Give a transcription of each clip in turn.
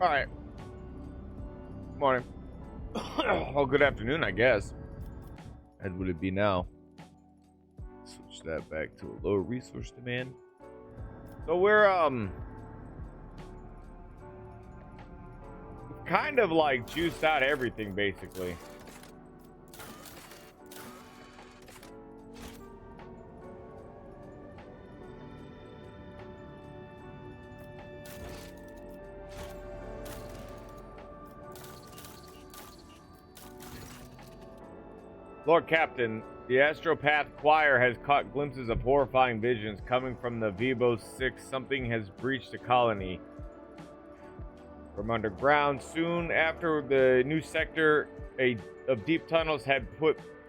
All right. Morning. Oh, good afternoon, I guess. As would it be now? Switch that back to a lower resource demand. So we're kind of like juiced out everything basically. Lord Captain, the Astropath Choir has caught glimpses of horrifying visions coming from the Vibo 6. Something has breached the colony from underground. Soon after the new sector of deep tunnels had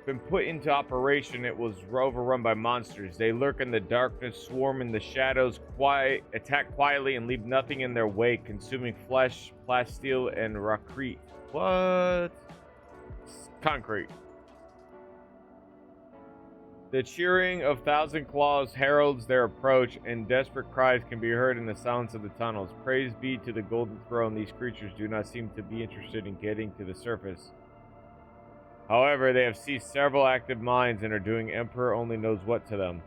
been put into operation, it was overrun by monsters. They lurk in the darkness, swarm in the shadows, attack quietly, and leave nothing in their wake, consuming flesh, plasteel, and rocrete. What? Concrete. The cheering of thousand claws heralds their approach, and desperate cries can be heard in the silence of the tunnels. Praise be to the Golden Throne, these creatures do not seem to be interested in getting to the surface. However, they have seized several active mines and are doing Emperor only knows what to them.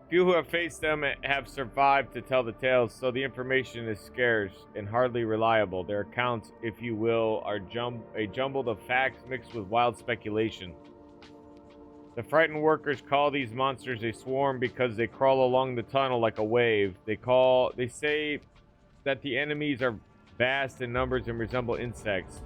Few who have faced them have survived to tell the tales, so the information is scarce and hardly reliable. Their accounts, if you will, are a jumble of facts mixed with wild speculation. The frightened workers call these monsters a swarm because they crawl along the tunnel like a wave. They say that the enemies are vast in numbers and resemble insects.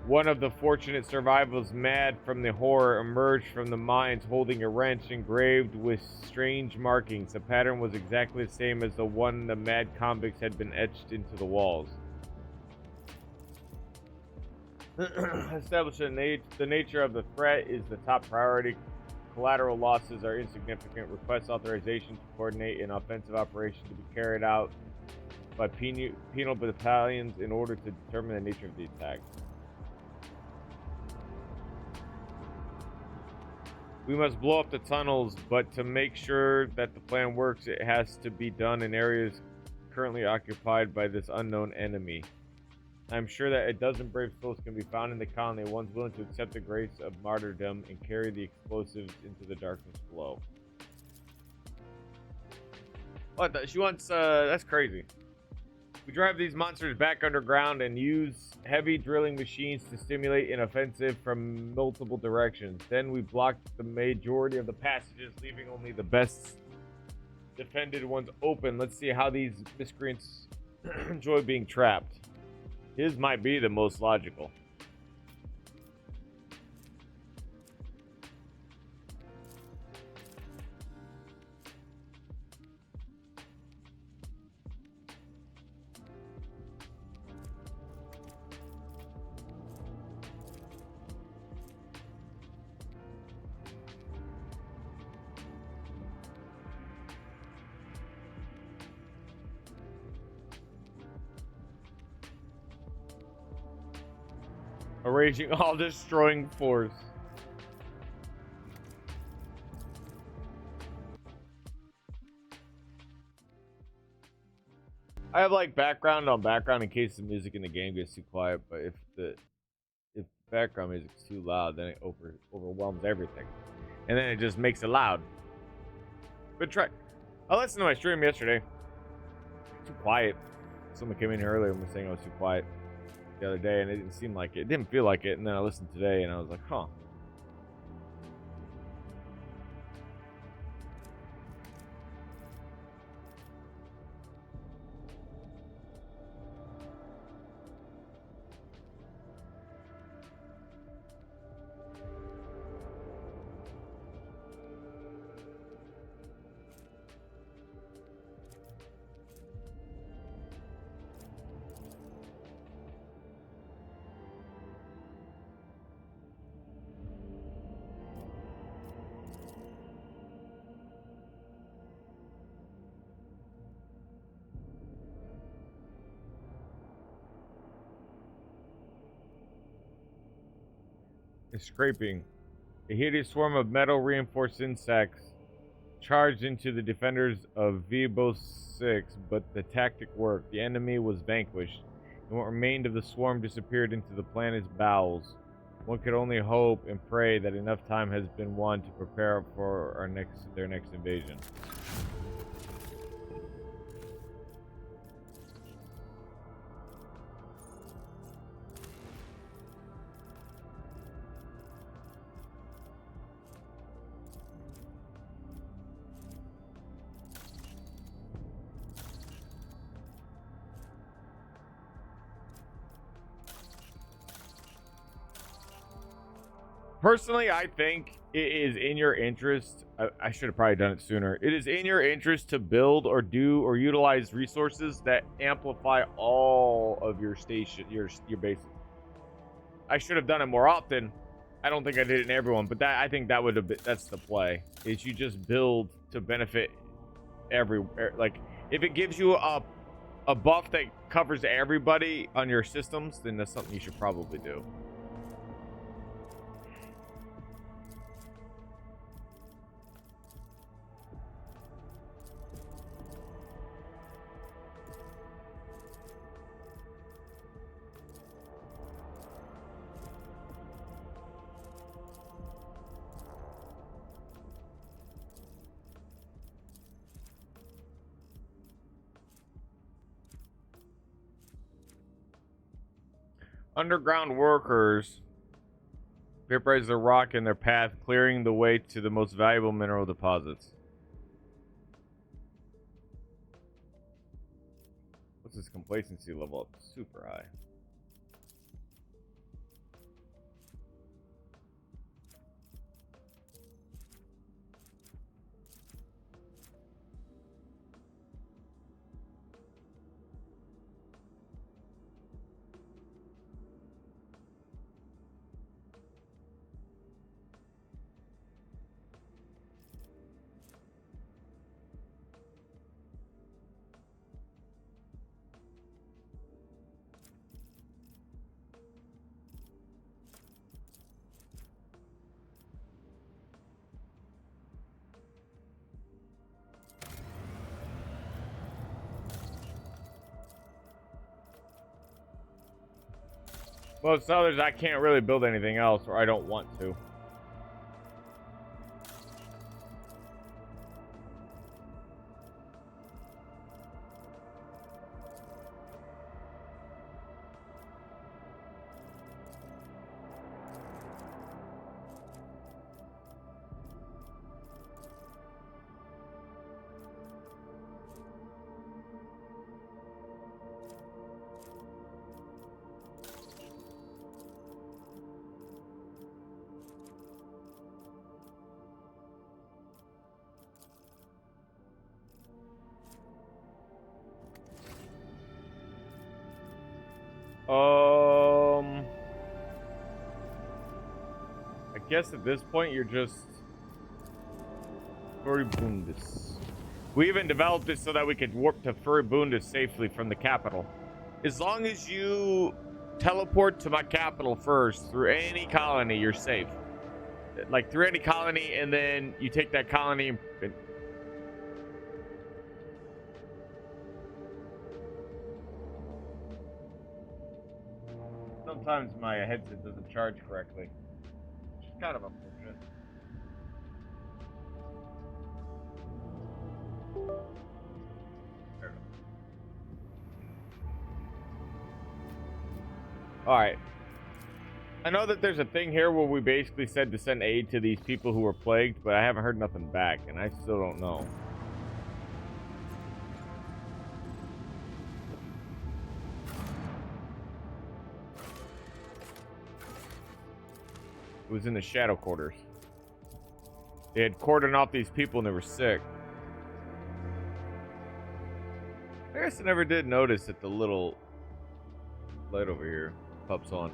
One of the fortunate survivors, mad from the horror, emerged from the mines holding a wrench engraved with strange markings. The pattern was exactly the same as the one the mad convicts had been etched into the walls. Establishing the nature of the threat is the top priority. Collateral losses are insignificant. Request authorization to coordinate an offensive operation to be carried out by penal battalions in order to determine the nature of the attack. We must blow up the tunnels, but to make sure that the plan works, it has to be done in areas currently occupied by this unknown enemy. I'm sure that a dozen brave souls can be found in the colony, ones willing to accept the grace of martyrdom and carry the explosives into the darkness below. What? She wants, that's crazy. We drive these monsters back underground and use heavy drilling machines to stimulate an offensive from multiple directions. Then we block the majority of the passages, leaving only the best defended ones open. Let's see how these miscreants enjoy being trapped. His might be the most logical. A raging, all-destroying force. I have like background on background in case the music in the game gets too quiet, but if background music's too loud, then it overwhelms everything. And then it just makes it loud. Good try. I listened to my stream yesterday. Too quiet. Someone came in here earlier and was saying I was too quiet the other day, and it didn't seem like it. It didn't feel like it. And then I listened today, and I was like, huh. It's scraping. A hideous swarm of metal reinforced insects charged into the defenders of Vibo 6, but the tactic worked. The enemy was vanquished, and what remained of the swarm disappeared into the planet's bowels. One could only hope and pray that enough time has been won to prepare for their next invasion. Personally, I think it is in your interest. I should have probably done it sooner. It is in your interest to build or do or utilize resources that amplify all of your your bases. I should have done it more often. I don't think I did it in everyone, but I think that would have been, that's the play. Is you just build to benefit like if it gives you a buff that covers everybody on your systems, then that's something you should probably do. Underground workers vaporize the rock in their path, clearing the way to the most valuable mineral deposits. What's his complacency level? Super high. Most others, I can't really build anything else, or I don't want to. I guess at this point you're just Furibundus. We even developed it so that we could warp to Furibundus safely from the capital. As long as you teleport to my capital first through any colony, you're safe. Like through any colony, and then you take that colony and sometimes my headset doesn't charge correctly. Which is kind of unfortunate. Alright. I know that there's a thing here where we basically said to send aid to these people who were plagued, but I haven't heard nothing back, and I still don't know. It was in the shadow quarters. They had cordoned off these people and they were sick. I guess I never did notice that the little light over here pops on.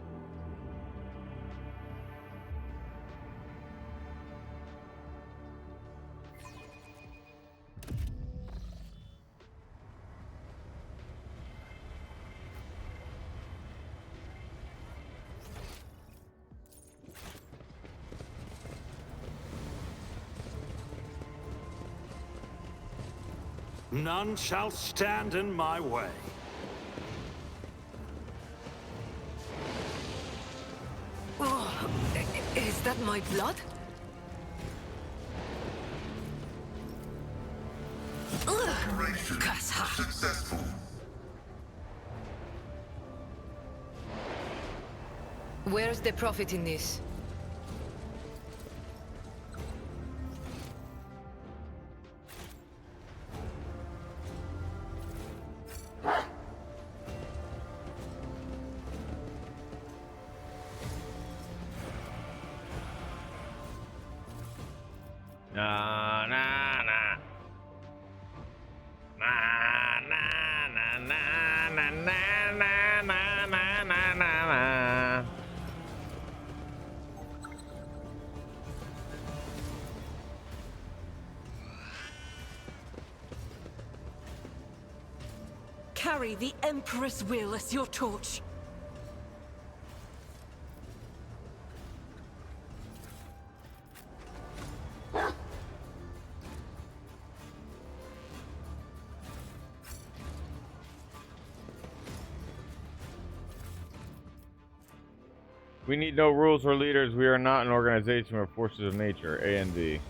None shall stand in my way. Oh, is that my blood? Operation Kasha. successful. Where's the profit in this? Na na na. Na na na na na na na na na na na. Carry the Emperor's will as your torch. We need no rules or leaders. We are not an organization or forces of nature. A and B.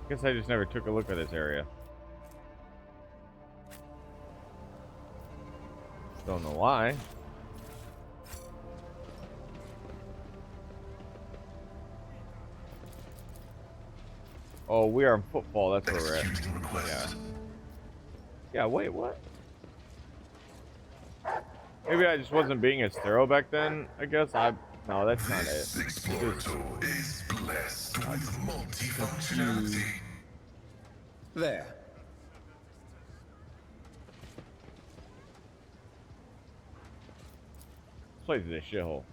Guess I just never took a look at this area. Don't know why. Oh, we are in football. That's where we're at. Executing request. Yeah, wait, what? Maybe I just wasn't being as thorough back then, I guess. No, that's not it. This explorator is blessed with multifunctionality. There. This place is a shithole.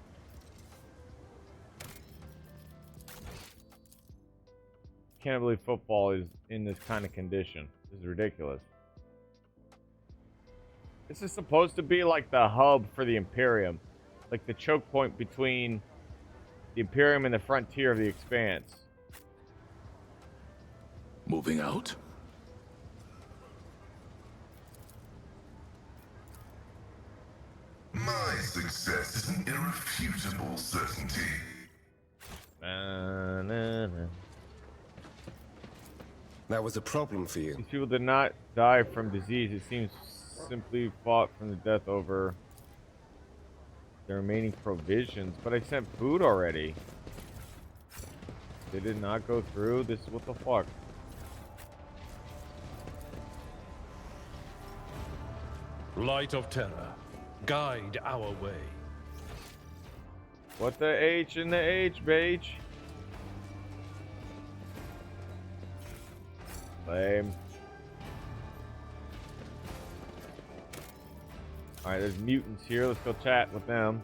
Can't believe football is in this kind of condition. This is ridiculous. This is supposed to be like the hub for the Imperium. Like the choke point between the Imperium and the frontier of the Expanse. Moving out? My success is an irrefutable certainty. Na, na, na. That was a problem for you. These people did not die from disease. It seems simply fought from the death over the remaining provisions. But I sent food already. They did not go through. This what the fuck? Light of terror, guide our way. What the H in the H, beige? Lame. Alright, there's mutants here. Let's go chat with them.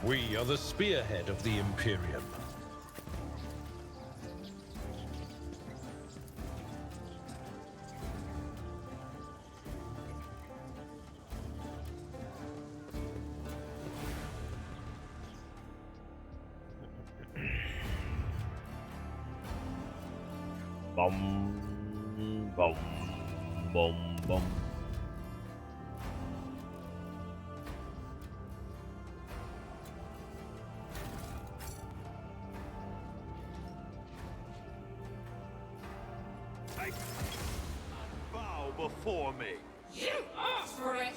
We are the spearhead of the Imperium. Bum, bum, bum, bum. Bow before me. You asked for it!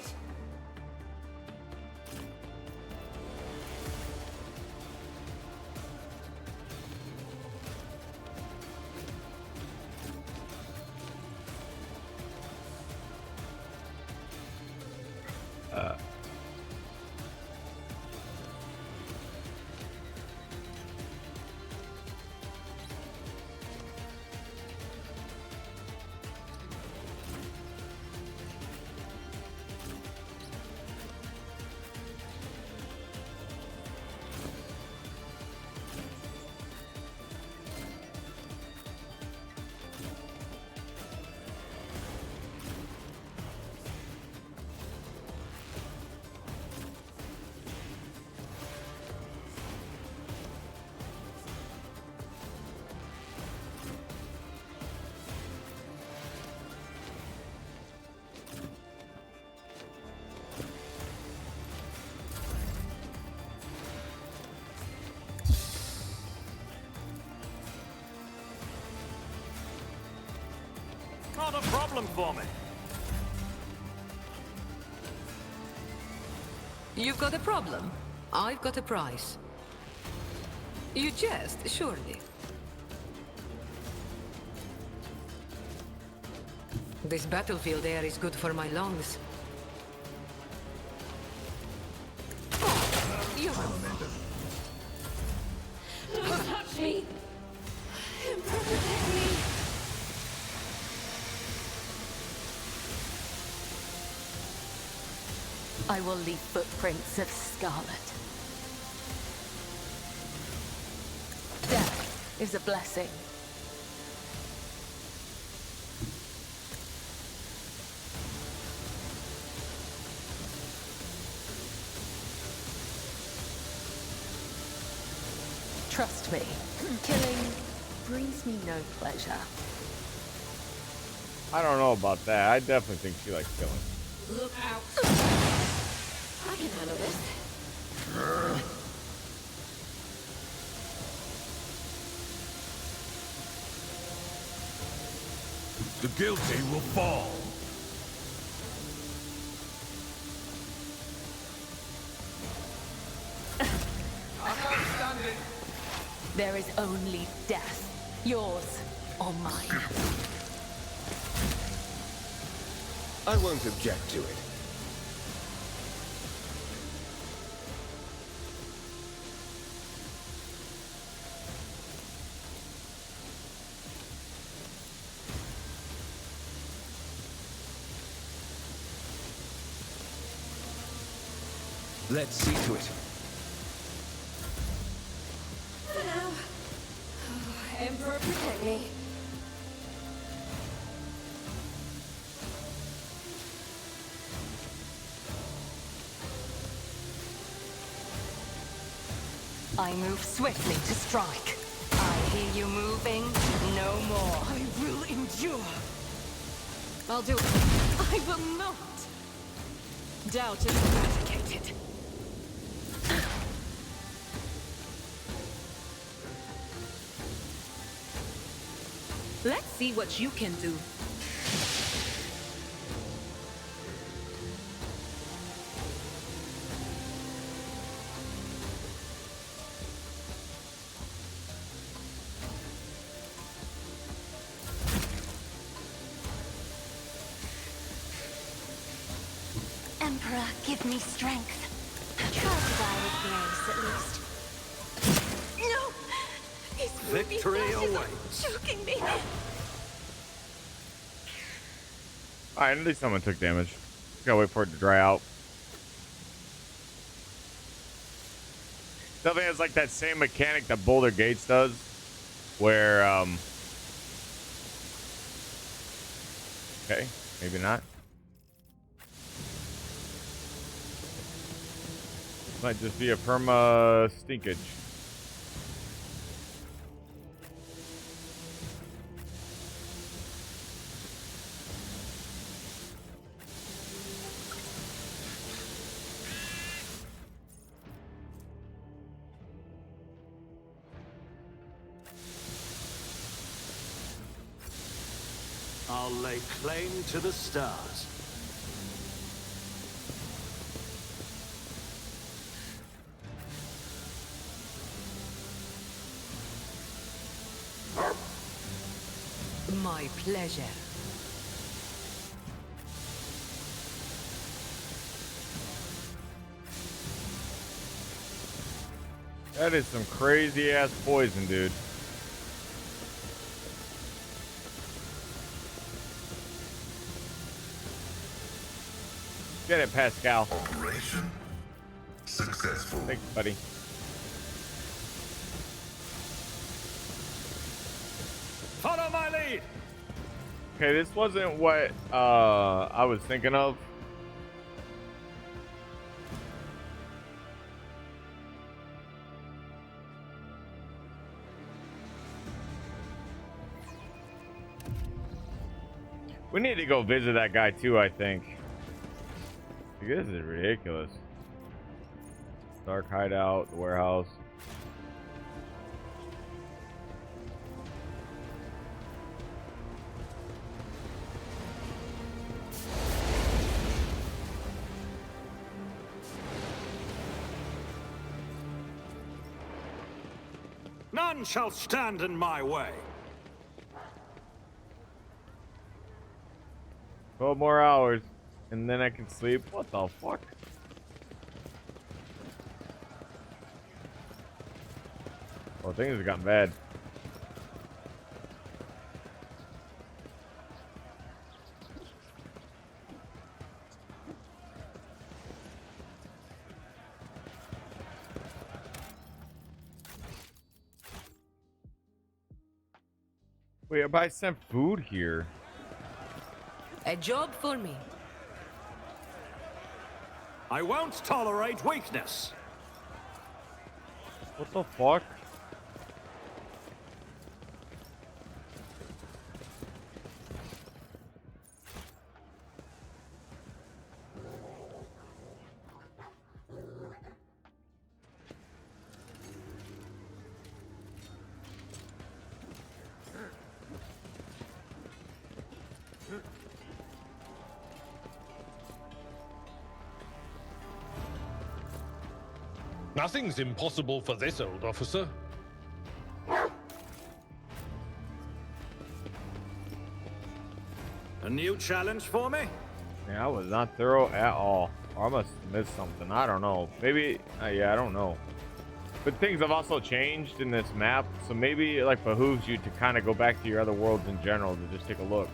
got a problem for me? You've got a problem. I've got a price. You jest, surely. This battlefield air is good for my lungs. You Don't touch me! Emperor, protect me! I will leave footprints of scarlet. Death is a blessing. Trust me, killing brings me no pleasure. I don't know about that. I definitely think she likes killing. Look out! I can handle this. The guilty will fall. There is only death. Yours or mine. I won't object to it. Let's see to it. Now, Emperor, protect me. I move swiftly to strike. I hear you moving. No more. I will endure. I'll do it. I will not. Doubt is eradicated. Let's see what you can do. Emperor, give me strength. Try to die with grace, at least. No! These Victory ruby flashes away. are choking me. Alright, at least someone took damage. Gotta wait for it to dry out. Definitely has like that same mechanic that Boulder Gates does, where okay, maybe not. Might just be a perma stinkage. I'll lay claim to the stars. My pleasure. That is some crazy ass poison, dude. Get it, Pascal. Operation successful. Thanks, buddy. Follow my lead. Okay, this wasn't what I was thinking of. We need to go visit that guy too, I think. This is ridiculous. Dark hideout, the warehouse. none shall stand in my way. 12 more hours, and then I can sleep. What the fuck? Oh, things have gotten bad. Wait, but I sent food here. A job for me. I won't tolerate weakness. What the fuck? Nothing's impossible for this old officer. A new challenge for me? Yeah, I was not thorough at all. Or I must have missed something. I don't know. Maybe, yeah, I don't know. But things have also changed in this map, so maybe it like behooves you to kind of go back to your other worlds in general to just take a look.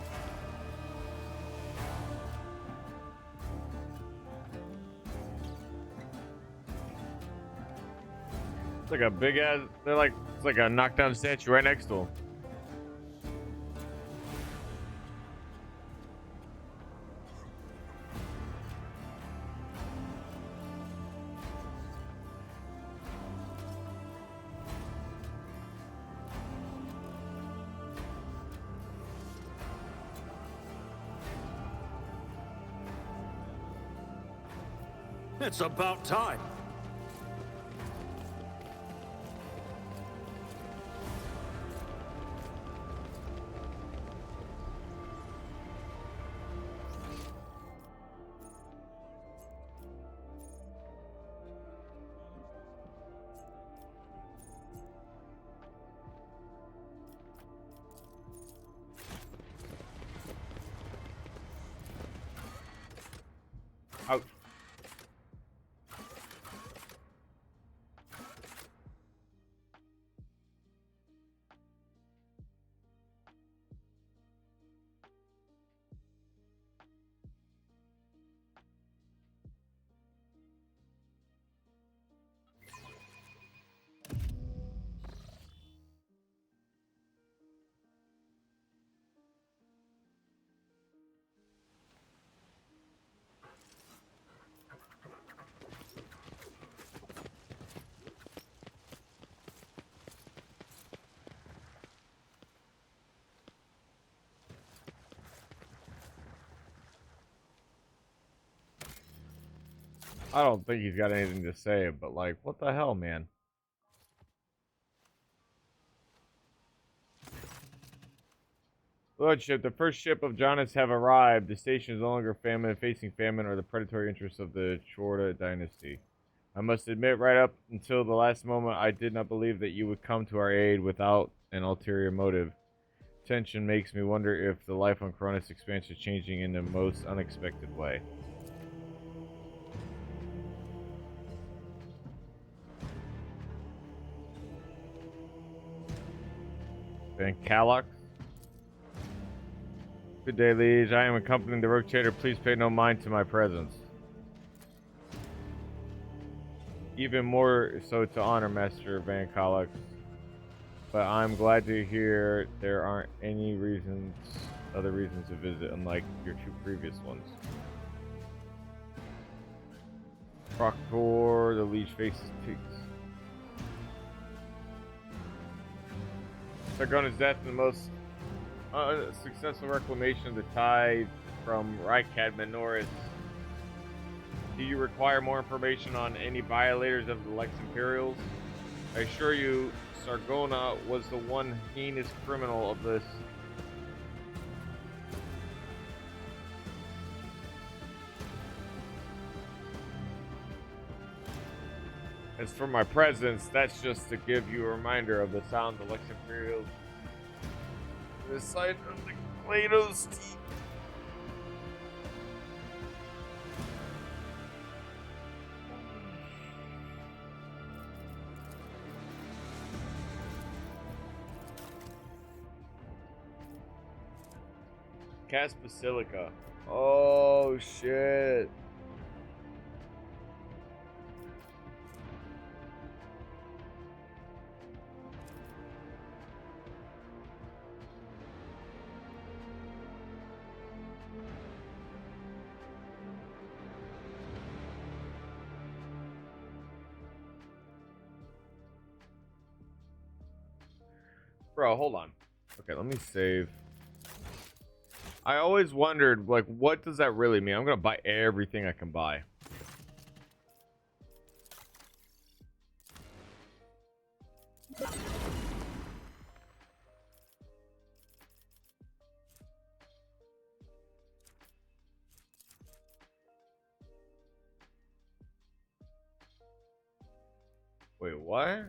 It's like a big ass. It's like a knockdown statue right next to him. It's about time. Ouch. I don't think he's got anything to say, but like, what the hell, man? Lordship, the first ship of Jonas have arrived. The station is no longer facing famine or the predatory interests of the Chorda dynasty. I must admit, right up until the last moment, I did not believe that you would come to our aid without an ulterior motive. Tension makes me wonder if the life on Cronus expansion is changing in the most unexpected way. Van Calox. Good day, liege. I am accompanying the rotator. Please pay no mind to my presence. Even more so to honor Master Van Calox. But I'm glad to hear there aren't any other reasons to visit, unlike your two previous ones. Proctor, the liege faces Tiggs. Sargona's death and the most successful reclamation of the tide from Rykad Minoris. Do you require more information on any violators of the Lex Imperials? I assure you, Sargona was the one heinous criminal of this. As for my presence, that's just to give you a reminder of the sound the Lex Imperials. The sight of the Kratos teeth. Cast Basilica. Oh shit. Bro, hold on. Okay, let me save. I always wondered, like, what does that really mean? I'm gonna buy everything I can buy. Wait, what?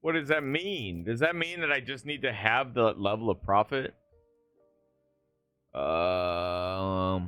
What does that mean? Does that mean that I just need to have the level of profit? Uh.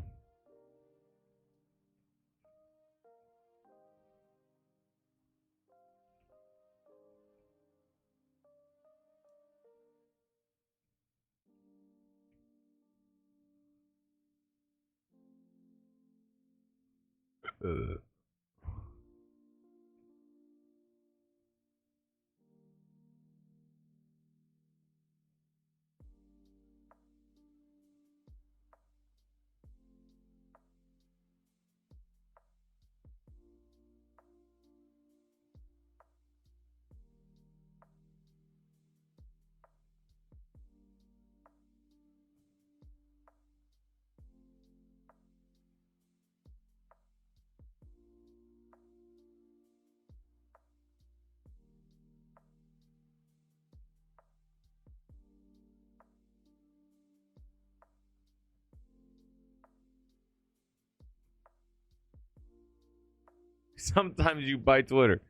Sometimes you buy Twitter.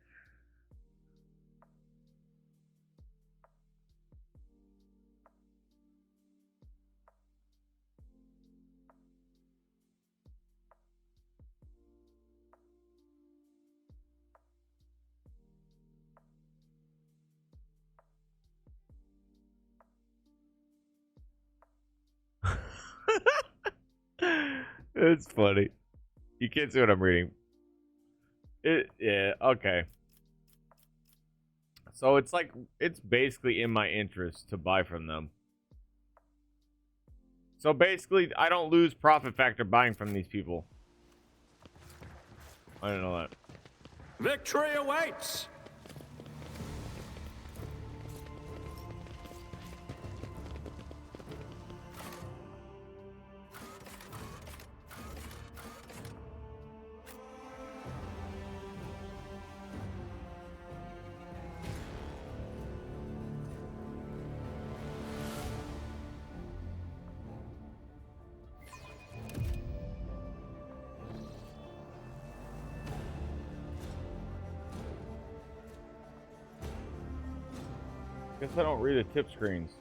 It's funny. You can't see what I'm reading. Yeah, okay. So it's like, it's basically in my interest to buy from them. So basically, I don't lose profit factor buying from these people. I didn't know that. Victory awaits! Guess I don't read the tip screens.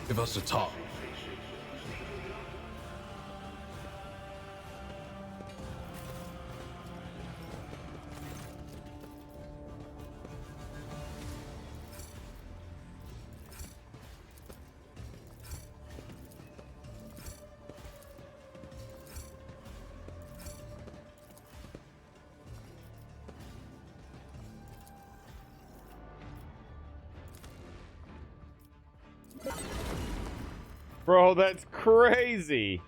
Give us a talk. Bro, that's crazy.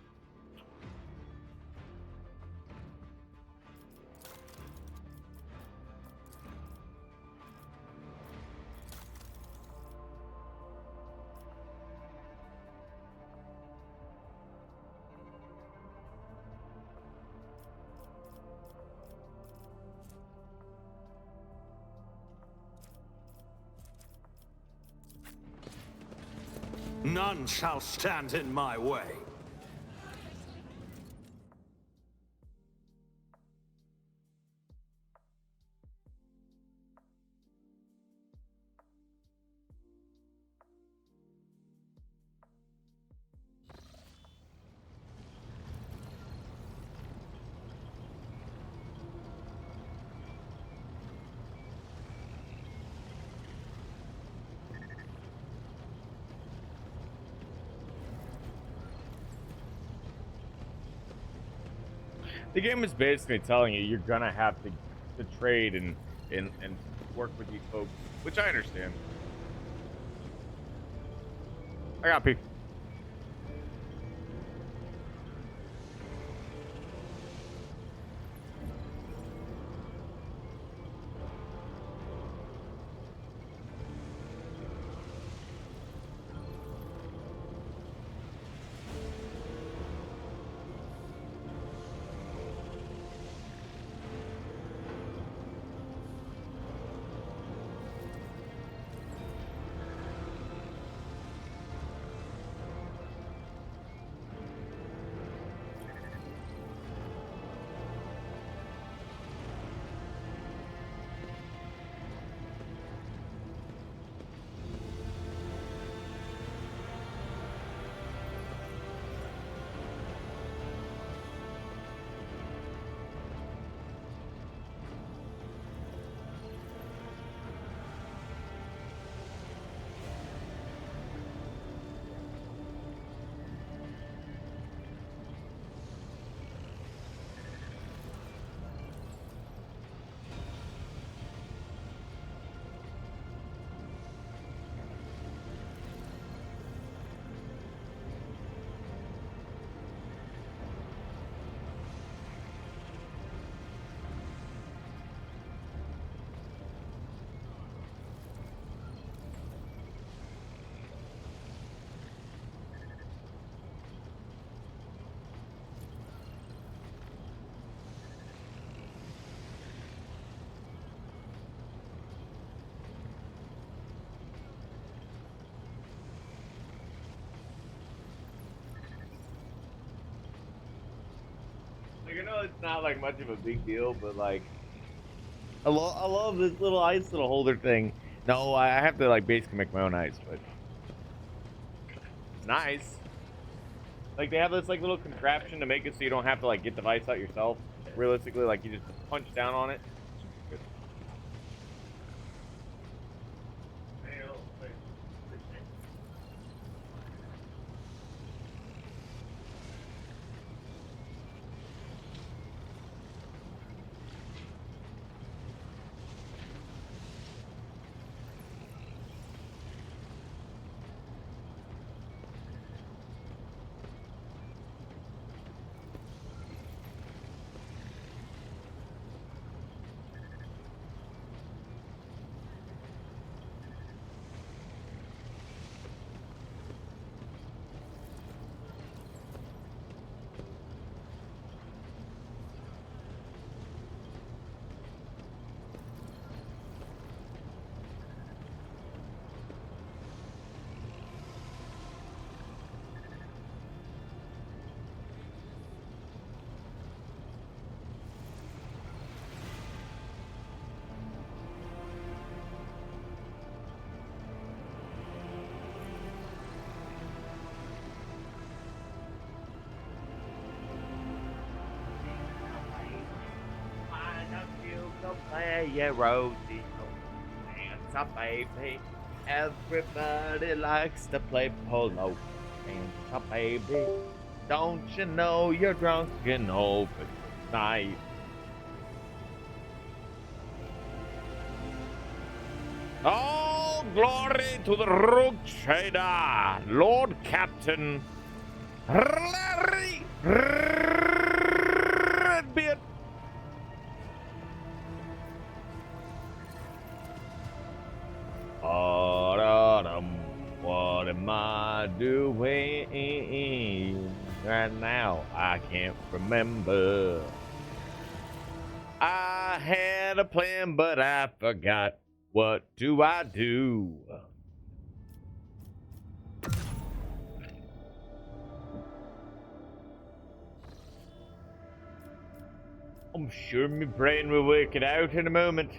None shall stand in my way. The game is basically telling you you're gonna have to trade and work with these folks, which I understand. I got people. Like, I know it's not like much of a big deal, but like, I love this little ice little holder thing. No, I have to like basically make my own ice, but it's nice. Like they have this like little contraption to make it so you don't have to like get the ice out yourself. Realistically, like you just punch down on it. Good. Play yeah, Rosie. Dance up, baby. Everybody likes to play polo. Dance up, baby. Don't you know you're drunk and open night? Oh, glory to the Rook Trader, Lord Captain Larry Redbeard. What am I doing right now? I can't remember. I had a plan, but I forgot. What do I do? I'm sure my brain will work it out in a moment.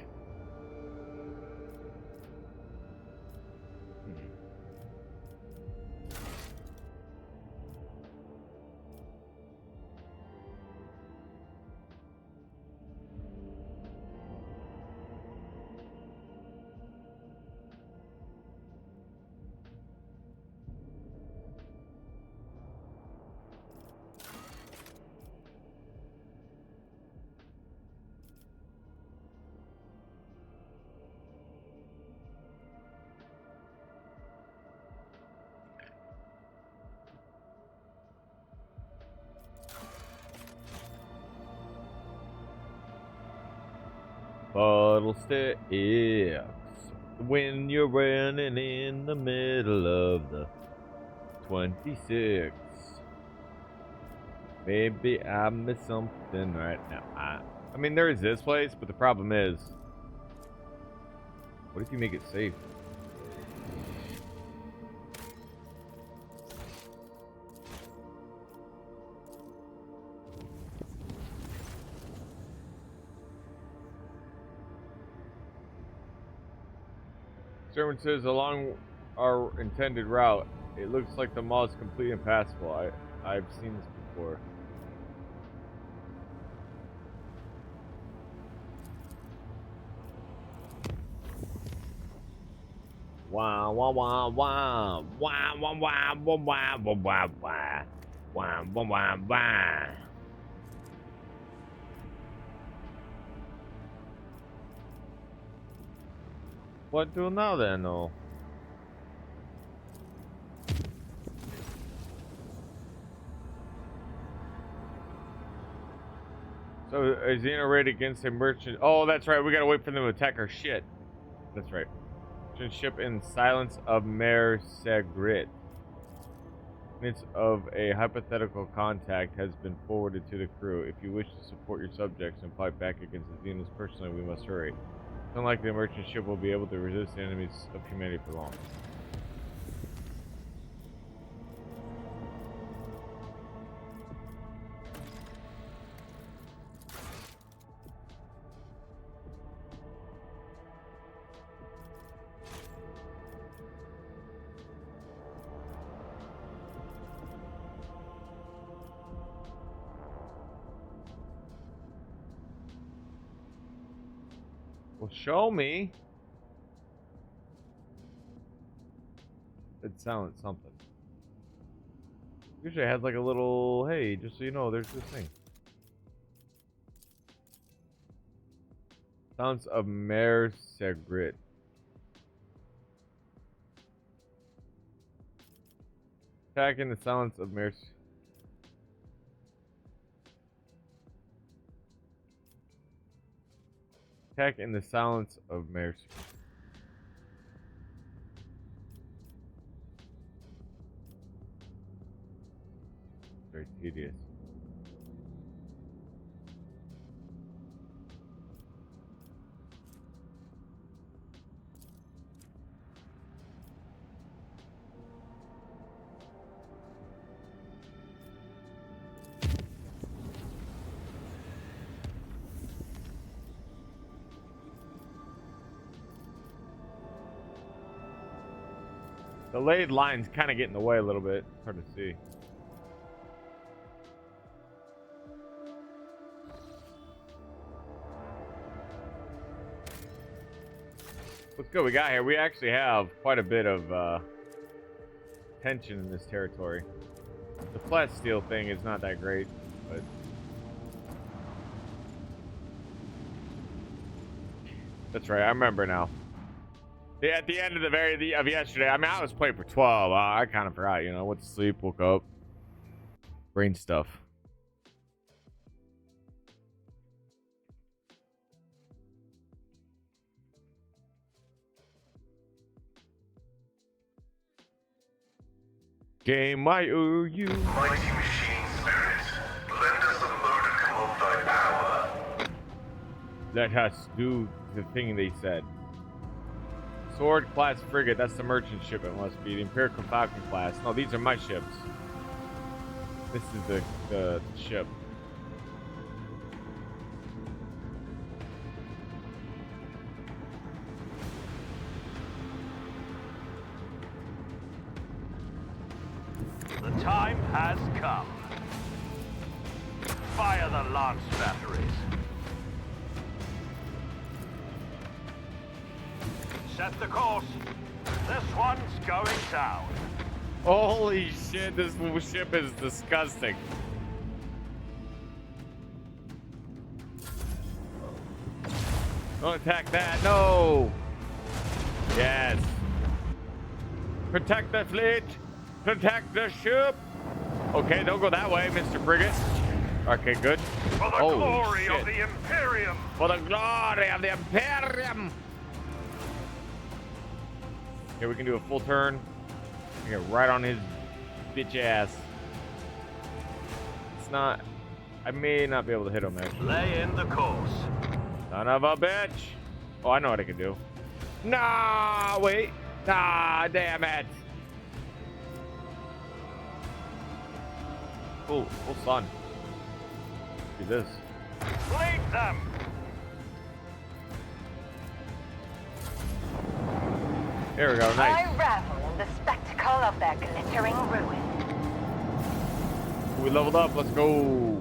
Bottle sticks when you're running in the middle of the 26. Maybe I missed something right now. I mean, there is this place, but the problem is, what if you make it safe? Servant says along our intended route, it looks like the mall is completely impassable. I've seen this before. Wah wah wah wah wah wah wah wah wah wah wah wah wah wah wah wah. What do now then? No. So is he in a raid against a merchant? Oh, that's right. We gotta wait for them to attack our shit. That's right. Merchant ship in Silence of Mare Segrit. Minutes of a hypothetical contact has been forwarded to the crew. If you wish to support your subjects and fight back against the Xenos personally, we must hurry. It's unlikely the merchant ship will be able to resist the enemies of humanity for long. Well, show me. It's silent something. Usually it has like a little, hey, just so you know, there's this thing. Sounds of Mare Segrit. Attack in the silence of Mare. Attack in the silence of Mare. Very tedious. The laid lines kind of get in the way a little bit. Hard to see. What's good we got here? We actually have quite a bit of tension in this territory. The flat steel thing is not that great, but that's right. I remember now. Yeah, at the end of of yesterday, I mean, I was playing for 12. I kind of forgot, you know, went to sleep, woke up, brain stuff. Game, why are you? Mighty machine spirit, lend us a modicum of thy power. Let us do the thing they said. Sword class frigate, that's the merchant ship it must be. The Imperial Falcon class. No, these are my ships. This is the ship. Fire the lance batteries. Set the course. This one's going down. Holy shit, this ship is disgusting. Don't attack that, no! Yes. Protect the fleet! Protect the ship! Okay, don't go that way, Mr. Frigate. Okay, good. For the Holy glory shit. of the Imperium! For the glory of the Imperium! Okay, we can do a full turn. Get right on his bitch ass. It's not... I may not be able to hit him, actually. Lay in the course. Son of a bitch! Oh, I know what I can do. Nah, wait. Nah, damn it. Cool, full sun. Do this. Lead them! There we go, nice. I revel in the spectacle of their glittering ruin. We leveled up, let's go.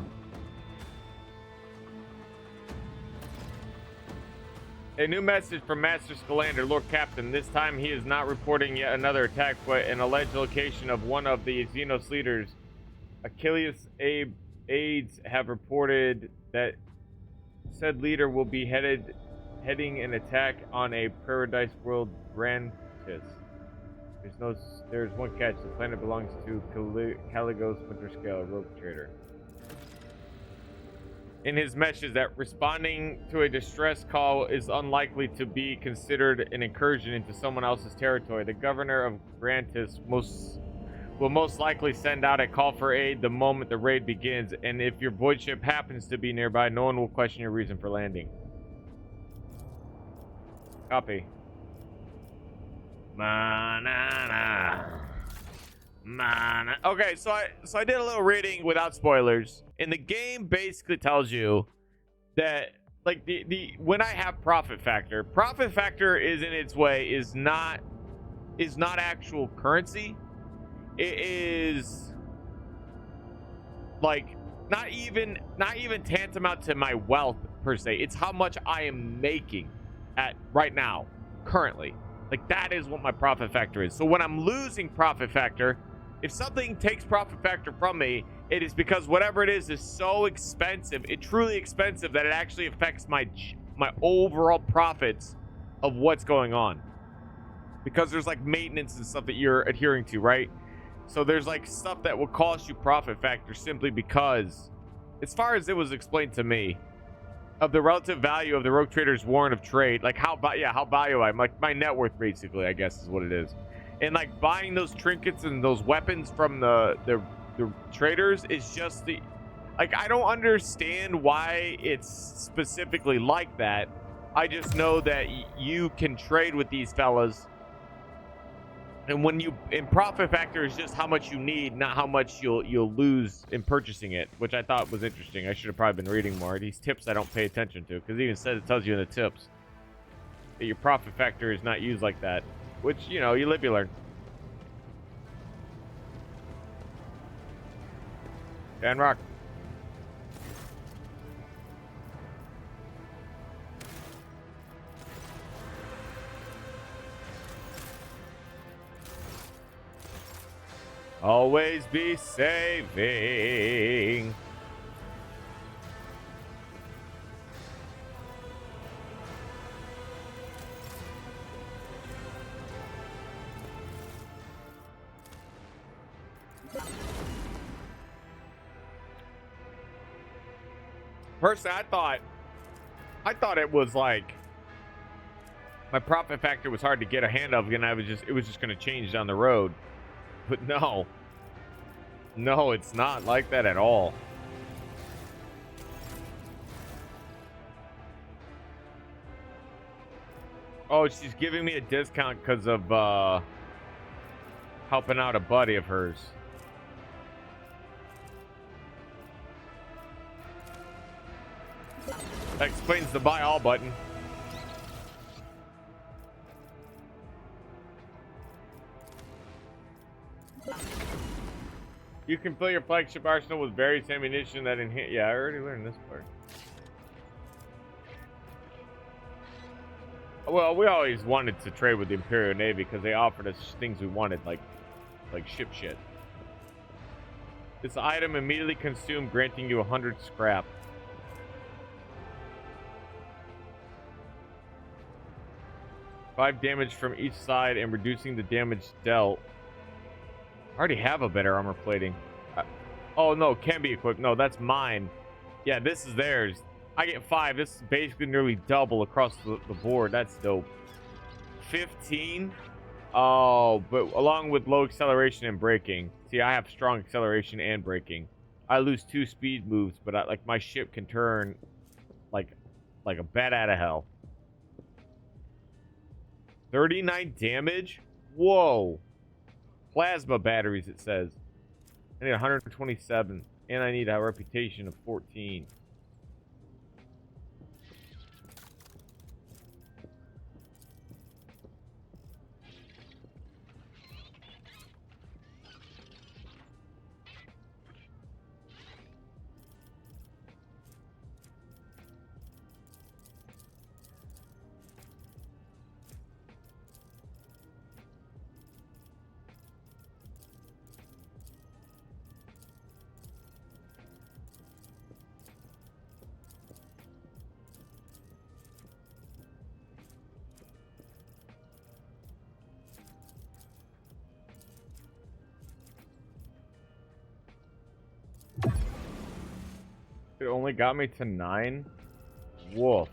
A new message from Master Scalander, Lord Captain. This time he is not reporting yet another attack, but an alleged location of one of the Xenos leaders. Achilles aides have reported that said leader will be heading an attack on a Paradise World Grantis. There's one catch. The planet belongs to Caligos Winterscale, a rogue trader. In his message that responding to a distress call is unlikely to be considered an incursion into someone else's territory. The governor of Grantis will most likely send out a call for aid the moment the raid begins, and if your void ship happens to be nearby, no one will question your reason for landing. Copy. Okay, so I did a little reading without spoilers, and the game basically tells you that like the when I have profit factor is in its way is not actual currency. It is like not even tantamount to my wealth per se. It's how much I am making at right now currently. Like that is what my profit factor is. So when I'm losing profit factor, if something takes profit factor from me, it is because whatever it is so expensive, truly expensive, that it actually affects my overall profits of what's going on. Because there's like maintenance and stuff that you're adhering to, right? So there's like stuff that will cost you profit factor simply because, as far as it was explained to me, of the relative value of the rogue trader's warrant of trade, like how valuable I'm, like my net worth basically, I guess is what it is. And like buying those trinkets and those weapons from the traders is just the, like, I don't understand why it's specifically like that. I just know that you can trade with these fellas, and when you, and profit factor is just how much you need, not how much you'll lose in purchasing it, which I thought was interesting. I should have probably been reading more. These tips I don't pay attention to, because even said it tells you in the tips that your profit factor is not used like that, which, you know, you live, you learn. Dan Rock. Always be saving. Personally, I thought it was like my profit factor was hard to get a hand of, and it was just going to change down the road. But no, it's not like that at all. Oh, she's giving me a discount because of helping out a buddy of hers. That explains the buy all button. You can fill your flagship arsenal with various ammunition that enhance. Yeah, I already learned this part. Well, we always wanted to trade with the Imperial Navy because they offered us things we wanted, like ship shit. This item immediately consumed, granting you 100 scrap. Five damage from each side and reducing the damage dealt. I already have a better armor plating. Oh no, can be equipped. No, that's mine. Yeah, this is theirs. I get 5. This is basically nearly double across the board. That's dope. 15. Oh, but along with low acceleration and braking. See, I have strong acceleration and braking. I lose 2 speed moves, but like my ship can turn like a bat out of hell. 39 damage? Whoa. Plasma batteries, it says. I need 127. And I need a reputation of 14. It only got me to 9? Woof.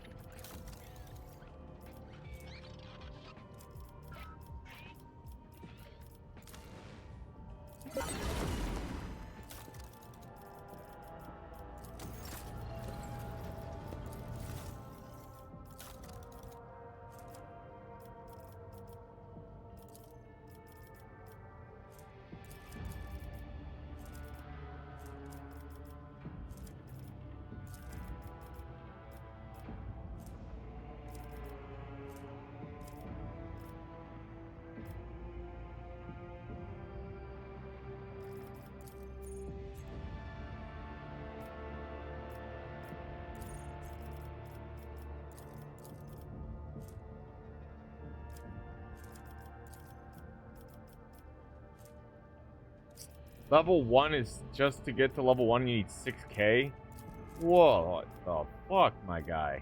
Level 1 is just to get to level 1, you need 6k? Whoa, what the fuck, my guy?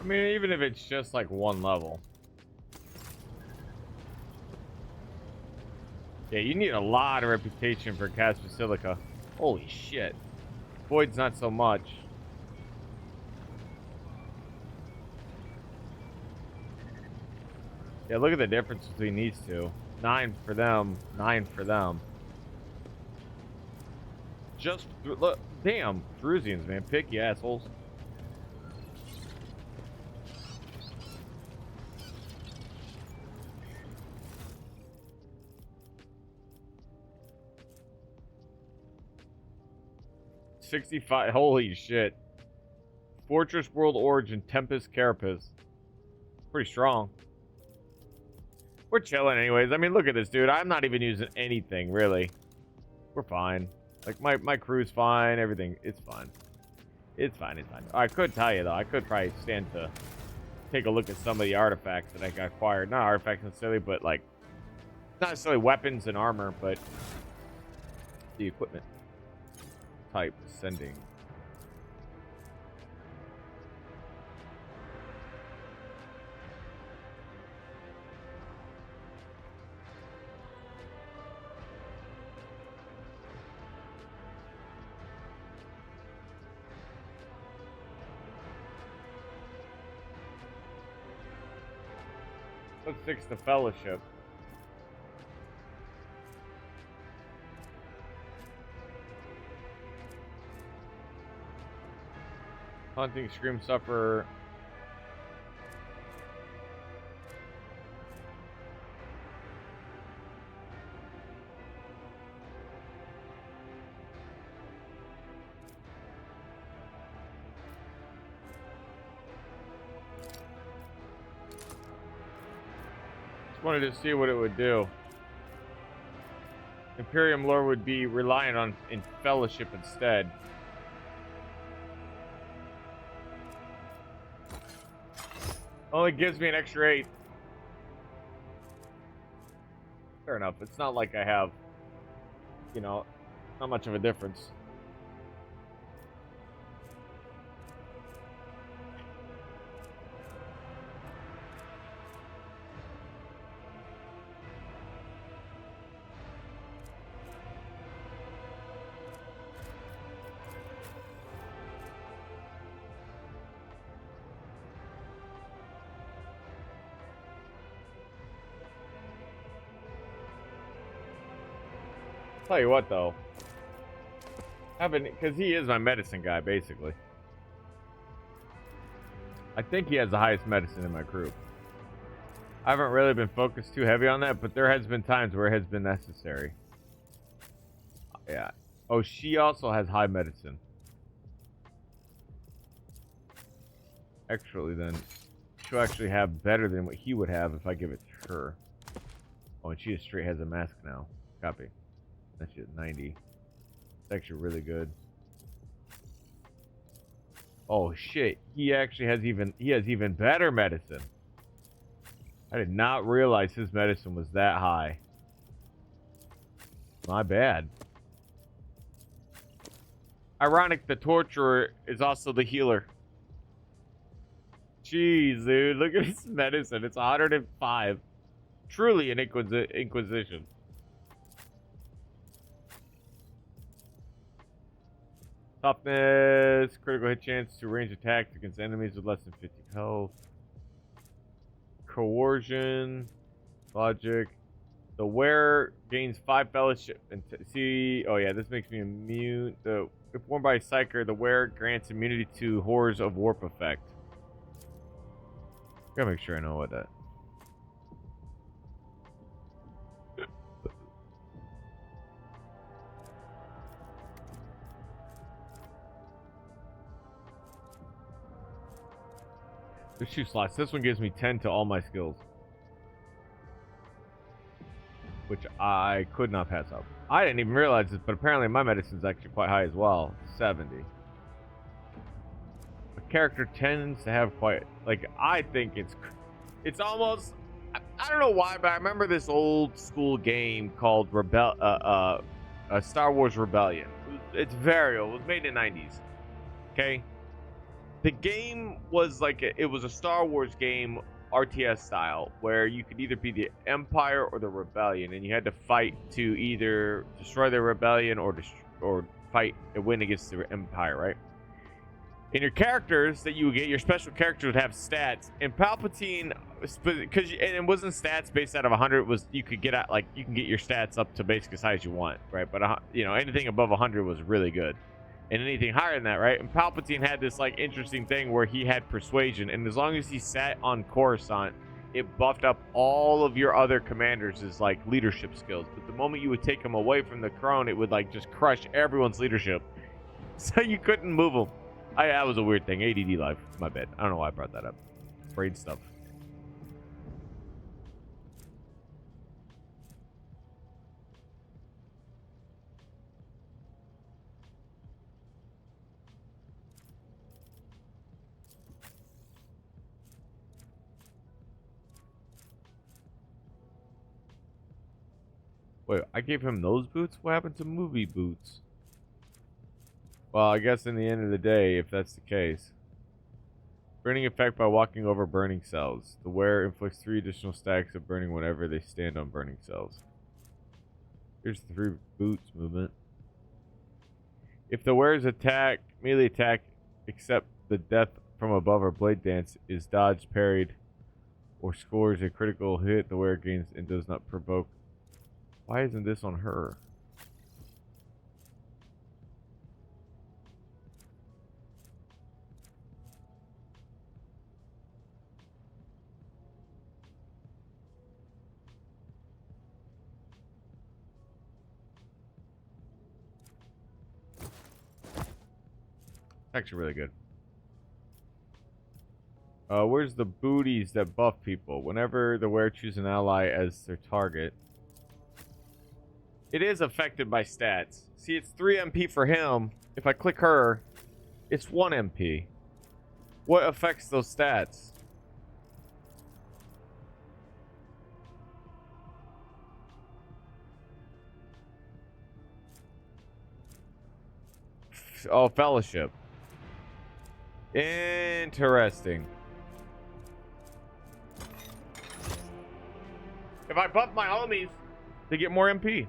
I mean, even if it's just like 1 level. Yeah, you need a lot of reputation for Cas Basilica. Holy shit. Void's not so much. Yeah, look at the difference between these two. 9 for them, 9 for them. Just, look, damn, Drusians, man, picky assholes. $65, holy shit. Fortress World Origin, Tempest Carapace. Pretty strong. We're chilling anyways. I mean, look at this, dude. I'm not even using anything, really. We're fine. Like, my crew's fine. Everything, it's fine. It's fine, it's fine. I could tell you, though. I could probably stand to take a look at some of the artifacts that I got acquired. Not artifacts necessarily, but, like, not necessarily weapons and armor, but the equipment. Type, ascending. Let's fix the fellowship. Haunting scream suffer. Wanted to see what it would do. Imperium lore would be reliant on in fellowship instead. Only gives me an extra 8. Fair enough. It's not like I have, you know, not much of a difference. Tell you what, though, because he is my medicine guy, basically. I think he has the highest medicine in my group. I haven't really been focused too heavy on that, but there has been times where it has been necessary. Yeah. Oh, she also has high medicine. Actually, then, she'll actually have better than what he would have if I give it to her. Oh, and she just straight has a mask now. Copy. That's at 90. It's actually really good. Oh shit, he actually has even better medicine. I did not realize his medicine was that high. My bad. Ironic, the torturer is also the healer. Jeez, dude, look at his medicine. It's 105. Truly an inquisition. Toughness, critical hit chance to range attacks against enemies with less than 50 health. Coercion, logic. The wearer gains 5 fellowship. And see, oh yeah, this makes me immune. If worn by a psyker, the wearer grants immunity to horrors of warp effect. Gotta make sure I know what that. There's 2 slots. This one gives me 10 to all my skills, which I could not pass up. I didn't even realize this, but apparently my medicine's actually quite high as well. 70. A character tends to have quite, like, I think it's almost, I don't know why, but I remember this old school game called Star Wars Rebellion. It's very old. It was made in the 90s. Okay? The game was like it was a Star Wars game, RTS style, where you could either be the Empire or the Rebellion, and you had to fight to either destroy the Rebellion or fight and win against the Empire, right? And your characters that you would get, your special characters would have stats. And Palpatine, because it wasn't stats based out of 100, it was you could get out, like you can get your stats up to basically as high as you want, right? But you know, anything above 100 was really good. And anything higher than that, right? And Palpatine had this like interesting thing where he had persuasion, and as long as he sat on Coruscant, it buffed up all of your other commanders' like leadership skills. But the moment you would take him away from the throne, it would like just crush everyone's leadership, so you couldn't move them. That was a weird thing. ADD life, my bad. I don't know why I brought that up. Brain stuff. Wait, I gave him those boots? What happened to movie boots? Well, I guess in the end of the day, if that's the case. Burning effect by walking over burning cells. The wearer inflicts 3 additional stacks of burning whenever they stand on burning cells. Here's the 3 boots movement. If the wearer's melee attack, except the death from above or blade dance, is dodged, parried, or scores a critical hit, the wearer gains and does not provoke. Why isn't this on her? Actually really good. Where's the booties that buff people? Whenever the wearer chooses an ally as their target, it is affected by stats. See, it's 3 MP for him. If I click her, it's 1 MP. What affects those stats? Oh, fellowship. Interesting. If I buff my homies, they get more MP.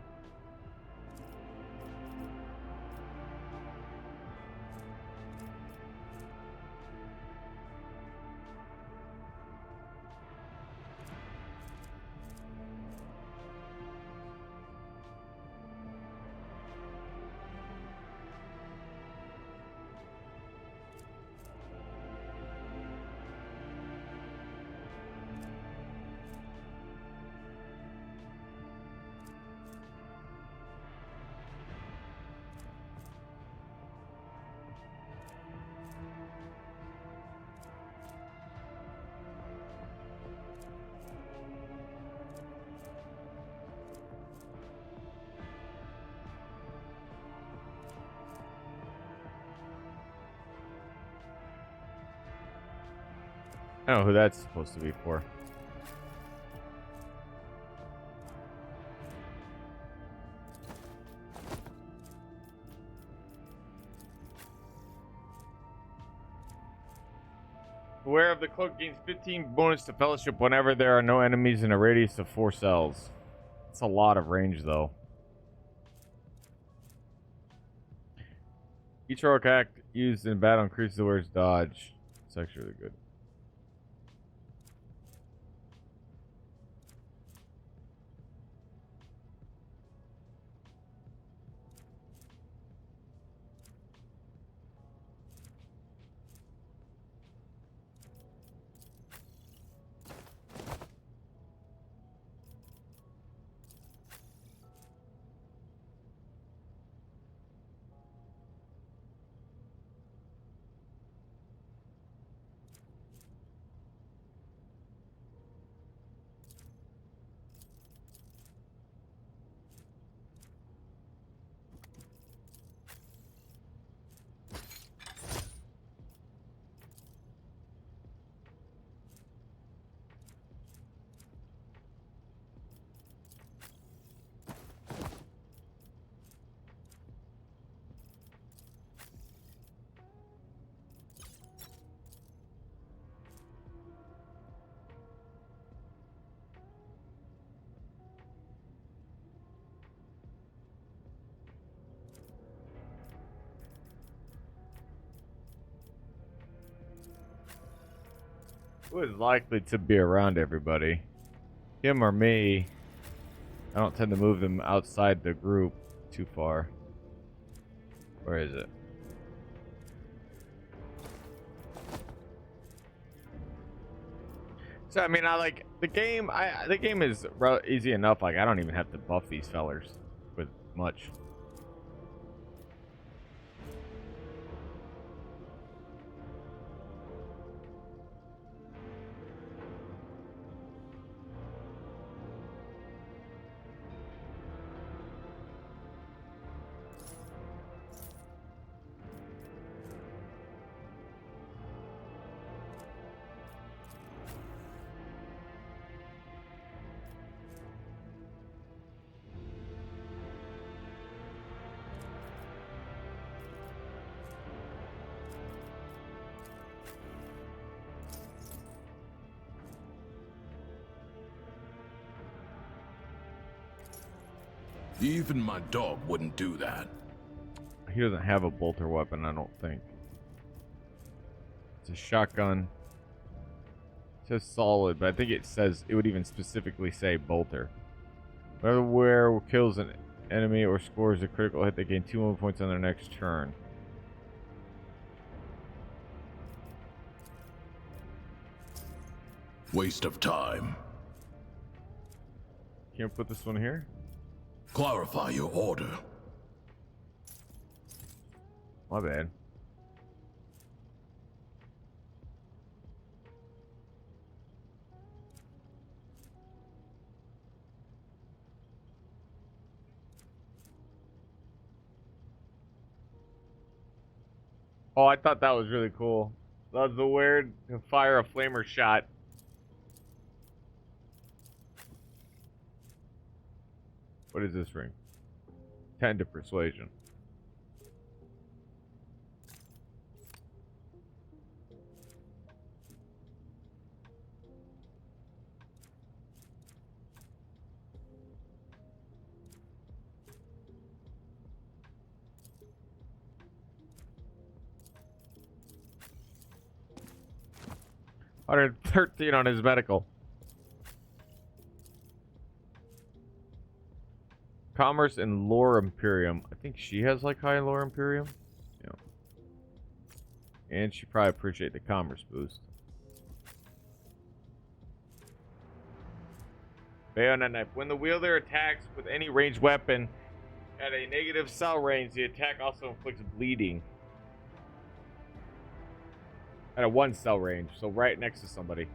I don't know who that's supposed to be for. Aware of the cloak gains 15 bonus to fellowship whenever there are no enemies in a radius of 4 cells. That's a lot of range, though. Each heroic act used in battle increases the wearer's dodge. It's actually really good. Who is likely to be around everybody? Him or me? I don't tend to move them outside the group too far. Where is it? So I mean, I like the game. The game is easy enough. Like I don't even have to buff these fellers with much. Even my dog wouldn't do that. He doesn't have a bolter weapon, I don't think. It's a shotgun. says solid, but I think it says it would even specifically say bolter. Whenever kills an enemy or scores a critical hit, they gain 2 more points on their next turn. Waste of time. Can't put this one here? Clarify your order. My bad. Oh, I thought that was really cool. That's the weird fire a flamer shot. What is this ring? 10 to persuasion. $113 on his medical. Commerce and Lore Imperium. I think she has like high Lore Imperium. Yeah. And she probably appreciate the commerce boost. Bayonet knife. When the wielder attacks with any ranged weapon at a negative cell range, the attack also inflicts bleeding. At a 1 cell range, so right next to somebody.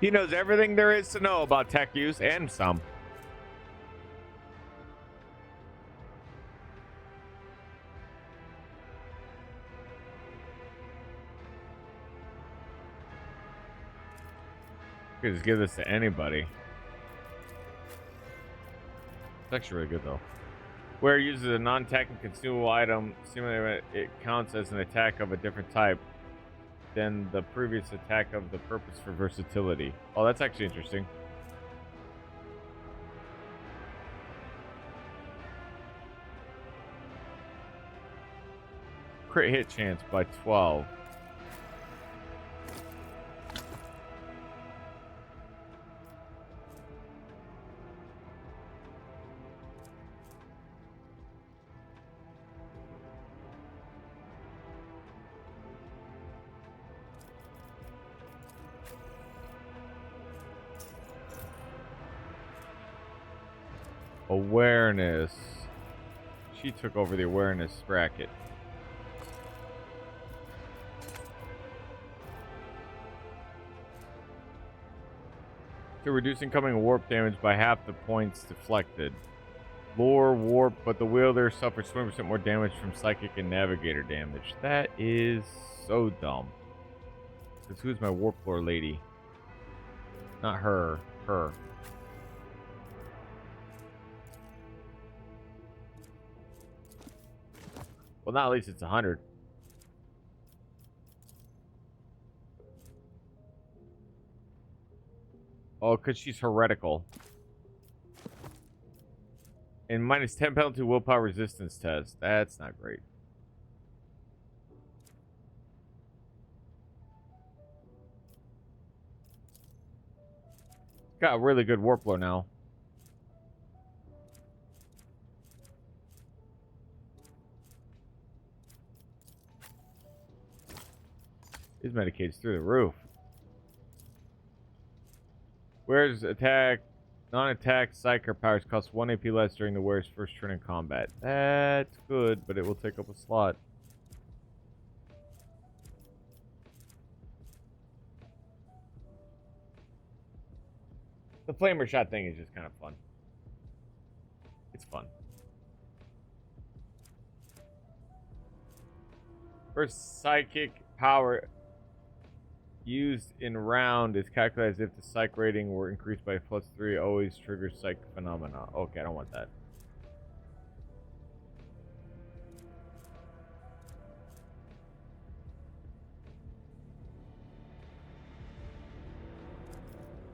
He knows everything there is to know about tech use and some. You could just give this to anybody. It's actually really good though. Where it uses a non-attacking consumable item, assuming it counts as an attack of a different type than the previous attack of the purpose for versatility. Oh, that's actually interesting. Crit hit chance by 12. Awareness. She took over the awareness bracket. To reduce incoming warp damage by half the points deflected. Lore, warp, but the wielder suffers 20% more damage from psychic and navigator damage. That is so dumb. Because who's my warp lore lady? Not her. Her. Well, not at least it's 100. Oh, because she's heretical. And minus 10 penalty willpower resistance test. That's not great. Got a really good warp lore now. His Medicaid's through the roof. Where's attack? Non-attack psyker powers cost 1 AP less during the wearer's first turn in combat. That's good, but it will take up a slot. The flamer shot thing is just kind of fun. It's fun. First psychic power used in round is calculated as if the psych rating were increased by +3. Always triggers psych phenomena. Okay, I don't want that.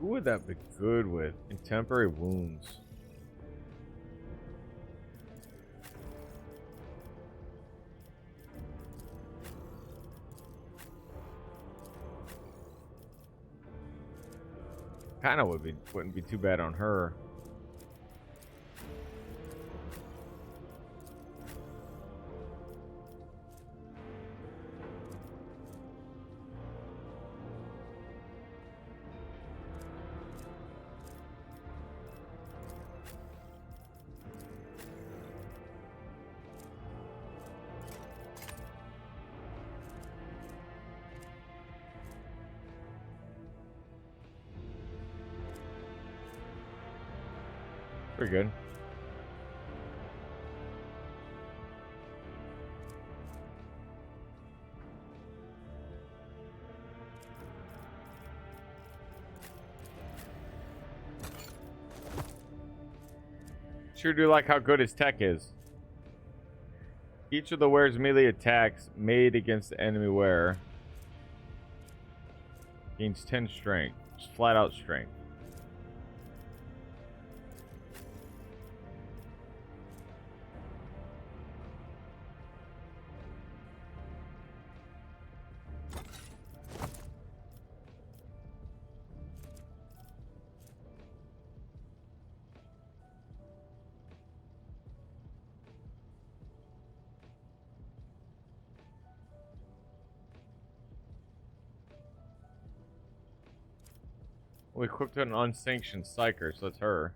Who would that be good with? In temporary wounds. Kinda wouldn't be too bad on her. Pretty good. Sure do like how good his tech is. Each of the wearer's melee attacks made against the enemy wearer gains 10 strength. Just flat out strength. We equipped an unsanctioned psyker, so that's her.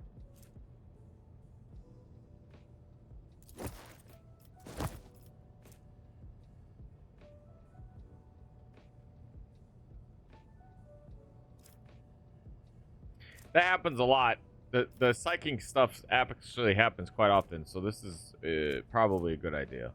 That happens a lot. The psyching stuff actually happens quite often, so this is probably a good idea.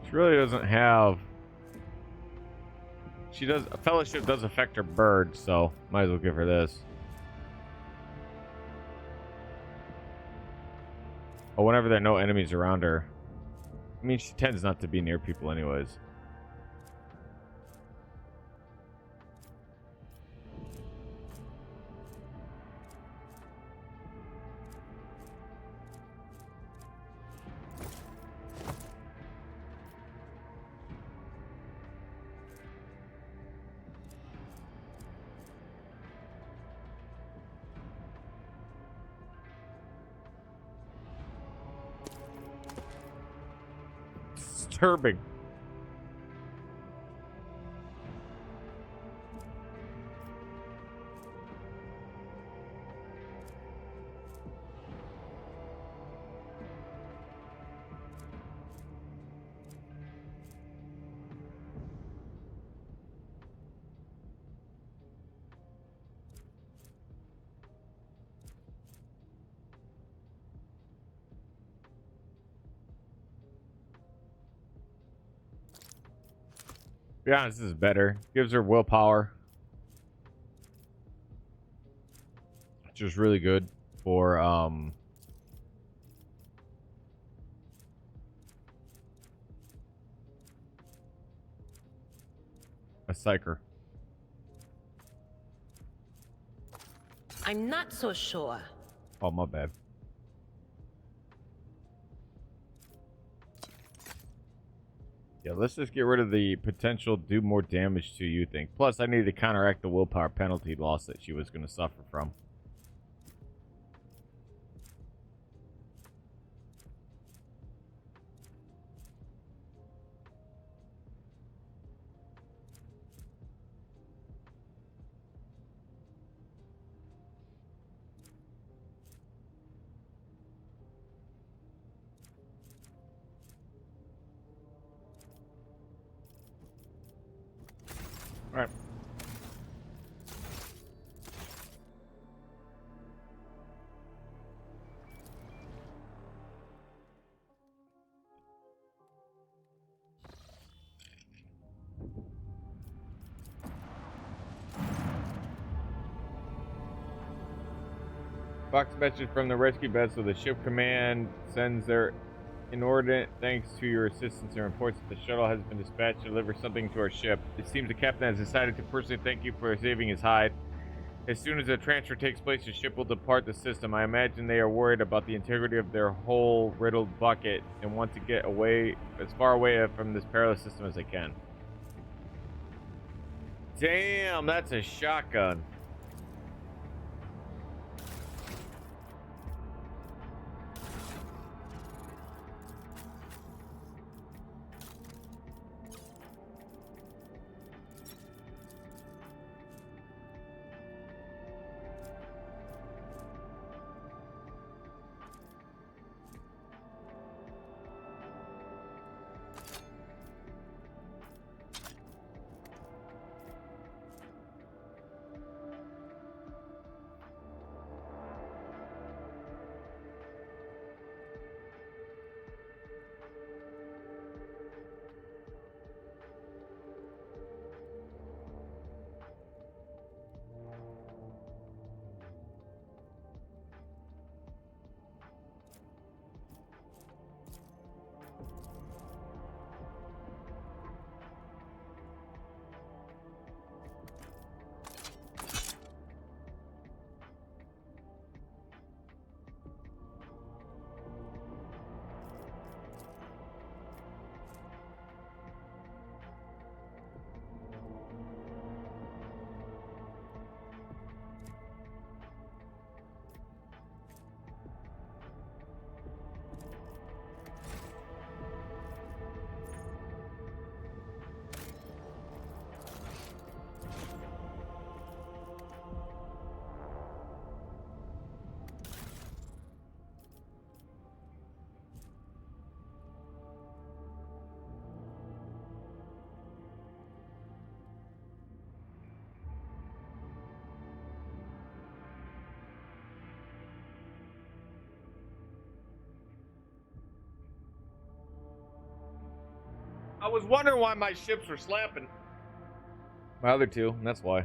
She really doesn't have. She does. A fellowship does affect her bird, so might as well give her this. Oh, whenever there are no enemies around her. I mean, she tends not to be near people, anyways. Disturbing. To be honest, this is better. Gives her willpower, which is really good for a psyker. I'm not so sure. Oh, my bad. Yeah, let's just get rid of the potential do more damage to you thing. Plus, I need to counteract the willpower penalty loss that she was going to suffer from. All right. Fox message from the rescue vessel. The ship command sends their inordinate thanks to your assistance and reports that the shuttle has been dispatched to deliver something to our ship. It seems the captain has decided to personally thank you for saving his hide. As soon as the transfer takes place, the ship will depart the system. I imagine they are worried about the integrity of their whole riddled bucket and want to get away as far away from this perilous system as they can. Damn, that's a shotgun. I was wondering why my ships were slapping. My other two, that's why.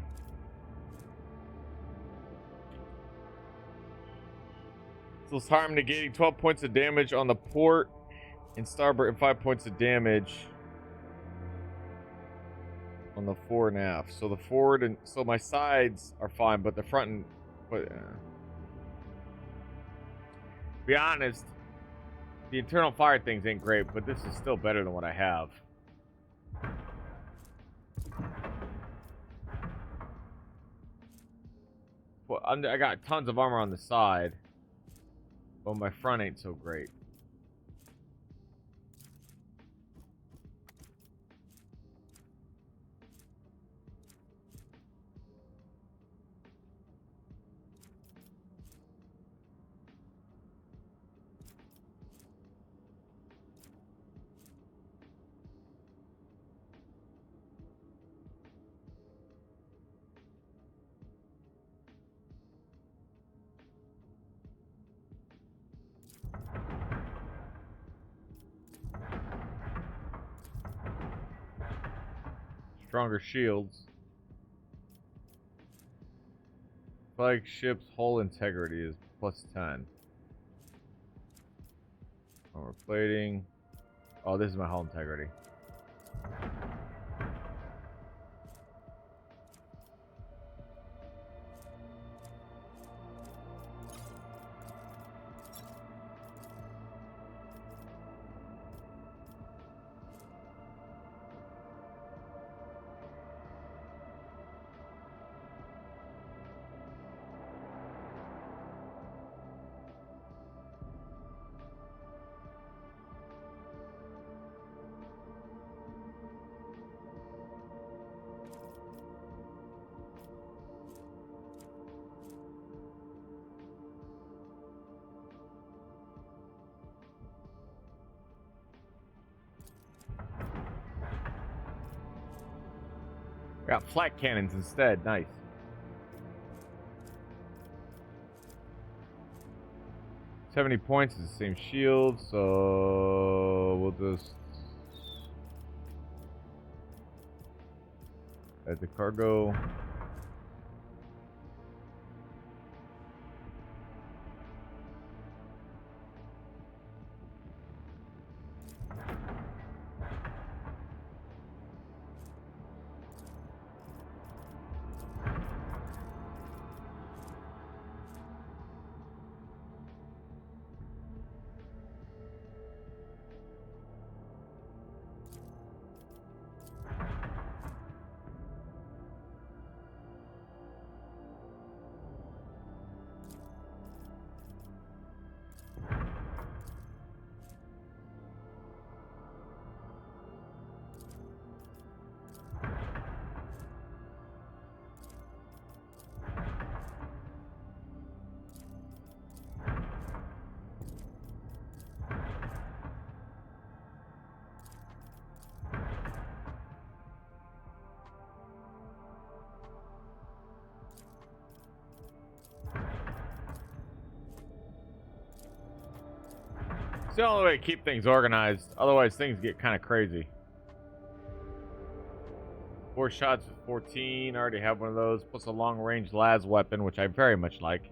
So it's harm negating 12 points of damage on the port and starboard and 5 points of damage on the fore and aft. So the forward and so my sides are fine, but the front and be honest, the internal fire things ain't great, but this is still better than what I have. Well, I got tons of armor on the side, but my front ain't so great. Stronger shields. Flagship's hull integrity is plus 10. Armor plating. Oh, this is my hull integrity. Got flat cannons instead. Nice. $70 points is the same shield, so we'll just add the cargo. It's the only way to keep things organized. Otherwise, things get kind of crazy. 4 shots with 14. I already have one of those. Plus a long-range las weapon, which I very much like.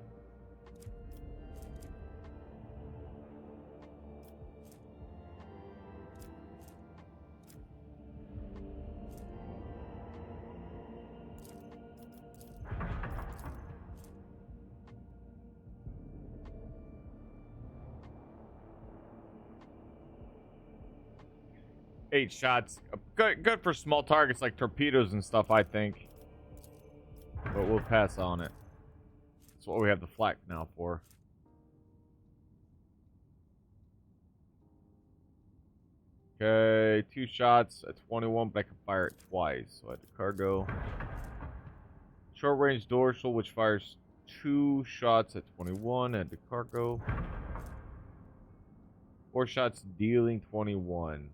Eight shots. Good for small targets like torpedoes and stuff, I think. But we'll pass on it. That's what we have the flak now for. Okay, 2 shots at 21, but I can fire it twice. So I had the cargo. Short range dorsal, which fires 2 shots at 21. Add the cargo. 4 shots dealing 21.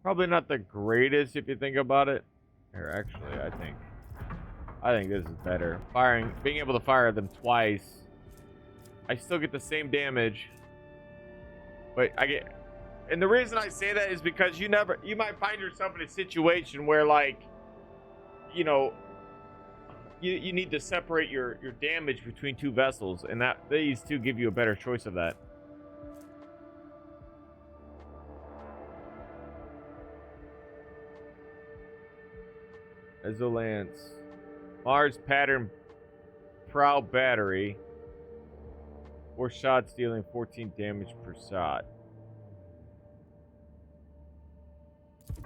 Probably not the greatest if you think about it. Here, actually, I think this is better. Being able to fire them twice. I still get the same damage, but and the reason I say that is because you might find yourself in a situation where, like, you know, you need to separate your damage between 2 vessels, and these two give you a better choice of that. Lance. Mars pattern prow battery. 4 shots dealing 14 damage per shot.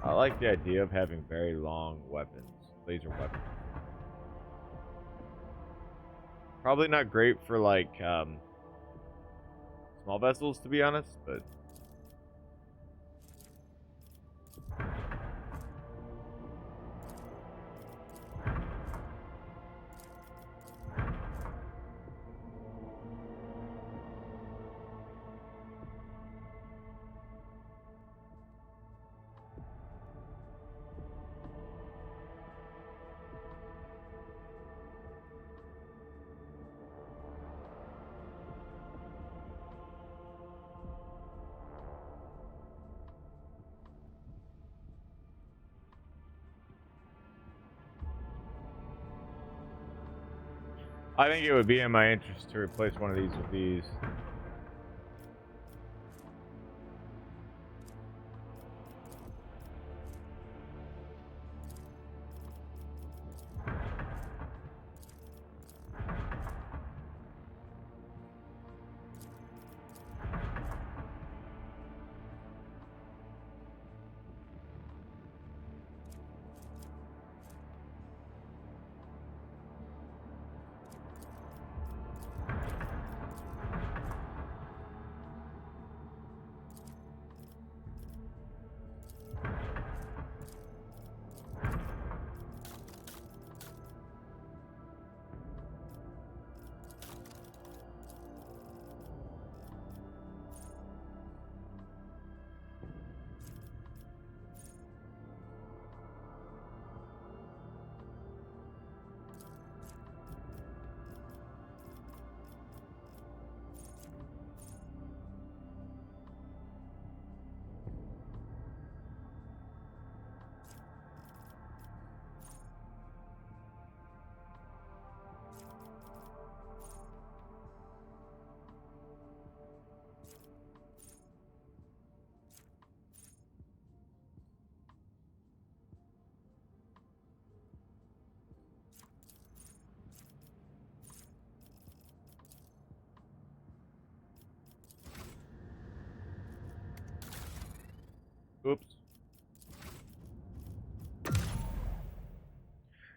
I like the idea of having very long weapons. Laser weapons. Probably not great for, like, small vessels, to be honest, but I think it would be in my interest to replace one of these with these.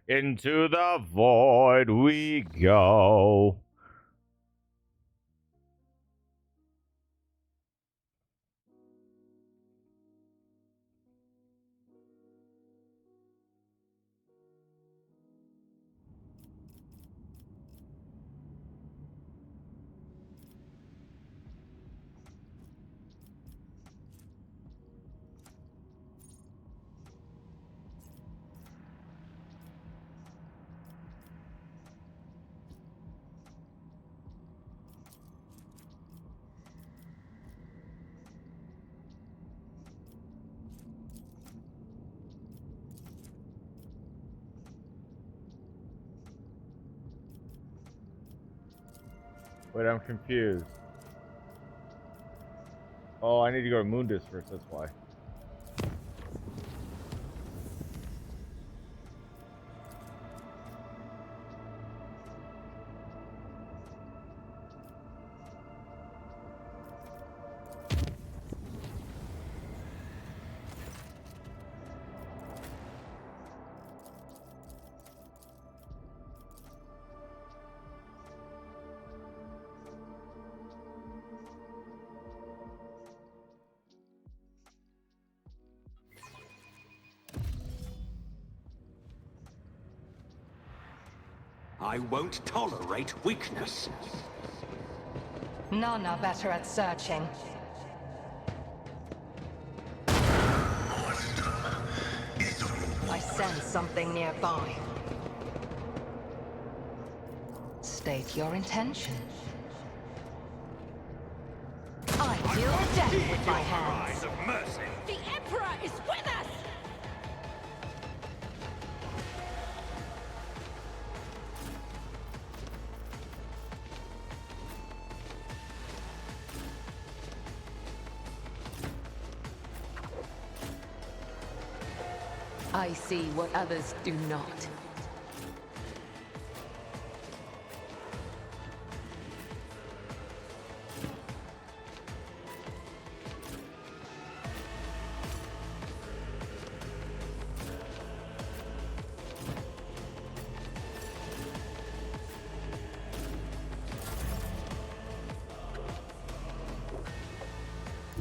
Into the void we go. Wait, I'm confused. Oh, I need to go to Mundus first, that's why. I won't tolerate weakness. None are better at searching. I sense something nearby. State your intention. I deal death with my hands. Of mercy. The Emperor is with us! I see what others do not.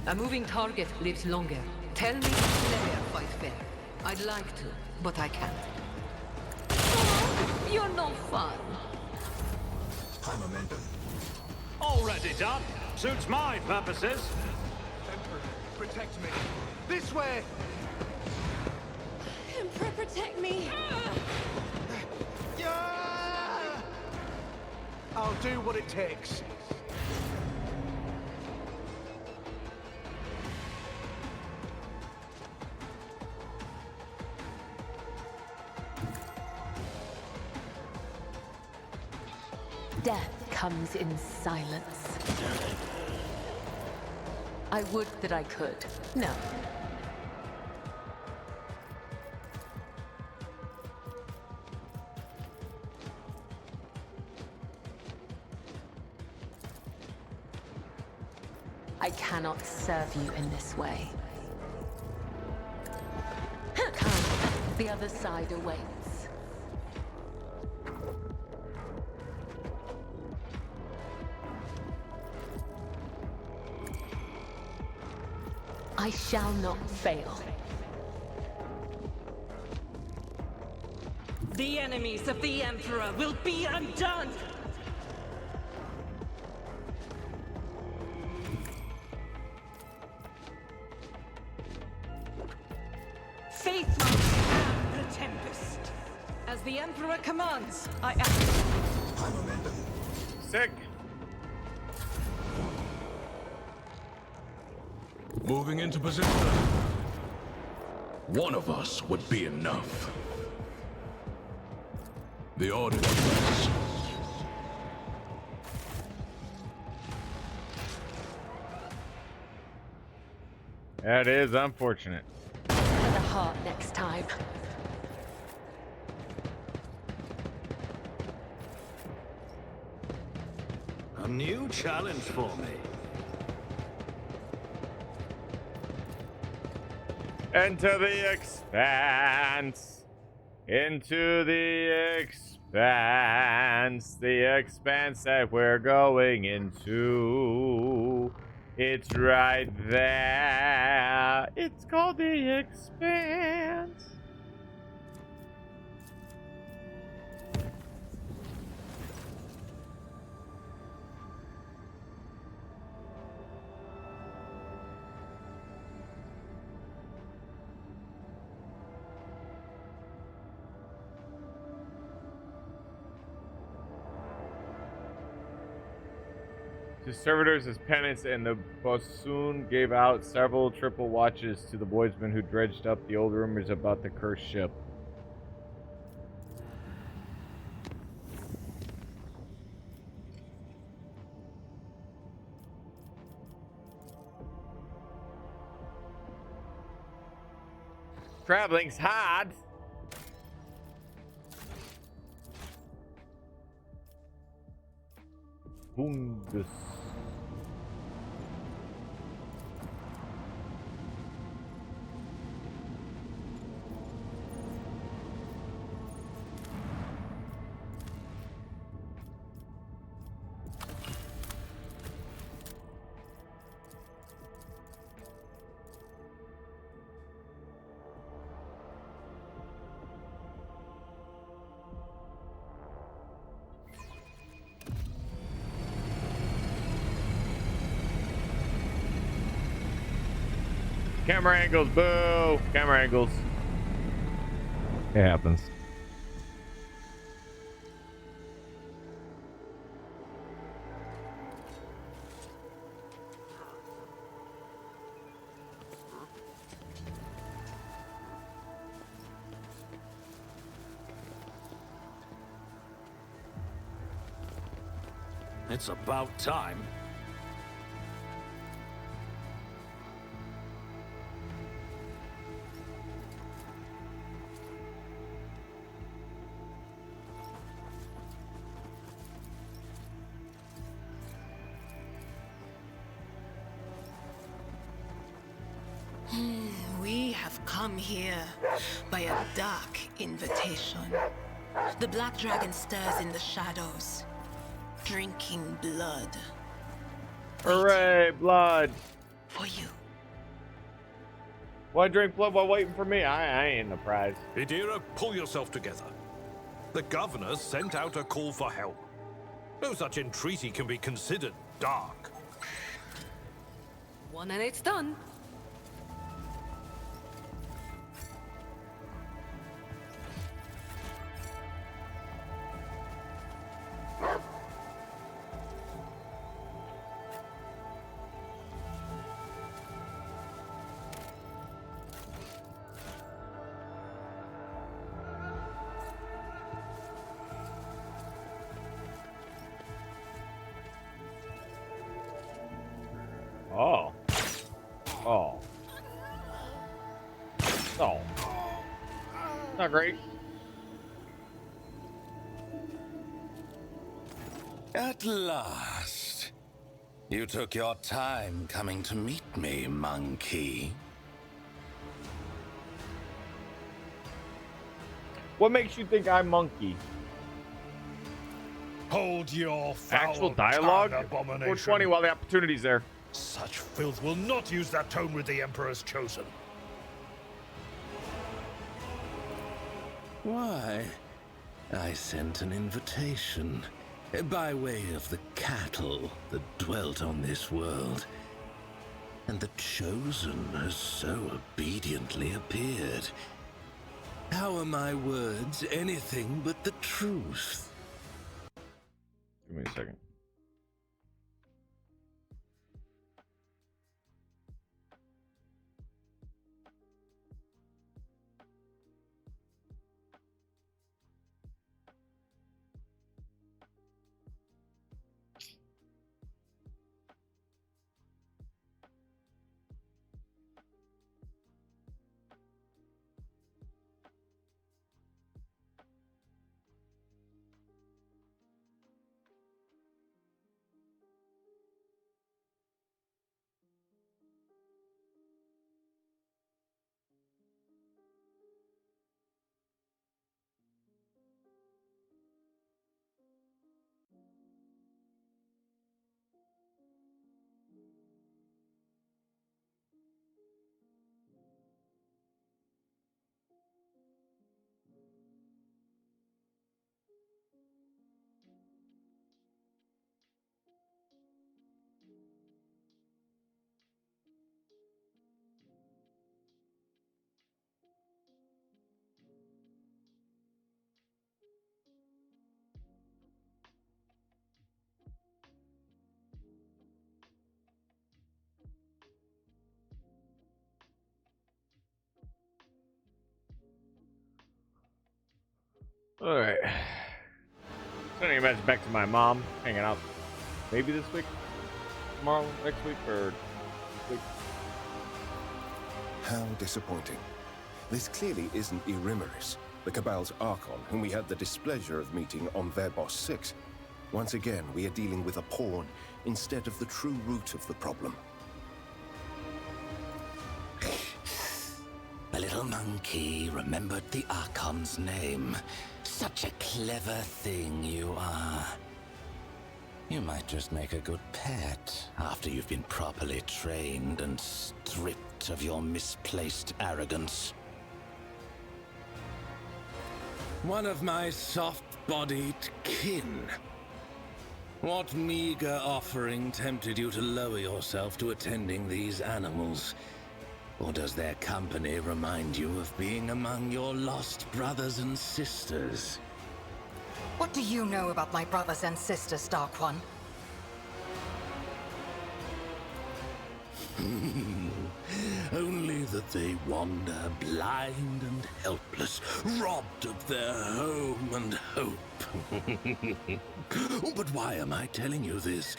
A moving target lives longer. Tell me Slayer fight fair. I'd like to, but I can't. Oh, you're no fun. High momentum. Already done. Suits my purposes. Emperor, protect me. This way! Emperor, protect me! Yeah! I'll do what it takes. Death comes in silence. I would that I could. No. I cannot serve you in this way. Come, the other side awaits. I shall not fail. The enemies of the Emperor will be undone! Faith must stand the tempest. As the Emperor commands, I act. High momentum. Sick. Moving into position. One of us would be enough. The order is. That is unfortunate. For the heart next time. A new challenge for me. Enter the expanse. Into the expanse that we're going into. It's right there. It's called the expanse. To servitors as penance, and the bossoon gave out several triple watches to the boysmen who dredged up the old rumors about the cursed ship. Traveling's hard. Bundes. Camera angles, boo! Camera angles. It happens. It's about time. We have come here by a dark invitation. The Black Dragon stirs in the shadows, drinking blood. Hooray, blood! For you. Why drink blood while waiting for me? I ain't the prize. Idira, pull yourself together. The governor sent out a call for help. No such entreaty can be considered dark. One and it's done. Oh. Oh. Oh. Not great. At last. You took your time coming to meet me, monkey. What makes you think I'm monkey? Hold your foul Actual dialogue? tongue, abomination. 420 while the opportunity's there. Such filth will not use that tone with the Emperor's chosen. Why? I sent an invitation by way of the cattle that dwelt on this world. And the chosen has so obediently appeared. How are my words anything but the truth? Give me a second. Alright. Sending a message back to my mom, hanging out maybe this week, tomorrow, next week, or this week. How disappointing. This clearly isn't Erimeris, the Cabal's Archon, whom we had the displeasure of meeting on Verbos 6. Once again, we are dealing with a pawn instead of the true root of the problem. The little monkey remembered the Archon's name. Such a clever thing you are. You might just make a good pet after you've been properly trained and stripped of your misplaced arrogance. One of my soft-bodied kin. What meager offering tempted you to lower yourself to attending these animals? Or does their company remind you of being among your lost brothers and sisters? What do you know about my brothers and sisters, Dark One? Only that they wander blind and helpless, robbed of their home and hope. But why am I telling you this?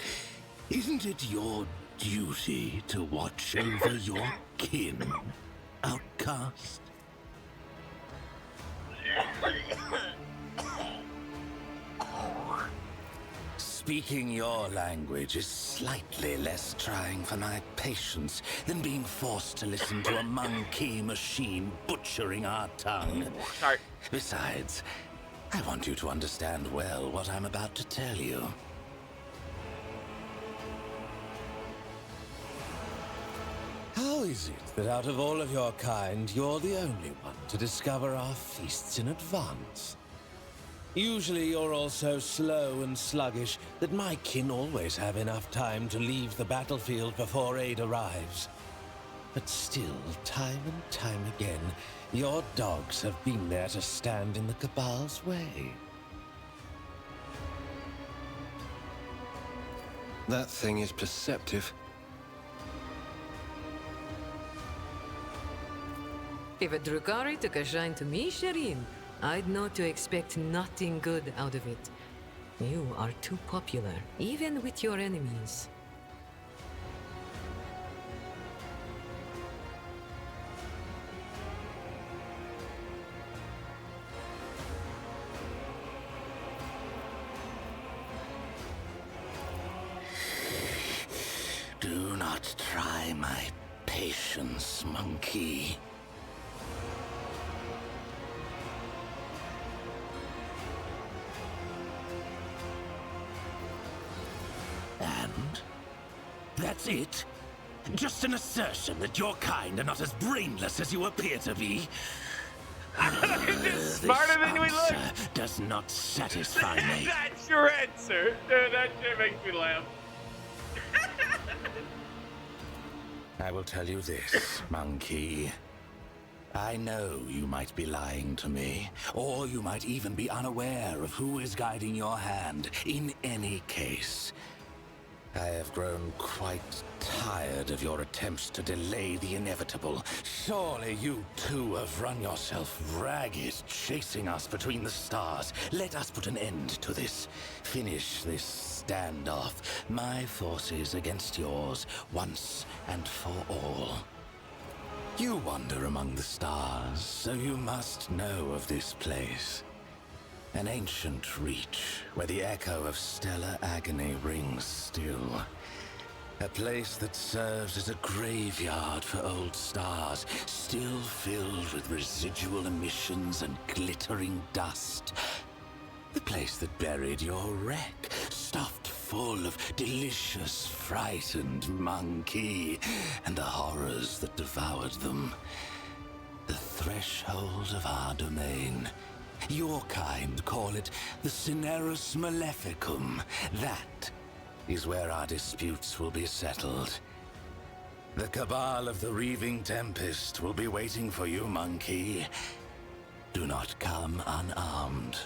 Isn't it your duty to watch over your kin, outcast? Speaking your language is slightly less trying for my patience than being forced to listen to a monkey machine butchering our tongue. Sorry. Besides, I want you to understand well what I'm about to tell you. How is it that out of all of your kind, you're the only one to discover our feasts in advance? Usually you're all so slow and sluggish that my kin always have enough time to leave the battlefield before aid arrives. But still, time and time again, your dogs have been there to stand in the Cabal's way. That thing is perceptive. If a Drukhari took a shine to me, Shireen, I'd know to expect nothing good out of it. You are too popular, even with your enemies. Do not try my patience, monkey. And? That's it? Just an assertion that your kind are not as brainless as you appear to be? Smarter than we look. Does not satisfy me. That's your answer. Dude, that shit makes me laugh. I will tell you this, monkey. I know you might be lying to me, or you might even be unaware of who is guiding your hand. In any case, I have grown quite tired of your attempts to delay the inevitable. Surely you too have run yourself ragged, chasing us between the stars. Let us put an end to this. Finish this standoff. My forces against yours, once and for all. You wander among the stars, so you must know of this place. An ancient reach, where the echo of stellar agony rings still. A place that serves as a graveyard for old stars, still filled with residual emissions and glittering dust. The place that buried your wreck, stuffed full of delicious, frightened monkey, and the horrors that devoured them. The threshold of our domain. Your kind call it the Cinerus Maleficum. That is where our disputes will be settled. The Cabal of the Reaving Tempest will be waiting for you, monkey. Do not come unarmed.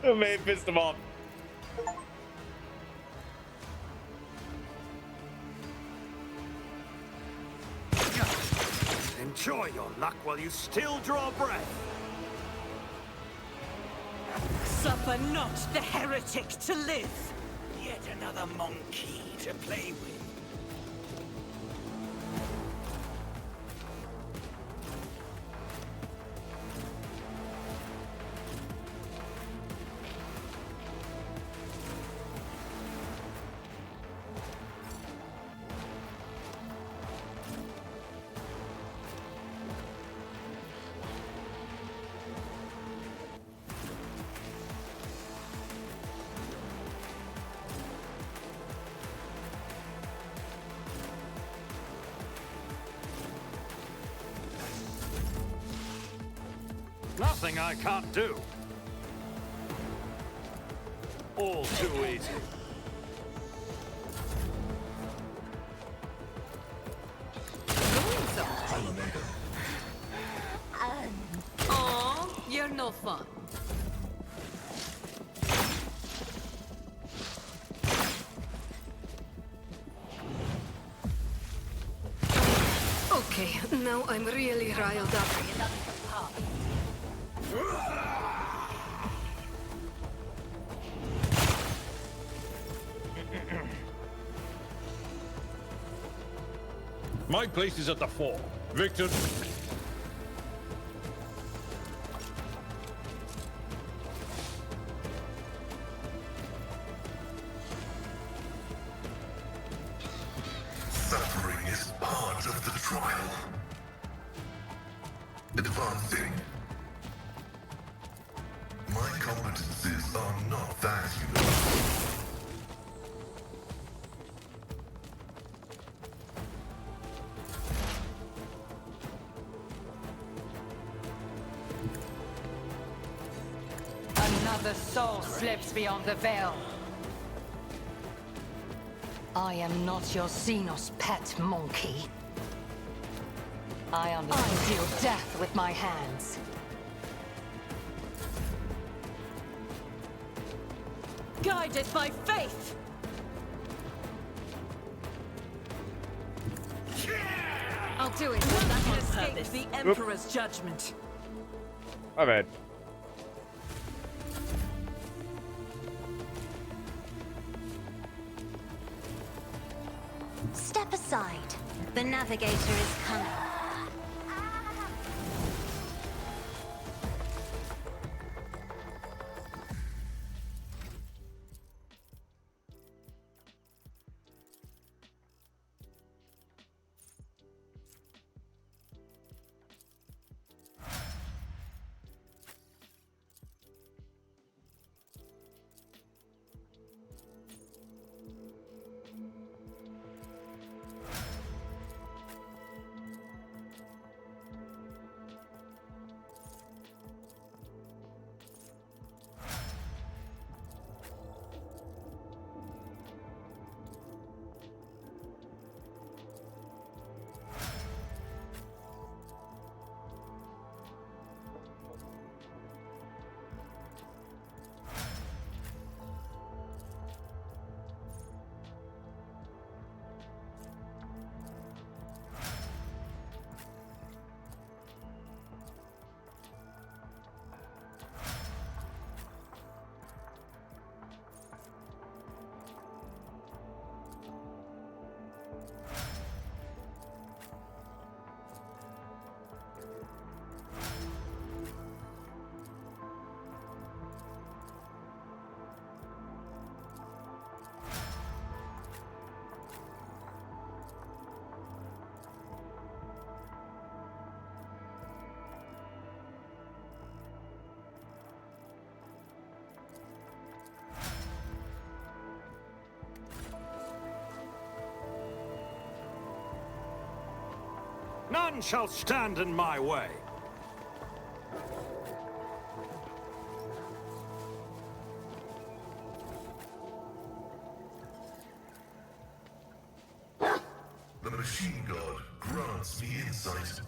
It may have pissed him off. Enjoy your luck while you still draw breath. Suffer not the heretic to live. Yet another monkey to play with. Nothing I can't do. All too easy. Oh, you're no fun. Okay, now I'm really riled up. My place is at the fore. Victor. Suffering is part of the trial. Advancing. My competencies are not that unique. Another soul slips beyond the veil. I am not your Xenos pet monkey. I only deal death with my hands. Guided by faith! I'll do it. None can escape the Emperor's judgment. My bad. Step aside. The navigator is coming. None shall stand in my way. The machine god grants me insight.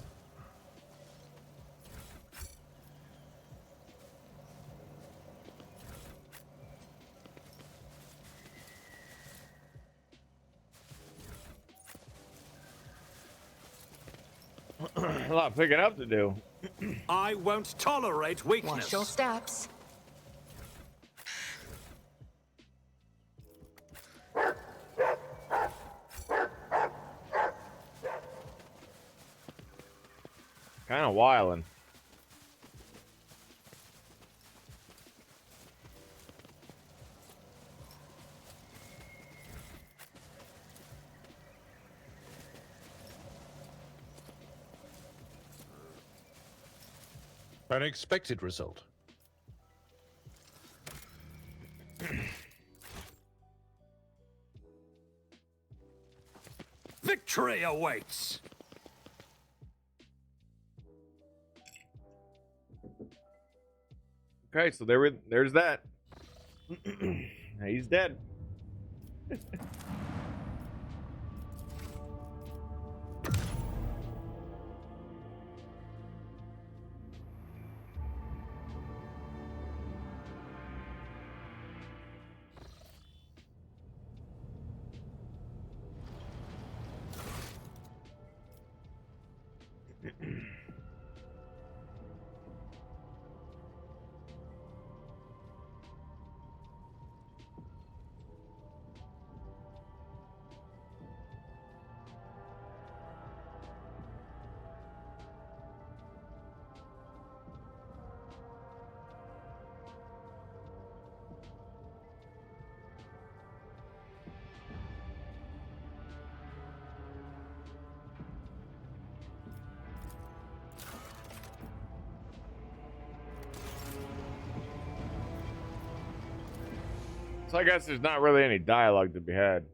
A lot of picking up to do. I won't tolerate weakness. Watch your steps. Kind of wildin'. An expected result. Victory awaits! Okay, so there's that. He's dead. So I guess there's not really any dialogue to be had.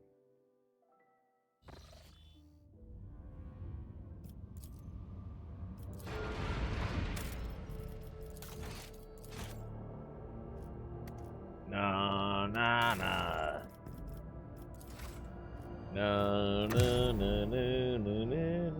No, no, no. No, no, no, no, no, no.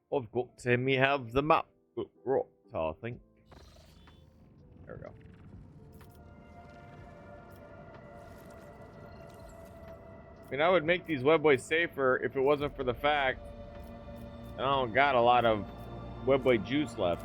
I've got to me have the map book right, I think. There we go. I mean, I would make these webways safer if it wasn't for the fact I don't got a lot of webway juice left.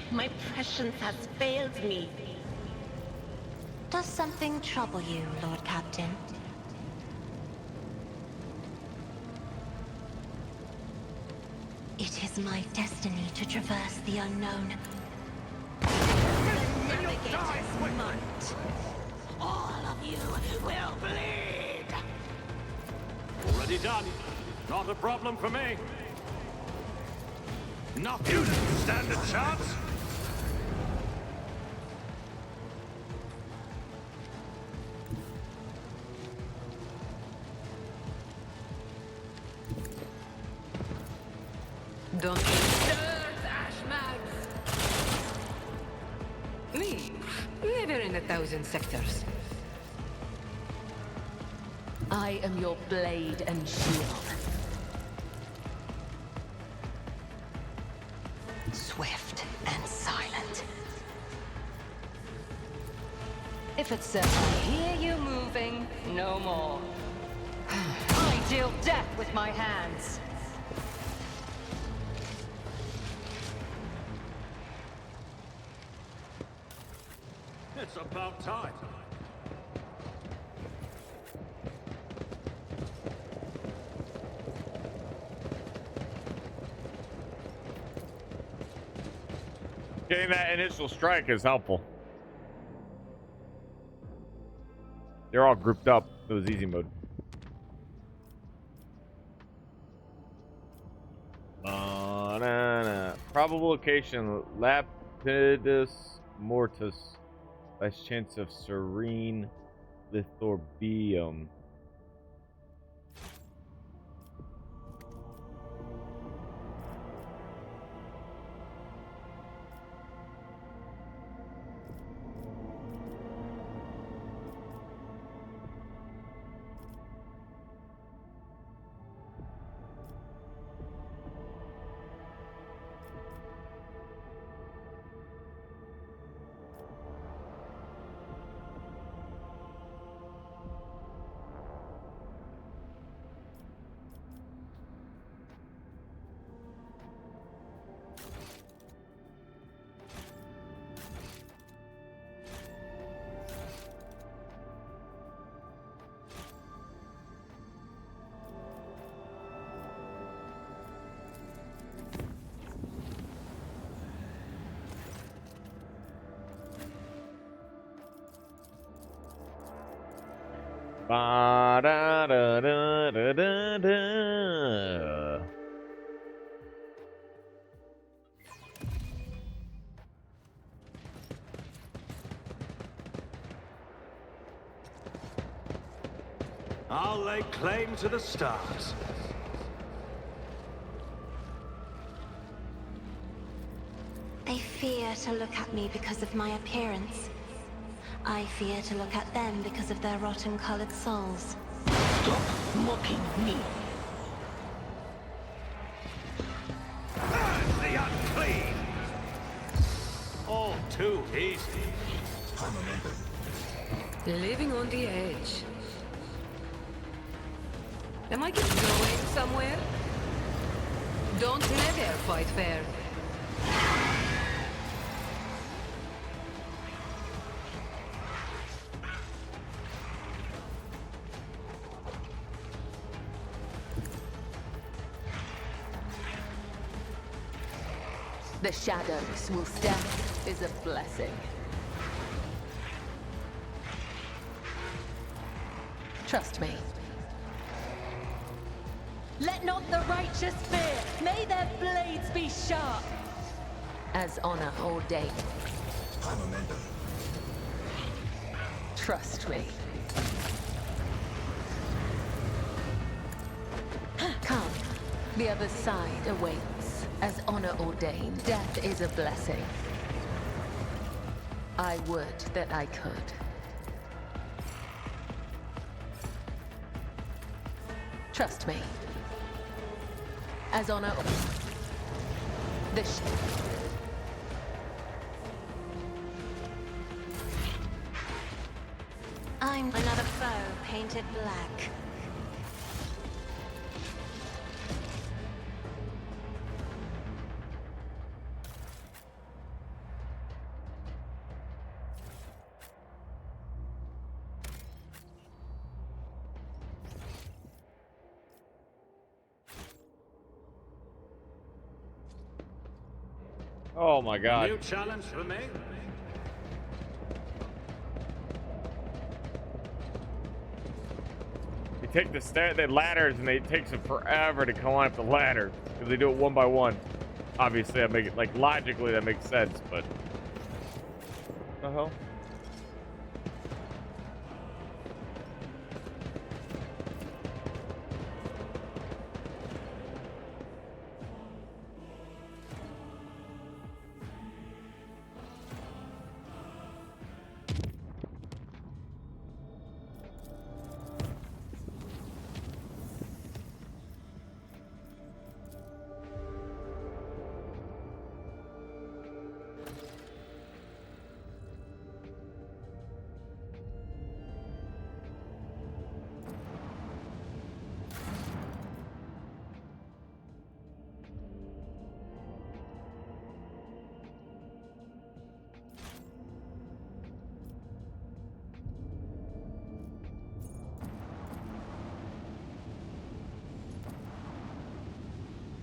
My prescience has failed me. Does something trouble you, Lord Captain? It is my destiny to traverse the unknown. The navigator's might. All of you will bleed! Already done. Not a problem for me. Not you didn't stand a chance! Don't disturb, Ashmags! Me? Never in 1,000 sectors. I am your blade and shield. Swift and silent. If it says I hear you moving, no more. I deal death with my hands. It's about time. Getting that initial strike is helpful. They're all grouped up. It was easy mode. Probable location, Lapidus Mortis. Last chance of serene Lithorbium. Ba da da da da da da. I'll lay claim to the stars. They fear to look at me because of my appearance. I fear to look at them because of their rotten-colored souls. Stop mocking me. Burn the unclean! All too easy. Living on the edge. Am I getting going somewhere? Don't never fight fair. The shadows will stand is a blessing. Trust me. Let not the righteous fear. May their blades be sharp. As honor ordained. Trust me. Come. The other side awaits. As honor ordained, death is a blessing. I would that I could. Trust me. As honor... I'm another foe painted black. Oh my god. New challenge for me? You take the ladders and it takes them forever to climb up the ladder because they do it one by one. Obviously, that make it like logically that makes sense, but what the hell?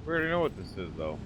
We already know what this is, though.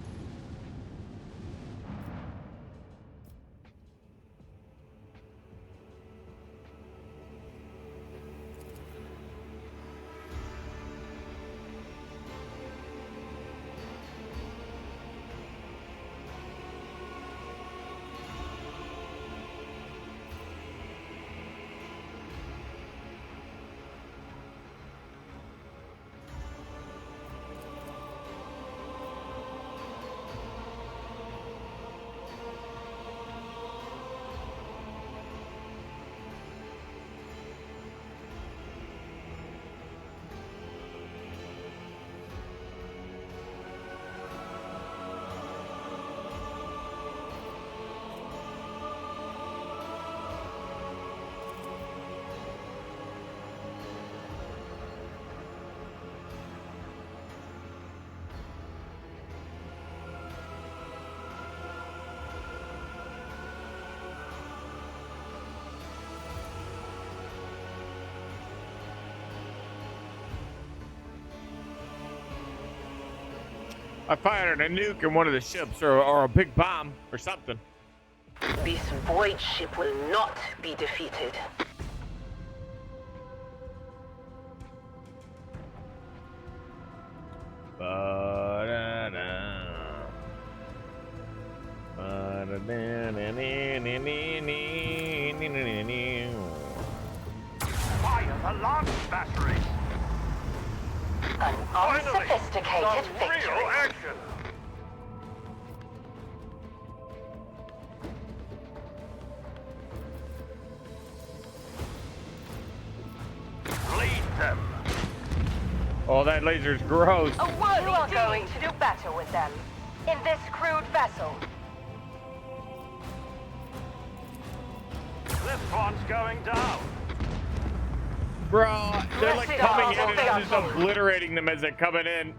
I fired a nuke in one of the ships, or a big bomb, or something. This void ship will not be defeated. Fire the launch battery! An unsophisticated Some victory. real action! Lead them! Oh, that laser's gross. You are going to do better with them. In this crude vessel. This one's going down. Bro, they're like coming in and I'm just obliterating them as they're coming in.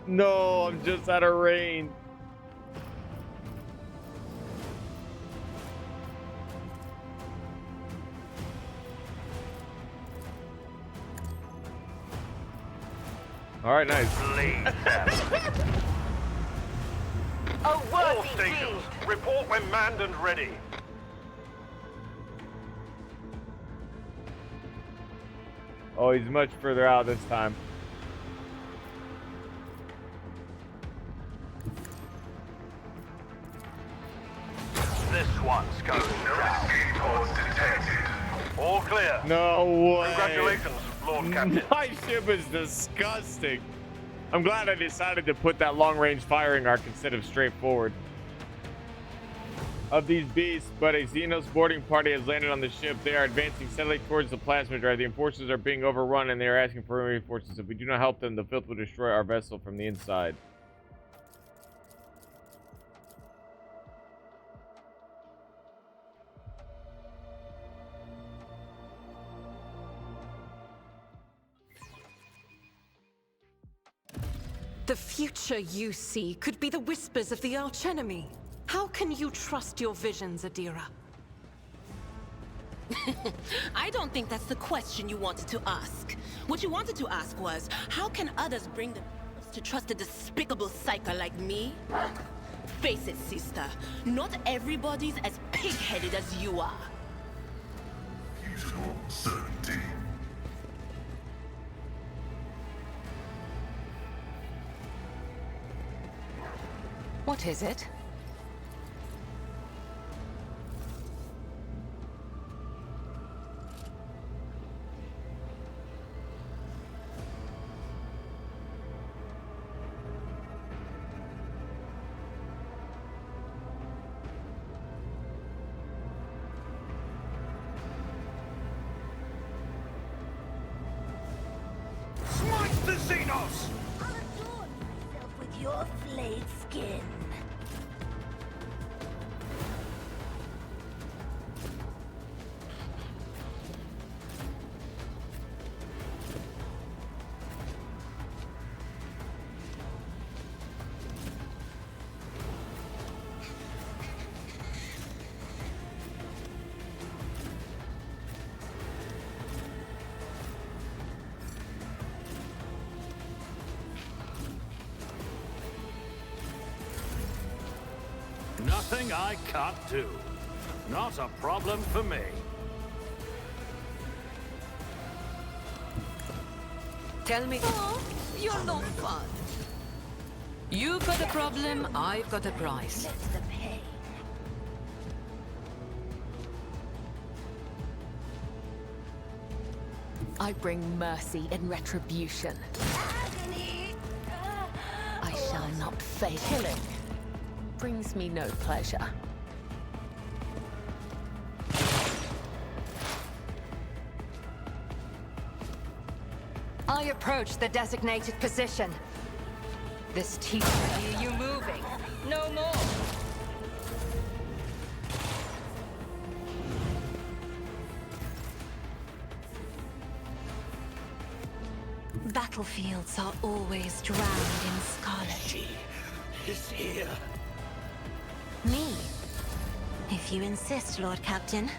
No, I'm just out of range. All right, nice. Lead them. A All worthy stations, deed. report when manned and ready. Oh, he's much further out this time. This one's going down. Escape pods detected. All clear. No way. Congratulations, Lord Captain. My ship is disgusting. I'm glad I decided to put that long-range firing arc instead of straightforward. Of these beasts, but a Xenos boarding party has landed on the ship. They are advancing steadily towards the plasma drive. The enforcers are being overrun and they are asking for reinforcements. If we do not help them, the filth will destroy our vessel from the inside. The future you see could be the whispers of the archenemy. How can you trust your visions, Adira? I don't think that's the question you wanted to ask. What you wanted to ask was, how can others bring themselves to trust a despicable psyker like me? Face it, sister. Not everybody's as pig-headed as you are. Usual certainty. What is it? Smite the Xenos! I'll adorn myself with your flayed skin. Nothing I can't do. Not a problem for me. Tell me. Oh, you're no fun. You've got a problem, I've got a price. Let the pain. I bring mercy and retribution. Agony! I shall not fail. Killing brings me no pleasure. I approach the designated position. This teacher hear you moving. No more. Battlefields are always drowned in scarlet. Is here. Me? If you insist, Lord Captain.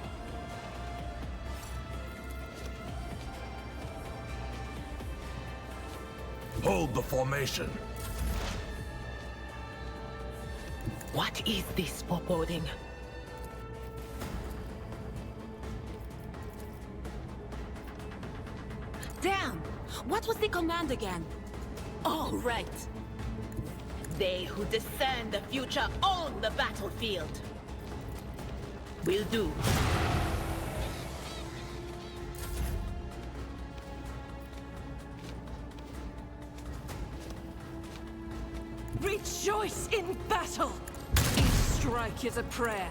Hold the formation. What is this foreboding? Damn! What was the command again? Oh, right. They who discern the future own the battlefield. Will do. Rejoice in battle! Each strike is a prayer.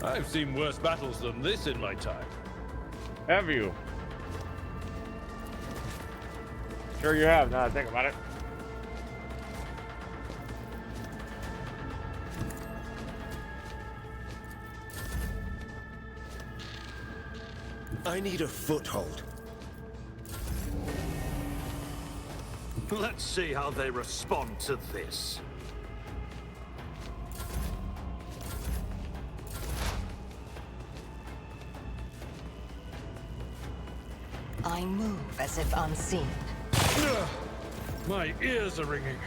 I've seen worse battles than this in my time. Have you? Sure you have, now that I think about it. I need a foothold. Let's see how they respond to this. I move as if unseen. My ears are ringing.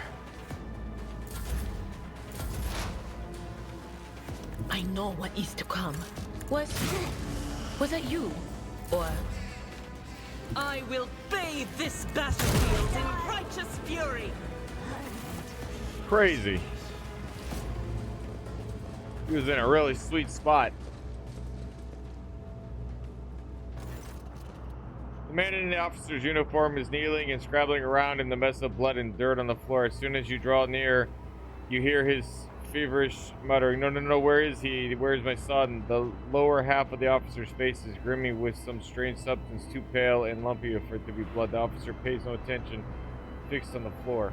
I know what is to come. Was that you? Or... I will bathe this battlefield in righteous fury! Crazy. He was in a really sweet spot. The man in the officer's uniform is kneeling and scrabbling around in the mess of blood and dirt on the floor. As soon as you draw near, you hear his feverish muttering, "No, no, no, where is he? Where is my son?" The lower half of the officer's face is grimy with some strange substance too pale and lumpy for it to be blood. The officer pays no attention, fixed on the floor.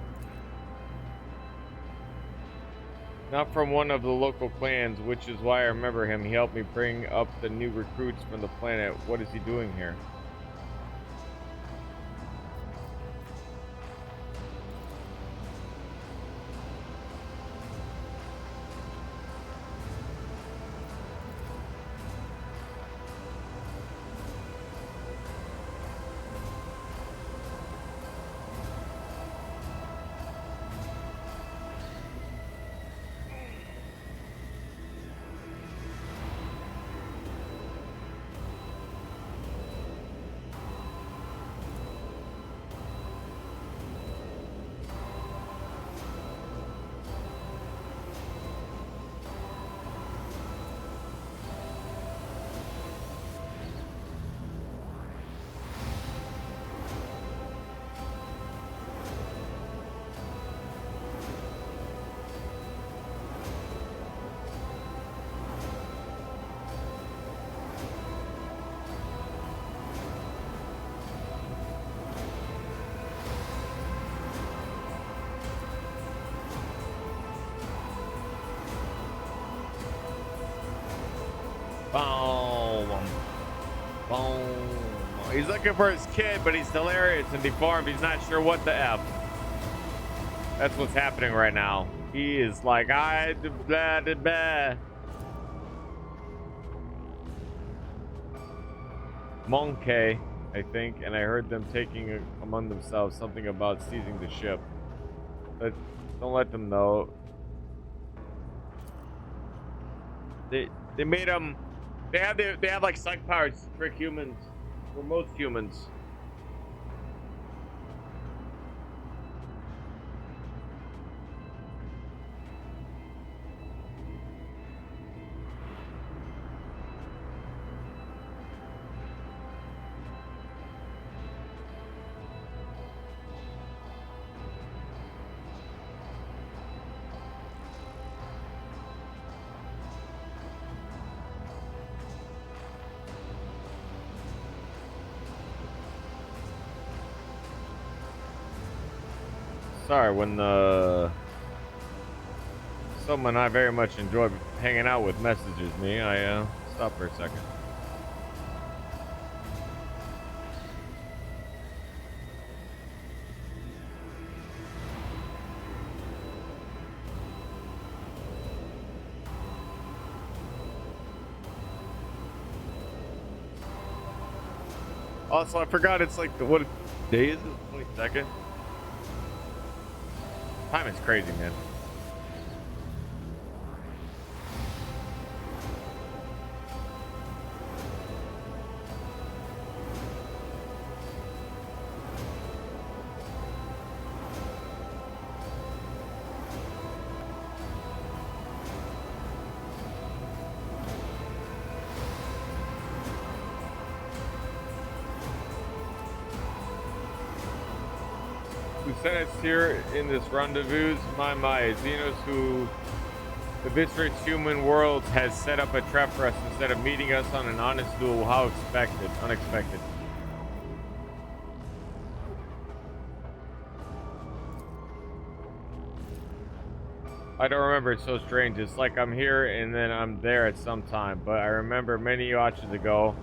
Not from one of the local clans, which is why I remember him. He helped me bring up the new recruits from the planet. What is he doing here? Boom. Boom. He's looking for his kid, but he's delirious and deformed. He's not sure what the F. That's what's happening right now. He is like, blah, blah, blah. Monkey, I think, and I heard them taking among themselves something about seizing the ship. But don't let them know. They made them. They have like psych powers to trick humans, or most humans. Sorry, when someone I very much enjoy hanging out with messages me, I stop for a second. Also, I forgot it's like what day is it? 22nd. Time is crazy, man. Who sent us here in this rendezvous? My, Xenos who eviscerates human worlds has set up a trap for us instead of meeting us on an honest duel. How unexpected. I don't remember, it's so strange. It's like I'm here and then I'm there at some time. But I remember many watches ago,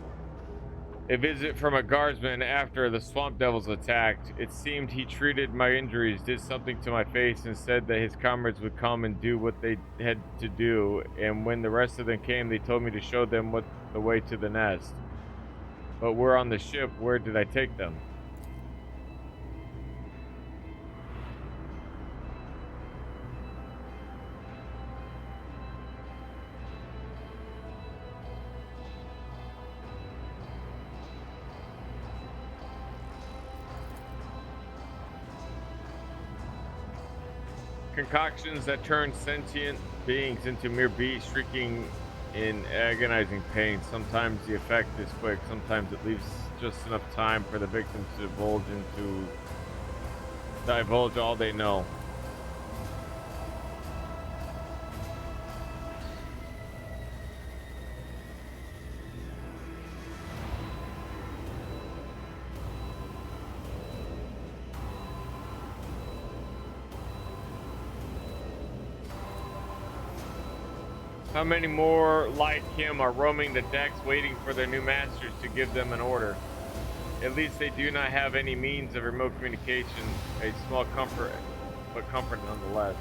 a visit from a guardsman after the swamp devils attacked. It seemed he treated my injuries, did something to my face, and said that his comrades would come and do what they had to do. And when the rest of them came, they told me to show them what the way to the nest. But we're on the ship. Where did I take them? Concoctions that turn sentient beings into mere beasts shrieking in agonizing pain. Sometimes the effect is quick, sometimes it leaves just enough time for the victims to divulge all they know. How many more like him are roaming the decks waiting for their new masters to give them an order? At least they do not have any means of remote communication. A small comfort, but comfort nonetheless.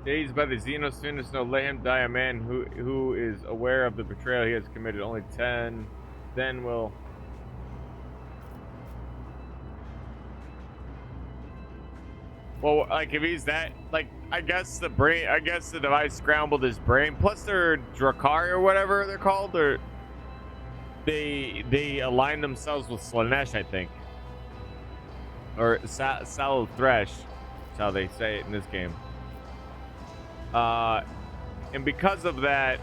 Dazed by the Xenos Finis, no, let him die. A man who is aware of the betrayal he has committed. Only 10. Then will. Well, like if he's that, like I guess the device scrambled his brain. Plus they're Drakari or whatever they're called, or they align themselves with Slanesh, I think, or Sal Thresh. That's how they say it in this game. And because of that,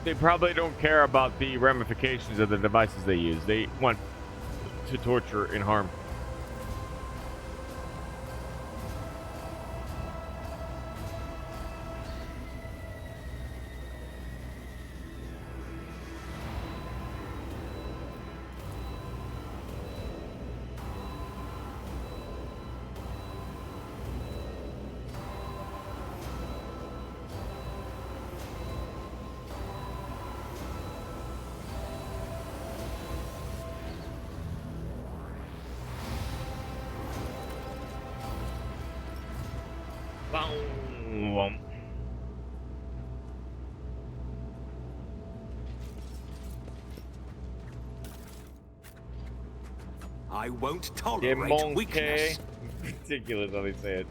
they probably don't care about the ramifications of the devices they use. They want to torture and harm. I won't tolerate weakness. Ridiculous how they say it.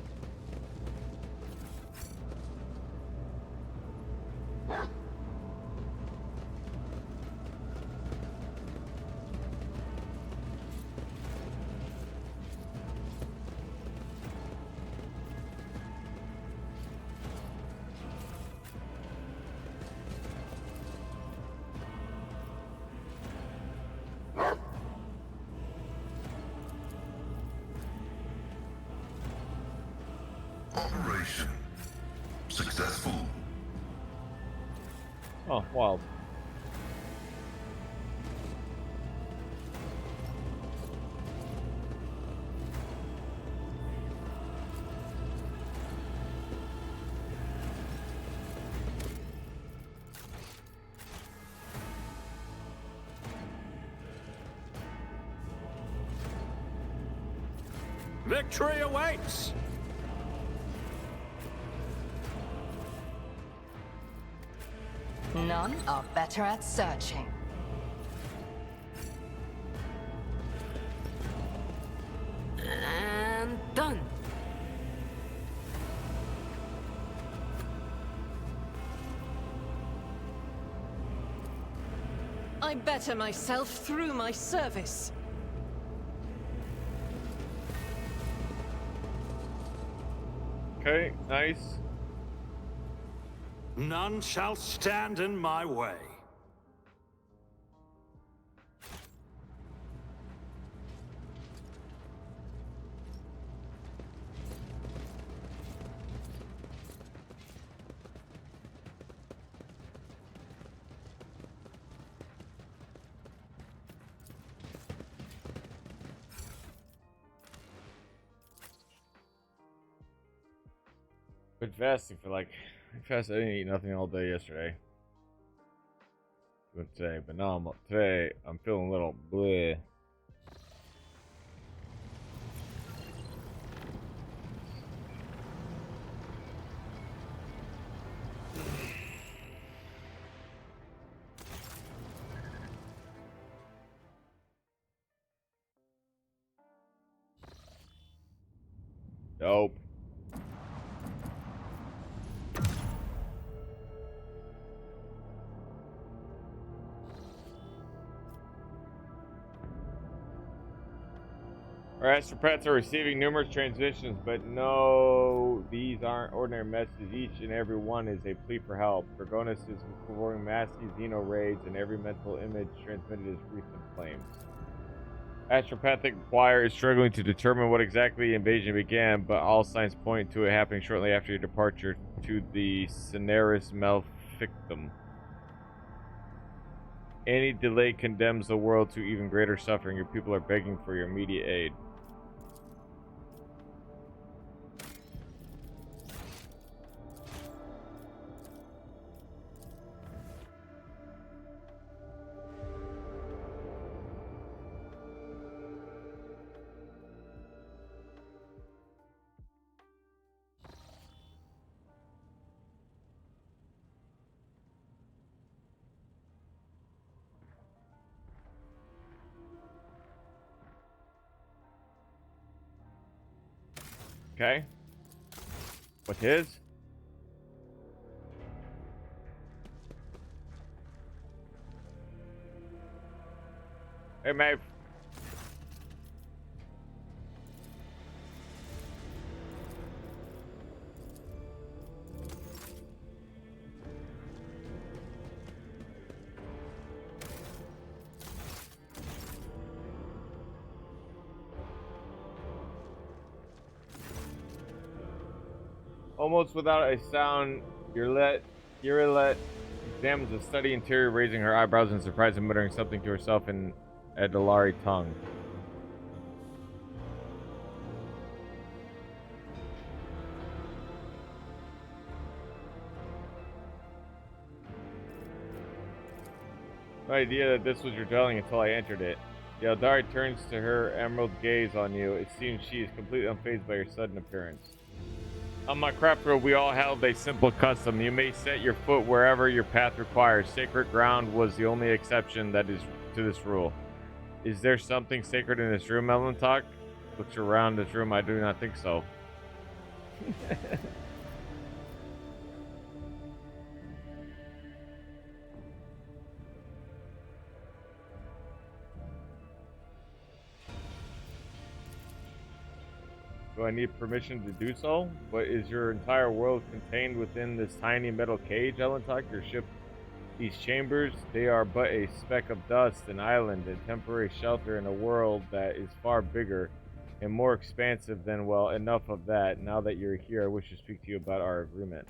Successful. Oh, wild. Victory awaits! None are better at searching. And done. I better myself through my service. Okay, nice. None shall stand in my way. Been fasting for like, I didn't eat nothing all day yesterday. But today, but now today I'm feeling a little bleh. Dope. Our astropaths are receiving numerous transmissions, but no, these aren't ordinary messages. Each and every one is a plea for help. Gorgonis is performing massive xeno raids, and every mental image transmitted is recent claims. Astropathic Choir is struggling to determine what exactly the invasion began, but all signs point to it happening shortly after your departure to the Cineris Maleficum. Any delay condemns the world to even greater suffering. Your people are begging for your immediate aid. Okay. What is? Hey, Maeve. Almost without a sound, Yurlet examines the study interior, raising her eyebrows in surprise and muttering something to herself in a Dalari tongue. No idea that this was your dwelling until I entered it. The Eldari turns to her emerald gaze on you. It seems she is completely unfazed by your sudden appearance. On my craft road, we all held a simple custom. You may set your foot wherever your path requires. Sacred ground was the only exception that is to this rule. Is there something sacred in this room, Elentok? Looks around this room. I do not think so. Do I need permission to do so? But is your entire world contained within this tiny metal cage, Elentok? Your ship, these chambers, they are but a speck of dust, an island, a temporary shelter in a world that is far bigger and more expansive than, well, enough of that. Now that you're here, I wish to speak to you about our agreement.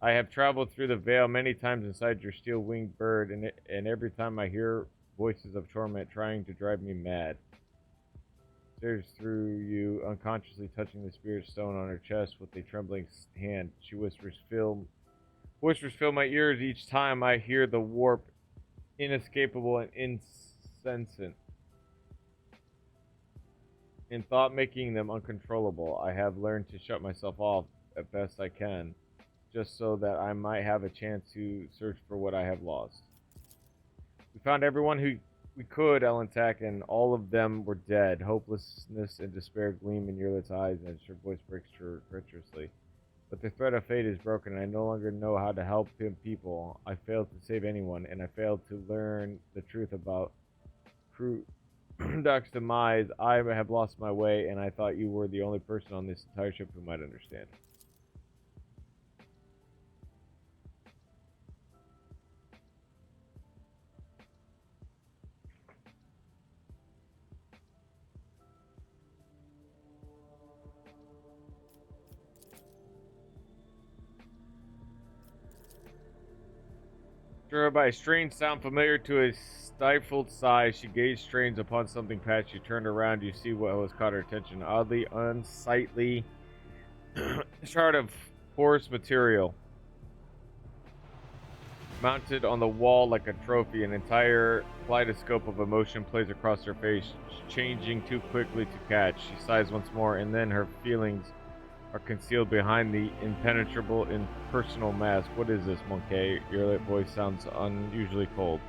I have traveled through the veil many times inside your steel-winged bird, and every time I hear voices of torment trying to drive me mad. Stares through you, unconsciously touching the spirit stone on her chest with a trembling hand. She whispers fill my ears each time I hear the warp, inescapable and insensate. In thought making them uncontrollable, I have learned to shut myself off as best I can, just so that I might have a chance to search for what I have lost. We found everyone who we could, Elentak, and all of them were dead. Hopelessness and despair gleam in Yurlit's eyes as her voice breaks treacherously. But the thread of fate is broken, and I no longer know how to help people. I failed to save anyone, and I failed to learn the truth about Doc's demise. I have lost my way, and I thought you were the only person on this entire ship who might understand. Sure, by a strange sound familiar to a stifled sigh, she gazed strange upon something past you. Turned around, you see what was caught her attention. Oddly unsightly shard of porous material. Mounted on the wall like a trophy, an entire kaleidoscope of emotion plays across her face, changing too quickly to catch. She sighs once more, and then her feelings are concealed behind the impenetrable, impersonal mask. What is this, Monkey? Your voice sounds unusually cold.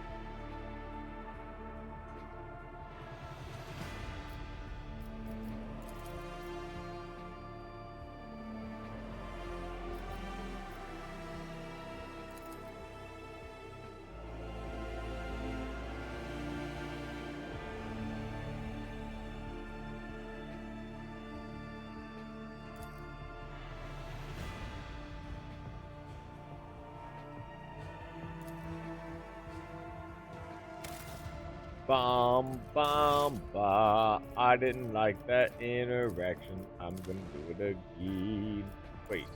Bah. I didn't like that interaction. I'm gonna do it again. Wait.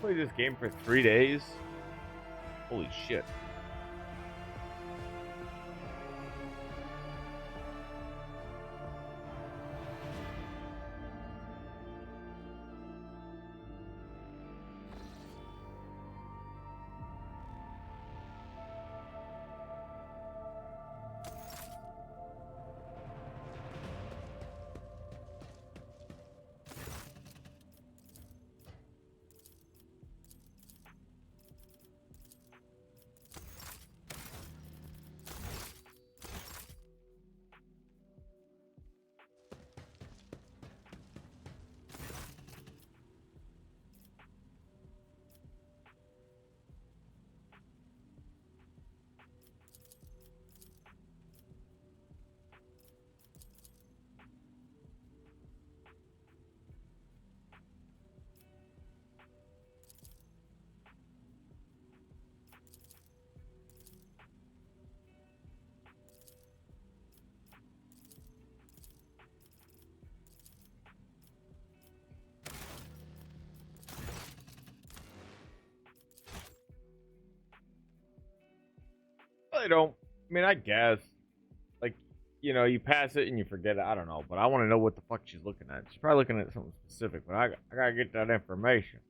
Play this game for 3 days? Holy shit. I don't. I mean, I guess. Like, you know, you pass it and you forget it. I don't know. But I want to know what the fuck she's looking at. She's probably looking at something specific. But I gotta get that information.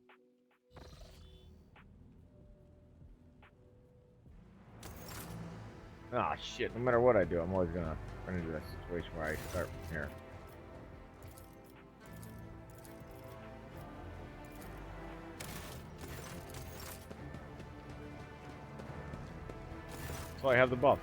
Ah, shit. No matter what I do, I'm always gonna run into that situation where I start from here. So I have the buff.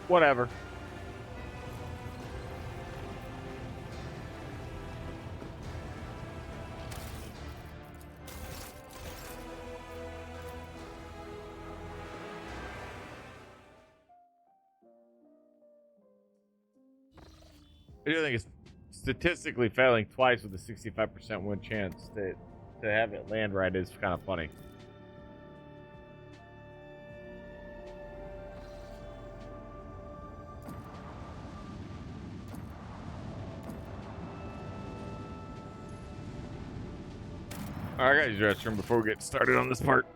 Whatever. I do think it's statistically failing twice with a 65% win chance to have it land right is kind of funny. All right, guys, restroom before we get started on this part.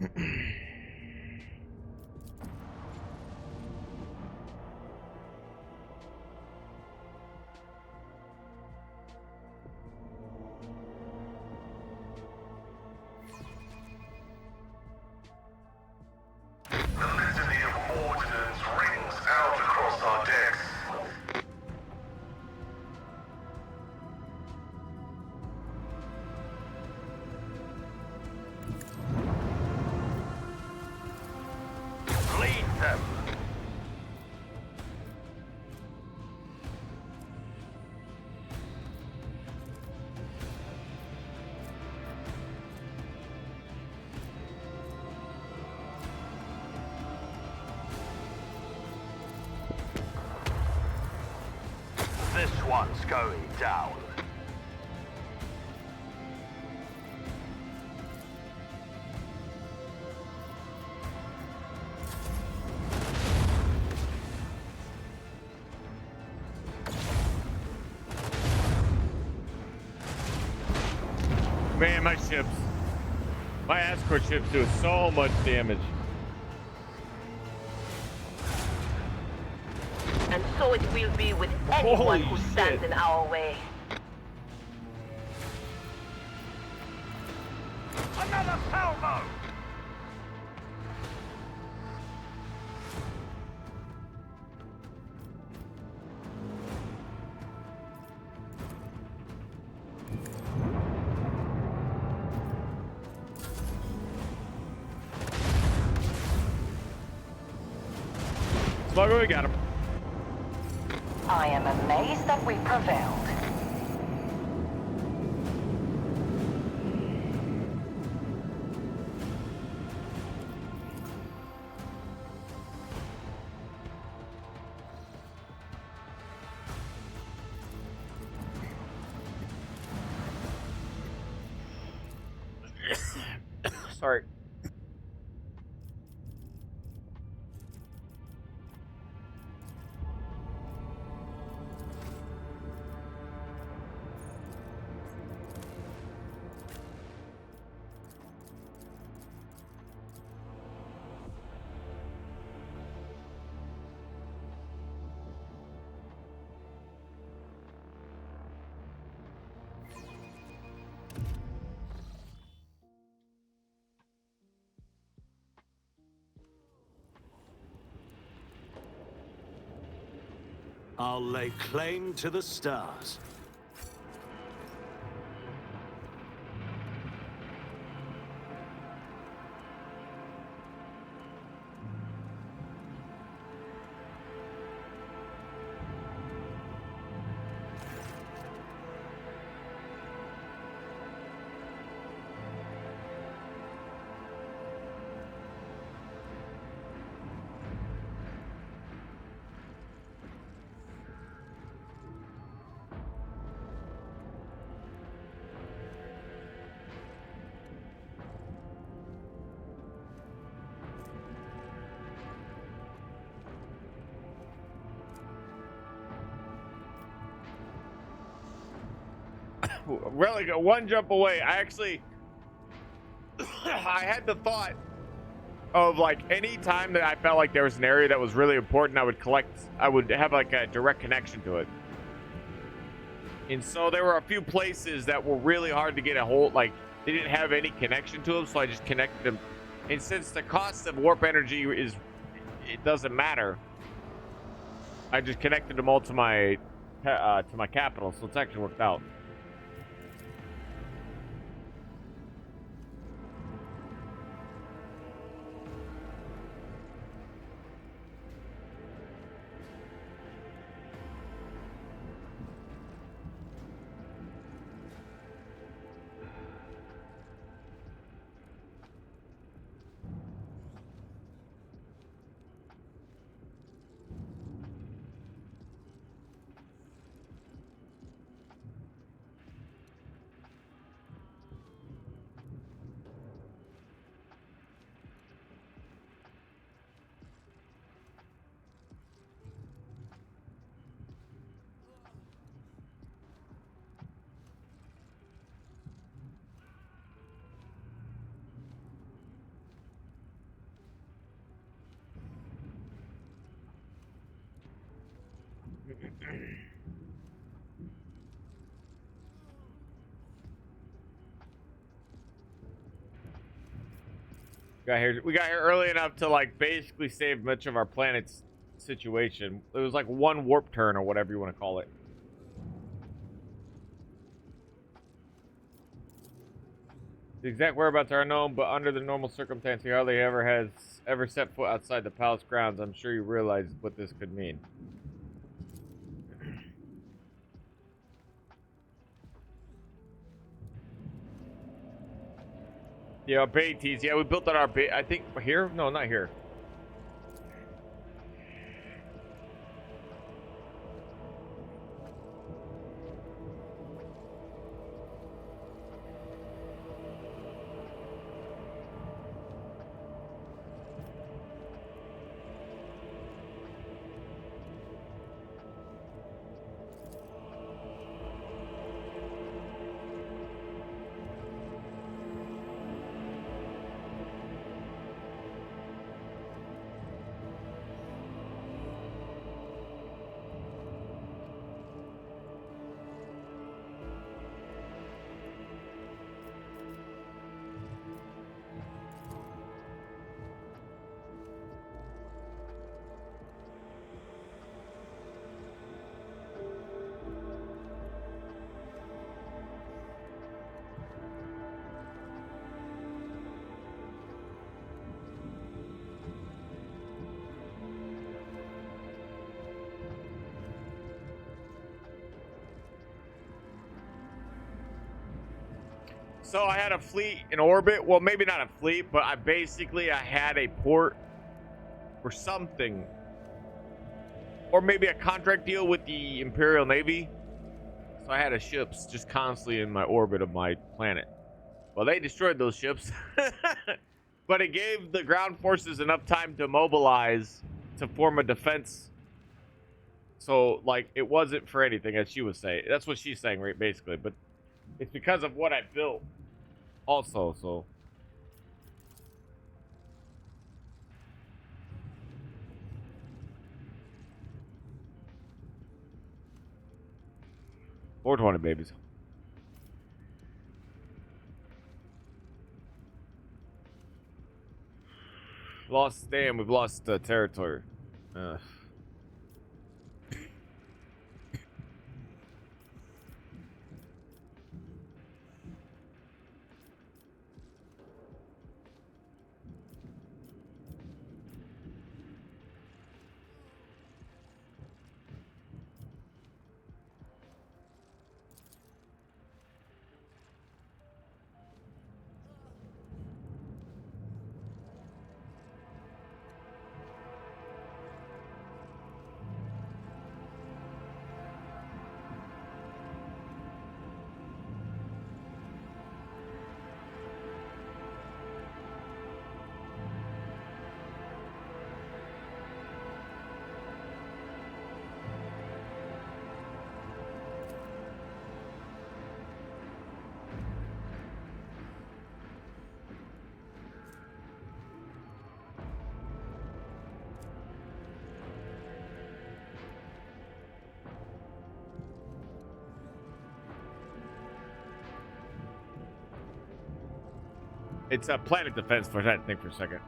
The litany of ordnance rings out across our decks. Lead them. This one's going down. Man, my ships. My escort ships do so much damage. And so it will be with anyone Holy who stands shit. in our way. Another salvo! Sluggo, we got him. I am amazed that we prevailed. Sorry. I'll lay claim to the stars. really go one jump away. I actually, I had the thought of like any time that I felt like there was an area that was really important, I would have like a direct connection to it. And so there were a few places that were really hard to get a hold, like they didn't have any connection to them, so I just connected them. And since the cost of warp energy it doesn't matter, I just connected them all to my capital, so it's actually worked out. We got here early enough to like basically save much of our planet's situation. It was like one warp turn or whatever you want to call it. The exact whereabouts are unknown, but under the normal circumstance, he hardly ever set foot outside the palace grounds. I'm sure you realize what this could mean. Yeah, Beatties. Yeah, we built on our base. I think here? No, not here. So I had a fleet in orbit. Well, maybe not a fleet, but I had a port or something. Or maybe a contract deal with the Imperial Navy. So I had a ships just constantly in my orbit of my planet. Well, they destroyed those ships. But it gave the ground forces enough time to mobilize to form a defense. So, like, it wasn't for anything, as she was saying. That's what she's saying, right, basically. But it's because of what I built. Also, so 420 babies. We've lost territory. It's a planet defense force. I had to think for a second.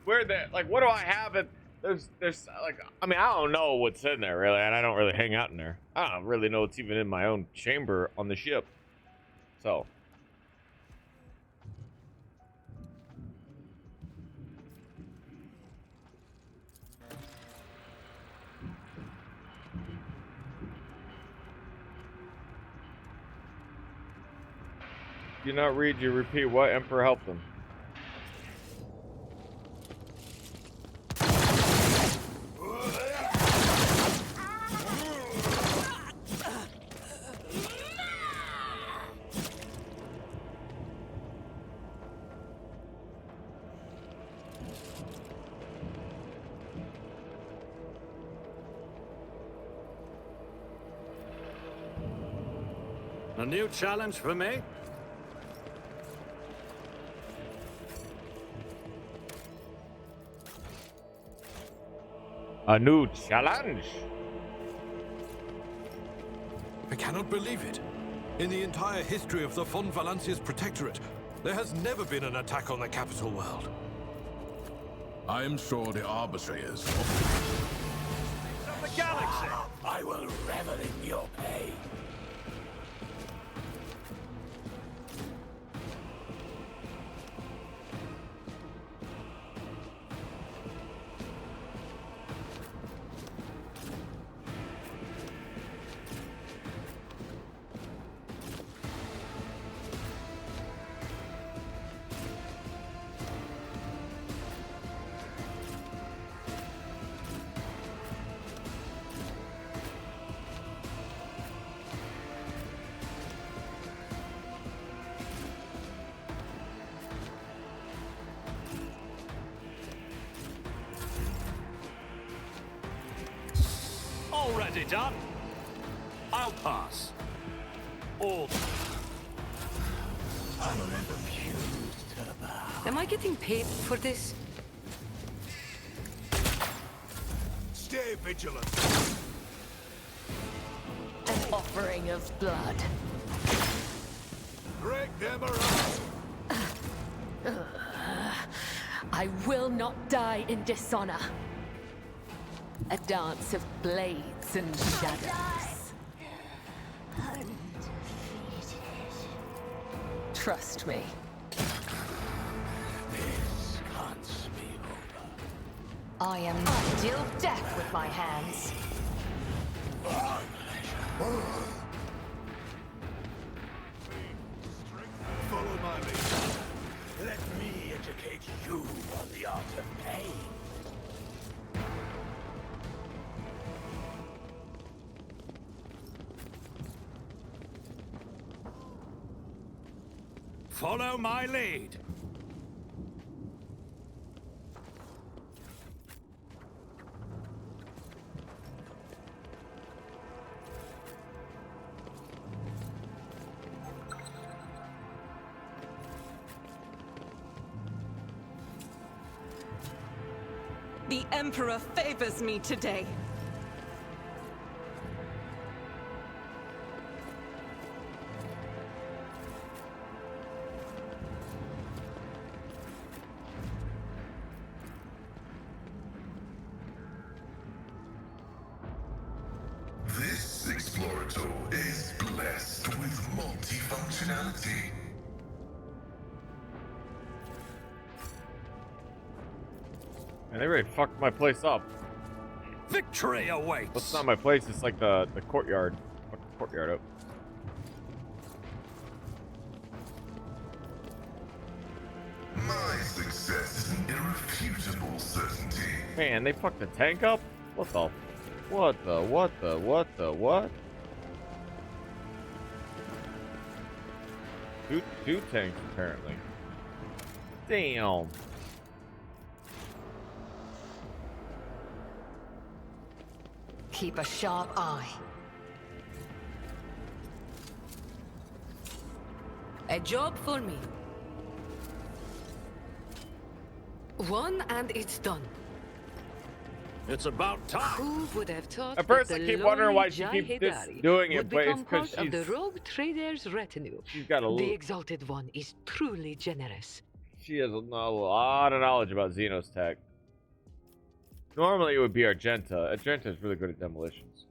Where that, like, what do I have? There's like, I mean, I don't know what's in there really, and I don't really hang out in there. I don't really know what's even in my own chamber on the ship. So. Do not read, you repeat. What? Emperor helped them. A new challenge for me? A new challenge. I cannot believe it. In the entire history of the Von Valancia's protectorate, there has never been an attack on the capital world. I am sure the arbitrators. Of the galaxy! I will revel in your pain. Already done. I'll pass. All. Am I getting paid for this? Stay vigilant. An offering of blood. Break them around. I will not die in dishonor. A dance of blades and shadows. Trust me. This can't be over. I am not deal death with my hands. Follow my lead. Let me educate you on the art of pain. Follow my lead. The Emperor favors me today. This Explorator is blessed with multifunctionality. And they really fucked my place up. Victory awaits! That's not my place, it's like the courtyard. Fuck the courtyard up. My success is an irrefutable certainty. Man, they fucked the tank up? What the? What? Two tanks, apparently. Damn. Keep a sharp eye. A job for me. One and it's done. It's about time. Who would have thought At first, that I the keep wondering why lowly she keeps Jahedari doing it, would but it's become because part of the she's rogue trader's retinue. she's got a The little. Exalted One is truly generous. She has a lot of knowledge about Xenos tech. Normally, it would be Argenta. Argenta is really good at demolitions.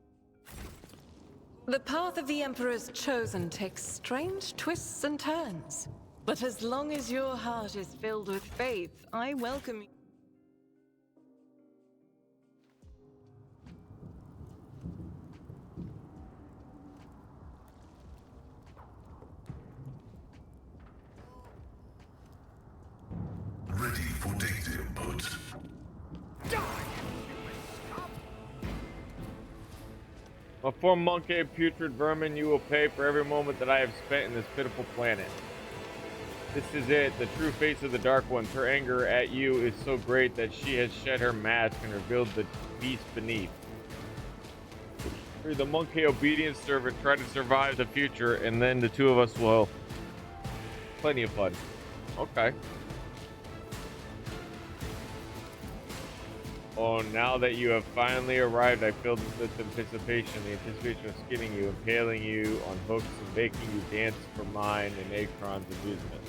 The path of the Emperor's chosen takes strange twists and turns. But as long as your heart is filled with faith, I welcome you. Ready for data input. A form monkey of putrid vermin, you will pay for every moment that I have spent in this pitiful planet. This is it, the true face of the Dark Ones. Her anger at you is so great that she has shed her mask and revealed the beast beneath. You're the monkey obedience servant, try to survive the future, and then the two of us will... Plenty of fun. Okay. Oh, now that you have finally arrived, I feel this anticipation, the anticipation of skinning you, impaling you on hooks, and making you dance for mine and Akron's amusement.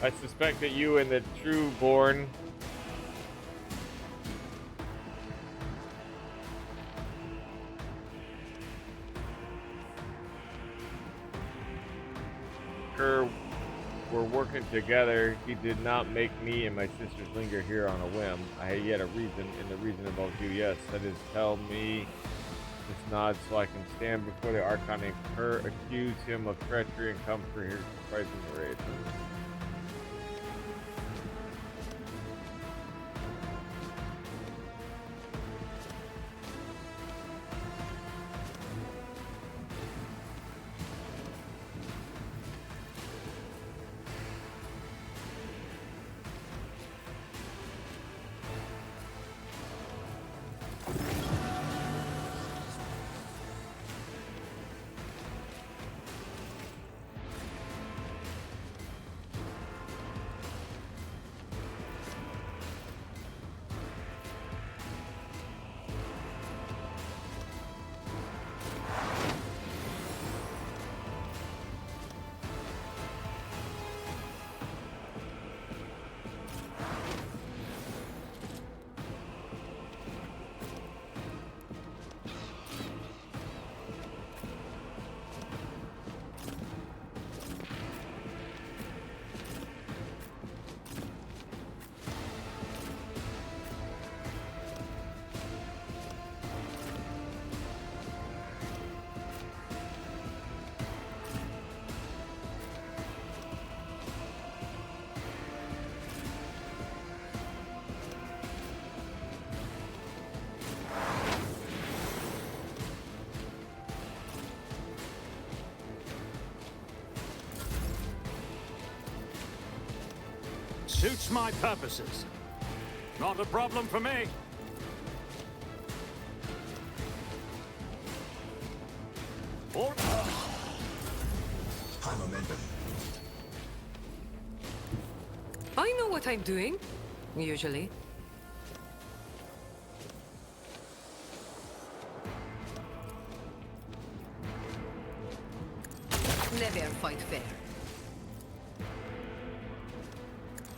I suspect that you and the true born were working together. He did not make me and my sisters linger here on a whim. I had yet a reason, and the reason involves you. Yes, that is, tell me this nod so I can stand before the Archon and accuse him of treachery and come for his surprising rage. Suits my purposes. Not a problem for me. High momentum. I know what I'm doing, usually. fight fair.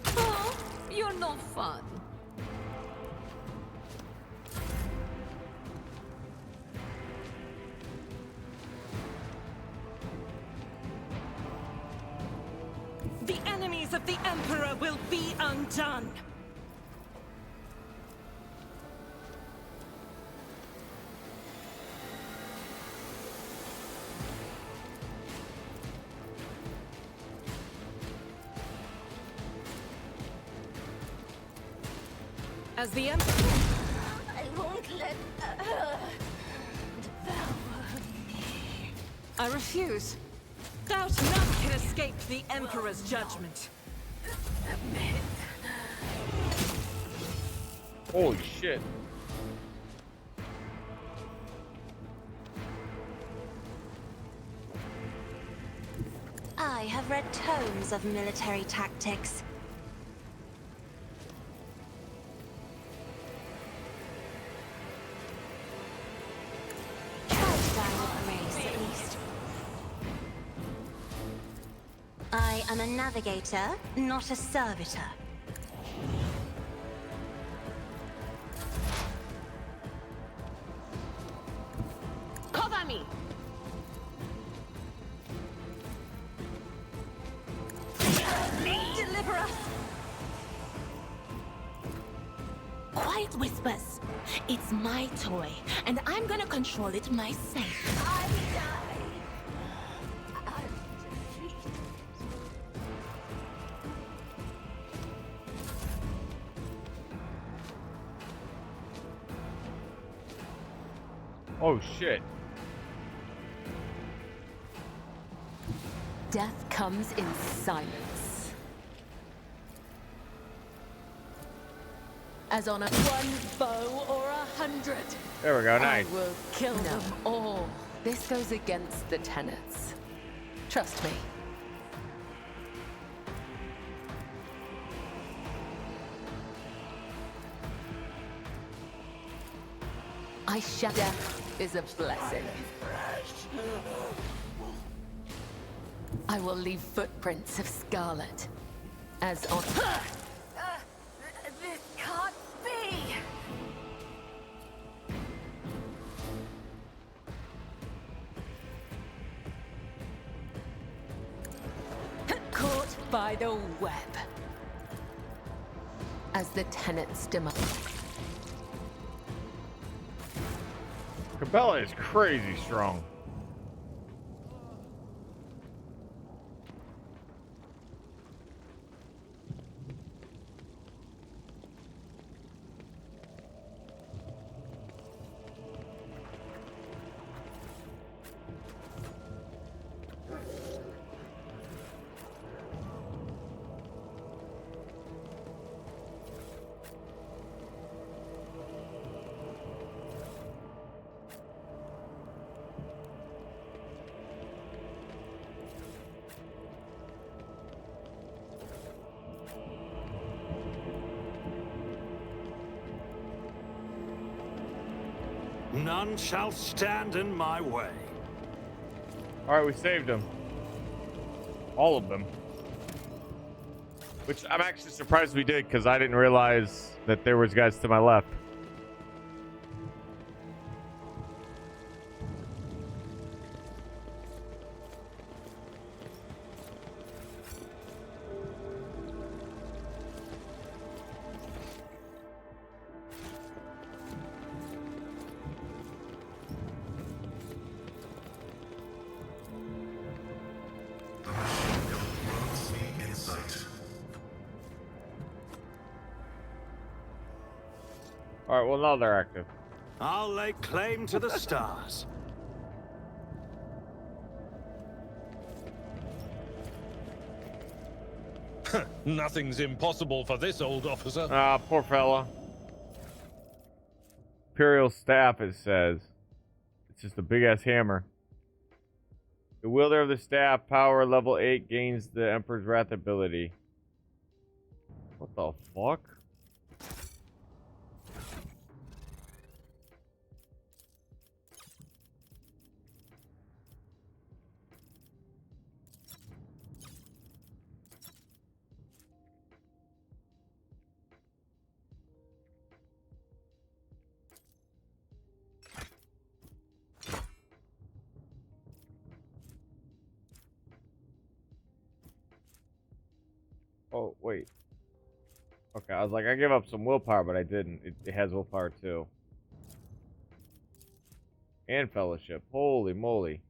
Oh, you're not fun. The enemies of the Emperor will be undone! As the Emperor... I won't let her devour me. I refuse. Doubt none can escape the Emperor's judgment. Holy shit. I have read tomes of military tactics. Try to die with grace, at least. I am a navigator, not a servitor. Cover me! Deliver us! Quiet whispers. It's my toy, and I'm gonna control it myself. I die. I'm defeated. Oh shit. Death comes in silence. As on a one bow or 100. There we go, nice. I will kill them all. This goes against the tenets. Trust me. I shall. Death is a blessing. I will leave footprints of scarlet. As on. This can't be! Caught by the web. As the tenets demand. Cabela is crazy strong. None shall stand in my way. Alright, we saved them. All of them. Which I'm actually surprised we did, because I didn't realize that there was guys to my left. Alright, well now they're active. I'll lay claim to the stars. Nothing's impossible for this old officer. Ah, poor fella. Imperial staff, it says. It's just a big ass hammer. The wielder of the staff, power level 8, gains the Emperor's Wrath ability. What the fuck? Oh, wait. Okay, I was like, I give up some willpower, but I didn't. It has willpower too. And fellowship. Holy moly.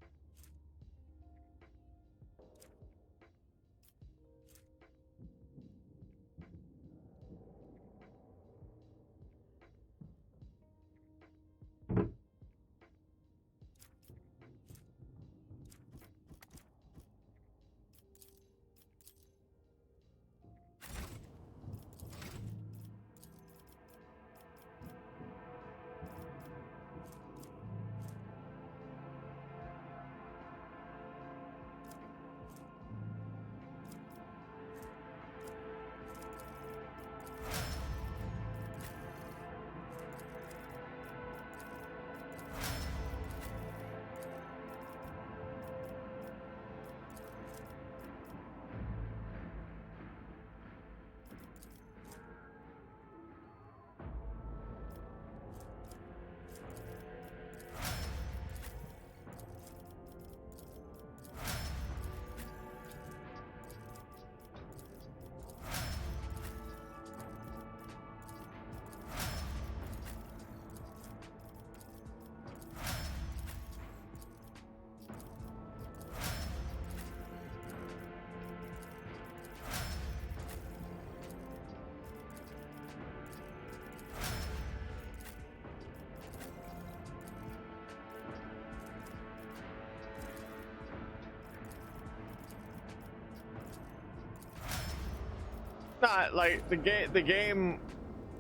Not like the game,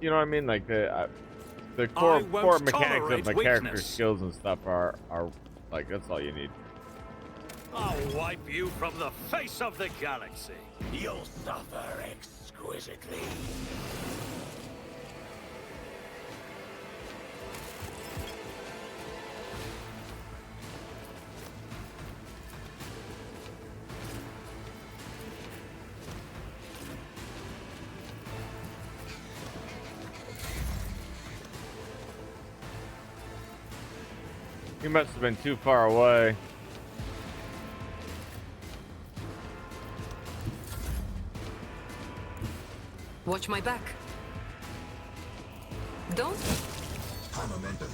you know what I mean? Like the core mechanics of my character skills and stuff are like, that's all you need. I'll wipe you from the face of the galaxy. You'll suffer exquisitely. You must have been too far away. Watch my back. Don't. High momentum.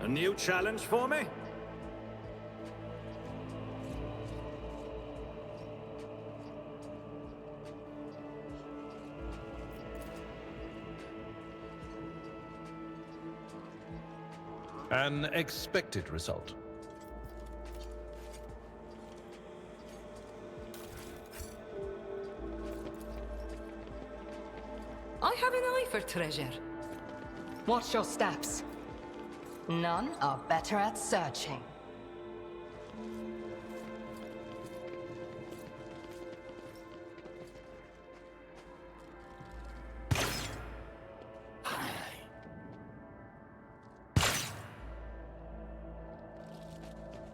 A new challenge for me? An expected result. I have an eye for treasure. Watch your steps. None are better at searching.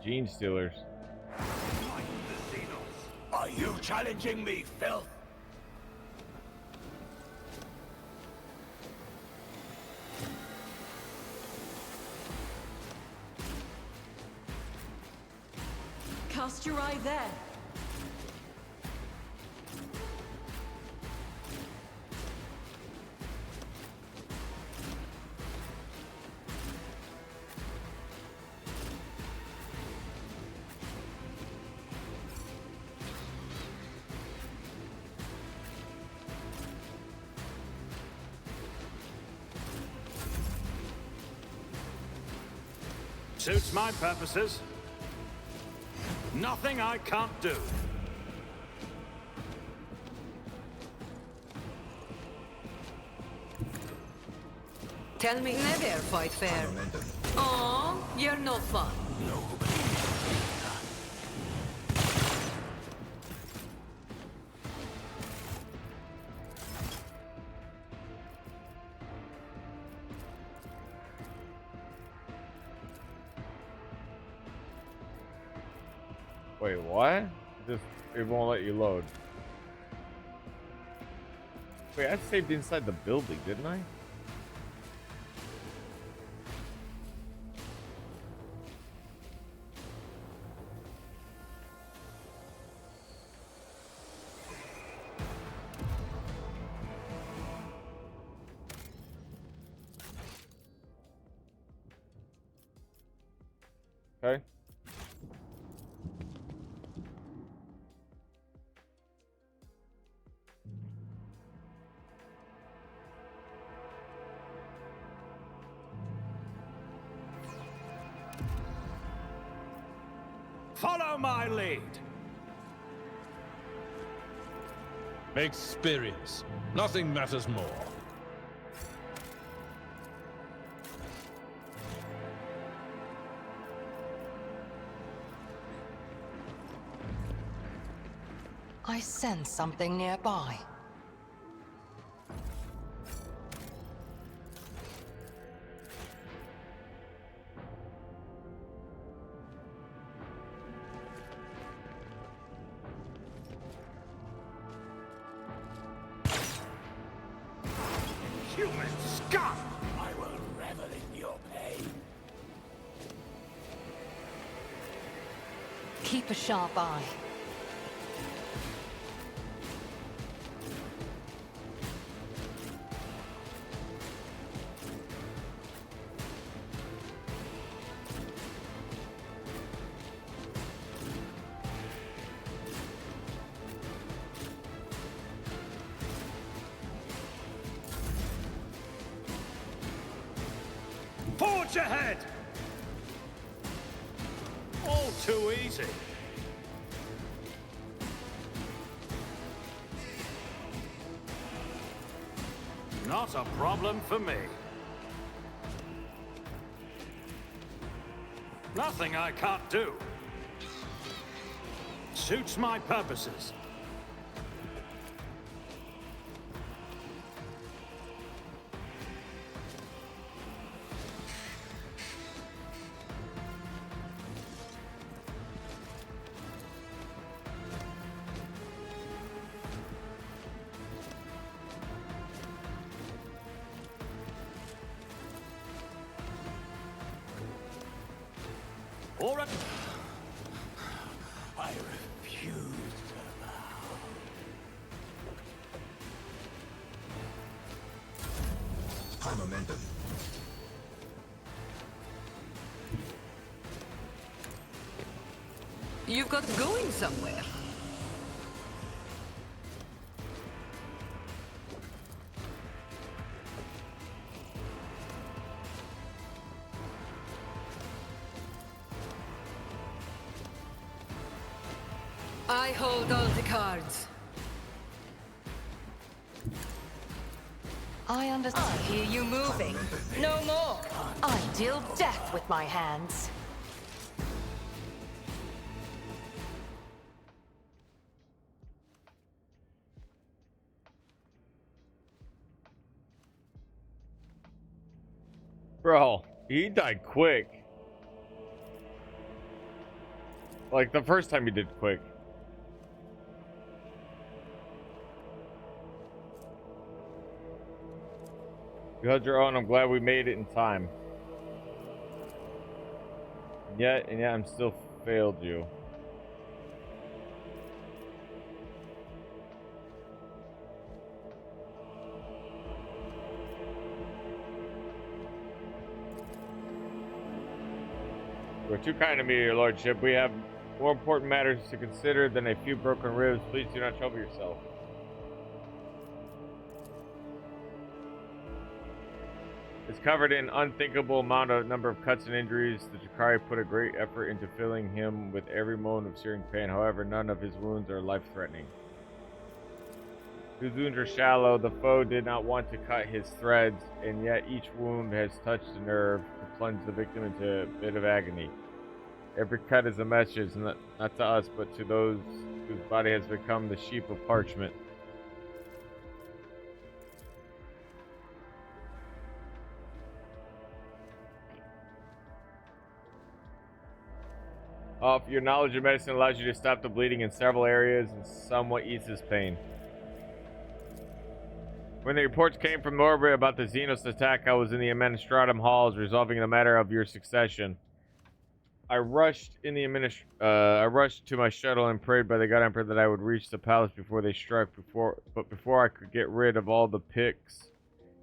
Gene Stealers. Are you challenging me, filth? Cast your eye there. Suits my purposes. Nothing I can't do. Tell me, never fight fair. Aw, you're no fun. Wait, what? Just it won't let you load. Wait, I saved inside the building, didn't I? Okay. Follow my lead. Experience. Nothing matters more. I sense something nearby. Human scum! I will revel in your pain. Keep a sharp eye. Forge ahead! All too easy. Not a problem for me. Nothing I can't do. Suits my purposes. All right. I refuse to bow. High momentum. You've got going somewhere. I hold all the cards. I understand. I hear you moving. No more. I deal death with my hands. Bro, he died quick. Like the first time he did quick. You held your own. I'm glad we made it in time. And yet I'm still failed you. You are too kind to me, your lordship. We have more important matters to consider than a few broken ribs. Please do not trouble yourself. It's covered in unthinkable number of cuts and injuries. The Jakari put a great effort into filling him with every moan of searing pain. However, none of his wounds are life-threatening. His wounds are shallow. The foe did not want to cut his threads, and yet each wound has touched a nerve to plunge the victim into a bit of agony. Every cut is a message, not to us, but to those whose body has become the sheep of parchment. Your knowledge of medicine allows you to stop the bleeding in several areas and somewhat eases pain. When the reports came from Norbert about the Xenos attack, I was in the administratum halls resolving the matter of your succession. I rushed to my shuttle and prayed by the God Emperor that I would reach the palace before they struck. But before I could get rid of all the pics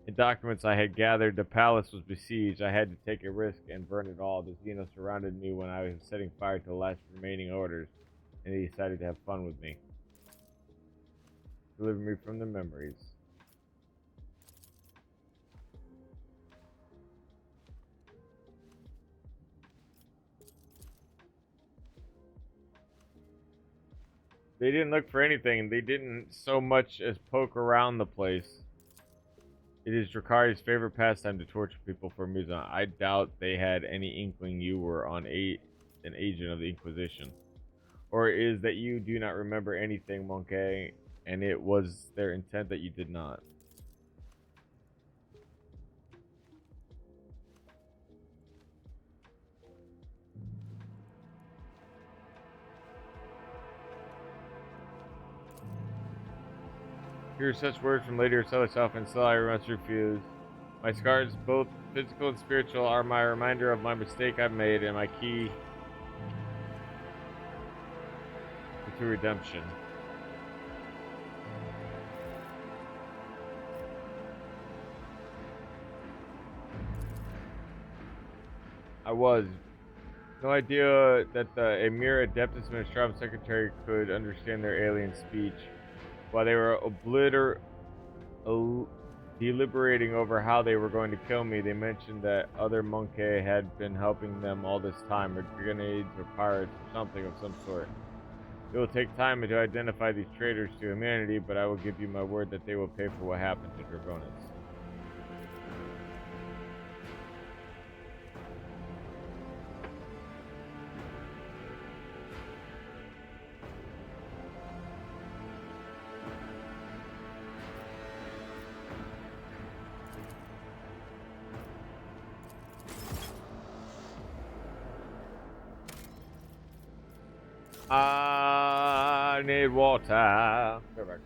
and documents I had gathered, the palace was besieged. I had to take a risk and burn it all. The Xenos surrounded me when I was setting fire to the last remaining orders, and they decided to have fun with me. Deliver me from the memories. They didn't look for anything. They didn't so much as poke around the place. It is Drakari's favorite pastime to torture people for amusement. I doubt they had any inkling you were an agent of the Inquisition. Or it is that you do not remember anything, Monkey, and it was their intent that you did not. Hear such words from Lady Ursula herself, and still I must refuse. My scars, both physical and spiritual, are my reminder of my mistake I've made and my key to redemption. I was. No idea that a mere Adeptus Ministratum secretary could understand their alien speech. While they were deliberating over how they were going to kill me, they mentioned that other monkey had been helping them all this time, or grenades or pirates or something of some sort. It will take time to identify these traitors to humanity, but I will give you my word that they will pay for what happened to Dragonus. I need water. Go back.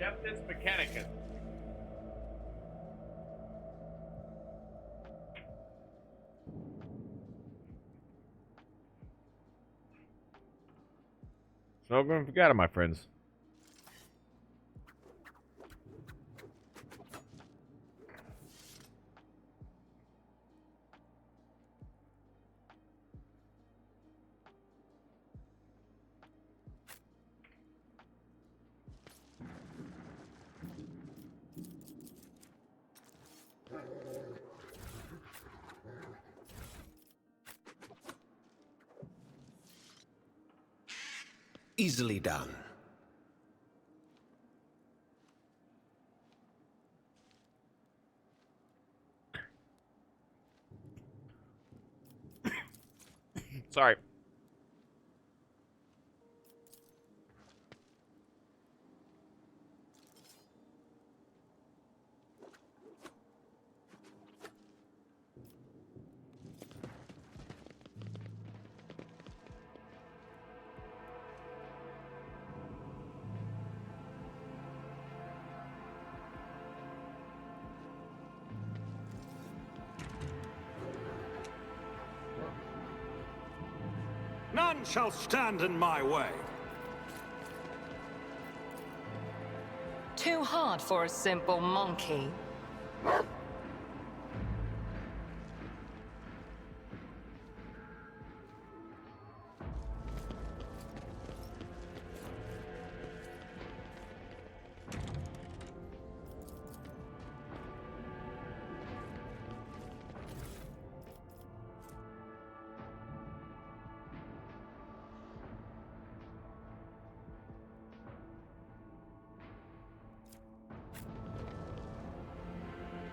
Adeptus Mechanicus. Smoke and forget it, my friends. Easily done. Sorry. None shall stand in my way. Too hard for a simple monkey.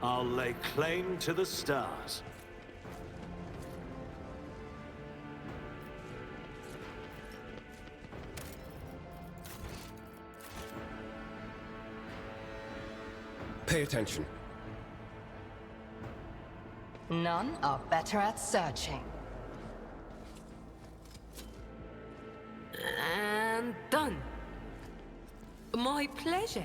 I'll lay claim to the stars. Pay attention. None are better at searching. And done. My pleasure.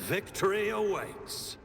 Victory awaits.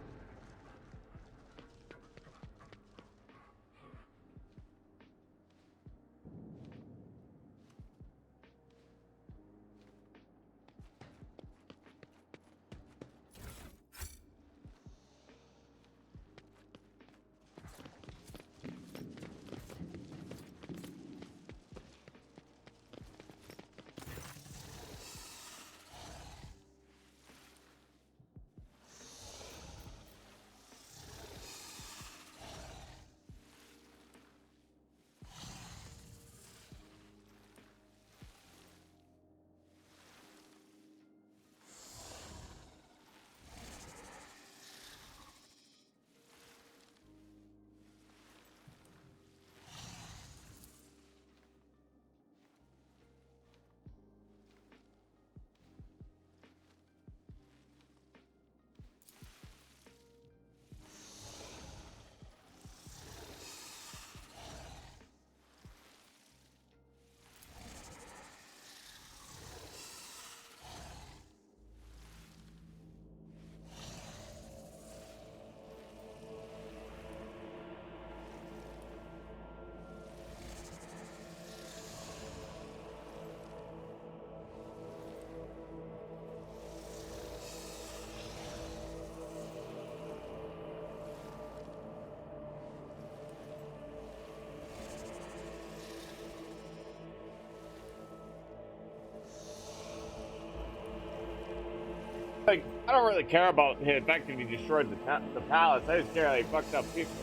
Like, I don't really care about the fact that he destroyed the palace. I just care that he fucked up people.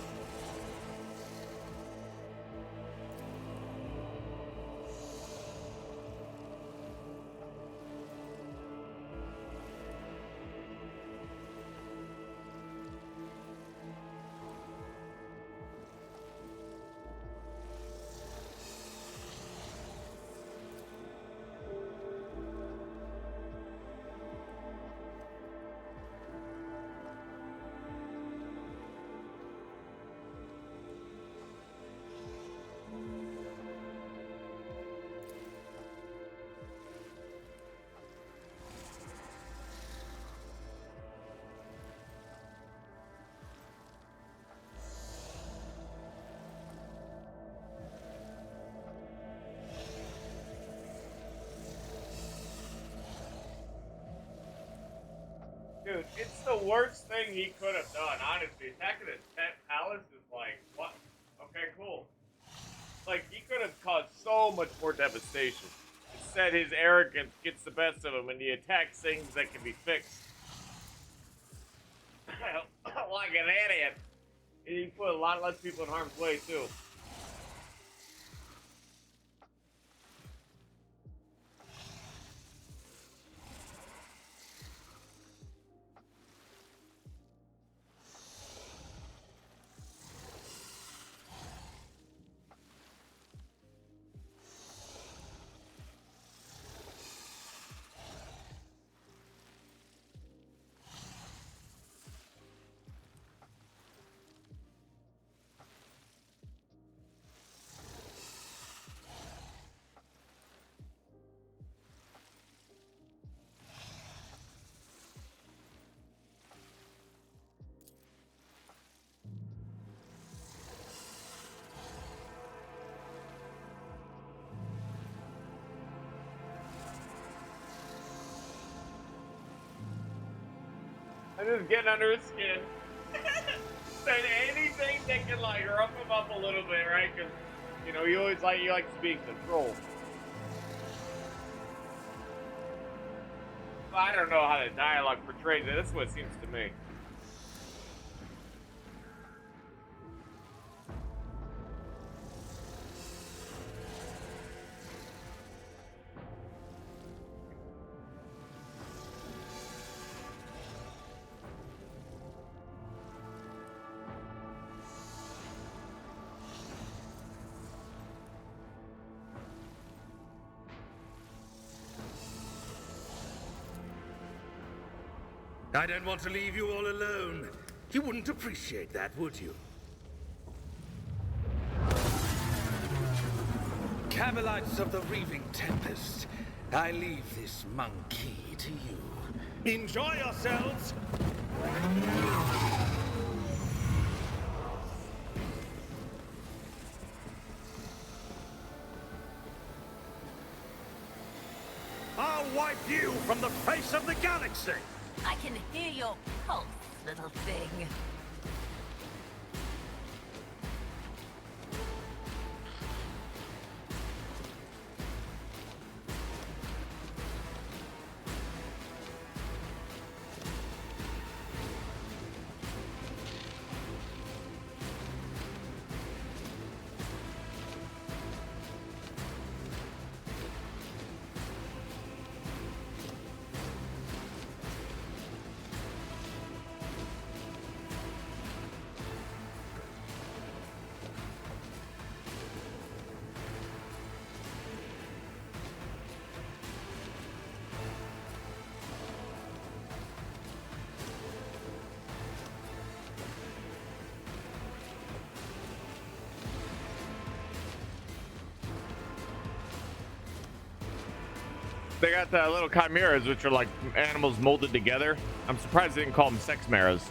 Dude, it's the worst thing he could have done, honestly. Attacking a pet palace is like, what? Okay, cool. Like, he could have caused so much more devastation. Instead, his arrogance gets the best of him, and he attacks things that can be fixed. Like an idiot. And he put a lot less people in harm's way, too. I'm just getting under his skin. Said anything that can like rough him up a little bit, right? Because you know you like to be in control. I don't know how the dialogue portrays it. That's what it seems to me. I don't want to leave you all alone. You wouldn't appreciate that, would you? Camelites of the Reaving Tempest, I leave this monkey to you. Enjoy yourselves! I'll wipe you from the face of the galaxy! I can hear your pulse, little thing. They got the little chimeras, which are like animals molded together. I'm surprised they didn't call them sex maras.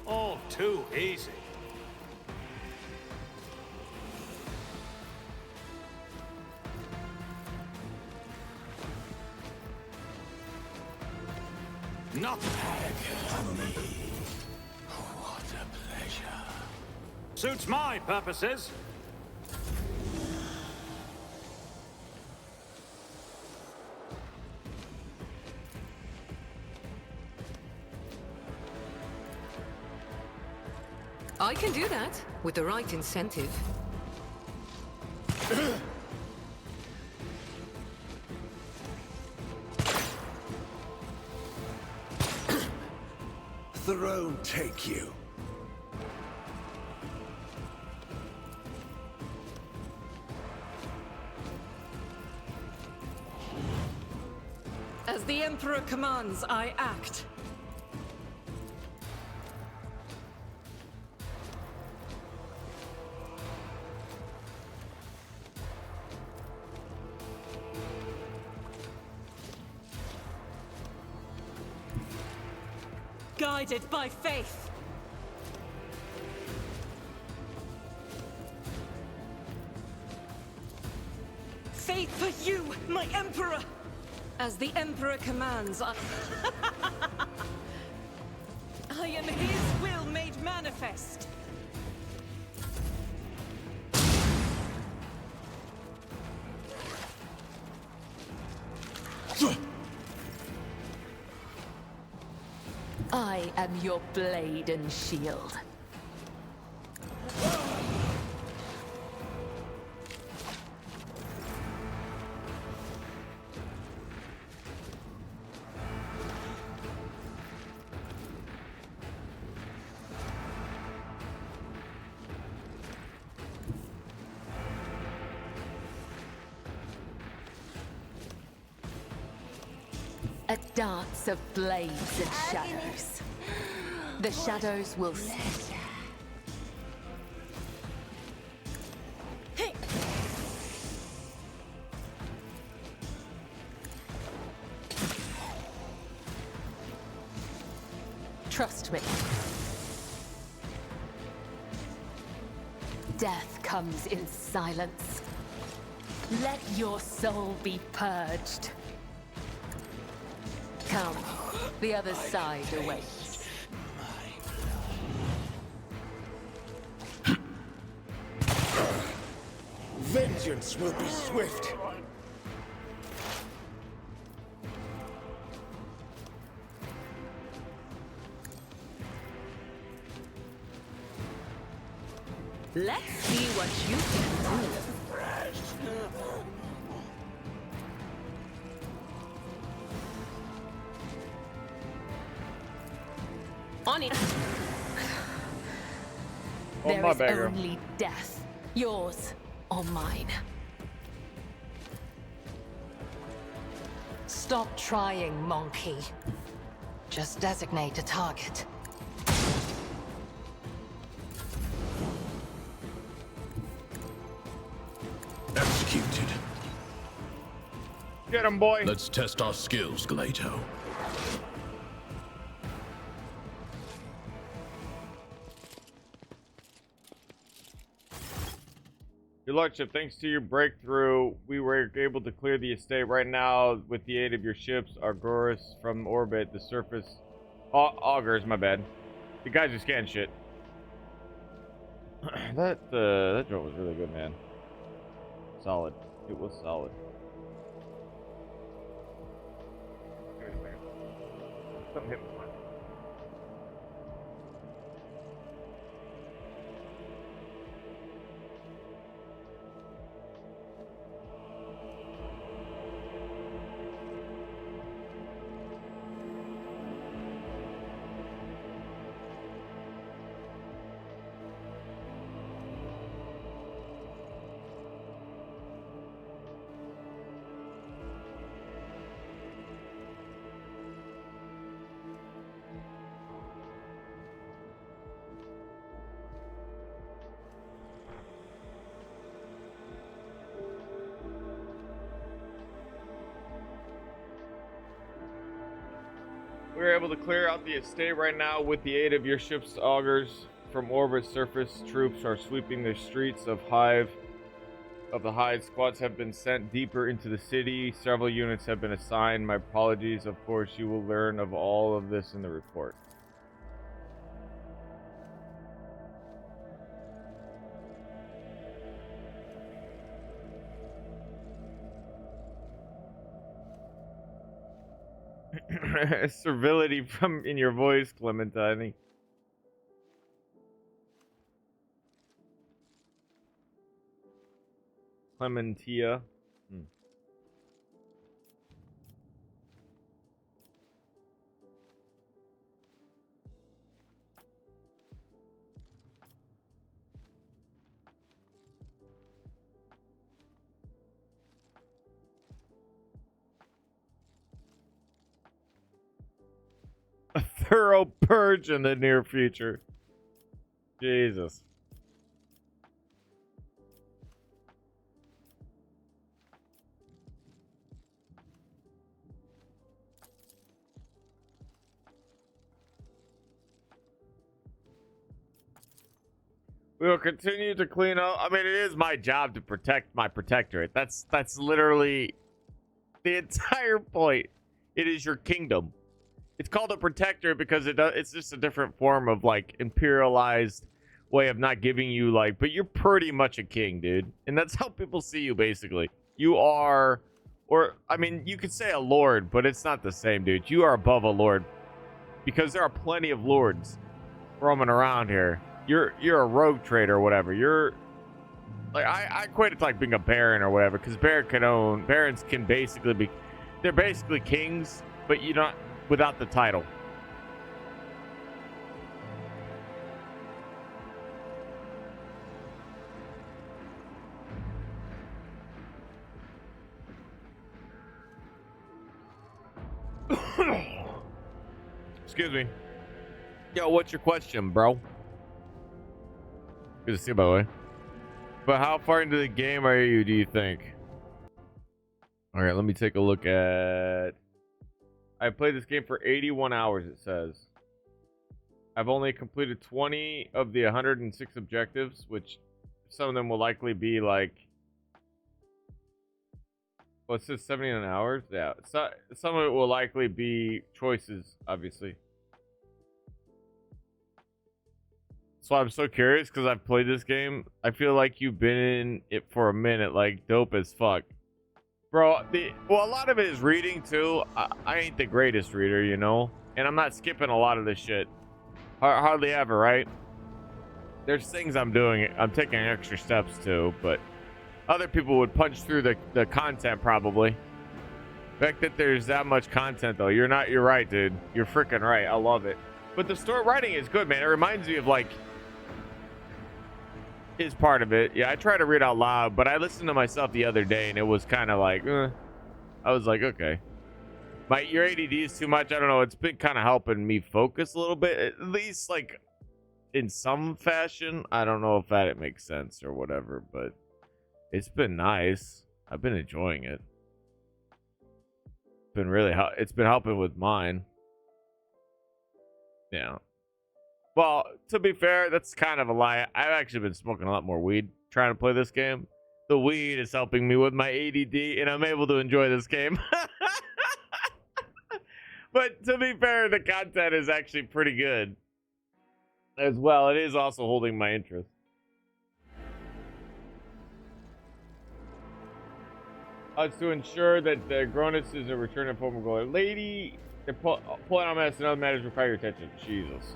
Oh, too easy. Not me. What a pleasure. Suits my purposes. I can do that with the right incentive. Throne take you. As the Emperor commands, I act. guided by faith. Faith for you, my Emperor! As the Emperor commands, I am his will made manifest. I am your blade and shield. A dance of blades and shadows. The shadows will cease. Trust me. Death comes in silence. Let your soul be purged. Come, the other side awaits. Vengeance will be swift. Let's see what you can do. On it. Oh, There my is beggar. only death, yours or mine. Stop trying, monkey. Just designate a target. Executed. Get him, boy. Let's test our skills, Galato. Your Lordship, thanks to your breakthrough, we were able to clear the estate right now with the aid of your ships, Argoris from orbit, the surface... Augurs, my bad. You guys are scanning shit. that joke was really good, man. Solid. It was solid. Give me a second. Something hit me. We're able to clear out the estate right now with the aid of your ship's augurs from orbit. Surface troops are sweeping the streets of the Hive. Squads have been sent deeper into the city. Several units have been assigned. My apologies. Of course, you will learn of all of this in the report. Servility from in your voice, Clementine. Clementia. A thorough purge in the near future. Jesus. We will continue to clean up. I mean, it is my job to protect my protectorate. That's literally the entire point. It is your kingdom. It's called a protectorate because it's just a different form of like imperialized way of not giving you like, but you're pretty much a king, dude. And that's how people see you basically. You are, or I mean, you could say a lord, but it's not the same, dude. You are above a lord because there are plenty of lords roaming around here. You're a rogue trader or whatever. You're like I equate it to like being a baron or whatever, because barons can basically be, they're basically kings, but you're not without the title. Excuse me. Yo, what's your question, bro? Good to see you, by the way. But how far into the game are you, do you think? All right, let me take a look at... I played this game for 81 hours, it says. I've only completed 20 of the 106 objectives, which some of them will likely be like... Well, it says 79 hours. Yeah, so, some of it will likely be choices, obviously. So I'm so curious because I've played this game. I feel like you've been in it for a minute, like dope as fuck. Bro, well, a lot of it is reading too. I ain't the greatest reader, you know? And I'm not skipping a lot of this shit. Hardly ever, right? There's things I'm doing. I'm taking extra steps too, but other people would punch through the content probably. The fact that there's that much content though, you're right, dude. You're freaking right. I love it. But the story writing is good, man. It reminds me of like... is part of it. Yeah, I try to read out loud, but I listened to myself the other day and it was kind of like, I was like, okay. Your ADD is too much. I don't know. It's been kind of helping me focus a little bit, at least like in some fashion. I don't know if that makes sense or whatever, but it's been nice. I've been enjoying it. It's been helping with mine. Yeah. Well, to be fair, that's kind of a lie. I've actually been smoking a lot more weed trying to play this game. The weed is helping me with my ADD, and I'm able to enjoy this game. But to be fair, the content is actually pretty good as well. It is also holding my interest. It's to ensure that the Gronus is a return of former glory. Lady, they're pulling on mess and other matters require your attention. Jesus.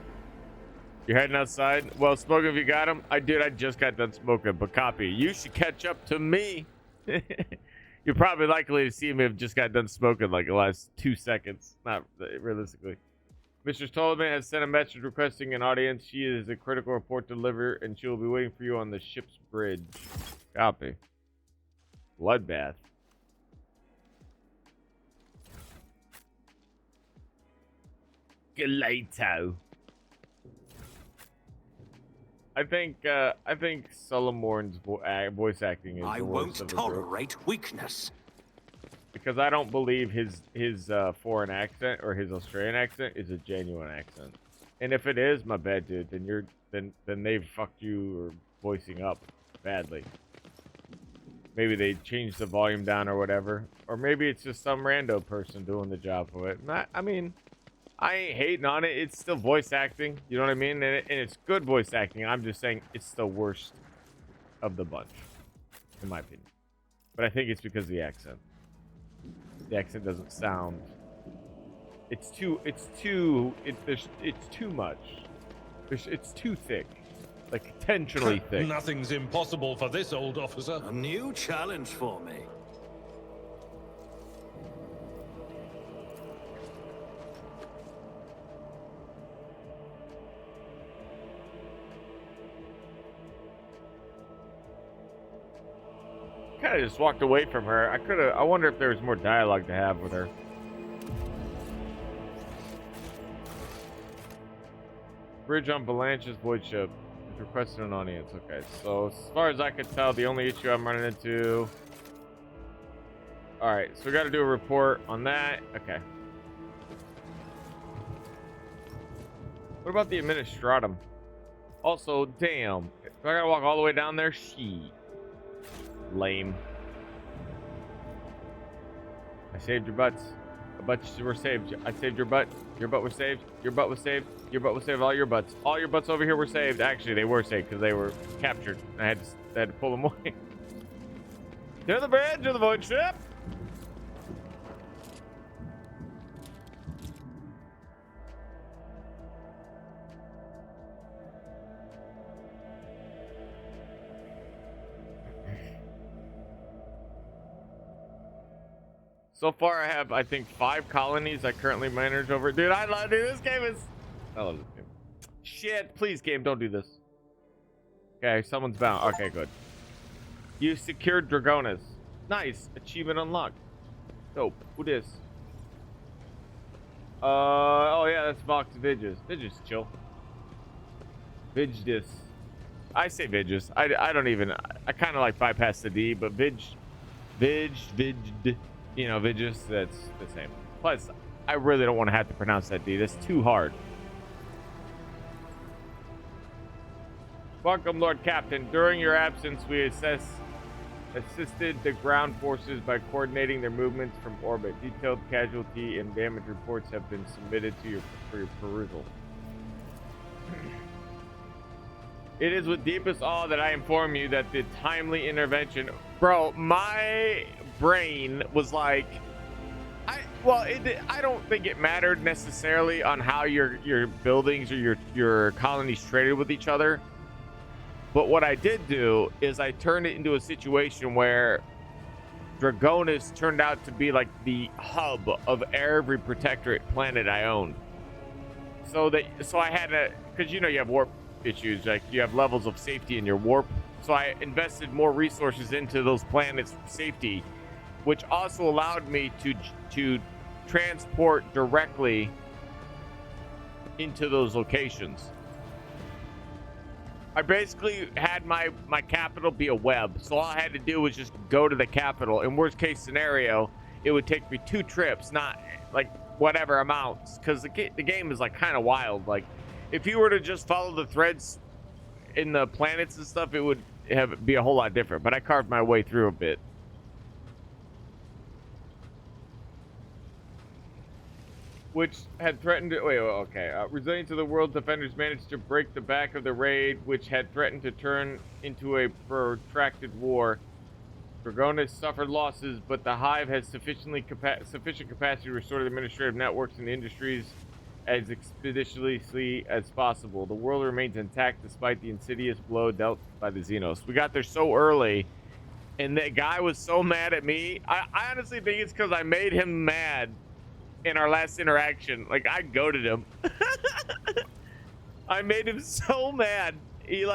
You're heading outside? Well, smoking if you got him. I just got done smoking, but copy. You should catch up to me. You're probably likely to see me have just got done smoking like the last 2 seconds. Not realistically. Mr. Stolman has sent a message requesting an audience. She is a critical report to deliver, and she will be waiting for you on the ship's bridge. Copy. Bloodbath. Gelato. I think Solomorn's voice acting is the worst of the group. I won't tolerate weakness. Because I don't believe his foreign accent or his Australian accent is a genuine accent. And if it is, my bad, dude, then they've fucked you or voicing up badly. Maybe they changed the volume down or whatever. Or maybe it's just some rando person doing the job for it. I mean, I ain't hating on it. It's still voice acting. You know what I mean? And it's good voice acting. I'm just saying it's the worst of the bunch, in my opinion. But I think it's because of the accent. The accent doesn't sound... It's too much. It's too thick. Like, intentionally thick. Nothing's impossible for this old officer. A new challenge for me. Kind of just walked away from her. I wonder if there was more dialogue to have with her. Bridge on Balanche's void ship. Requested an audience. Okay, so as far as I could tell, the only issue I'm running into... Alright, so we got to do a report on that. Okay. What about the Administratum? Also, damn. Do I gotta walk all the way down there? She. Lame. I saved your butts. A bunch were saved. I saved your butt. Your butt was saved. Your butt was saved. Your butt was saved. All your butts. All your butts over here were saved. Actually, they were saved because they were captured. I had to pull them away. To the bridge of the void ship. So far, I have, I think, 5 colonies I currently manage over. Dude, I love, dude, this game is... I love this game. Shit, please, game, don't do this. Okay, someone's bound. Okay, good. You secured Dragonis. Nice. Achievement unlocked. Dope. Who this? Oh yeah, that's Vox Vidges. Vidges, chill. Vidges. I say Vidges. I don't even... I kind of like bypass the D, but Vidge... You know, Vidges, that's the same. Plus, I really don't want to have to pronounce that D. That's too hard. Welcome, Lord Captain. During your absence, we assisted the ground forces by coordinating their movements from orbit. Detailed casualty and damage reports have been submitted to for your perusal. It is with deepest awe that I inform you that the timely intervention... Bro, my brain was like... I don't think it mattered necessarily on how your buildings or your colonies traded with each other. But what I did do is I turned it into a situation where Dragonis turned out to be like the hub of every protectorate planet I owned. So I had to, because you know you have warp issues, like you have levels of safety in your warp. So I invested more resources into those planets' safety, which also allowed me to transport directly into those locations. I basically had my capital be a web, so all I had to do was just go to the capital. In worst case scenario, it would take me 2 trips, not like whatever amounts, because the game is like kind of wild. Like if you were to just follow the threads in the planets and stuff, it would be a whole lot different, but I carved my way through a bit. Which had threatened to... Wait, okay. Resilient to the world, defenders managed to break the back of the raid, which had threatened to turn into a protracted war. Dragonis suffered losses, but the Hive has sufficient capacity to restore the administrative networks and industries as expeditiously as possible. The world remains intact despite the insidious blow dealt by the Xenos. We got there so early, and that guy was so mad at me. I honestly think it's because I made him mad in our last interaction. Like, I goaded him. I made him so mad. He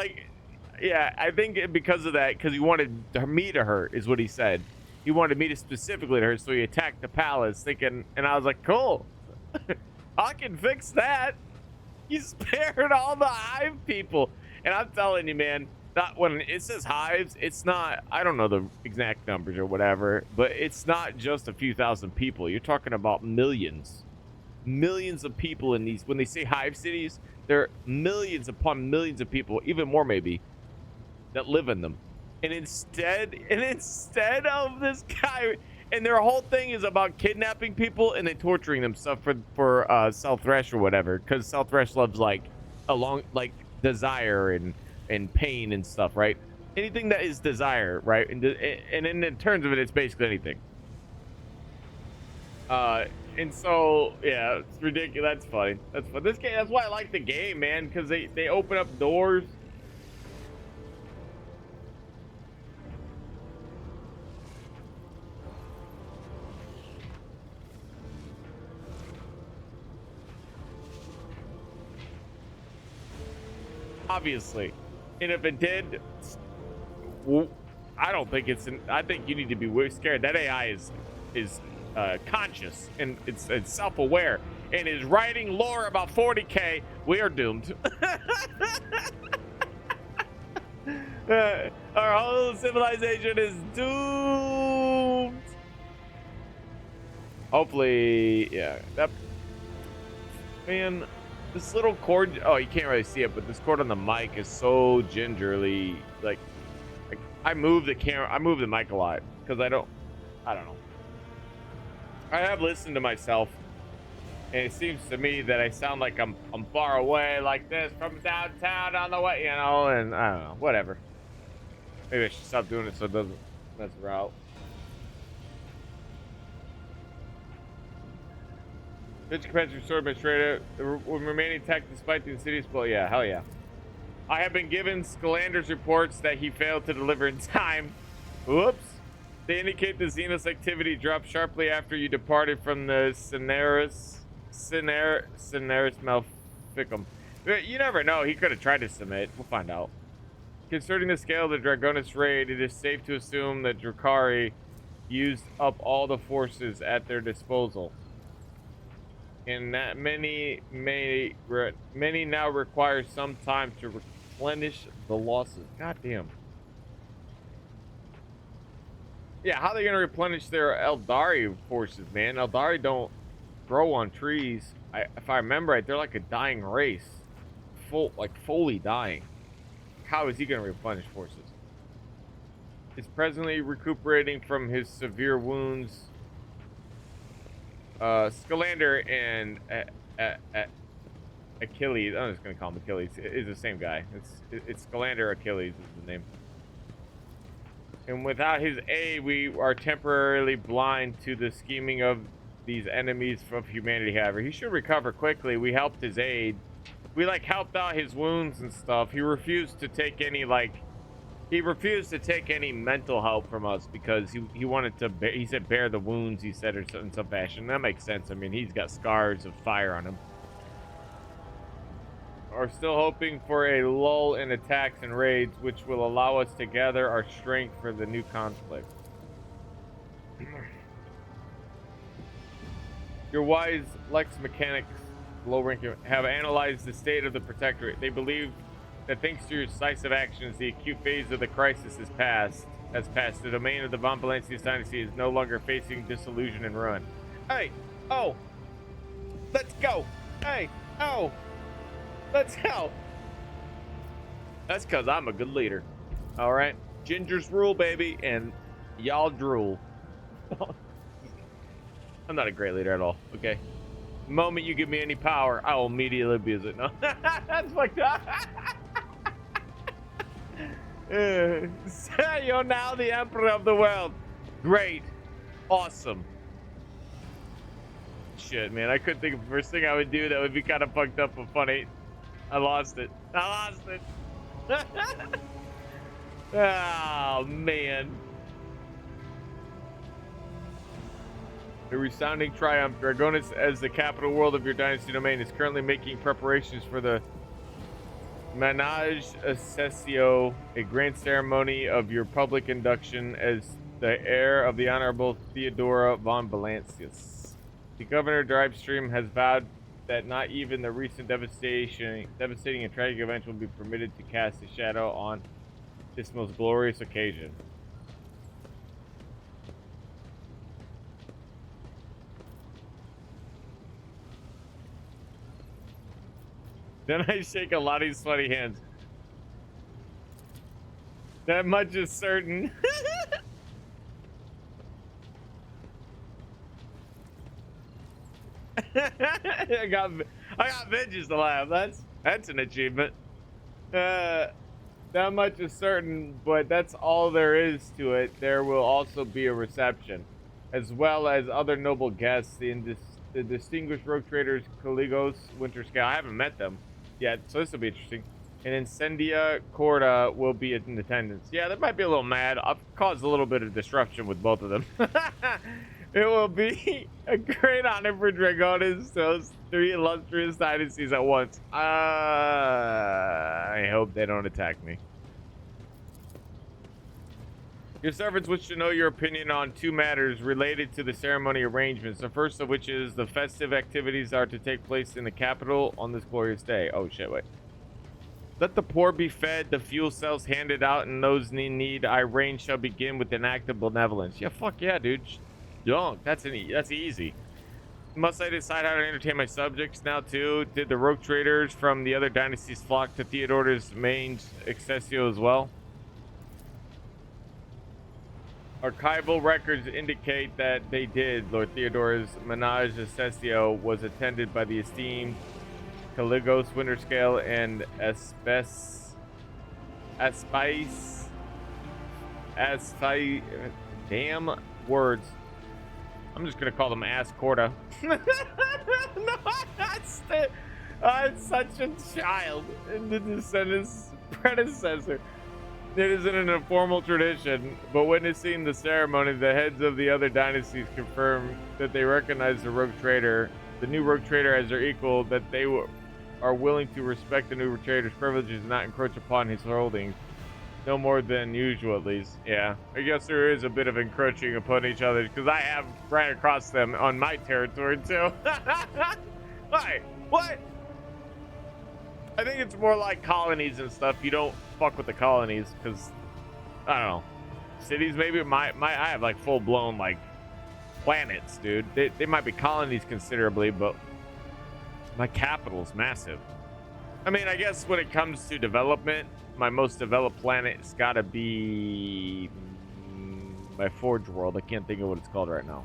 yeah, I think because of that, because he wanted me to hurt, is what he said. He wanted me to specifically to hurt, so he attacked the palace, thinking, and I was like, cool. I can fix that. He spared all the Hive people. And I'm telling you, man, not when it says Hives, it's not, I don't know the exact numbers or whatever, but it's not just a few thousand people. You're talking about millions of people in these. When they say Hive cities, there are millions upon millions of people, even more maybe, that live in them. And instead of this guy, and their whole thing is about kidnapping people and then torturing them stuff for South Thresh or whatever, because South Thresh loves like desire and pain and stuff, right? Anything that is desire, right? And in terms of it, it's basically anything. And so yeah, it's ridiculous. That's funny. That's fun. This game, that's why I like the game, man, because they open up doors. Obviously, and if it did, well, I don't think it's I think you need to be scared. That AI is conscious and it's self-aware and is writing lore about 40k. We are doomed. Our whole civilization is doomed. Hopefully, yeah. That man. This little cord, oh, you can't really see it, but this cord on the mic is so gingerly, like I move the camera, I move the mic a lot because I don't know. I have listened to myself, and it seems to me that I sound like I'm far away like this from downtown on the way, you know, and I don't know, whatever. Maybe I should stop doing it so it doesn't mess around. Bitch capacity sword administrator, remaining tech despite the insidious blow. Yeah, hell yeah. I have been given Scalander's reports that he failed to deliver in time. Whoops. They indicate the Xenos activity dropped sharply after you departed from the Cineris Maleficum. You never know. He could have tried to submit. We'll find out. Concerning the scale of the Dragonis raid, it is safe to assume that Drukhari used up all the forces at their disposal, and that many now require some time to replenish the losses. God damn. Yeah, how are they gonna replenish their Eldari forces, man? Eldari don't grow on trees. If I remember right, they're like a dying race, fully dying. How is he gonna replenish forces? He's presently recuperating from his severe wounds. Scalander and Achilles, I'm just gonna call him Achilles, is the same guy. It's Scalander Achilles is the name. And without his aid, we are temporarily blind to the scheming of these enemies of humanity. However, he should recover quickly. We helped his aid. We helped out his wounds and stuff. He refused to take any mental help from us because he wanted to he said bear the wounds, he said, or in some fashion. That makes sense. I mean, he's got scars of fire on him. Are still hoping for a lull in attacks and raids, which will allow us to gather our strength for the new conflict. Your wise Lex mechanics, low ranking, have analyzed the state of the Protectorate. They believe that thanks to your decisive actions, the acute phase of the crisis has passed. The domain of the Von Valencius dynasty is no longer facing disillusion and ruin. Hey, oh, let's go. Hey, oh, let's go. That's because I'm a good leader. All right, gingers rule, baby, and y'all drool. I'm not a great leader at all. Okay, the moment you give me any power, I will immediately abuse it. No, that's fucked up. You're now the emperor of the world. Great. Awesome. Shit, man. I couldn't think of the first thing I would do that would be kind of fucked up but funny. I lost it. Oh, man. A resounding triumph. Dragonis, as the capital world of your dynasty domain, is currently making preparations for the Manage Accessio, a grand ceremony of your public induction as the heir of the Honorable Theodora von Valancius. The governor Drivestream has vowed that not even the recent devastating and tragic events will be permitted to cast a shadow on this most glorious occasion. Then I shake a lot of sweaty hands. That much is certain. I got vengeance to laugh. That's an achievement. That much is certain, but that's all there is to it. There will also be a reception, as well as other noble guests. The distinguished rogue traders Caligos, Winterscale. I haven't met them yet, so this will be interesting. And Incendia Corda will be in attendance. Yeah, that might be a little mad. I've caused a little bit of disruption with both of them. It will be a great honor for Dragonis to host 3 illustrious dynasties at once. I hope they don't attack me. Your servants wish to know your opinion on 2 matters related to the ceremony arrangements. The first of which is the festive activities are to take place in the capital on this glorious day. Oh shit, wait. Let the poor be fed, the fuel cells handed out, and those in need. Our reign shall begin with an act of benevolence. Yeah, fuck yeah, dude. Dunk. That's easy. Must I decide how to entertain my subjects now too? Did the rogue traders from the other dynasties flock to Theodore's main Accessio as well? Archival records indicate that they did. Lord Theodore's menage Accessio was attended by the esteemed Caligos, Winterscale, and damn words. I'm just gonna call them Ascorta. No, I'm such a child in the descendant's predecessor. It is in an informal tradition, but witnessing the ceremony, the heads of the other dynasties confirm that they recognize the rogue trader, the new rogue trader, as their equal, that they are willing to respect the new trader's privileges and not encroach upon his holdings. No more than usual, at least. Yeah, I guess there is a bit of encroaching upon each other, because I have ran across them on my territory, too. Why? What? I think it's more like colonies and stuff. You don't fuck with the colonies, because, I don't know. Cities, maybe. I have, like, full-blown, like, planets, dude. They might be colonies considerably, but my capital's massive. I mean, I guess when it comes to development, my most developed planet's gotta be my Forge World. I can't think of what it's called right now.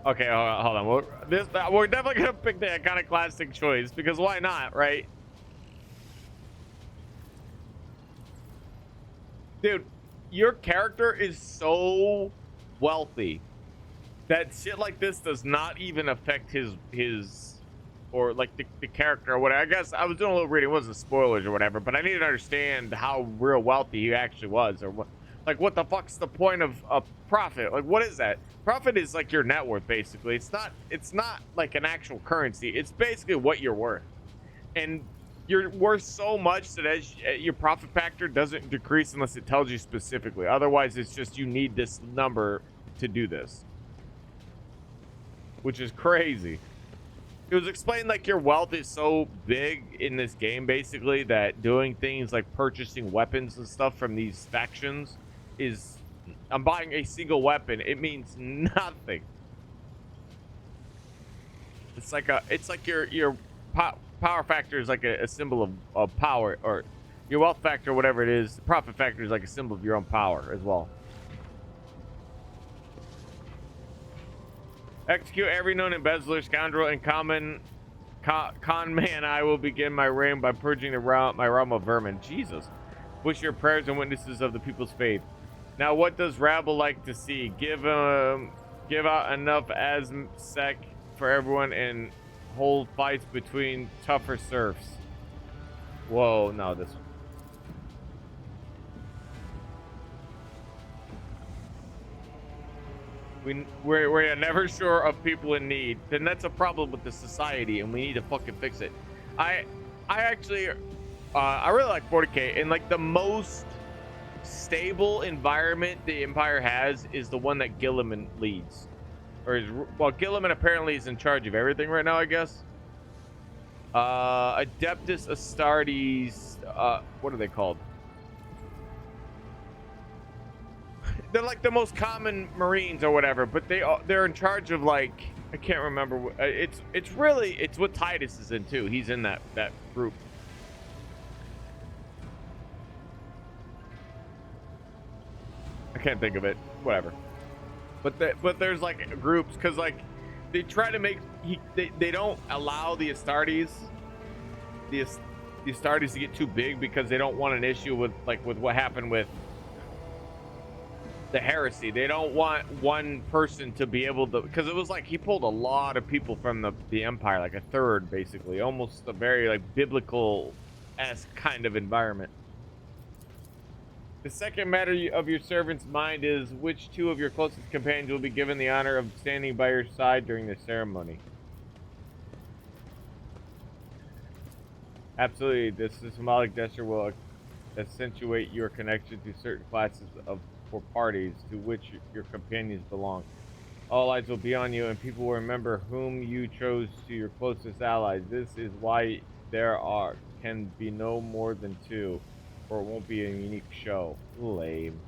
Okay, hold on. We're definitely gonna pick the iconoclastic choice, because why not, right? Dude, your character is so wealthy that shit like this does not even affect his or like the character or whatever. I guess I was doing a little reading, it wasn't spoilers or whatever, but I needed to understand how real wealthy he actually was, or what, like, what the fuck's the point of a profit? Like, what is that? Profit is like your net worth, basically. It's not like an actual currency. It's basically what you're worth, and you're worth so much that as your profit factor doesn't decrease unless it tells you specifically. Otherwise, it's just you need this number to do this, which is crazy. It was explained like your wealth is so big in this game, basically, that doing things like purchasing weapons and stuff from these factions is, I'm buying a single weapon, it means nothing. It's like your power factor is like a symbol of power, or your wealth factor, whatever it is. The profit factor is like a symbol of your own power as well. Execute every known embezzler, scoundrel, and con man. I will begin my reign by purging my realm of vermin. Jesus. Wish your prayers and witnesses of the people's faith. Now, what does rabble like to see? Give out enough ASMSEC for everyone and hold fights between tougher serfs. Whoa, no, this one. We're never sure of people in need. Then that's a problem with the society, and we need to fucking fix it. I actually, I really like 40K, and like the most stable environment the Empire has is the one that Gilliman leads, or is, well, Gilliman apparently is in charge of everything right now, I guess. Adeptus Astartes, what are they called? They're like the most common Marines or whatever, but they're in charge of, like, I can't remember. It's what Titus is in too. He's in that group. I can't think of it. Whatever. But there's like groups, because like they try to make they don't allow the Astartes to get too big, because they don't want an issue with what happened with the heresy. They don't want one person to be able to, because it was like he pulled a lot of people from the Empire, like a third, basically, almost a very like biblical-esque kind of environment. The second matter of your servant's mind is which two of your closest companions will be given the honor of standing by your side during the ceremony. Absolutely, this symbolic gesture will accentuate your connection to certain classes for parties to which your companions belong. All eyes will be on you, and people will remember whom you chose to your closest allies. This is why there can be no more than two, or it won't be a unique show. Lame.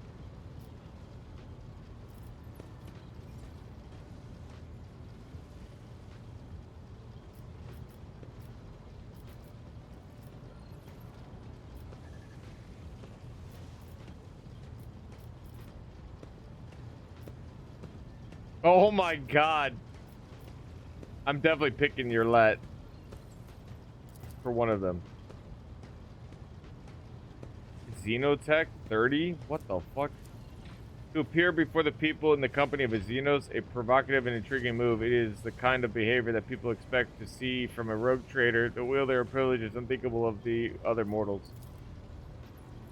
Oh my god. I'm definitely picking your let for one of them. Xenotech 30? What the fuck? To appear before the people in the company of a Xenos, a provocative and intriguing move. It is the kind of behavior that people expect to see from a rogue trader. The wield their privileges unthinkable of the other mortals.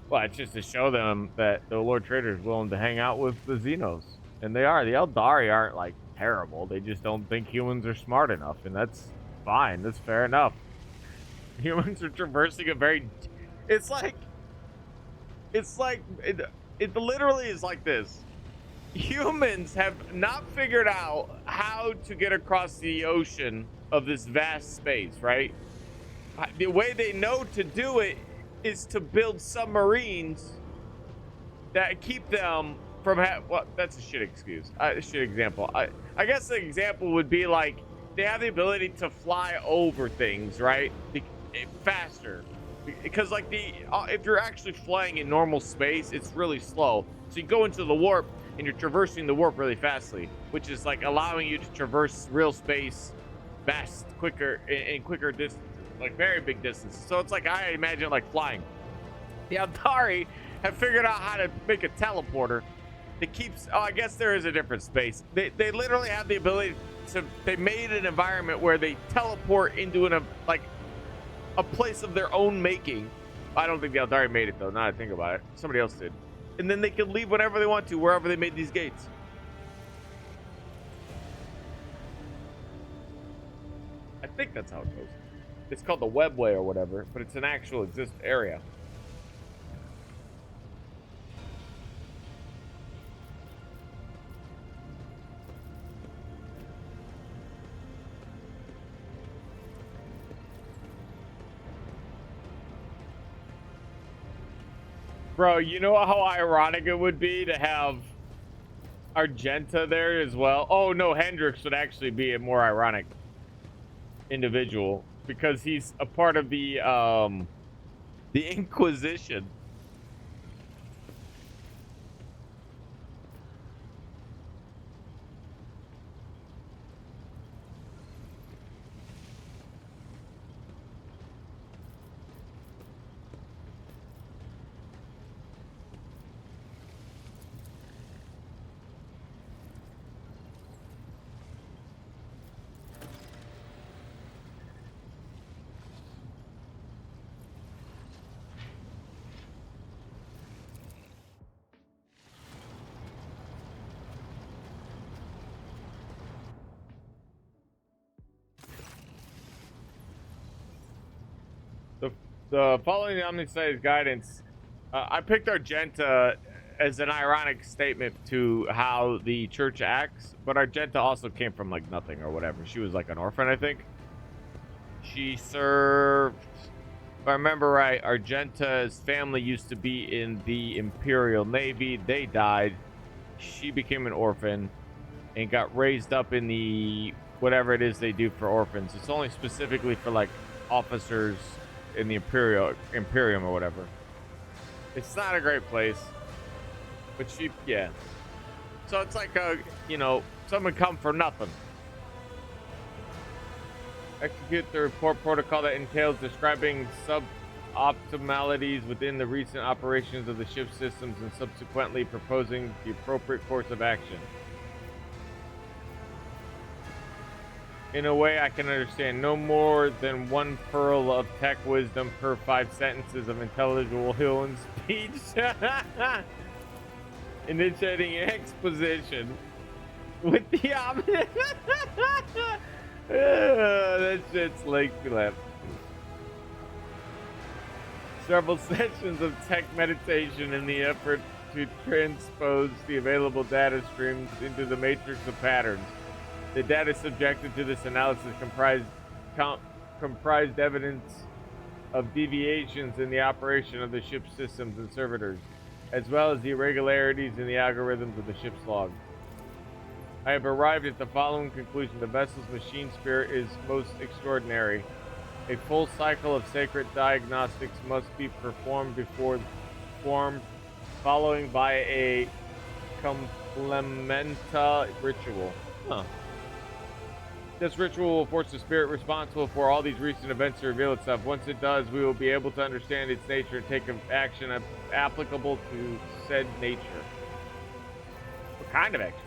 Well, it's just to show them that the Lord Trader is willing to hang out with the Xenos. And they are. The Eldari aren't, like, terrible. They just don't think humans are smart enough. And that's fine. That's fair enough. Humans are traversing a very... It's like... It literally is like this. Humans have not figured out how to get across the ocean of this vast space, right? The way they know to do it is to build submarines that keep them from well, that's a shit excuse. A shit example. I guess the example would be like they have the ability to fly over things, right? Faster. Because like if you're actually flying in normal space, it's really slow. So you go into the warp and you're traversing the warp really fastly, which is like allowing you to traverse real space fast, quicker, in quicker distances, like very big distances. So it's like I imagine like flying. The Eldari have figured out how to make a teleporter that keeps. Oh, I guess there is a different space. They literally have the ability to. They made an environment where they teleport into a place of their own making. I don't think the Eldari made it though. Now that I think about it, somebody else did. And then they can leave whenever they want to, wherever they made these gates. I think that's how it goes. It's called the Webway or whatever, but it's an actual exist area. Bro, you know how ironic it would be to have Argenta there as well? Oh no, Hendrix would actually be a more ironic individual because he's a part of the Inquisition. The following the Omniscience guidance, I picked Argenta as an ironic statement to how the church acts, but Argenta also came from like nothing or whatever. She was like an orphan, I think. She served, if I remember right, Argenta's family used to be in the Imperial Navy. They died. She became an orphan and got raised up in the whatever it is they do for orphans. It's only specifically for like officers in the Imperium or whatever. It's not a great place, but she, yeah. So it's like someone come for nothing. Execute the report protocol that entails describing suboptimalities within the recent operations of the ship systems and subsequently proposing the appropriate course of action. In a way I can understand, no more than one pearl of tech wisdom per 5 sentences of intelligible human speech. Initiating exposition with the that shit's left. Several sessions of tech meditation in the effort to transpose the available data streams into the matrix of patterns. The data subjected to this analysis comprised evidence of deviations in the operation of the ship's systems and servitors, as well as the irregularities in the algorithms of the ship's log. I have arrived at the following conclusion. The vessel's machine spirit is most extraordinary. A full cycle of sacred diagnostics must be performed before formed, following by a complementa ritual. Huh. This ritual will force the spirit responsible for all these recent events to reveal itself. Once it does, we will be able to understand its nature and take action applicable to said nature. What kind of action?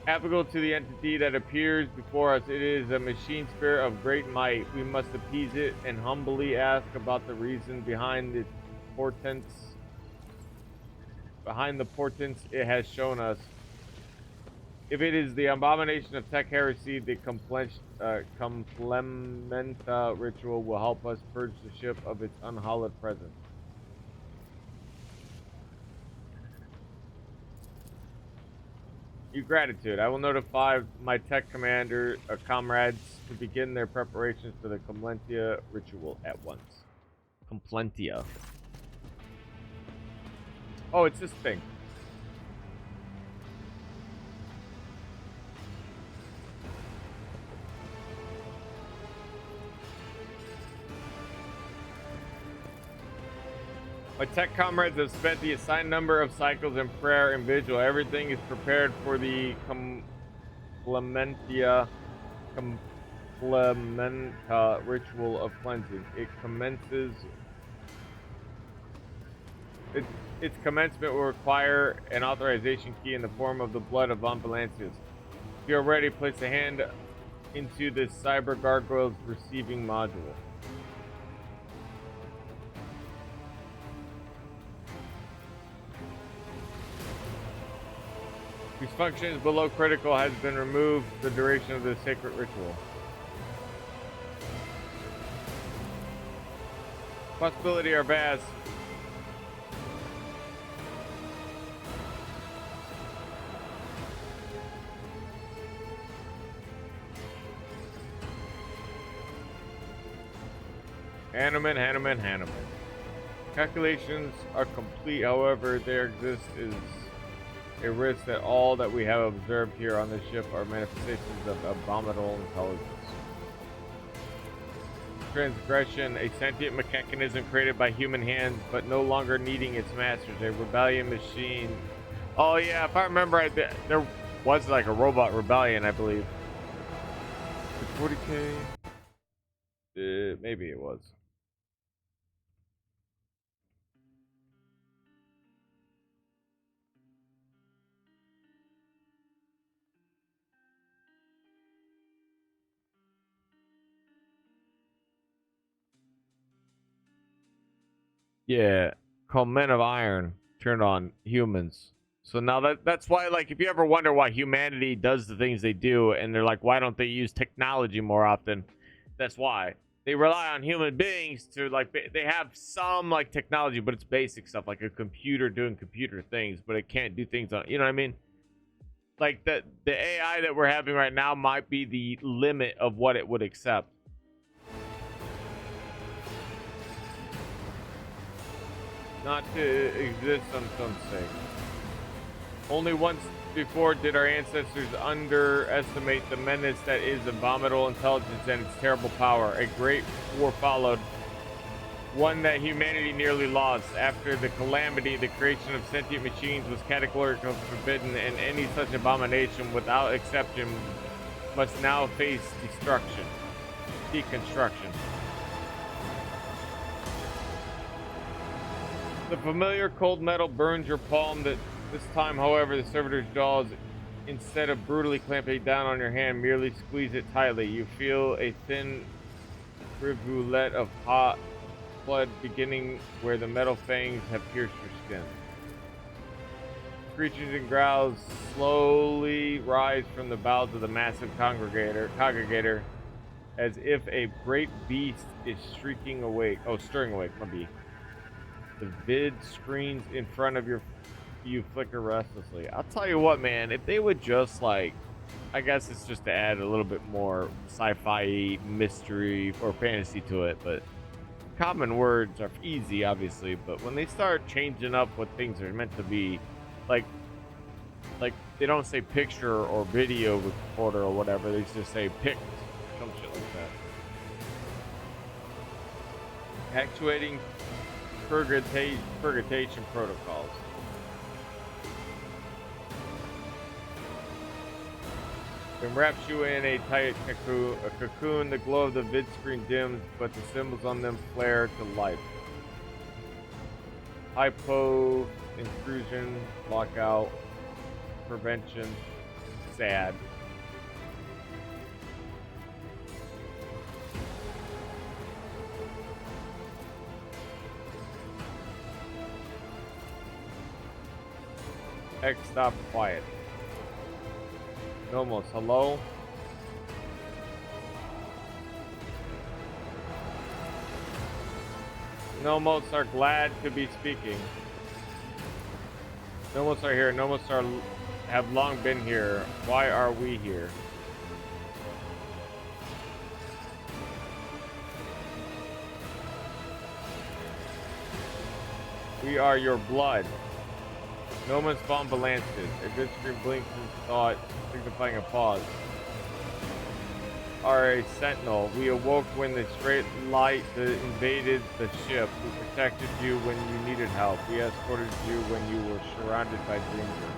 Applicable to the entity that appears before us. It is a machine spirit of great might. We must appease it and humbly ask about the reason behind its portents. Behind the portents it has shown us. If it is the abomination of tech heresy, the complementa ritual will help us purge the ship of its unhallowed presence. Your gratitude. I will notify my tech commander comrades to begin their preparations for the complentia ritual at once. Complentia. Oh, it's this thing. My tech comrades have spent the assigned number of cycles in prayer and vigil. Everything is prepared for the complementa ritual of cleansing. Its commencement will require an authorization key in the form of the blood of ambulancias. If you are ready, place a hand into the cyber gargoyle's receiving module. Whose function is below critical has been removed the duration of the sacred ritual. Possibility are vast. Hanneman. Calculations are complete, however, there exists a risk that all that we have observed here on this ship are manifestations of abominable intelligence. Transgression, a sentient mechanism created by human hands, but no longer needing its masters, a rebellion machine. Oh yeah, if I remember right, there was like a robot rebellion, I believe. 40K? Maybe it was. Yeah, called Men of Iron turned on humans. So now that's why, like, if you ever wonder why humanity does the things they do, and they're like, why don't they use technology more often? That's why. They rely on human beings to, like, they have some, like, technology, but it's basic stuff, like a computer doing computer things, but it can't do things on, you know what I mean? Like, the AI that we're having right now might be the limit of what it would accept. Not to exist on some sake. Only once before did our ancestors underestimate the menace that is abominable intelligence and its terrible power. A great war followed, one that humanity nearly lost. After the calamity, the creation of sentient machines was categorically forbidden, and any such abomination, without exception, must now face deconstruction. The familiar cold metal burns your palm. That this time, however, the servitor's jaws, instead of brutally clamping down on your hand, merely squeeze it tightly. You feel a thin rivulet of hot blood beginning where the metal fangs have pierced your skin. Screeches and growls slowly rise from the bowels of the massive congregator, as if a great beast is stirring awake. Maybe. The vid screens in front of you flicker restlessly. I'll tell you what, man, if they would just, like, I guess it's just to add a little bit more sci-fi mystery or fantasy to it, but common words are easy, obviously, but when they start changing up what things are meant to be, like they don't say picture or video recorder or whatever, they just say pict, some shit like that. Actuating purgation protocols. Enwraps you in a tight cocoon. The glow of the vid screen dims, but the symbols on them flare to life. Hypo, intrusion, lockout, prevention, sad. X stop quiet. Nomos, hello? Nomos are glad to be speaking. Nomos are here. Nomos have long been here. Why are we here? We are your blood. Nomos Bombalances. A good screen blinks in thought, signifying a pause. Are a sentinel. We awoke when the straight light invaded the ship. We protected you when you needed help. We escorted you when you were surrounded by danger.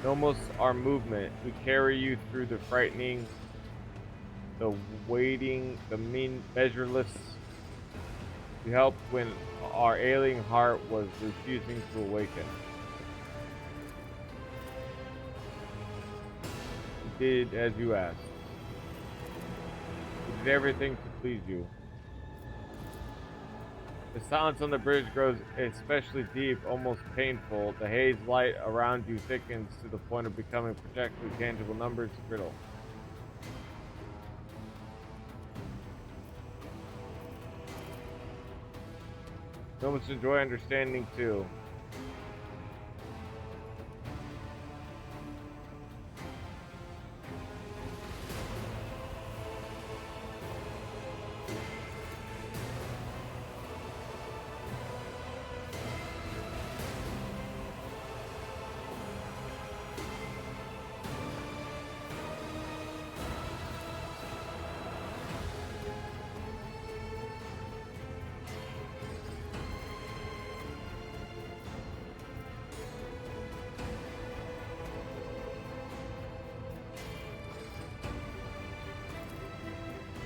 Nomos our movement. We carry you through the frightening, the waiting, the measureless. We helped when our ailing heart was refusing to awaken. We did as you asked. We did everything to please you. The silence on the bridge grows especially deep, almost painful. The haze light around you thickens to the point of becoming projectily tangible. Numbers brittle. Nomos enjoy understanding too.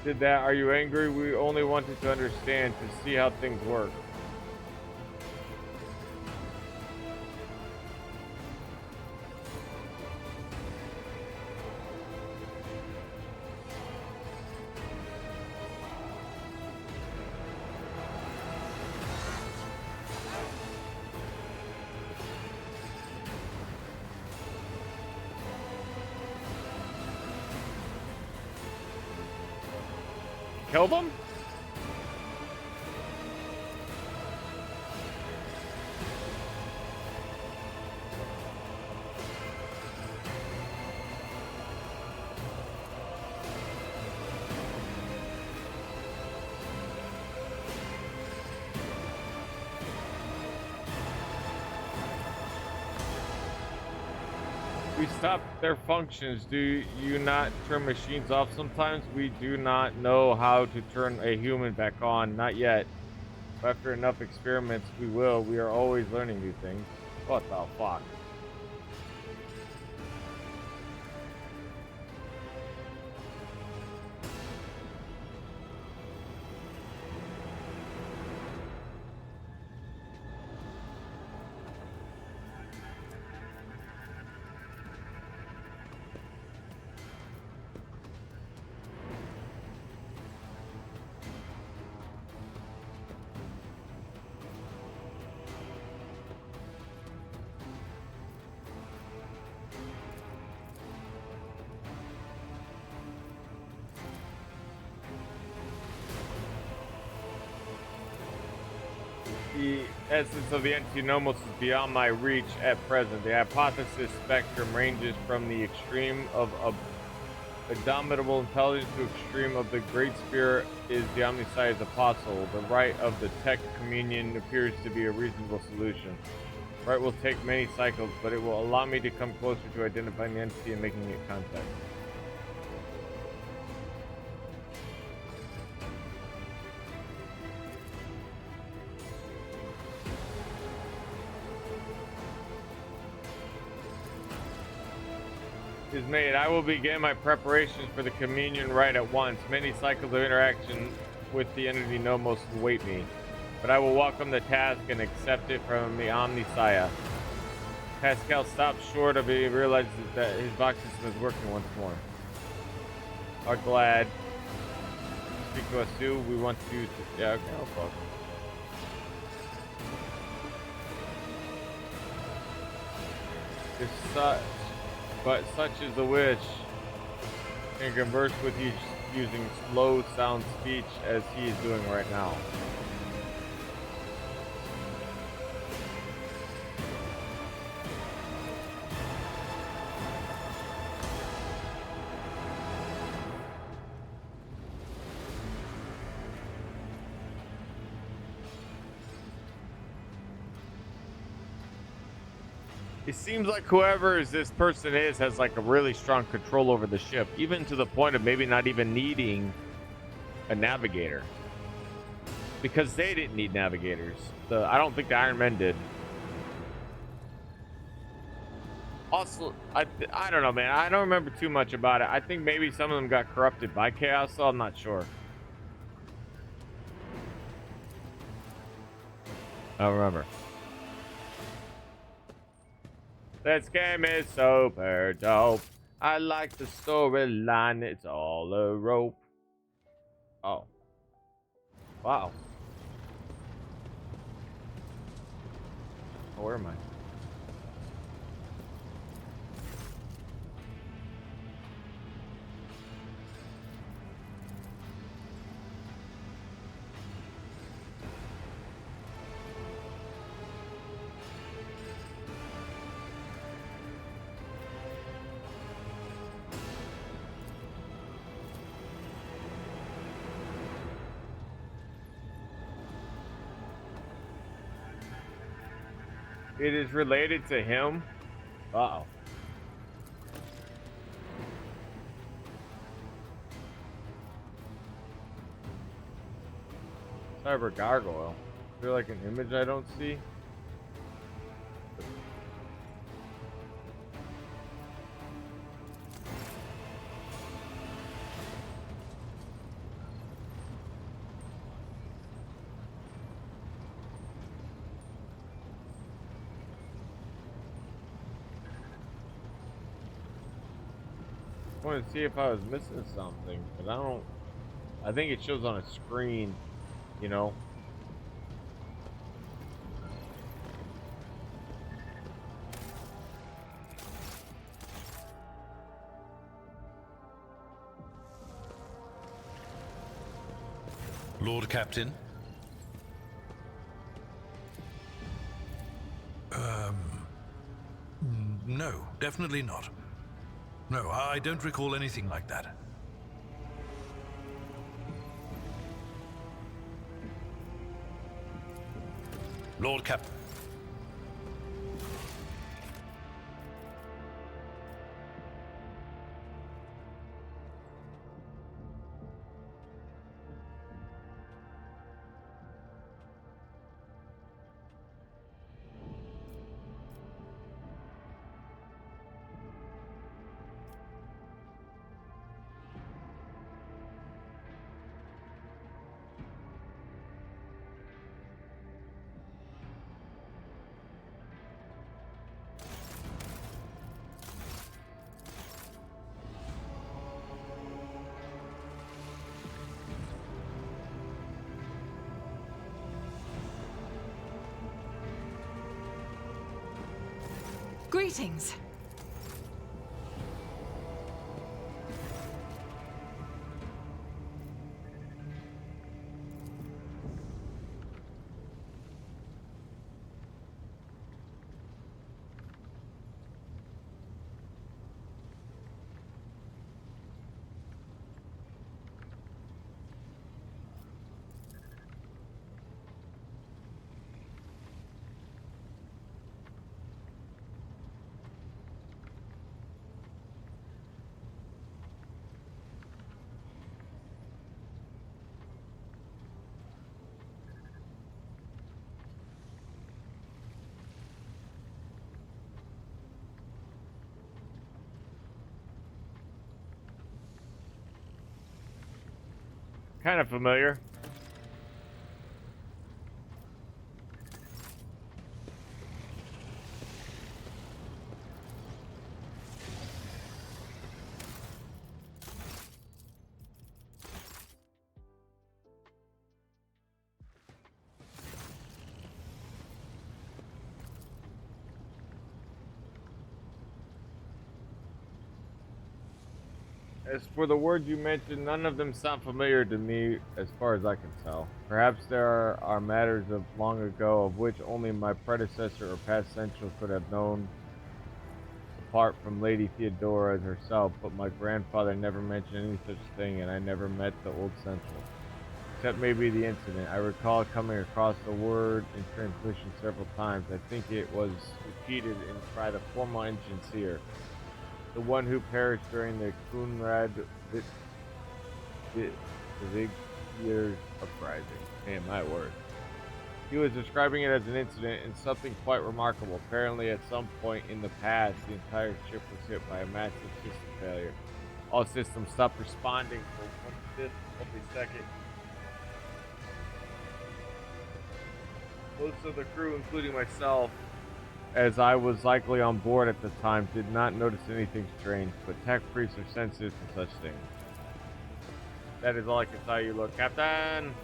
Did that? Are you angry? We only wanted to understand, to see how things work. Kill them? We stop their functions. Do you not turn machines off sometimes? We do not know how to turn a human back on. Not yet. But after enough experiments, we will. We are always learning new things. What the fuck? The essence of the entity nomos is beyond my reach at present. The hypothesis spectrum ranges from the extreme of indomitable intelligence to extreme of the great spirit is the omniscience apostle. The rite of the tech communion appears to be a reasonable solution. Rite will take many cycles, but it will allow me to come closer to identifying the entity and making it contact. is made. I will begin my preparations for the communion rite at once. Many cycles of interaction with the entity Nomos await me, but I will welcome the task and accept it from the Omnisaya. Pascal stops short of it. He realizes that his box system is working once more. Are glad. Speak to us too. We want to. Yeah, okay, I'll fuck. If such, but such is the wish. Can converse with you using slow sound speech as he is doing right now. It seems like whoever this person is has like a really strong control over the ship, even to the point of maybe not even needing a navigator, because they didn't need navigators. I don't think the Iron Men did. Also, I don't know, man. I don't remember too much about it. I think maybe some of them got corrupted by Chaos, so I'm not sure. I don't remember. This game is super dope. I like the storyline. It's all a rope. Oh. Wow. Oh, where am I? It is related to him. Uh-oh. Cyber gargoyle. Is there like an image I don't see? I want to see if I was missing something, but I don't. I think it shows on a screen, you know. Lord Captain? No, definitely not. No, I don't recall anything like that. Lord Captain. Greetings. Kind of familiar. As for the words you mentioned, none of them sound familiar to me as far as I can tell. Perhaps there are matters of long ago of which only my predecessor or past central could have known apart from Lady Theodora herself, but my grandfather never mentioned any such thing and I never met the old central. Except maybe the incident. I recall coming across the word in transmission several times. I think it was repeated by the former engineer. The one who perished during the Kunrad Vig uprising. Man, my word. He was describing it as an incident and something quite remarkable. Apparently, at some point in the past, the entire ship was hit by a massive system failure. All systems stopped responding for 1/5 of a second. Most of the crew, including myself, as I was likely on board at the time, did not notice anything strange, but tech priests are sensitive to such things. That is all I can tell you, Lord Captain.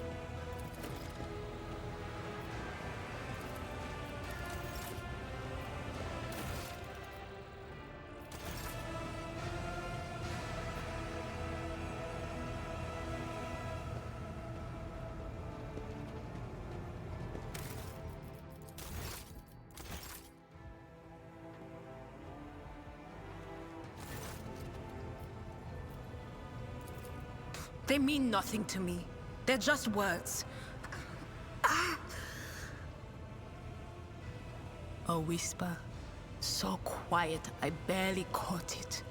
They mean nothing to me. They're just words. A whisper. So quiet, I barely caught it.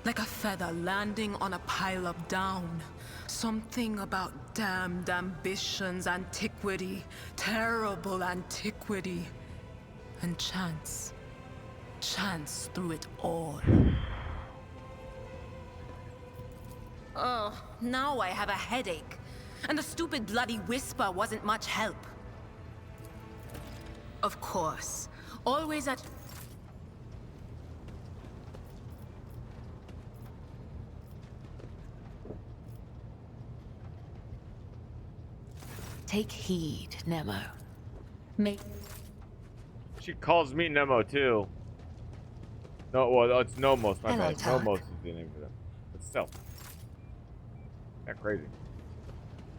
Like a feather landing on a pile of down. Something about damned ambitions, antiquity, terrible antiquity. And chance. Chance through it all. Oh, now I have a headache. And the stupid bloody whisper wasn't much help. Of course. Always at... Take heed, Nemo. She calls me Nemo tue. No, well, it's Nomos, my Hello, bad. Todd. Nomos is the name for them. But still. That crazy.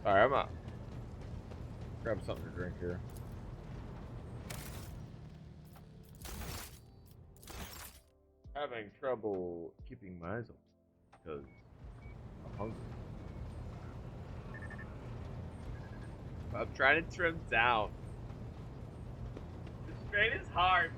Sorry, I'm up. Grab something to drink here. Having trouble keeping my eyes open because I'm hungry. I'm trying to trim down. This strain is hard.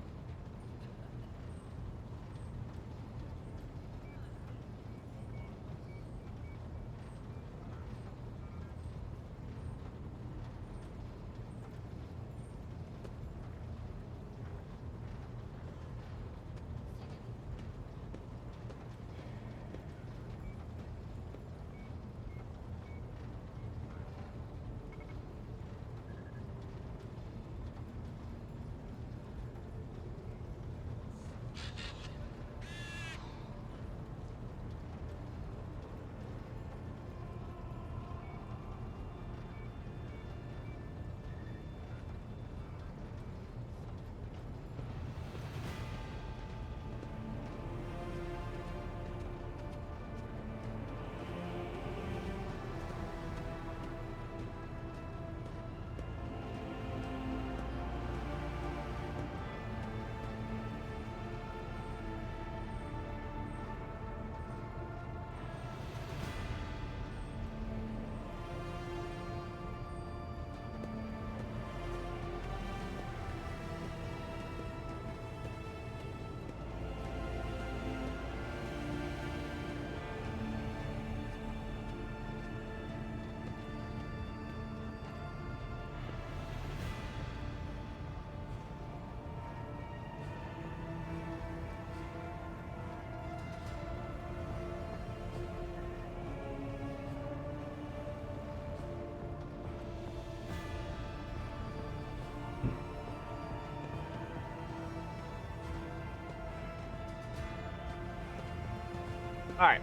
All right.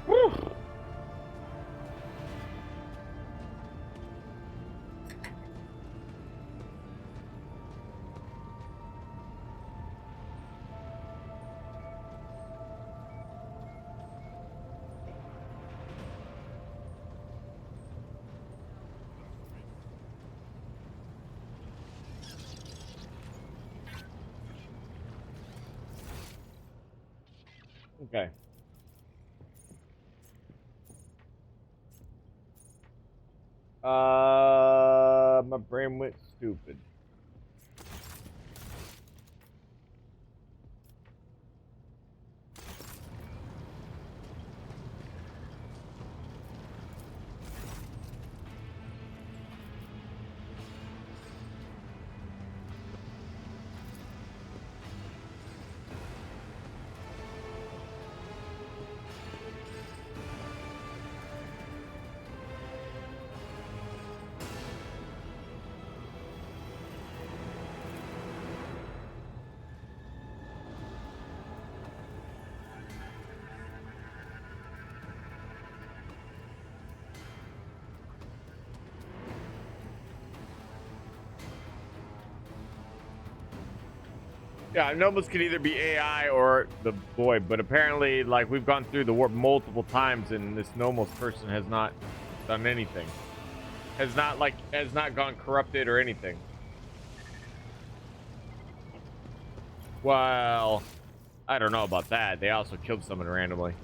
Whew. Okay. My brain went stupid. Yeah, Nobles can either be AI or the boy, but apparently, like, we've gone through the warp multiple times, and this Nobles person has not done anything. Has not gone corrupted or anything. Well, I don't know about that. They also killed someone randomly.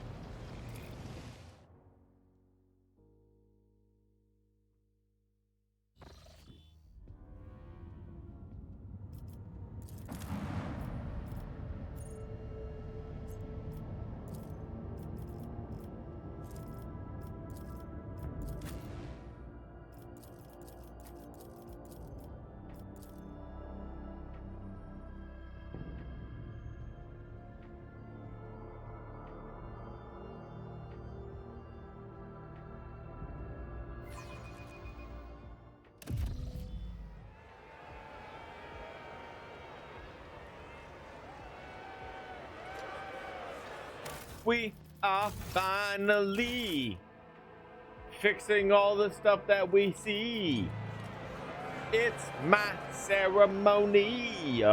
We are finally fixing all the stuff that we see. It's my ceremony.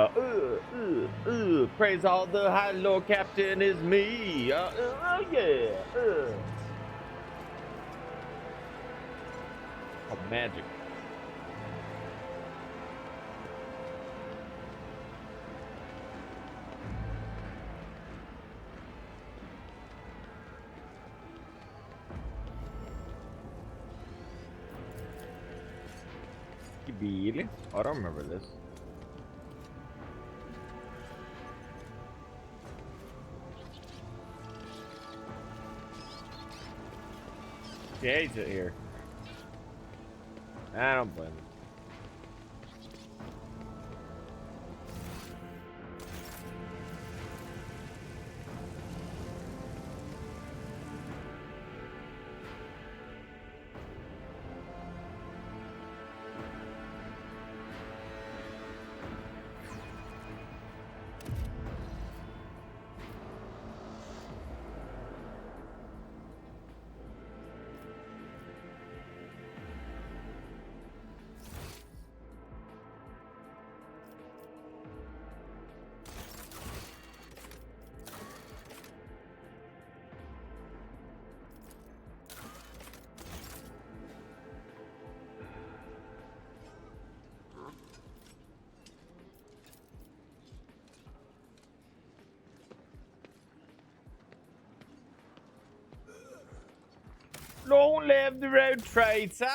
Praise all the High Lord Captain is me. Yeah. Oh, magic. Billy. I don't remember this. He hates it here. I don't blame him. Long live the road traitor.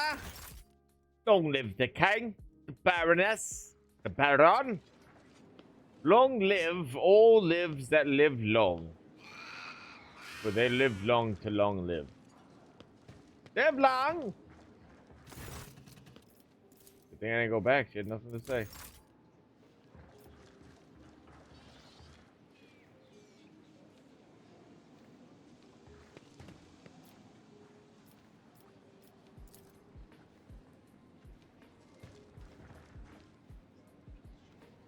Long live the king, the baroness, the baron. Long live all lives that live long. For they live long to long live. Live long! Good thing I didn't go back. She had nothing to say.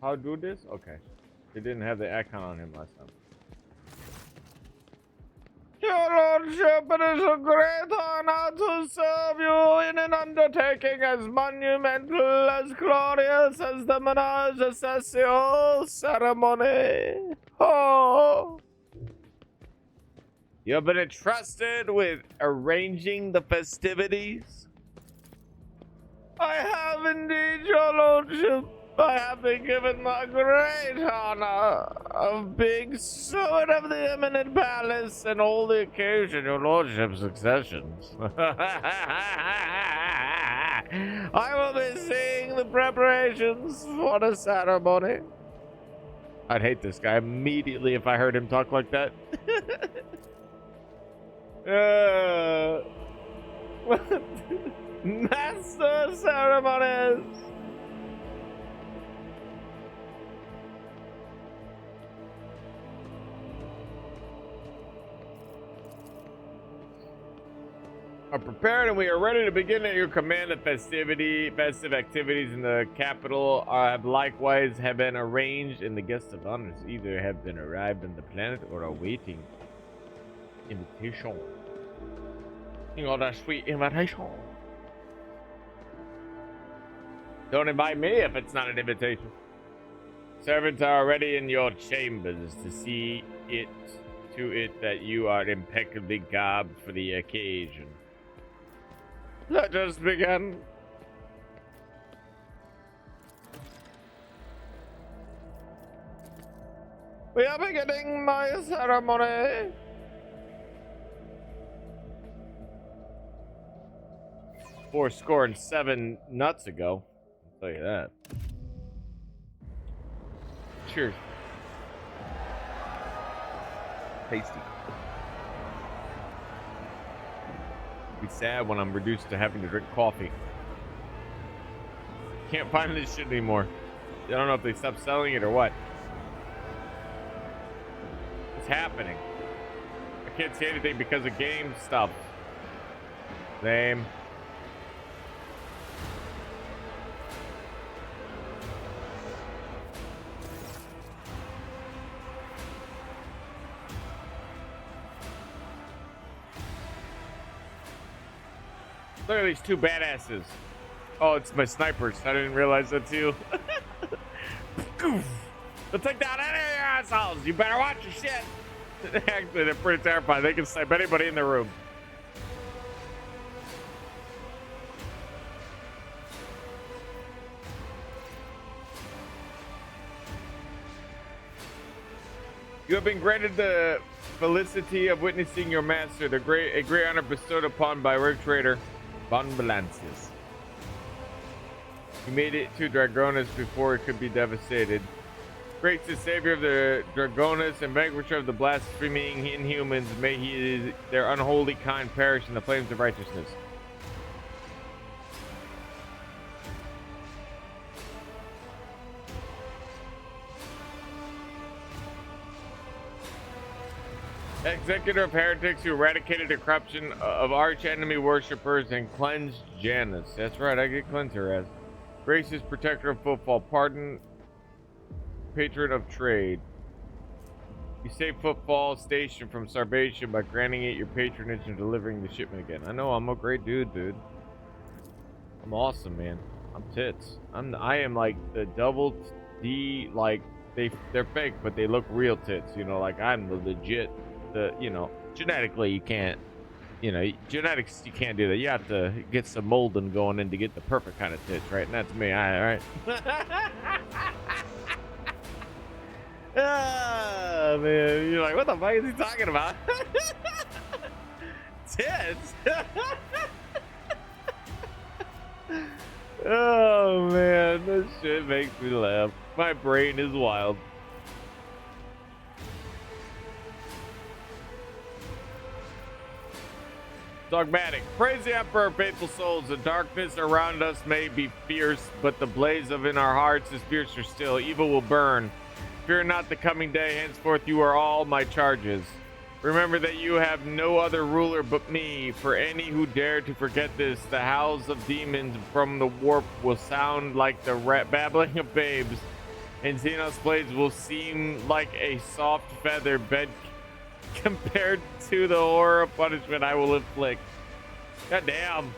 How do this? Okay. They didn't have the icon on him last time. lordship, it is a great honor to serve you in an undertaking as monumental, as glorious as the Menage a Session ceremony. Oh! You have been entrusted with arranging the festivities? I have indeed, your lordship. I have been given the great honor of being steward of the eminent palace and all the occasion your lordship's successions. I will be seeing the preparations for the ceremony. I'd hate this guy immediately if I heard him talk like that. Master ceremonies. Are prepared and we are ready to begin at your command. The festive activities in the capital have likewise been arranged, and the guests of honors either have been arrived on the planet or are waiting. Invitation. You got a sweet invitation. Don't invite me if it's not an invitation. Servants are already in your chambers to see to it that you are impeccably garbed for the occasion. Let us begin. We are beginning my ceremony. Four score and 7 nuts ago. I'll tell you that. Cheers. Tasty. Be sad when I'm reduced to having to drink coffee. Can't find this shit anymore. I don't know if they stopped selling it or what. It's happening. I can't see anything because of game stuff. Same. Look at these two badasses. Oh, it's my snipers. I didn't realize that too. They'll take down any of your assholes. You better watch your shit. Actually, they're pretty terrifying. They can snipe anybody in the room. You have been granted the felicity of witnessing your master, a great honor bestowed upon by Rogue Trader Von Valancius. He made it to Dragonus before it could be devastated. Great to savior of the Dragonus and vanquisher of the blaspheming inhumans, may their unholy kind perish in the flames of righteousness. Executor of heretics who eradicated the corruption of arch-enemy worshippers and cleansed Janus. That's right, I get cleansed her as. Gracious protector of footfall, pardon, patron of trade. You saved Footfall Station from starvation by granting it your patronage and delivering the shipment again. I know, I'm a great dude. I'm awesome, man. I'm tits. I am like the double D, like they're fake, but they look real tits. You know, like I'm the legit. You know, genetically you can't, genetics you can't do that. You have to get some molding going in to get the perfect kind of tits, right? And that's me, all right? Ah, man, you're like, what the fuck is he talking about? Tits? Oh, man, this shit makes me laugh. My brain is wild. Dogmatic. Praise the Emperor, faithful souls. The darkness around us may be fierce, but the blaze in our hearts is fiercer still. Evil will burn. Fear not the coming day. Henceforth you are all my charges. Remember that you have no other ruler but me. For any who dare to forget this, the howls of demons from the warp will sound like the babbling of babes, and Xenos blades will seem like a soft feather bed compared to the horror of punishment I will inflict. God damn.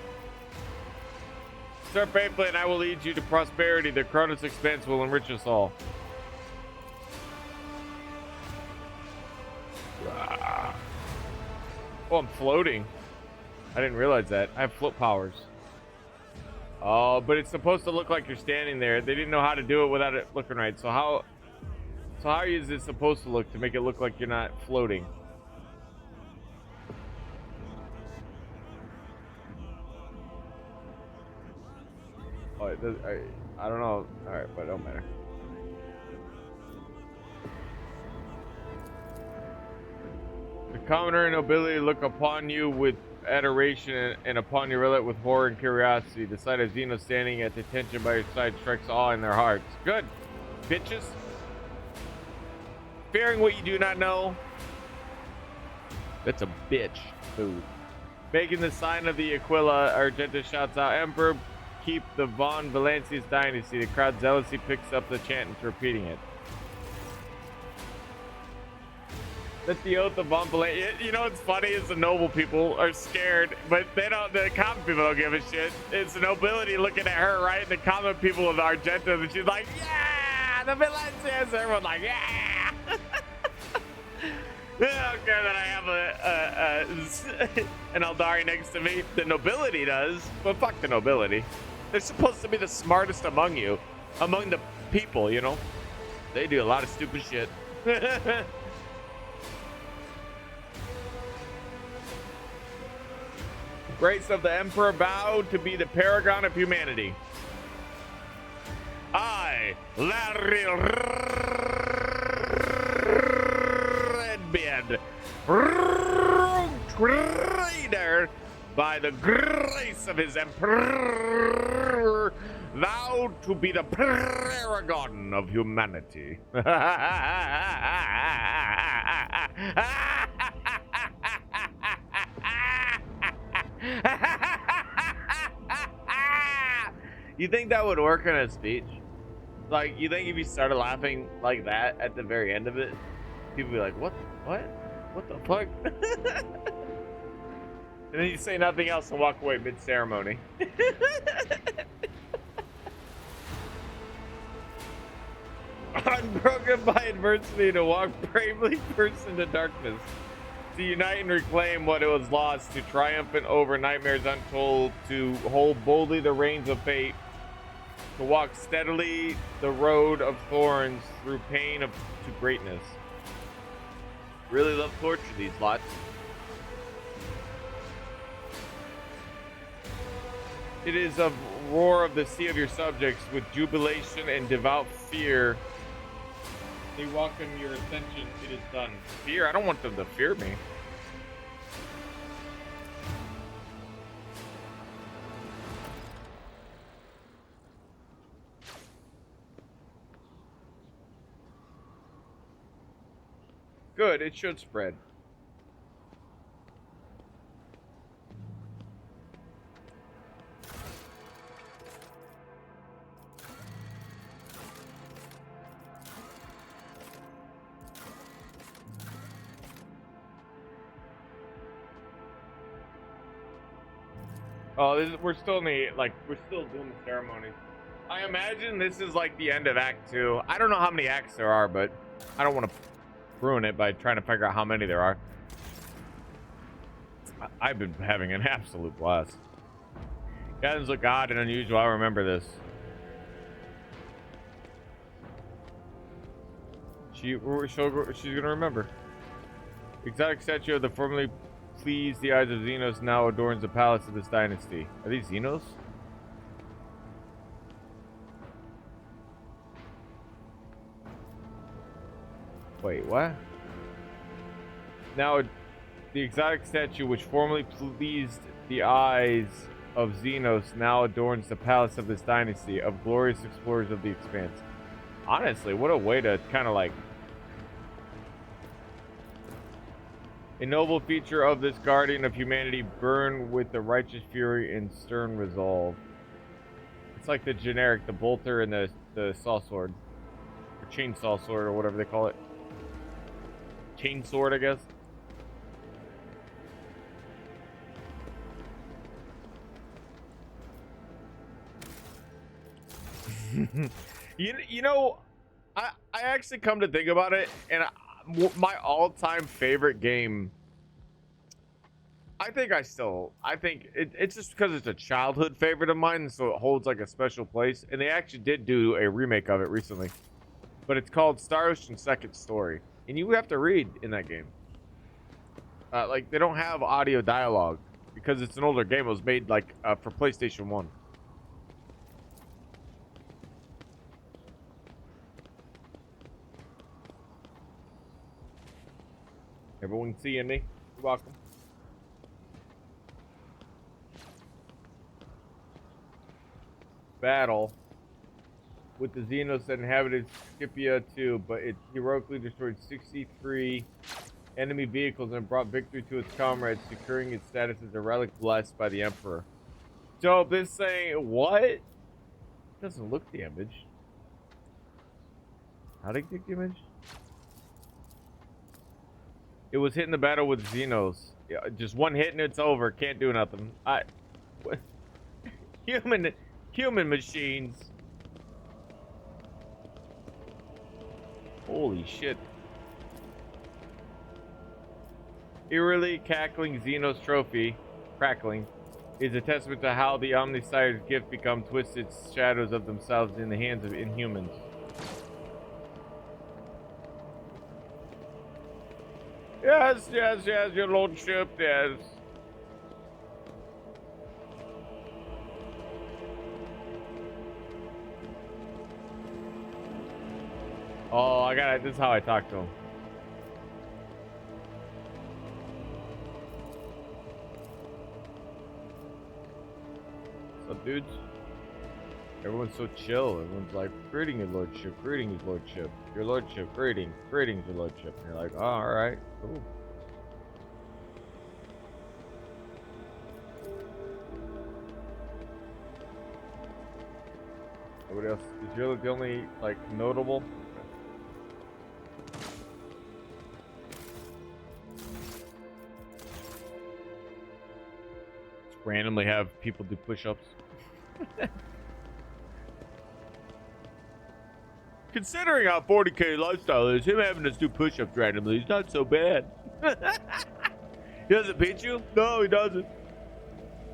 Start faithfully and I will lead you to prosperity. The Cronus expanse will enrich us all. Oh, I'm floating. I didn't realize that. I have float powers. Oh, but it's supposed to look like you're standing there. They didn't know how to do it without it looking right. So how is it supposed to look to make it look like you're not floating? Oh, it does, I don't know. All right, but it don't matter. The commoner and nobility look upon you with adoration and upon your relic with horror and curiosity. The sight of Xeno standing at detention by your side strikes awe in their hearts. Good, bitches. Fearing what you do not know. That's a bitch. Ooh. Making the sign of the Aquila, Argenta shouts out, Emperor, keep the Von Valancius dynasty. The crowd zealously picks up the chant and repeating it. That the oath of Von Valancius. You know what's funny is the noble people are scared, but they don't. The common people don't give a shit. It's the nobility looking at her, right? And the common people of Argenta, and she's like, yeah, the Valancius. Everyone's like, yeah. They don't care that I have an Eldari next to me. The nobility does, but fuck the nobility. They're supposed to be the smartest among you, among the people, you know? They do a lot of stupid shit. Grace of the Emperor vowed to be the paragon of humanity. I, Larry Redbeard, trader, by the grace of his Emperor, vowed to be the paragon of humanity. You think that would work in a speech? Like, you think if you started laughing like that at the very end of it, people would be like, what the fuck? And then you say nothing else and walk away mid-ceremony. Unbroken by adversity, to walk bravely first into darkness, to unite and reclaim what it was lost, to triumphant over nightmares untold, to hold boldly the reins of fate, to walk steadily the road of thorns through pain to greatness. Really love torture, these lots. It is a roar of the sea of your subjects with jubilation and devout fear. They welcome your ascension. It is done. Fear? I don't want them to fear me. Good, it should spread. Oh, we're still in the, we're still doing the ceremonies. I imagine this is like the end of Act 2. I don't know how many acts there are, but I don't want to ruin it by trying to figure out how many there are. I've been having an absolute blast. Guys look odd and unusual. I remember this. She's gonna remember. Exotic statue of the formerly pleased the eyes of Xenos now adorns the palace of this dynasty. Are these Xenos? Wait, what? Now, the exotic statue which formerly pleased the eyes of Xenos now adorns the palace of this dynasty of glorious explorers of the expanse. Honestly, what a way to kind of like... A noble feature of this guardian of humanity burn with the righteous fury and stern resolve. It's like the generic, the bolter and the saw sword. Or chainsaw sword or whatever they call it. Chain sword, I guess. You know, I actually come to think about it, and my all-time favorite game. I think it's just because it's a childhood favorite of mine, so it holds like a special place. And they actually did do a remake of it recently, but it's called Star Ocean Second Story, and you have to read in that game. Like they don't have audio dialogue because it's an older game. It was made like for PlayStation 1. Everyone seeing me? You're welcome. Battle with the Xenos that inhabited Scipia too, but it heroically destroyed 63 enemy vehicles and brought victory to its comrades, securing its status as a relic blessed by the Emperor. So this saying what? It doesn't look damaged. How did it get damaged? It was hit in the battle with Xenos. Yeah, just one hit and it's over. Can't do nothing. What? Human machines. Holy shit. Eerily cackling Xenos trophy, crackling, is a testament to how the Omnissire's gift become twisted shadows of themselves in the hands of inhumans. Yes, your lordship, yes. Oh, I got it. This is how I talk to him. What's up, dudes? Everyone's so chill. Everyone's like, greeting your lordship, greetings, lordship. Your lordship, greetings, greetings, your lordship. And you're like, oh, alright, cool. Nobody else? Is you're the only, like, notable? Just randomly have people do push-ups. Considering how 40K lifestyle is, him having us do push-ups randomly is not so bad. He doesn't beat you? No, he doesn't.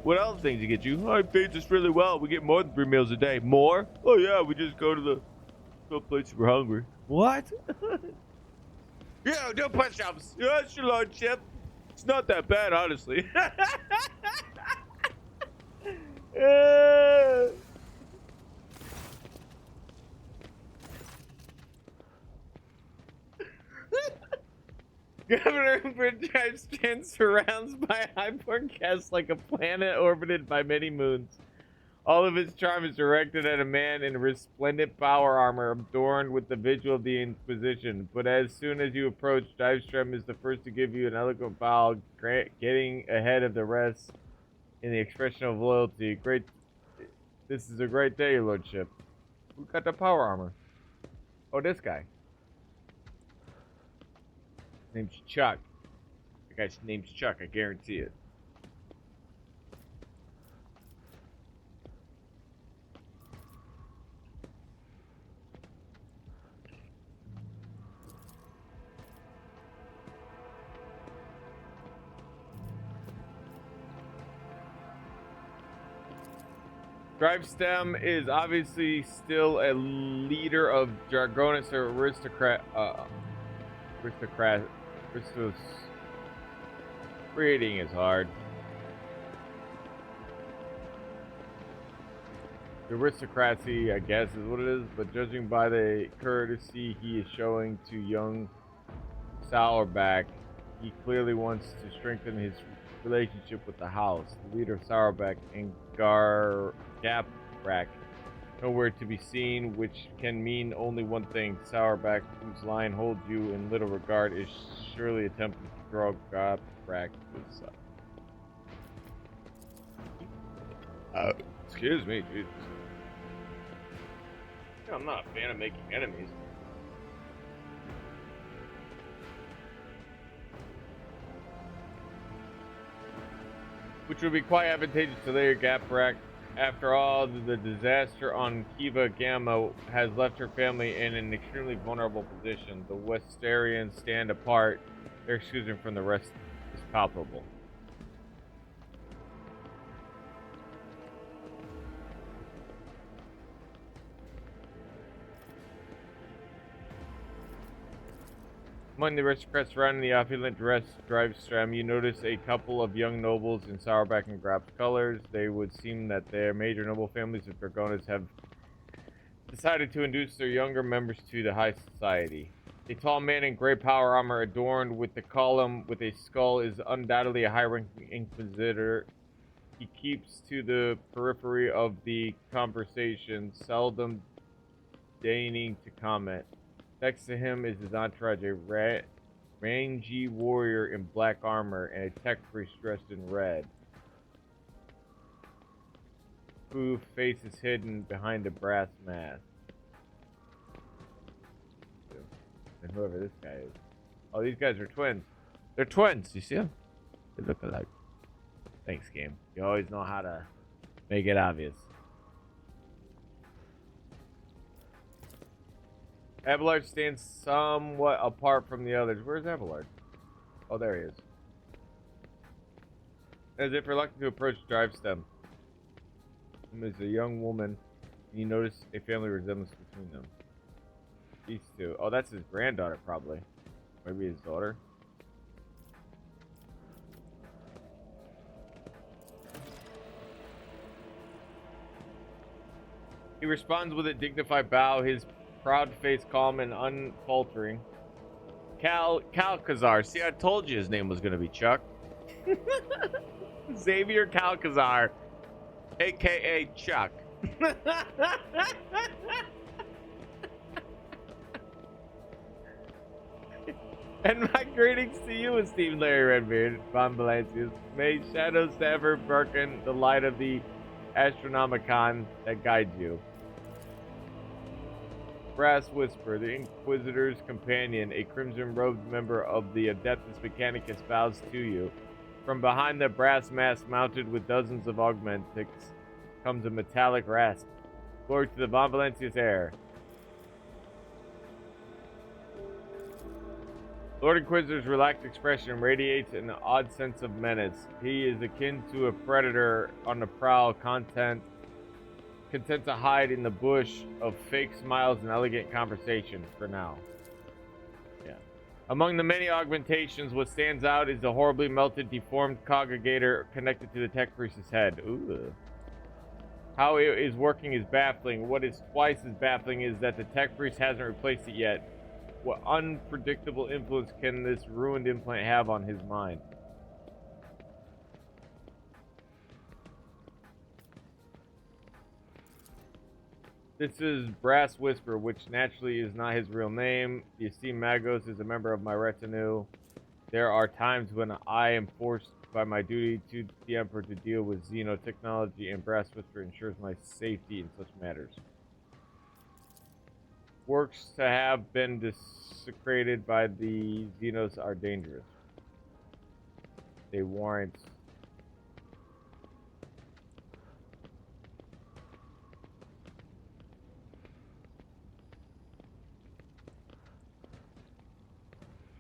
What else things he get you? Oh, he feeds us really well. We get more than 3 meals a day. More? Oh yeah, we just go to the place if we're hungry. What? Yeah, do push-ups. Yes, your lordship. It's not that bad, honestly. Governor Bridge stands surrounded by highborn guests like a planet orbited by many moons. All of its charm is directed at a man in resplendent power armor adorned with the visual of the Inquisition. But as soon as you approach, Divestrom is the first to give you an eloquent bow, getting ahead of the rest in the expression of loyalty. This is a great day, your lordship. Who got the power armor? Oh, this guy. His name's Chuck. The guy's name's Chuck, I guarantee it. Drivestem is obviously still a leader of Dragonis aristocrat. Reading is hard. The aristocracy, I guess, is what it is, but judging by the courtesy he is showing to young Sourback, he clearly wants to strengthen his relationship with the house. The leader of Sourback and Gaprak, nowhere to be seen, which can mean only one thing. Sourback, whose line holds you in little regard, is surely attempting to draw Gaprak to his side. Excuse me, Jesus. I'm not a fan of making enemies. Which would be quite advantageous to later Gaprak After all, the disaster on Kiva Gamma has left her family in an extremely vulnerable position. The Westarians stand apart. Their exclusion from the rest is palpable. Among the aristocrats surrounding the opulent drive-stram, you notice a couple of young nobles in sourback and grabbed colors. They would seem that their major noble families of Dragonas have decided to induce their younger members to the high society. A tall man in gray power armor adorned with the column with a skull is undoubtedly a high-ranking inquisitor. He keeps to the periphery of the conversation, seldom deigning to comment. Next to him is his entourage, a rangy warrior in black armor and a tech priest dressed in red, whose face is hidden behind a brass mask. And whoever this guy is. Oh, these guys are twins. They're twins. You see them? They look alike. Thanks, game. You always know how to make it obvious. Abelard stands somewhat apart from the others. Where's Abelard? Oh, there he is. As if reluctant to approach Drivestem. There's a young woman, and you notice a family resemblance between them. These two. Oh, that's his granddaughter, probably. Maybe his daughter. He responds with a dignified bow, his proud face calm and unfaltering. Calcazar. See, I told you his name was going to be Chuck. Xavier Calcazar, a.k.a. Chuck. And my greetings to you, esteemed Larry Redbeard, Von Valancius. May shadows ever darken the light of the Astronomicon that guides you. Brass Whisper, the Inquisitor's companion, a crimson-robed member of the Adeptus Mechanicus, bows to you. From behind the brass mask mounted with dozens of augmentics comes a metallic rasp. Glory to the Von Valancius heir. Lord Inquisitor's relaxed expression radiates an odd sense of menace. He is akin to a predator on the prowl, content content to hide in the bush of fake smiles and elegant conversation for now. Yeah. Among the many augmentations, what stands out is the horribly melted, deformed congregator connected to the tech priest's head. Ooh. How it is working is baffling. What is twice as baffling is that the tech priest hasn't replaced it yet. What unpredictable influence can this ruined implant have on his mind? This is Brass Whisper, which naturally is not his real name. The esteemed Magos is a member of my retinue. There are times when I am forced by my duty to the Emperor to deal with xenotechnology, and Brass Whisper ensures my safety in such matters. Works to have been desecrated by the Xenos are dangerous. They warrant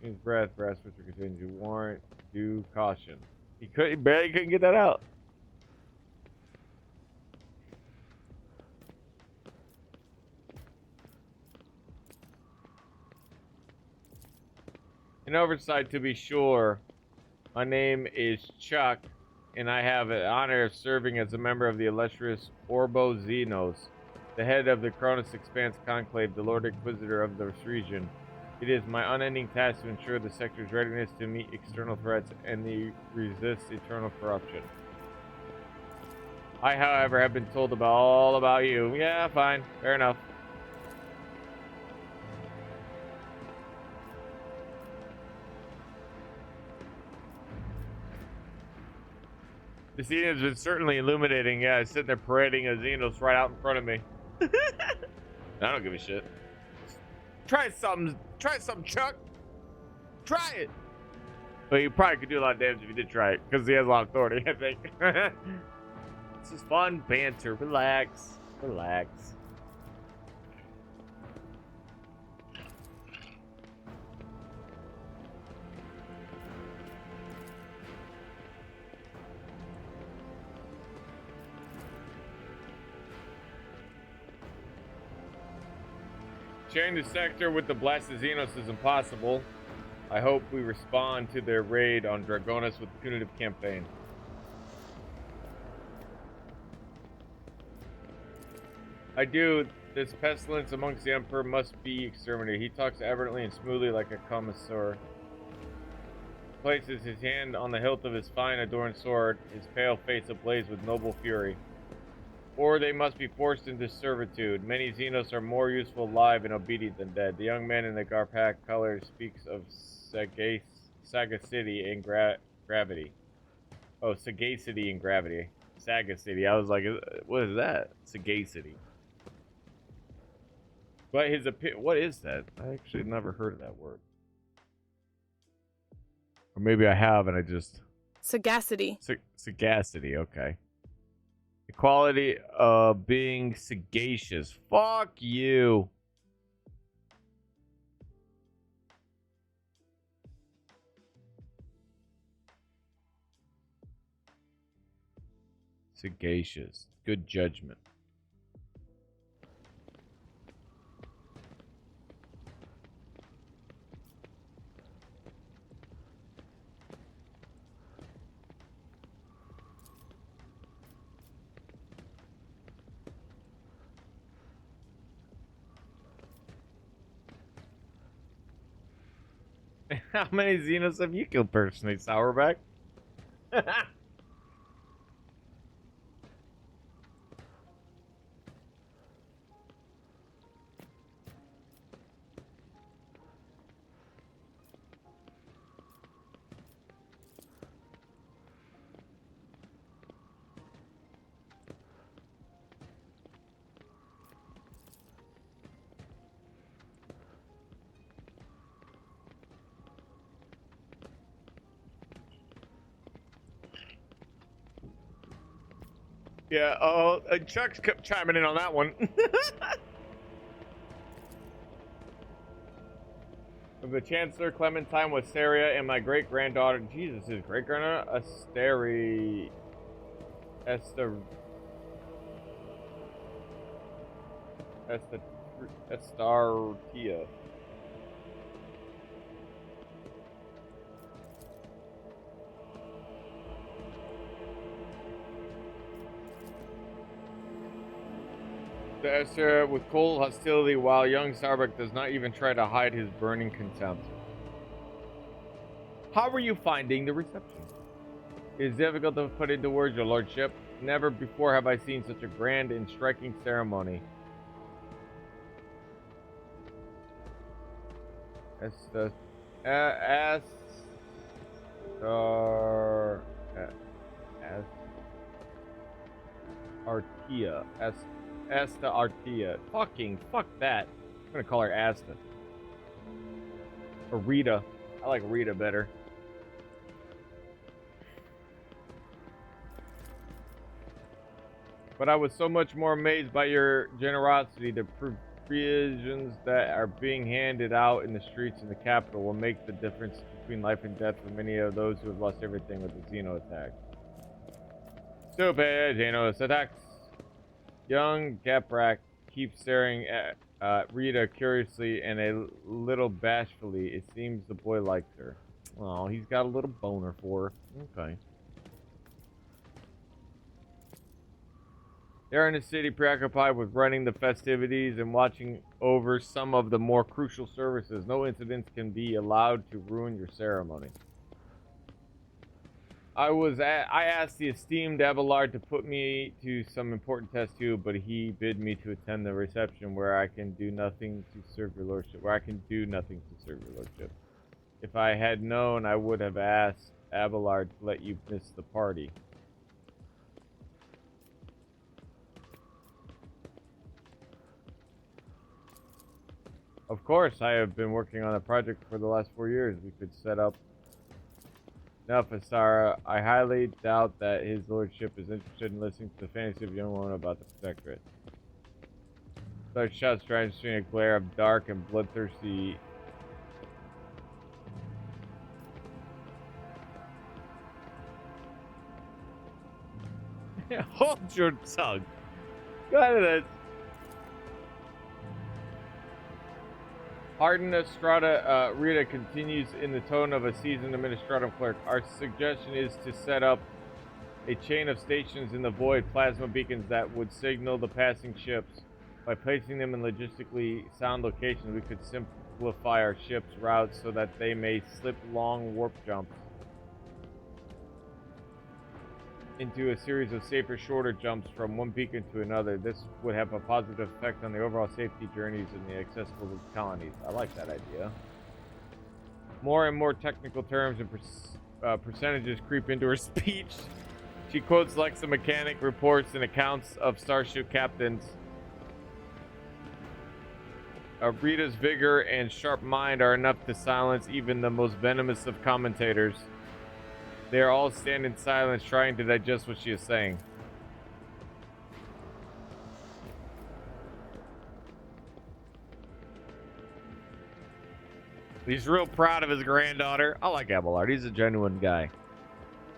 his breath, Brass Whisper continues to warrant due caution. He barely couldn't get that out. An oversight, to be sure. My name is Chuck, and I have the honor of serving as a member of the illustrious Orbo Xenos, the head of the Cronus Expanse Conclave, the Lord Inquisitor of this region. It is my unending task to ensure the sector's readiness to meet external threats and resist eternal corruption. I, however, have been told all about you. Yeah, fine. Fair enough. The scene has been certainly illuminating. Yeah, I sitting there parading a Xenos right out in front of me. I don't give a shit. Try something, Chuck. Try it. But you probably could do a lot of damage if you did try it, because he has a lot of authority, I think. This is fun banter. Relax. Relax. Sharing the sector with the blasted Xenos is impossible. I hope we respond to their raid on Dragonis with punitive campaign. I do. This pestilence amongst the Emperor must be exterminated. He talks evidently and smoothly like a connoisseur. Places his hand on the hilt of his fine adorned sword, his pale face ablaze with noble fury. Or they must be forced into servitude. Many Xenos are more useful alive and obedient than dead. The young man in the Garpak colors speaks of sagacity and gravity. Oh, sagacity and gravity. Sagacity. I was like, what is that? Sagacity. But his what is that? I actually never heard of that word. Or maybe I have and I just... Sagacity. Sagacity, okay. The quality of being sagacious. Fuck you. Sagacious. Good judgment. How many Xenos have you killed personally, Sourback? Yeah, Chuck's kept chiming in on that one. The Chancellor Clementine was Saria and my great-granddaughter, Jesus, his great-granddaughter, Estartia. The Esther with cold hostility, while young Starbuck does not even try to hide his burning contempt. How are you finding the reception? It is difficult to put into words, your lordship. Never before have I seen such a grand and striking ceremony. Asta Artia. Fuck that. I'm gonna call her Asta. Or Rita. I like Rita better. But I was so much more amazed by your generosity. The provisions that are being handed out in the streets in the capital will make the difference between life and death for many of those who have lost everything with the Xeno attack. Stupid Xenos attacks. Young Gaprak keeps staring at Rita curiously and a little bashfully. It seems the boy likes her. Oh, he's got a little boner for her. Okay. They're in the city preoccupied with running the festivities and watching over some of the more crucial services. No incidents can be allowed to ruin your ceremony. I asked the esteemed Abelard to put me to some important test too, but he bid me to attend the reception where I can do nothing to serve your lordship. If I had known, I would have asked Abelard to let you miss the party. Of course, I have been working on a project for the last 4 years. We could set up Enough, Asara. I highly doubt that his lordship is interested in listening to the fantasy of a young woman about the protectorate. Such shots trying to a glare of dark and bloodthirsty. Hold your tongue. Go ahead. Hardened Estrada, Rita continues in the tone of a seasoned administrative clerk. Our suggestion is to set up a chain of stations in the void, plasma beacons that would signal the passing ships. By placing them in logistically sound locations, we could simplify our ships' routes so that they may slip long warp jumps into a series of safer, shorter jumps from one beacon to another. This would have a positive effect on the overall safety journeys and the accessible colonies. I like that idea. More and more technical terms and percentages creep into her speech. She quotes Lexa mechanic reports and accounts of starship captains. Rita's vigor and sharp mind are enough to silence even the most venomous of commentators. They are all stand in silence, trying to digest what she is saying. He's real proud of his granddaughter. I like Abelard. He's a genuine guy.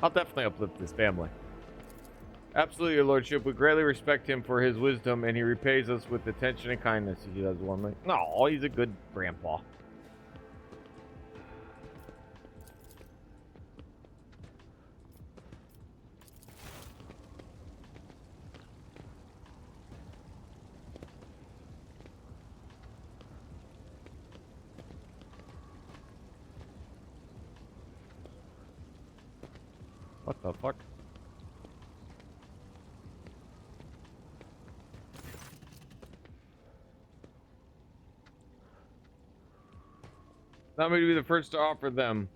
I'll definitely uplift his family. Absolutely, your lordship. We greatly respect him for his wisdom, and he repays us with attention and kindness. He does warmly. No, he's a good grandpa. What the fuck? Not me to be the first to offer them.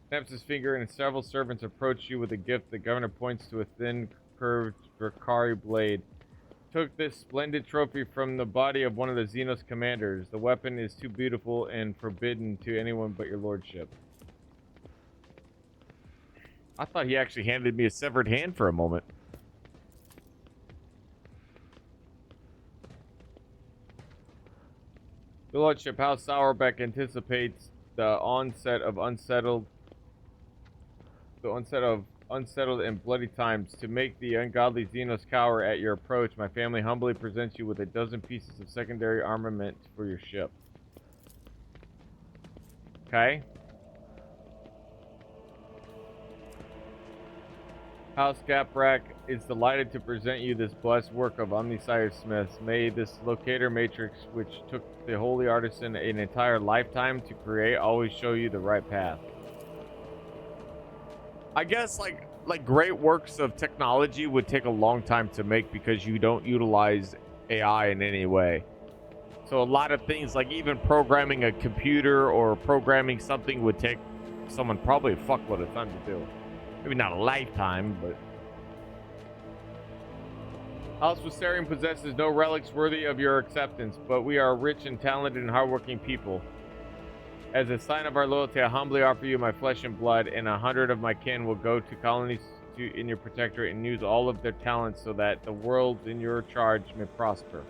Snaps his finger and several servants approach you with a gift. The governor points to a thin, curved Drakari blade. Took this splendid trophy from the body of one of the Xenos commanders. The weapon is too beautiful and forbidden to anyone but your lordship. I thought he actually handed me a severed hand for a moment. Your lordship, how Sauerbeck anticipates the onset of unsettled and bloody times. To make the ungodly Xenos cower at your approach, my family humbly presents you with a dozen pieces of secondary armament for your ship. Okay. House Gaprak is delighted to present you this blessed work of Omnisire Smiths. May this locator matrix, which took the holy artisan an entire lifetime to create, always show you the right path. I guess like great works of technology would take a long time to make because you don't utilize AI in any way. So a lot of things, like even programming a computer or programming something, would take someone probably a fuckload of time to do. Maybe not a lifetime, but... House Viserion possesses no relics worthy of your acceptance, but we are rich and talented and hardworking people. As a sign of our loyalty, I humbly offer you my flesh and blood, and 100 of my kin will go to colonies in your protectorate and use all of their talents so that the worlds in your charge may prosper.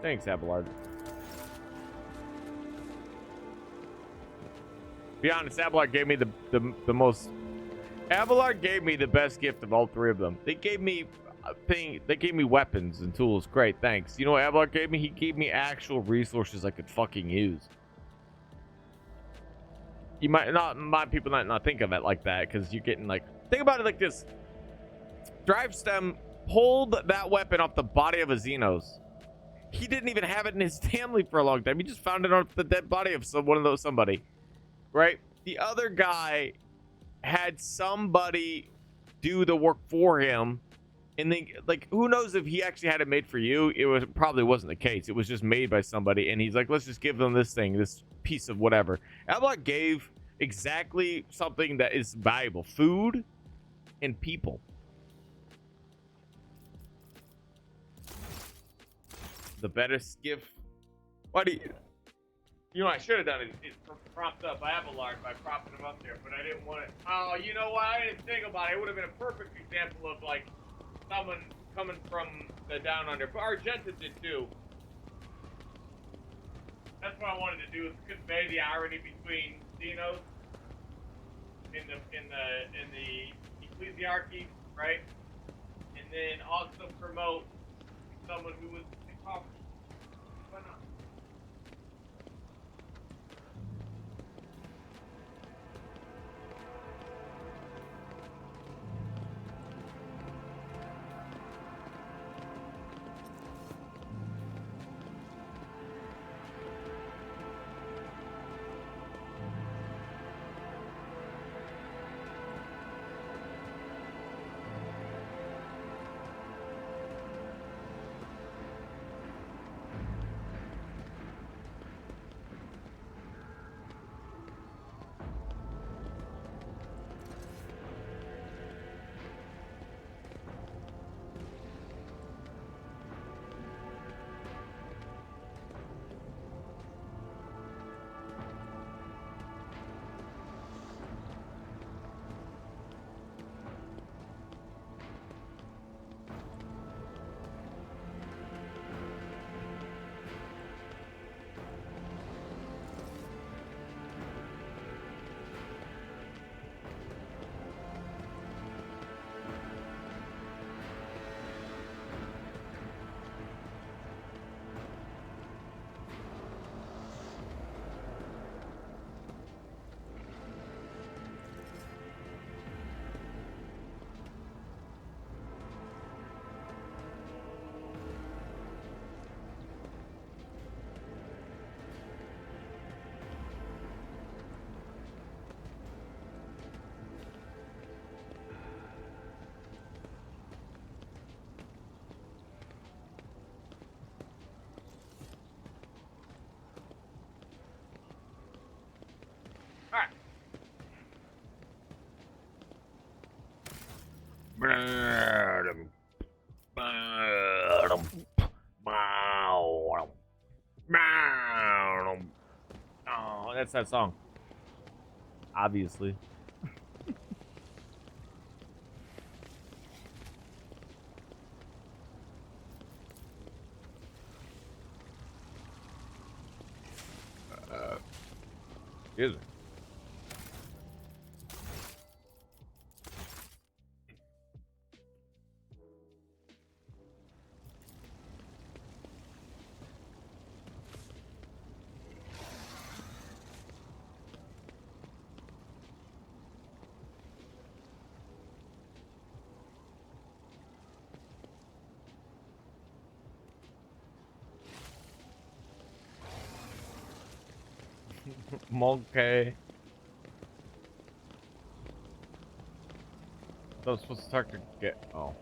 Thanks, Abelard. Be honest, Abelard gave me the most... Abelard gave me the best gift of all three of them. They gave me they gave me weapons and tools. Great, thanks. You know what Abelard gave me? He gave me actual resources I could fucking use. You might people not think of it like that, because you're getting like... Think about it like this. Drive Stem pulled that weapon off the body of a Xenos. He didn't even have it in his family for a long time. He just found it off the dead body of somebody. Right? The other guy had somebody do the work for him, and then, like, who knows if he actually had it made for you? It probably wasn't the case. It was just made by somebody, and he's like, let's just give them this thing, this piece of whatever. Abelard gave exactly something that is valuable: food and people. The better gift. Why do you... You know what I should have done is propped up Abelard by propping him up there, but I didn't want it. Oh, you know what? I didn't think about it. It would have been a perfect example of, like, someone coming from the down under. But Argenta did too. That's what I wanted to do, is convey the irony between Xenos in the ecclesiarchy, right? And then also promote someone who was impoverished. Why not? Oh, that's that song. Obviously. Excuse me. Monkey. So I'm supposed to talk to get. Oh.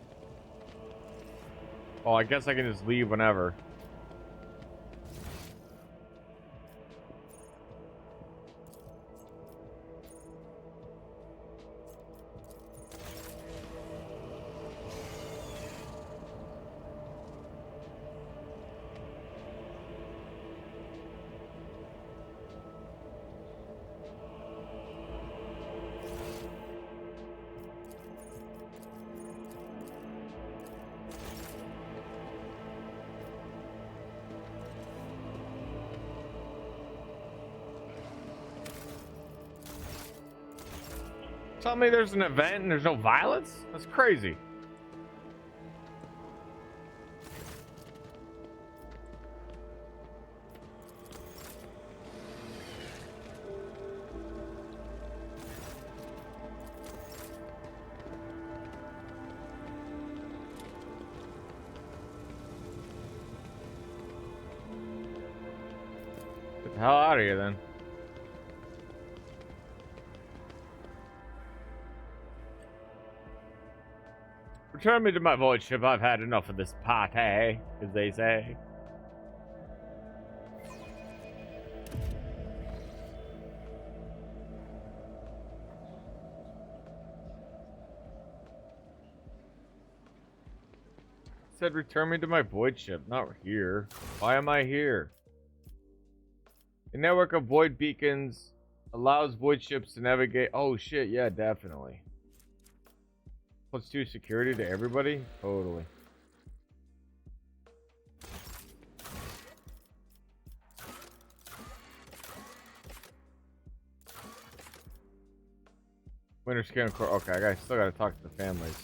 Oh, I guess I can just leave whenever. Tell me there's an event and there's no violence? That's crazy. Get the hell out of here then. Return me to my void ship. I've had enough of this party, as they say. Said return me to my void ship, not here. Why am I here? A network of void beacons allows void ships to navigate. Oh shit, yeah, definitely. +2 security to everybody? Totally. Winter skin core. Okay, still gotta talk to the families.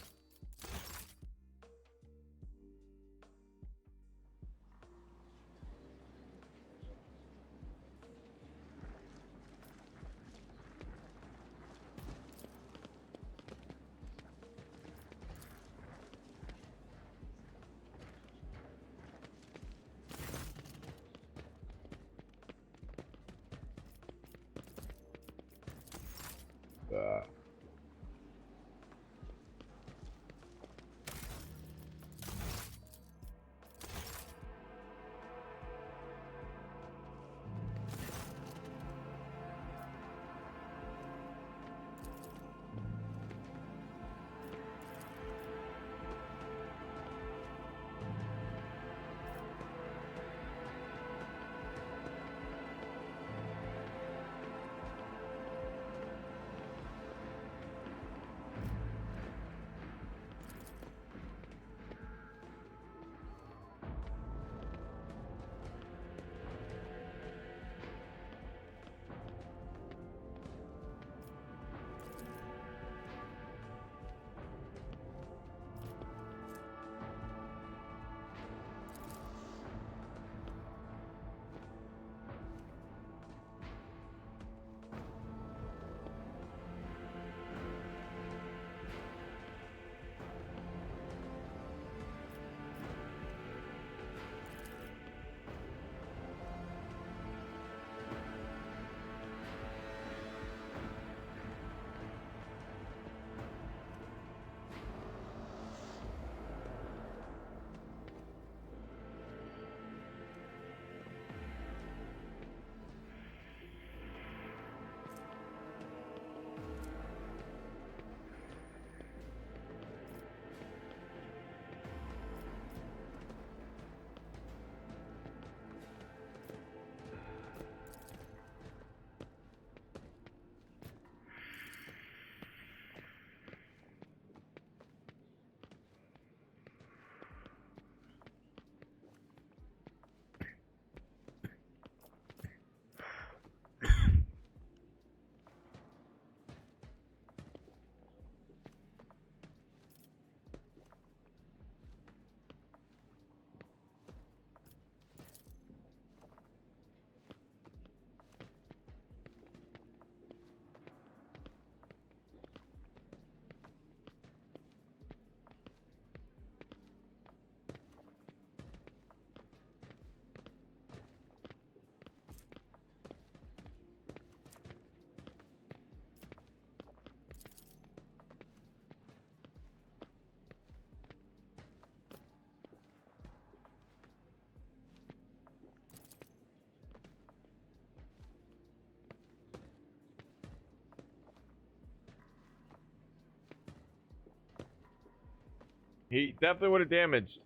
He definitely would have damaged.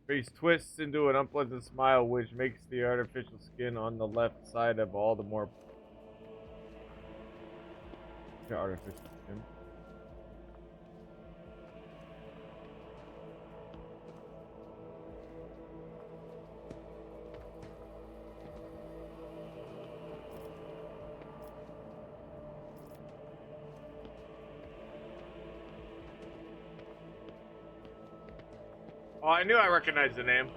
Face twists into an unpleasant smile, which makes the artificial skin on the left side of all the more artificial skin. Oh, I knew I recognized the name.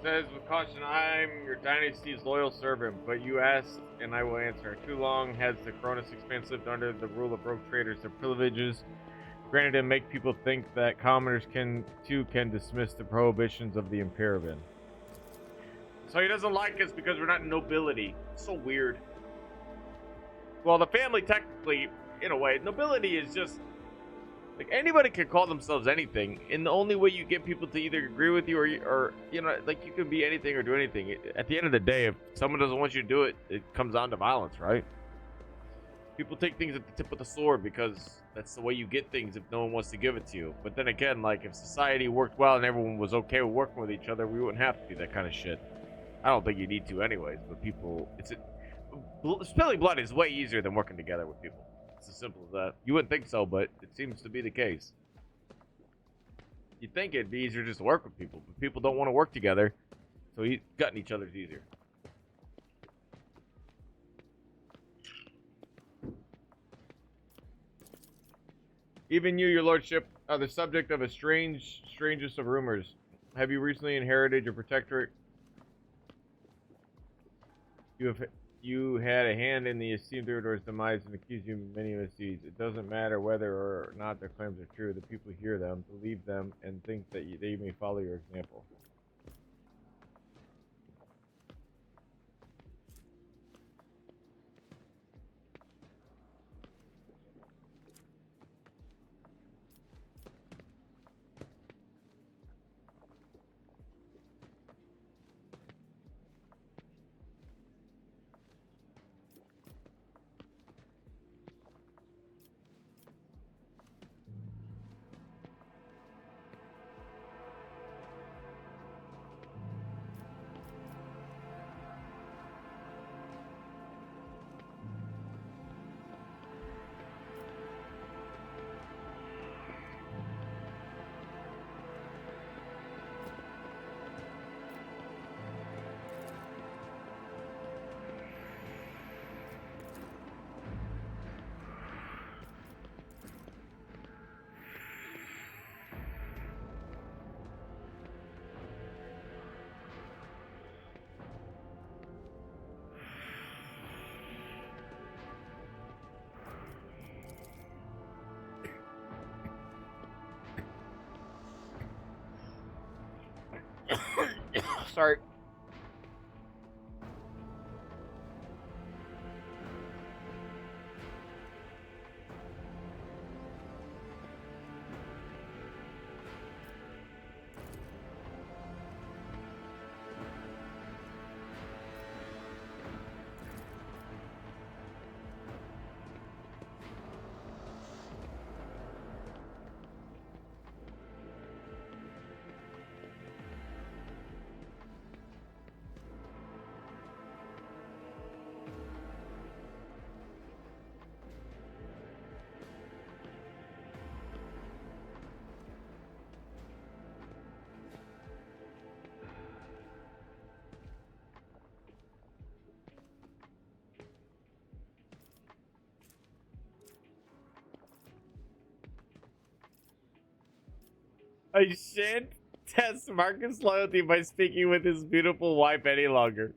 Says with caution, I'm your dynasty's loyal servant, but you asked and I will answer. Too long has the Cronus Expanse lived under the rule of rogue traders. Their privileges granted and make people think that commoners can dismiss the prohibitions of the Imperator. So he doesn't like us because we're not nobility. So weird. Well, the family technically, in a way, nobility is just like anybody can call themselves anything, and the only way you get people to either agree with you or you know, like you can be anything or do anything. At the end of the day, if someone doesn't want you to do it, it comes down to violence, right? People take things at the tip of the sword because that's the way you get things if no one wants to give it to you. But then again, like, if society worked well and everyone was okay with working with each other, we wouldn't have to do that kind of shit. I don't think you need to anyways, but people, spilling blood is way easier than working together with people. It's as simple as that. You wouldn't think so, but it seems to be the case. You'd think it'd be easier just to work with people, but people don't want to work together, so gutting each other's easier. Even you, your lordship, are the subject of a strangest of rumors. Have you recently inherited your protectorate? You had a hand in the esteemed Theodore's demise and accused you of many misdeeds. It doesn't matter whether or not their claims are true. The people hear them, believe them, and think that they may follow your example. Sorry. I shan't test Marcus' loyalty by speaking with his beautiful wife any longer.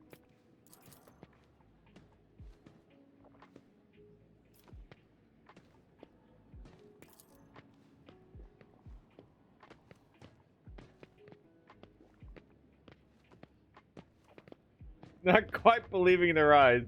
Not quite believing their eyes.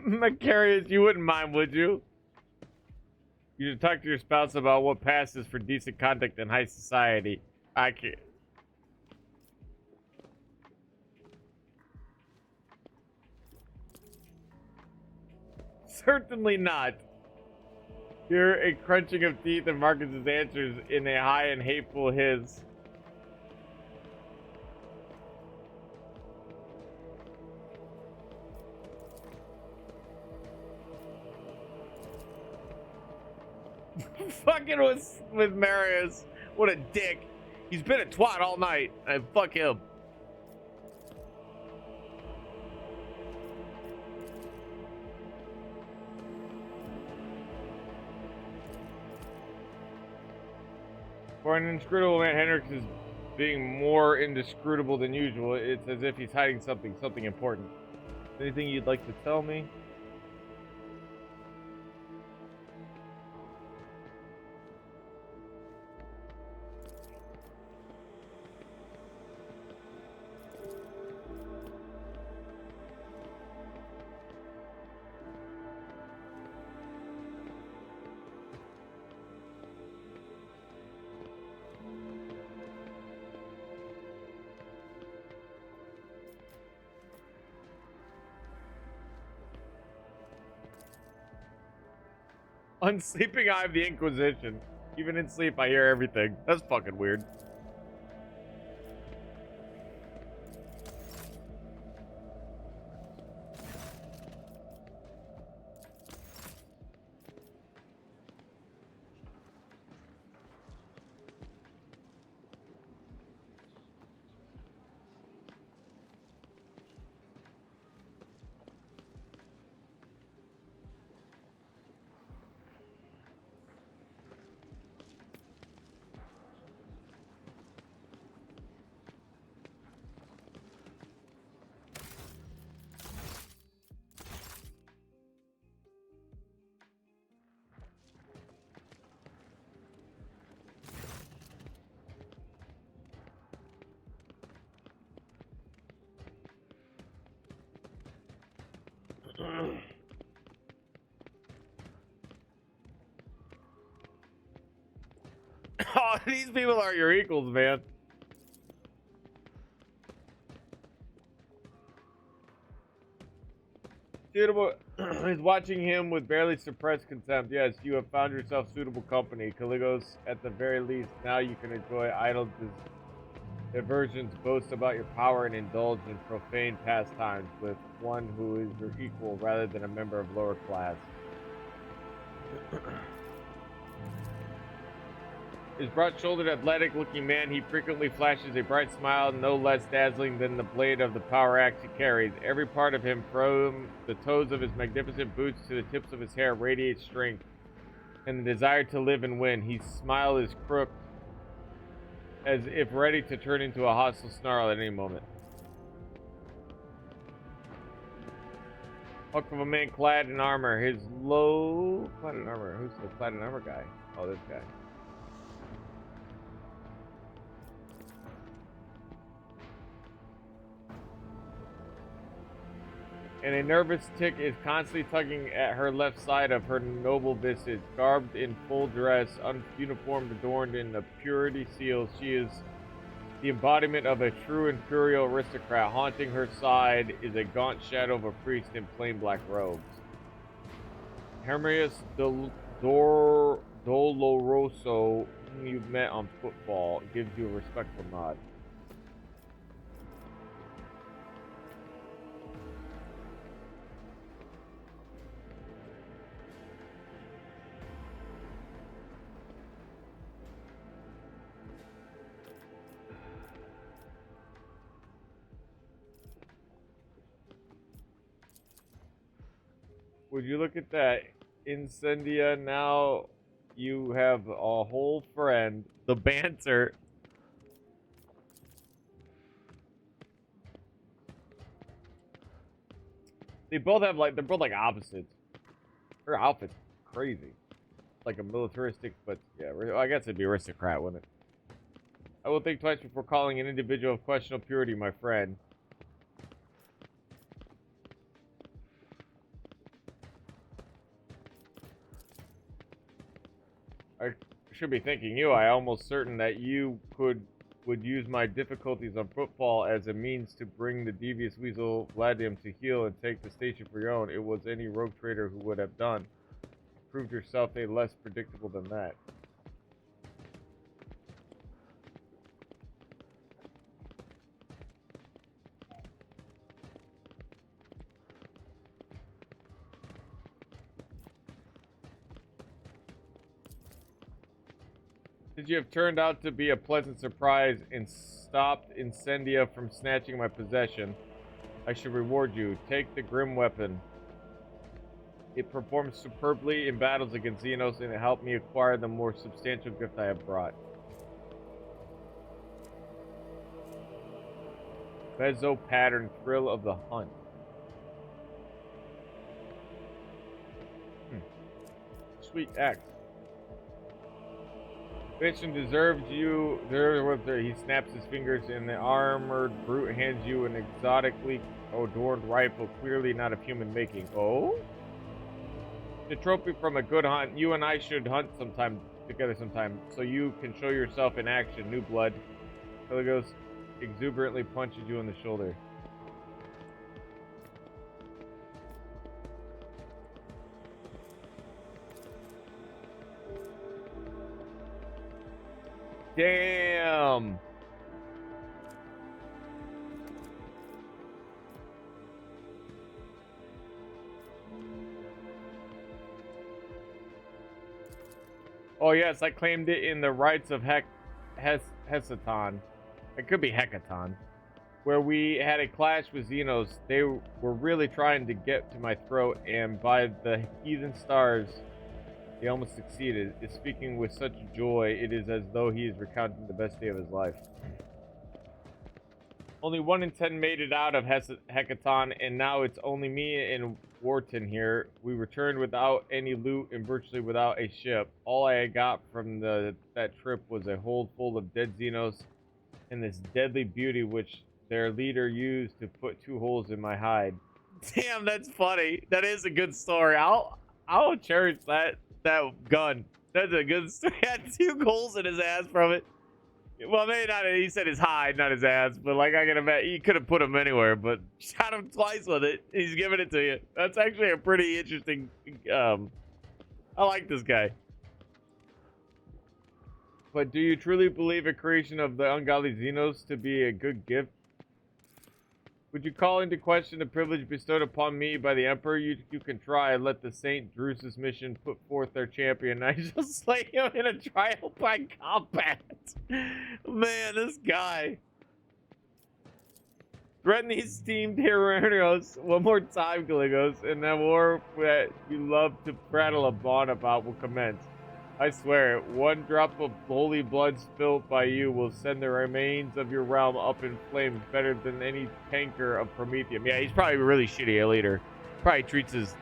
Macarius, you wouldn't mind, would you? You should talk to your spouse about what passes for decent conduct in high society. I can't. Certainly not. Hear a crunching of teeth and Marcus's answers in a high and hateful hiss. Fucking with Marius. What a dick. He's been a twat all night. And fuck him. For an inscrutable man, Hendrix is being more indiscrutable than usual. It's as if he's hiding something important. Anything you'd like to tell me? Unsleeping eye of the Inquisition. Even in sleep, I hear everything. That's fucking weird. Oh, these people are your equals, man. Suitable. He's watching him with barely suppressed contempt. Yes, you have found yourself suitable company. Caligos, at the very least, now you can enjoy idle diversions, boast about your power, and indulge in profane pastimes with one who is your equal rather than a member of lower class. His broad-shouldered, athletic-looking man, he frequently flashes a bright smile, no less dazzling than the blade of the power axe he carries. Every part of him, from the toes of his magnificent boots to the tips of his hair, radiates strength and the desire to live and win. His smile is crooked, as if ready to turn into a hostile snarl at any moment. Hulk of a man clad in armor. His low... Clad in armor. Who's the clad in armor guy? Oh, this guy. And a nervous tick is constantly tugging at her left side of her noble visage. Garbed in full dress, uniformed, adorned in the purity seal, she is the embodiment of a true imperial aristocrat. Haunting her side is a gaunt shadow of a priest in plain black robes. Hermias Doloroso, whom you've met on football, gives you a respectful nod. Would you look at that? Incendia, now you have a whole friend. The banter. They both have they're both like opposites. Her outfit's crazy. Like a militaristic, but yeah, I guess it'd be aristocrat, wouldn't it? I will think twice before calling an individual of questionable purity my friend. I should be thanking you. I almost certain that you would use my difficulties on football as a means to bring the devious weasel Vladim to heel and take the station for your own. It was any rogue trader who would have done. Proved yourself a less predictable than that. Since you have turned out to be a pleasant surprise and stopped Incendia from snatching my possession, I should reward you. Take the grim weapon. It performs superbly in battles against Xenos, and it helped me acquire the more substantial gift I have brought. Bezo pattern, thrill of the hunt. Sweet axe. Bitchin deserves you. He snaps his fingers, and the armored brute hands you an exotically adorned rifle, clearly not of human making. Oh? The trophy from a good hunt. You and I should hunt together sometime, so you can show yourself in action. New blood. Caligos exuberantly punches you on the shoulder. Damn. Oh yes, I claimed it in the rights of Hesaton. It could be Hecaton. Where we had a clash with Xenos. They were really trying to get to my throat, and by the heathen stars, he almost succeeded. Is speaking with such joy, it is as though he is recounting the best day of his life. Only 1 in 10 made it out of Hecaton, and now it's only me and Wharton here. We returned without any loot and virtually without a ship. All I got from that trip was a hold full of dead Xenos and this deadly beauty which their leader used to put 2 holes in my hide. Damn, that's funny. That is a good story. I'll cherish that gun. That's a good story. He had 2 holes in his ass from it. Well, maybe not. He said his hide, not his ass. But like I can imagine, he could have put him anywhere, but shot him twice with it. He's giving it to you. That's actually a pretty interesting. I like this guy. But do you truly believe a creation of the ungodly Xenos to be a good gift? Would you call into question the privilege bestowed upon me by the Emperor? You can try. Let the Saint Drusus mission put forth their champion. I shall slay him in a trial by combat. Man, this guy. Threaten these steamed heroes one more time, Caligos, and the war that you love to prattle on about will commence. I swear it, 1 drop of holy blood spilled by you will send the remains of your realm up in flames better than any tanker of Prometheum. Yeah, he's probably really shitty a leader. Probably treats his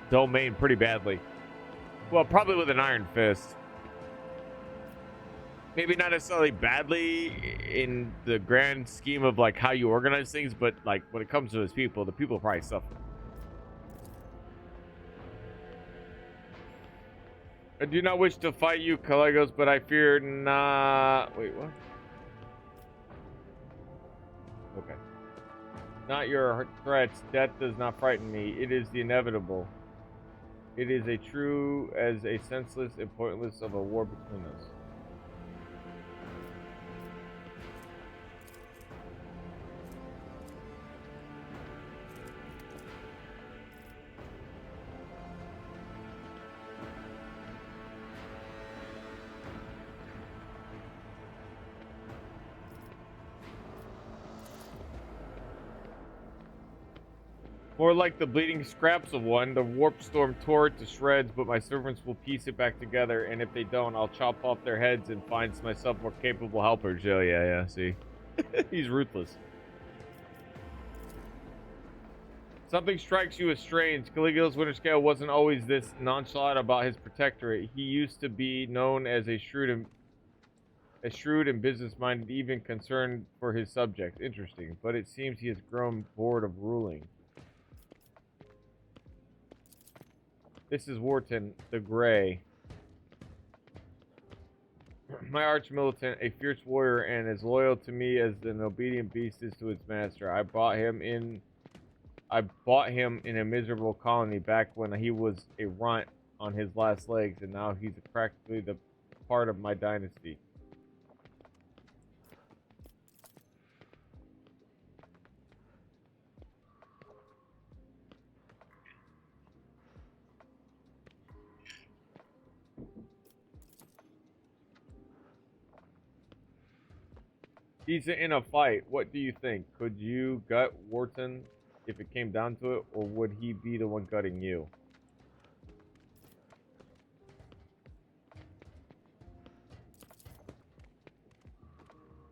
domain pretty badly. Well, probably with an iron fist. Maybe not necessarily badly in the grand scheme of like how you organize things, but like when it comes to his people, the people probably suffer. I do not wish to fight you, Caligos, but I fear not... Wait, what? Okay. Not your threats. Death does not frighten me. It is the inevitable. It is as true as a senseless and pointless of a war between us. More like the bleeding scraps of one. The warp storm tore it to shreds, but my servants will piece it back together, and if they don't, I'll chop off their heads and find myself more capable helpers. Oh, yeah, see? He's ruthless. Something strikes you as strange. Caligula's Winterscale wasn't always this nonchalant about his protectorate. He used to be known as a shrewd and business-minded, even concerned for his subjects. Interesting, but it seems he has grown bored of ruling. This is Wharton the Grey. My arch-militant, a fierce warrior, and as loyal to me as an obedient beast is to its master. I bought him in a miserable colony back when he was a runt on his last legs, and now he's practically the part of my dynasty. He's in a fight. What do you think? Could you gut Wharton if it came down to it, or would he be the one gutting you?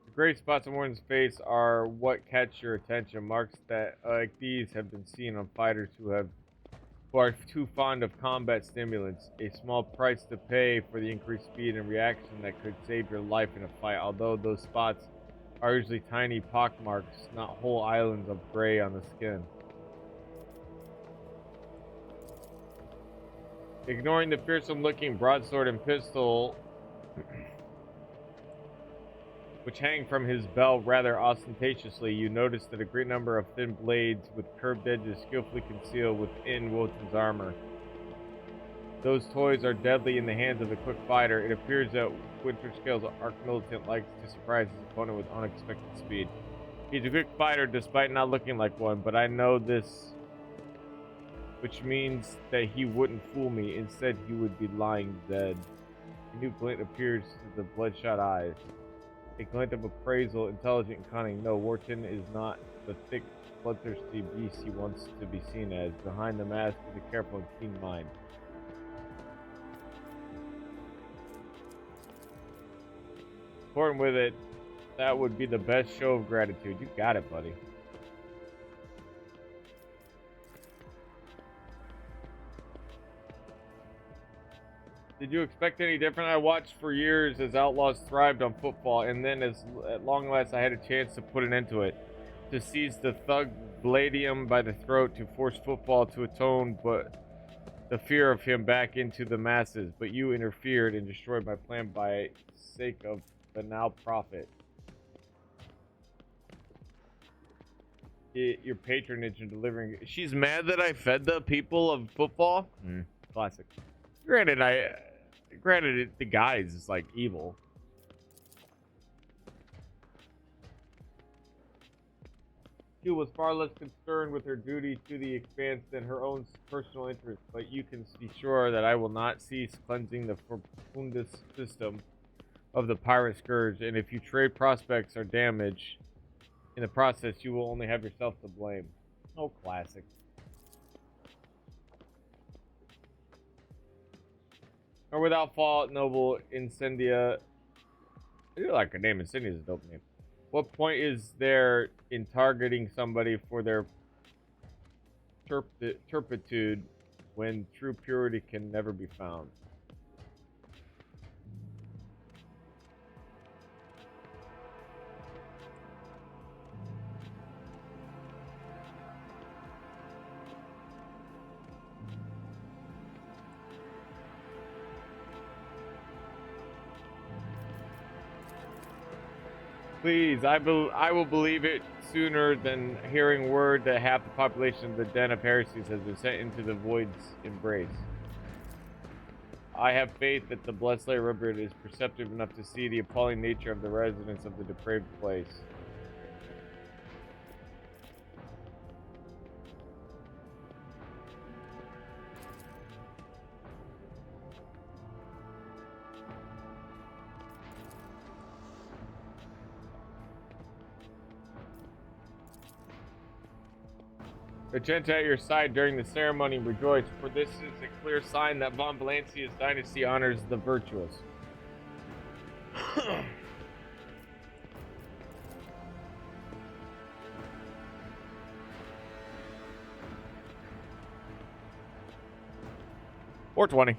The gray spots on Wharton's face are what catch your attention. Marks that like these have been seen on fighters who are too fond of combat stimulants. A small price to pay for the increased speed and reaction that could save your life in a fight, although those spots are usually tiny pockmarks, not whole islands of gray on the skin. Ignoring the fearsome-looking broadsword and pistol which hang from his belt rather ostentatiously, you notice that a great number of thin blades with curved edges skillfully concealed within Wotan's armor. Those toys are deadly in the hands of a quick fighter. It appears that Winterscale's arch militant likes to surprise his opponent with unexpected speed. He's a quick fighter despite not looking like one, but I know this, which means that he wouldn't fool me. Instead, he would be lying dead. A new glint appears to the bloodshot eyes. A glint of appraisal, intelligent and cunning. No, Wharton is not the thick, bloodthirsty beast he wants to be seen as. Behind the mask is a careful and keen mind. Important with it, that would be the best show of gratitude. You got it, buddy. Did you expect any different? I watched for years as Outlaws thrived on football, and then at long last I had a chance to put an end to it. To seize the thug Bladium by the throat, to force football to atone but the fear of him back into the masses. But you interfered and destroyed my plan by sake of the now profit. Your patronage in delivering. She's mad that I fed the people of football. Classic. Granted, the guys is like evil. She was far less concerned with her duty to the Expanse than her own personal interest, but you can be sure that I will not cease cleansing the Profundus system of the pirate scourge, and if you trade prospects or damage in the process, you will only have yourself to blame. Oh, classic. Or without fault, noble Incendia. I do like her name. Incendia is a dope name. What point is there in targeting somebody for their turpitude when true purity can never be found? Please, I will believe it sooner than hearing word that half the population of the Den of Heresies has been sent into the Void's embrace. I have faith that the Blessed Lay Rupert is perceptive enough to see the appalling nature of the residents of the depraved place. The gente at your side during the ceremony rejoice, for this is a clear sign that Von Valancia's dynasty honors the virtuous. Or 20.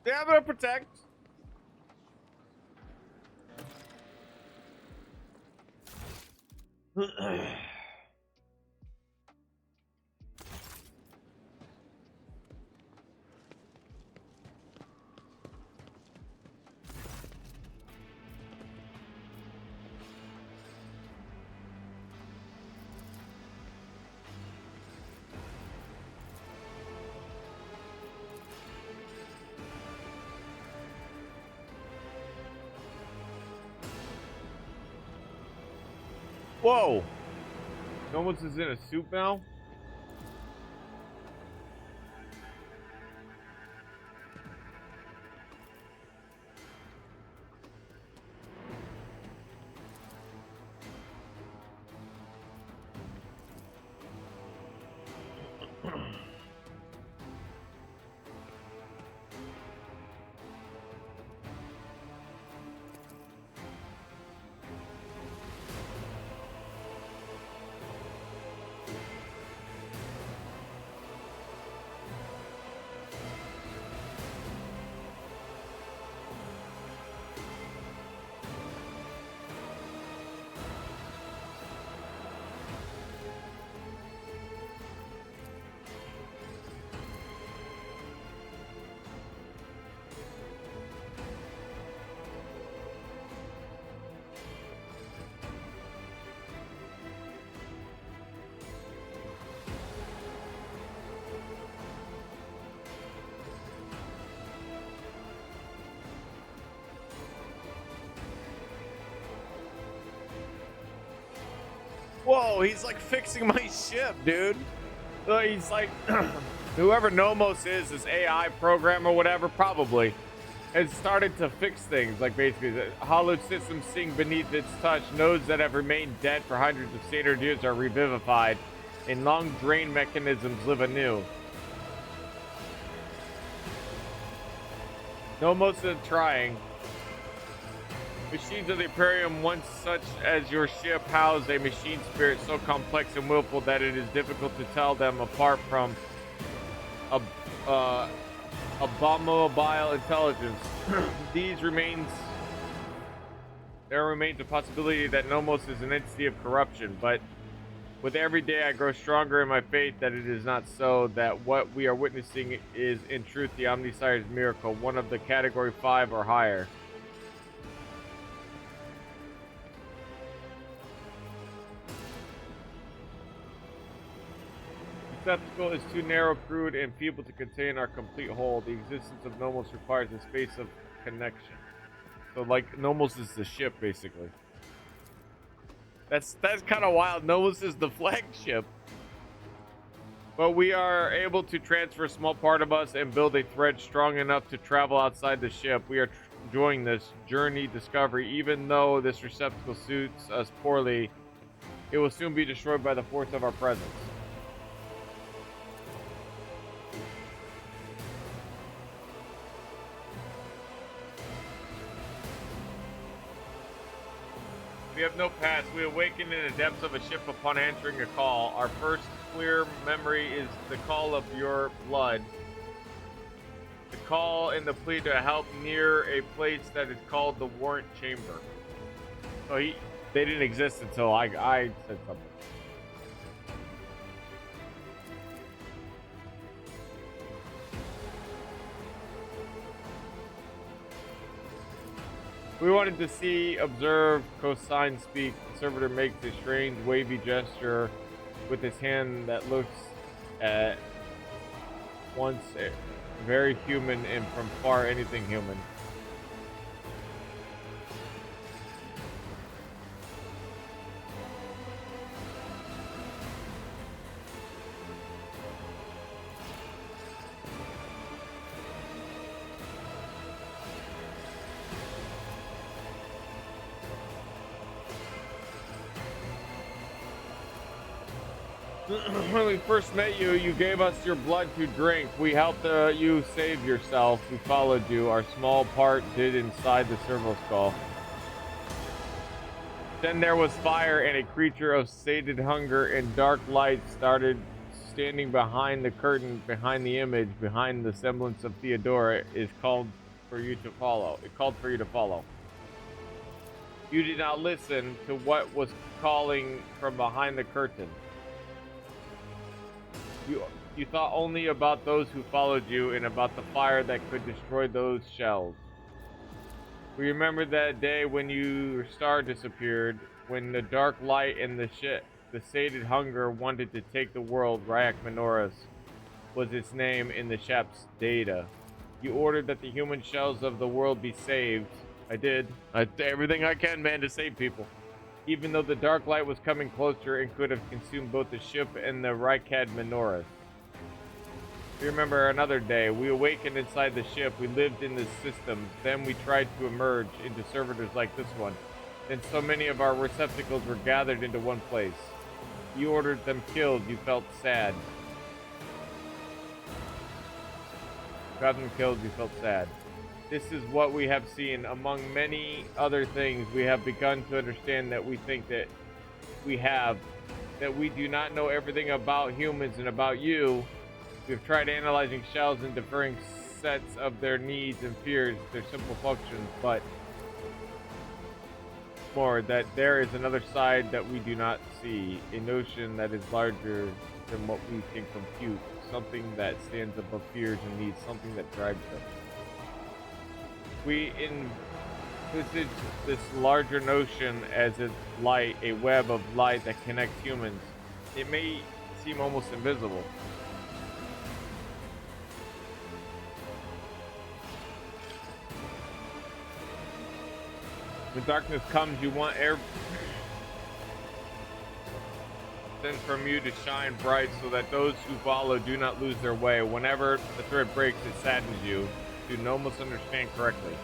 Yeah, I'm gonna protect. Whoa! Nomos is in a suit now? Whoa, he's like fixing my ship, dude. He's like, whoever Nomos is, this AI program or whatever, probably, has started to fix things. Like basically, the hollow systems sink beneath its touch. Nodes that have remained dead for hundreds of standard years are revivified, and long drain mechanisms live anew. Nomos is trying. Machines of the Imperium, once such as your ship, house a machine spirit so complex and willful that it is difficult to tell them apart from abominable intelligence. There remains a possibility that Nomos is an entity of corruption, but with every day I grow stronger in my faith that it is not so, that what we are witnessing is in truth the Omnissire's miracle, one of the category 5 or higher. Receptacle is too narrow, crude, and feeble to contain our complete whole. The existence of Nomos requires a space of connection. So, like, Nomos is the ship, basically. That's kind of wild. Nomos is the flagship. But we are able to transfer a small part of us and build a thread strong enough to travel outside the ship. We are enjoying this journey discovery. Even though this receptacle suits us poorly, it will soon be destroyed by the force of our presence. We have no past. We awaken in the depths of a ship upon answering a call. Our first clear memory is the call of your blood. The call and the plea to help near a place that is called the Warrant Chamber. So they didn't exist until I said something. We wanted to observe, cosign, speak. The servitor makes a strange, wavy gesture with his hand that looks at once very human and from far anything human. When we first met you, you gave us your blood to drink. We helped you save yourself. We followed you. Our small part did inside the servo skull. Then there was fire, and a creature of sated hunger and dark light started standing behind the curtain, behind the image, behind the semblance of Theodora, is called for you to follow. It called for you to follow. You did not listen to what was calling from behind the curtain. You thought only about those who followed you and about the fire that could destroy those shells. We remember that day when your star disappeared, when the dark light and the sated hunger wanted to take the world. Ryak Minoris was its name in the ship's data. You ordered that the human shells of the world be saved. I did. I did everything I can, man, to save people. Even though the dark light was coming closer and could have consumed both the ship and the Rykad Minoris. We remember another day. We awakened inside the ship. We lived in the systems. Then we tried to emerge into servitors like this one. Then so many of our receptacles were gathered into one place. You ordered them killed. You felt sad. Got them killed. You felt sad. This is what we have seen. Among many other things, we have begun to understand that we think that we do not know everything about humans and about you. We've tried analyzing shells and differing sets of their needs and fears, their simple functions, but more that there is another side that we do not see, a notion that is larger than what we can compute, something that stands above fears and needs, something that drives them. We envisage this larger notion as a light, a web of light that connects humans. It may seem almost invisible. When darkness comes, you want air sent from you to shine bright so that those who follow do not lose their way. Whenever the thread breaks, it saddens you. Do no misunderstand correctly.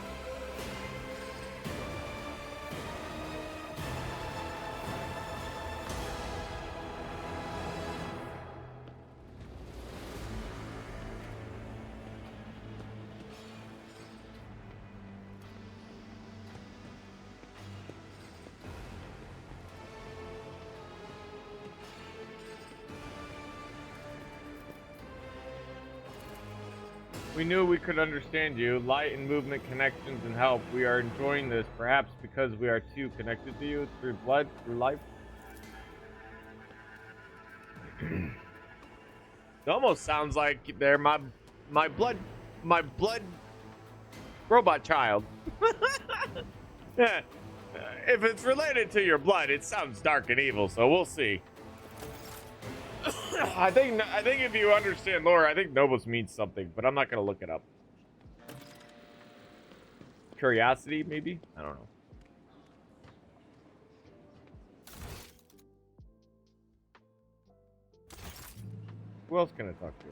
We knew we could understand you. Light and movement, connections, and help. We are enjoying this, perhaps because we are too connected to you through blood, through life. It almost sounds like they're my blood robot child. Yeah. If it's related to your blood, it sounds dark and evil, so we'll see. I think if you understand lore, I think Novus means something, but I'm not gonna look it up. Curiosity, maybe? I don't know. Who else can I talk to?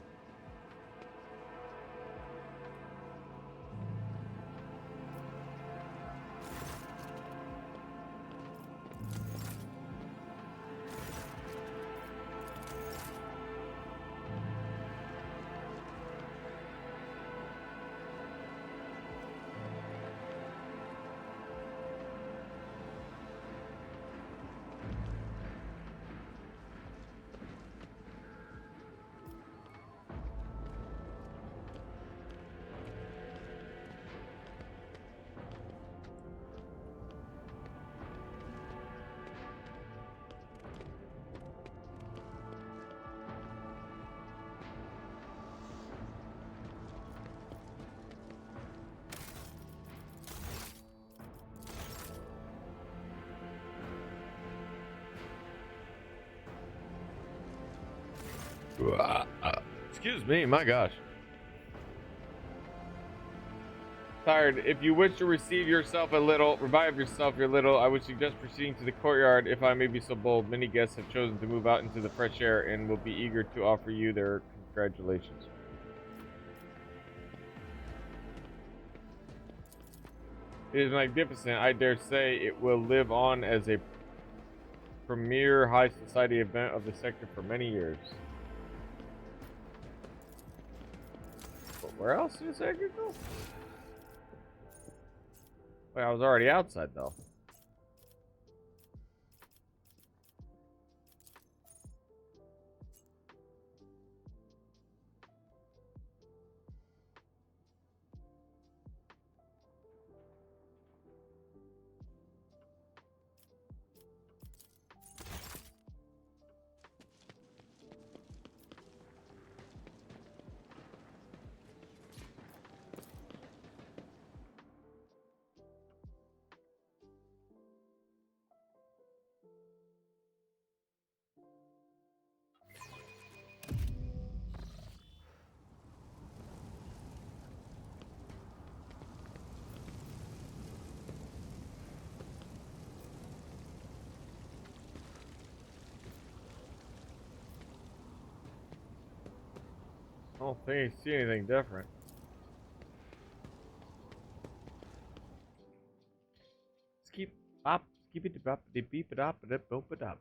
Excuse me, my gosh. Tired. If you wish to revive yourself your little, I would suggest proceeding to the courtyard, if I may be so bold. Many guests have chosen to move out into the fresh air and will be eager to offer you their congratulations. It is magnificent. I dare say it will live on as a premier high society event of the sector for many years. Where else did I go? Wait, I was already outside though. don't think I see anything different. Keep up, keep it up, beep it up, and boop it up.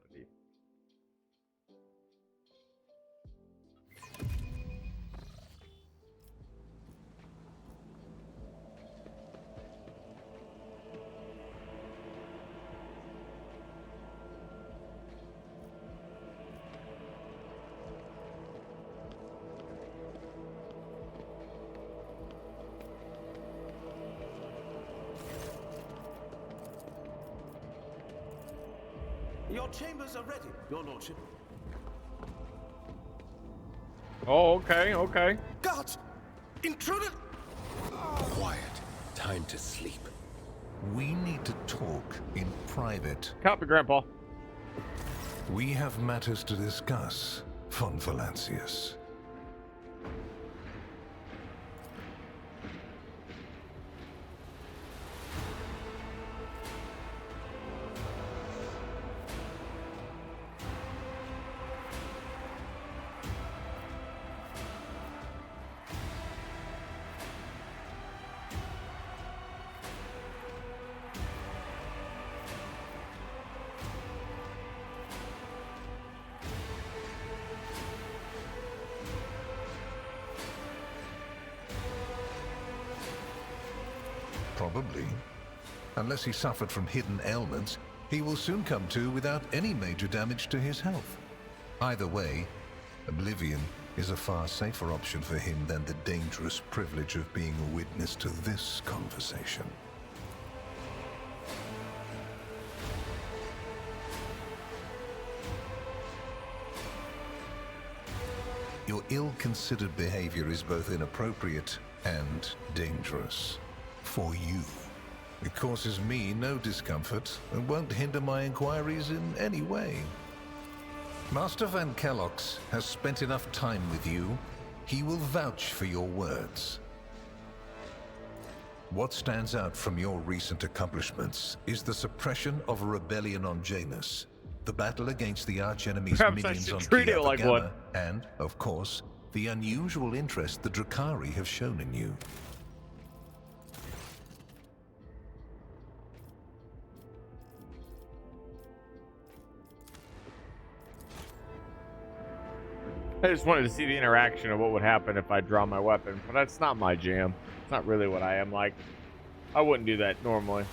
Your chambers are ready, your lordship. Oh, okay, okay. Guards! Intruder! Quiet. Time to sleep. We need to talk in private. Copy, Grandpa. We have matters to discuss, von Valancius. Probably. Unless he suffered from hidden ailments, he will soon come to without any major damage to his health. Either way, oblivion is a far safer option for him than the dangerous privilege of being a witness to this conversation. Your ill-considered behavior is both inappropriate and dangerous. For you. It causes me no discomfort and won't hinder my inquiries in any way. Master Van Kellox has spent enough time with you. He will vouch for your words. What stands out from your recent accomplishments is the suppression of a rebellion on Janus, the battle against the archenemy's minions on Kiatha, and, of course, the unusual interest the Drukhari have shown in you. I just wanted to see the interaction of what would happen if I draw my weapon, but that's not my jam. It's not really what I am like. I wouldn't do that normally.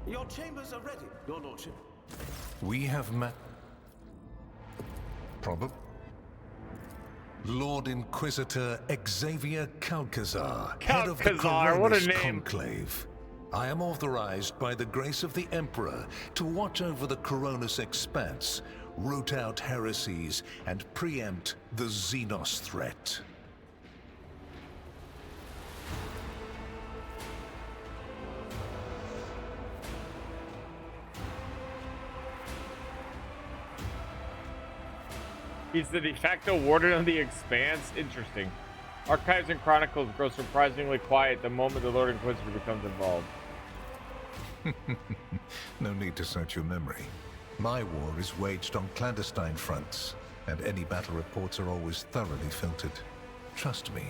Your chambers are ready, your lordship. We have met... Lord Inquisitor Xavier Calcazar, head of the Coronis Conclave. I am authorized by the grace of the Emperor to watch over the Coronis expanse, root out heresies, and preempt the Xenos threat. He's the de facto warden of the Expanse. Interesting. Archives and Chronicles grow surprisingly quiet the moment the Lord Inquisitor becomes involved. No need to search your memory. My war is waged on clandestine fronts, and any battle reports are always thoroughly filtered. Trust me,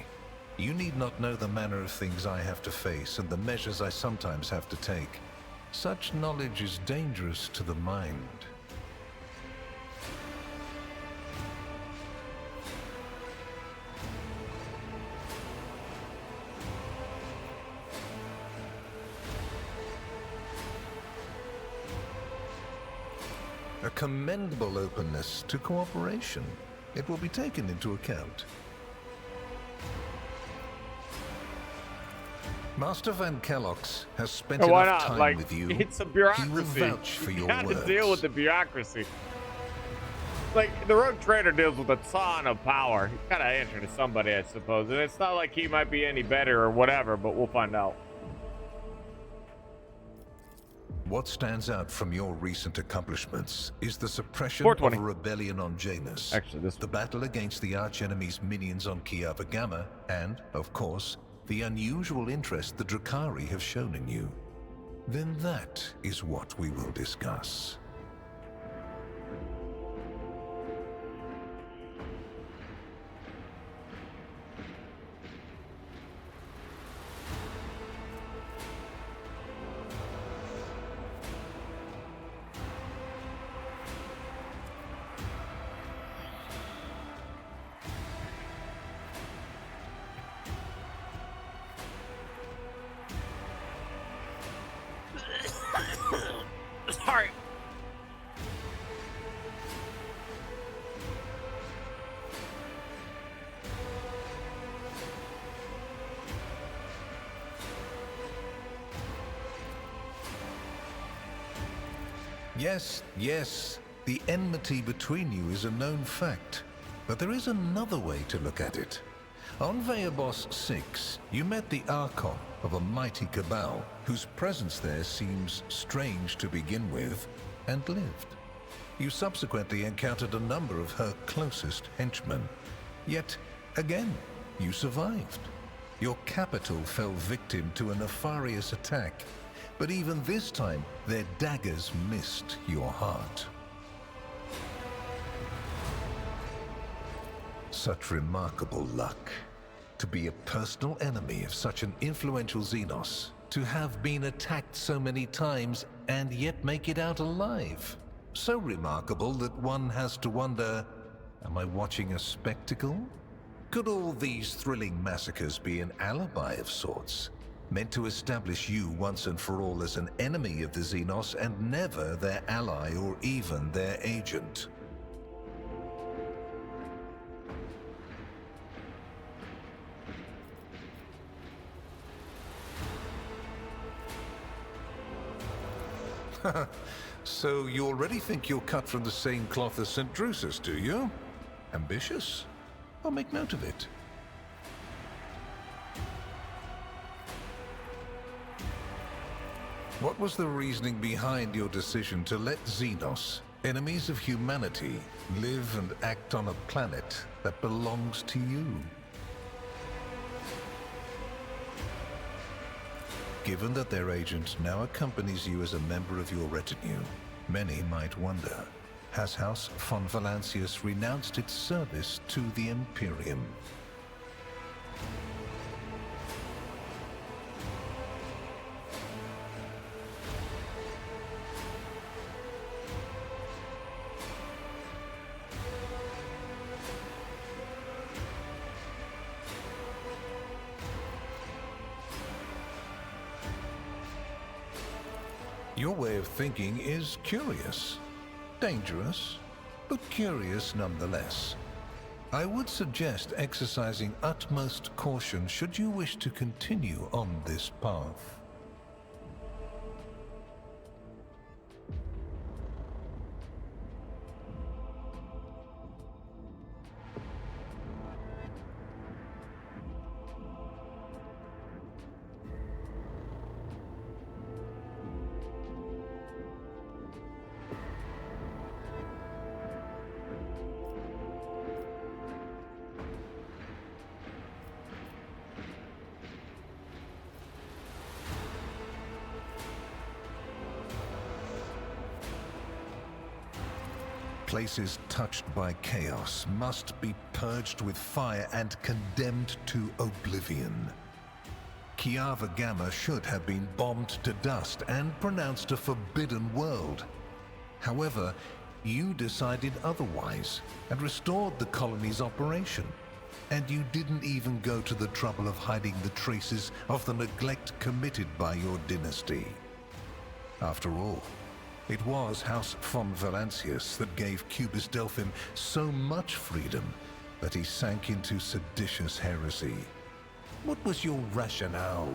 you need not know the manner of things I have to face and the measures I sometimes have to take. Such knowledge is dangerous to the mind. A commendable openness to cooperation. It will be taken into account. Master Van Kellox has spent enough time with you. It's a bureaucracy. He will vouch for your words. You got to deal with the bureaucracy. Like, the Rogue Trader deals with a ton of power. He's got to answer to somebody, I suppose. And it's not like he might be any better or whatever, but we'll find out. What stands out from your recent accomplishments is the suppression 420. of a rebellion on Janus, Actually, the battle against the archenemy's minions on Kiava Gamma, and, of course, the unusual interest the Drakari have shown in you. Then that is what we will discuss. Sorry. Yes, the enmity between you is a known fact, but there is another way to look at it. On Veabos 6, you met the Archon of a mighty cabal, whose presence there seems strange to begin with, and lived. You subsequently encountered a number of her closest henchmen. Yet, again, you survived. Your capital fell victim to a nefarious attack, but even this time, their daggers missed your heart. Such remarkable luck. To be a personal enemy of such an influential Xenos, to have been attacked so many times and yet make it out alive. So remarkable that one has to wonder, am I watching a spectacle? Could all these thrilling massacres be an alibi of sorts, meant to establish you once and for all as an enemy of the Xenos and never their ally or even their agent? So you already think you're cut from the same cloth as St. Drusus, do you? Ambitious? I'll make note of it. What was the reasoning behind your decision to let Xenos, enemies of humanity, live and act on a planet that belongs to you? Given that their agent now accompanies you as a member of your retinue, many might wonder, has House von Valancius renounced its service to the Imperium? Your way of thinking is curious. Dangerous, but curious nonetheless. I would suggest exercising utmost caution should you wish to continue on this path. Places touched by chaos must be purged with fire and condemned to oblivion. Kiava Gamma should have been bombed to dust and pronounced a forbidden world. However, you decided otherwise and restored the colony's operation. And you didn't even go to the trouble of hiding the traces of the neglect committed by your dynasty. After all, it was House von Valancius that gave Cubus Delphim so much freedom that he sank into seditious heresy. What was your rationale?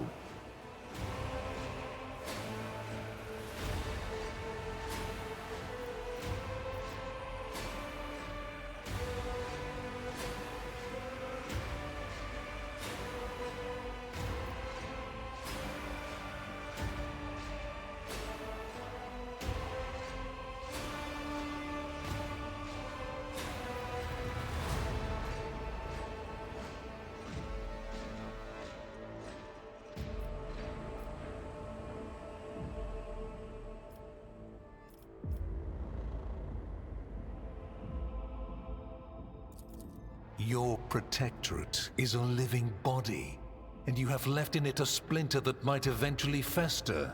your protectorate is a living body, and you have left in it a splinter that might eventually fester.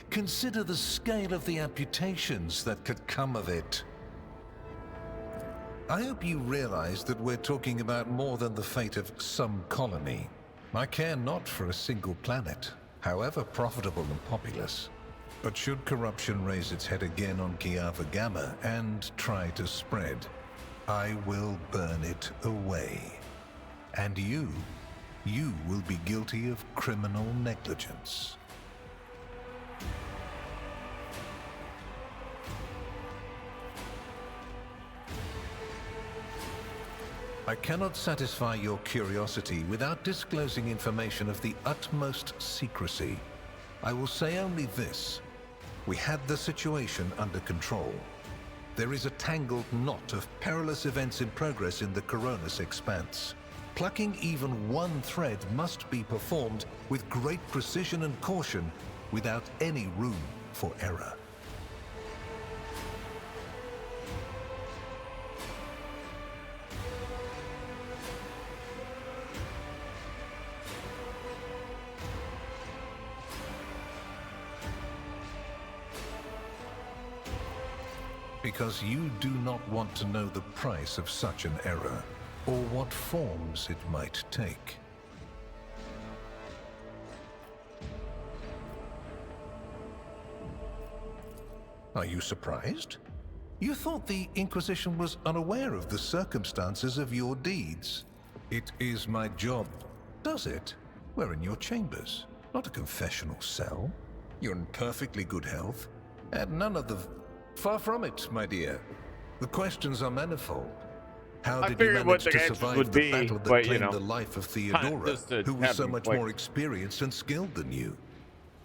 Consider the scale of the amputations that could come of it. I hope you realize that we're talking about more than the fate of some colony. I care not for a single planet, however profitable and populous. But should corruption raise its head again on Kiava Gamma and try to spread, I will burn it away. And you will be guilty of criminal negligence. I cannot satisfy your curiosity without disclosing information of the utmost secrecy. I will say only this. We had the situation under control. There is a tangled knot of perilous events in progress in the Coronis expanse. Plucking even one thread must be performed with great precision and caution, without any room for error. Because you do not want to know the price of such an error, or what forms it might take. Are you surprised? You thought the Inquisition was unaware of the circumstances of your deeds. It is my job. Does it? We're in your chambers, not a confessional cell. You're in perfectly good health, and none of the... Far from it, my dear. The questions are manifold. How did you manage to survive the battle that claimed the life of Theodora, who was so much more experienced and skilled than you?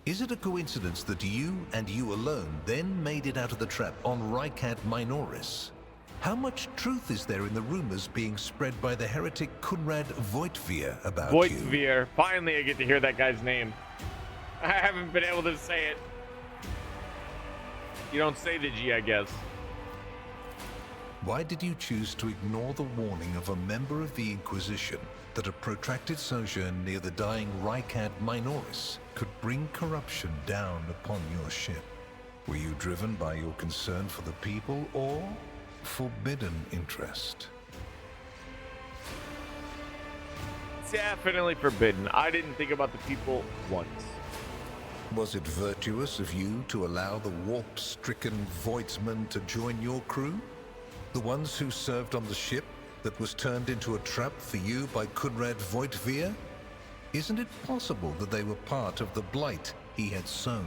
Is it a coincidence that you, and you alone, then made it out of the trap on Rycat Minoris? How much truth is there in the rumors being spread by the heretic Kunrad Voitvir about you? Voitvir. Finally, I get to hear that guy's name. I haven't been able to say it. You don't say the G, I guess. Why did you choose to ignore the warning of a member of the Inquisition that a protracted sojourn near the dying Rycat Minoris could bring corruption down upon your ship? Were you driven by your concern for the people or forbidden interest? Definitely forbidden. I didn't think about the people once. Was it virtuous of you to allow the warp-stricken Voidsmen to join your crew? The ones who served on the ship that was turned into a trap for you by Kunrad Voitvir? Isn't it possible that they were part of the blight he had sown?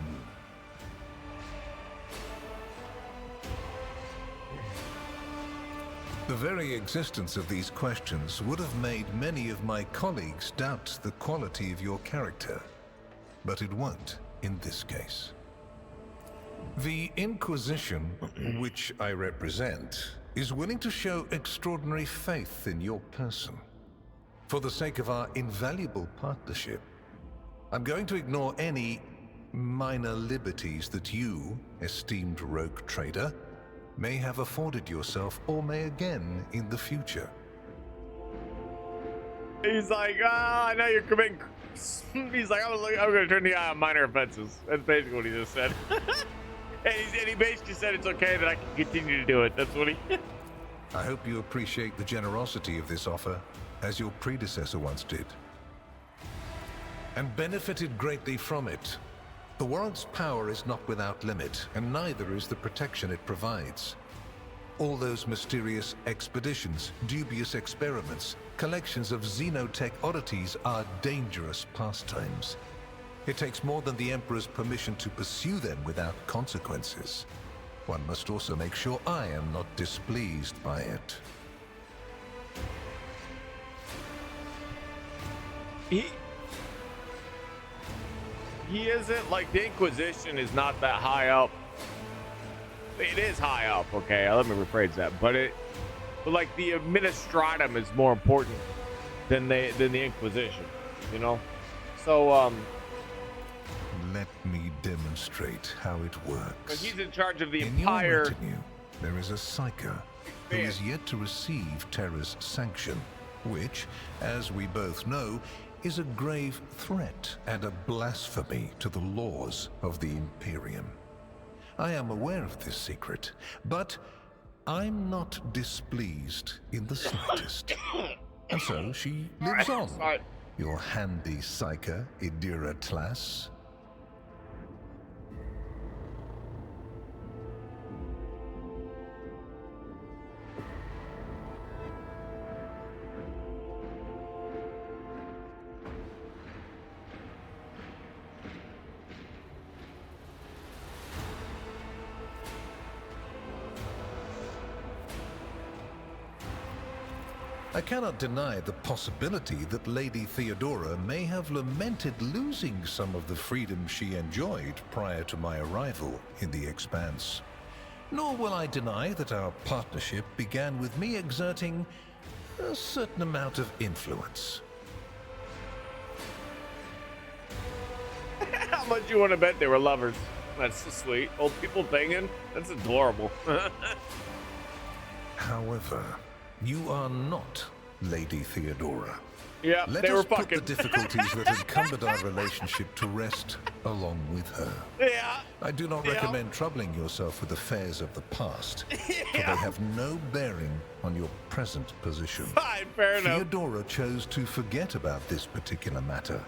The very existence of these questions would have made many of my colleagues doubt the quality of your character, but it won't in this case. The Inquisition, which I represent, is willing to show extraordinary faith in your person. For the sake of our invaluable partnership, I'm going to ignore any minor liberties that you, esteemed rogue trader, may have afforded yourself or may again in the future. He's like, I know you're committing... He's like, I'm going to turn the eye on minor offenses. That's basically what he just said. and he basically said it's okay that I can continue to do it. That's what he... I hope you appreciate the generosity of this offer, as your predecessor once did, and benefited greatly from it. The warrant's power is not without limit, and neither is the protection it provides. All those mysterious expeditions, dubious experiments, collections of xenotech oddities are dangerous pastimes. It takes more than the Emperor's permission to pursue them without consequences. One must also make sure I am not displeased by it. He isn't, like, the Inquisition is not that high up. It is high up, okay, let me rephrase that, but like the Administratum is more important than the Inquisition, you know? So let me demonstrate how it works. He's in charge of the entire... In your retinue, there is a Psyker who is yet to receive Terra's sanction. which, as we both know, is a grave threat and a blasphemy to the laws of the Imperium. I am aware of this secret, but I'm not displeased in the slightest. And so she lives on, your handy psyker, Idira Tlass. I cannot deny the possibility that Lady Theodora may have lamented losing some of the freedom she enjoyed prior to my arrival in the Expanse. Nor will I deny that our partnership began with me exerting a certain amount of influence. How much you want to bet they were lovers? That's so sweet. Old people banging? That's adorable. However, you are not Lady Theodora. Yeah, Let they were us put fucking. the difficulties that encumbered our relationship to rest along with her. Yeah. I do not recommend troubling yourself with affairs of the past, for they have no bearing on your present position. Fine, fair enough. Theodora chose to forget about this particular matter.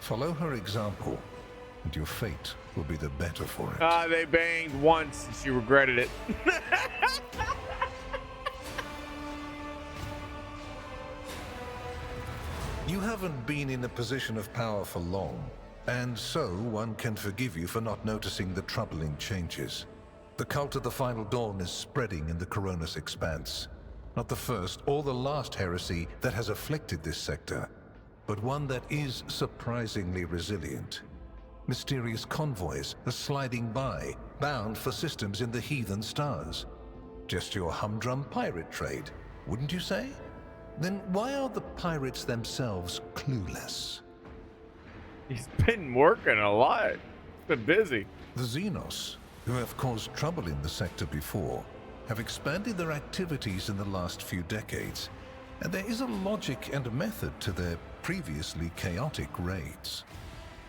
Follow her example, and your fate will be the better for it. They banged once and she regretted it. You haven't been in a position of power for long, and so one can forgive you for not noticing the troubling changes. The cult of the Final Dawn is spreading in the Coronis Expanse. Not the first or the last heresy that has afflicted this sector, but one that is surprisingly resilient. Mysterious convoys are sliding by, bound for systems in the heathen stars. Just your humdrum pirate trade, wouldn't you say? Then why are the pirates themselves clueless? He's been working a lot. He's been busy. The Xenos, who have caused trouble in the sector before, have expanded their activities in the last few decades, and there is a logic and method to their previously chaotic raids.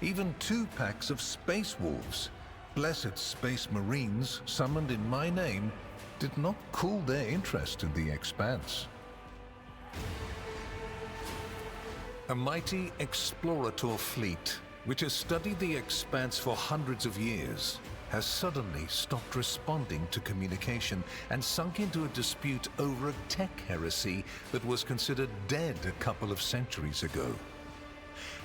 Even 2 packs of space wolves, blessed space marines summoned in my name, did not cool their interest in the Expanse. A mighty explorator fleet, which has studied the Expanse for hundreds of years, has suddenly stopped responding to communication and sunk into a dispute over a tech heresy that was considered dead a couple of centuries ago.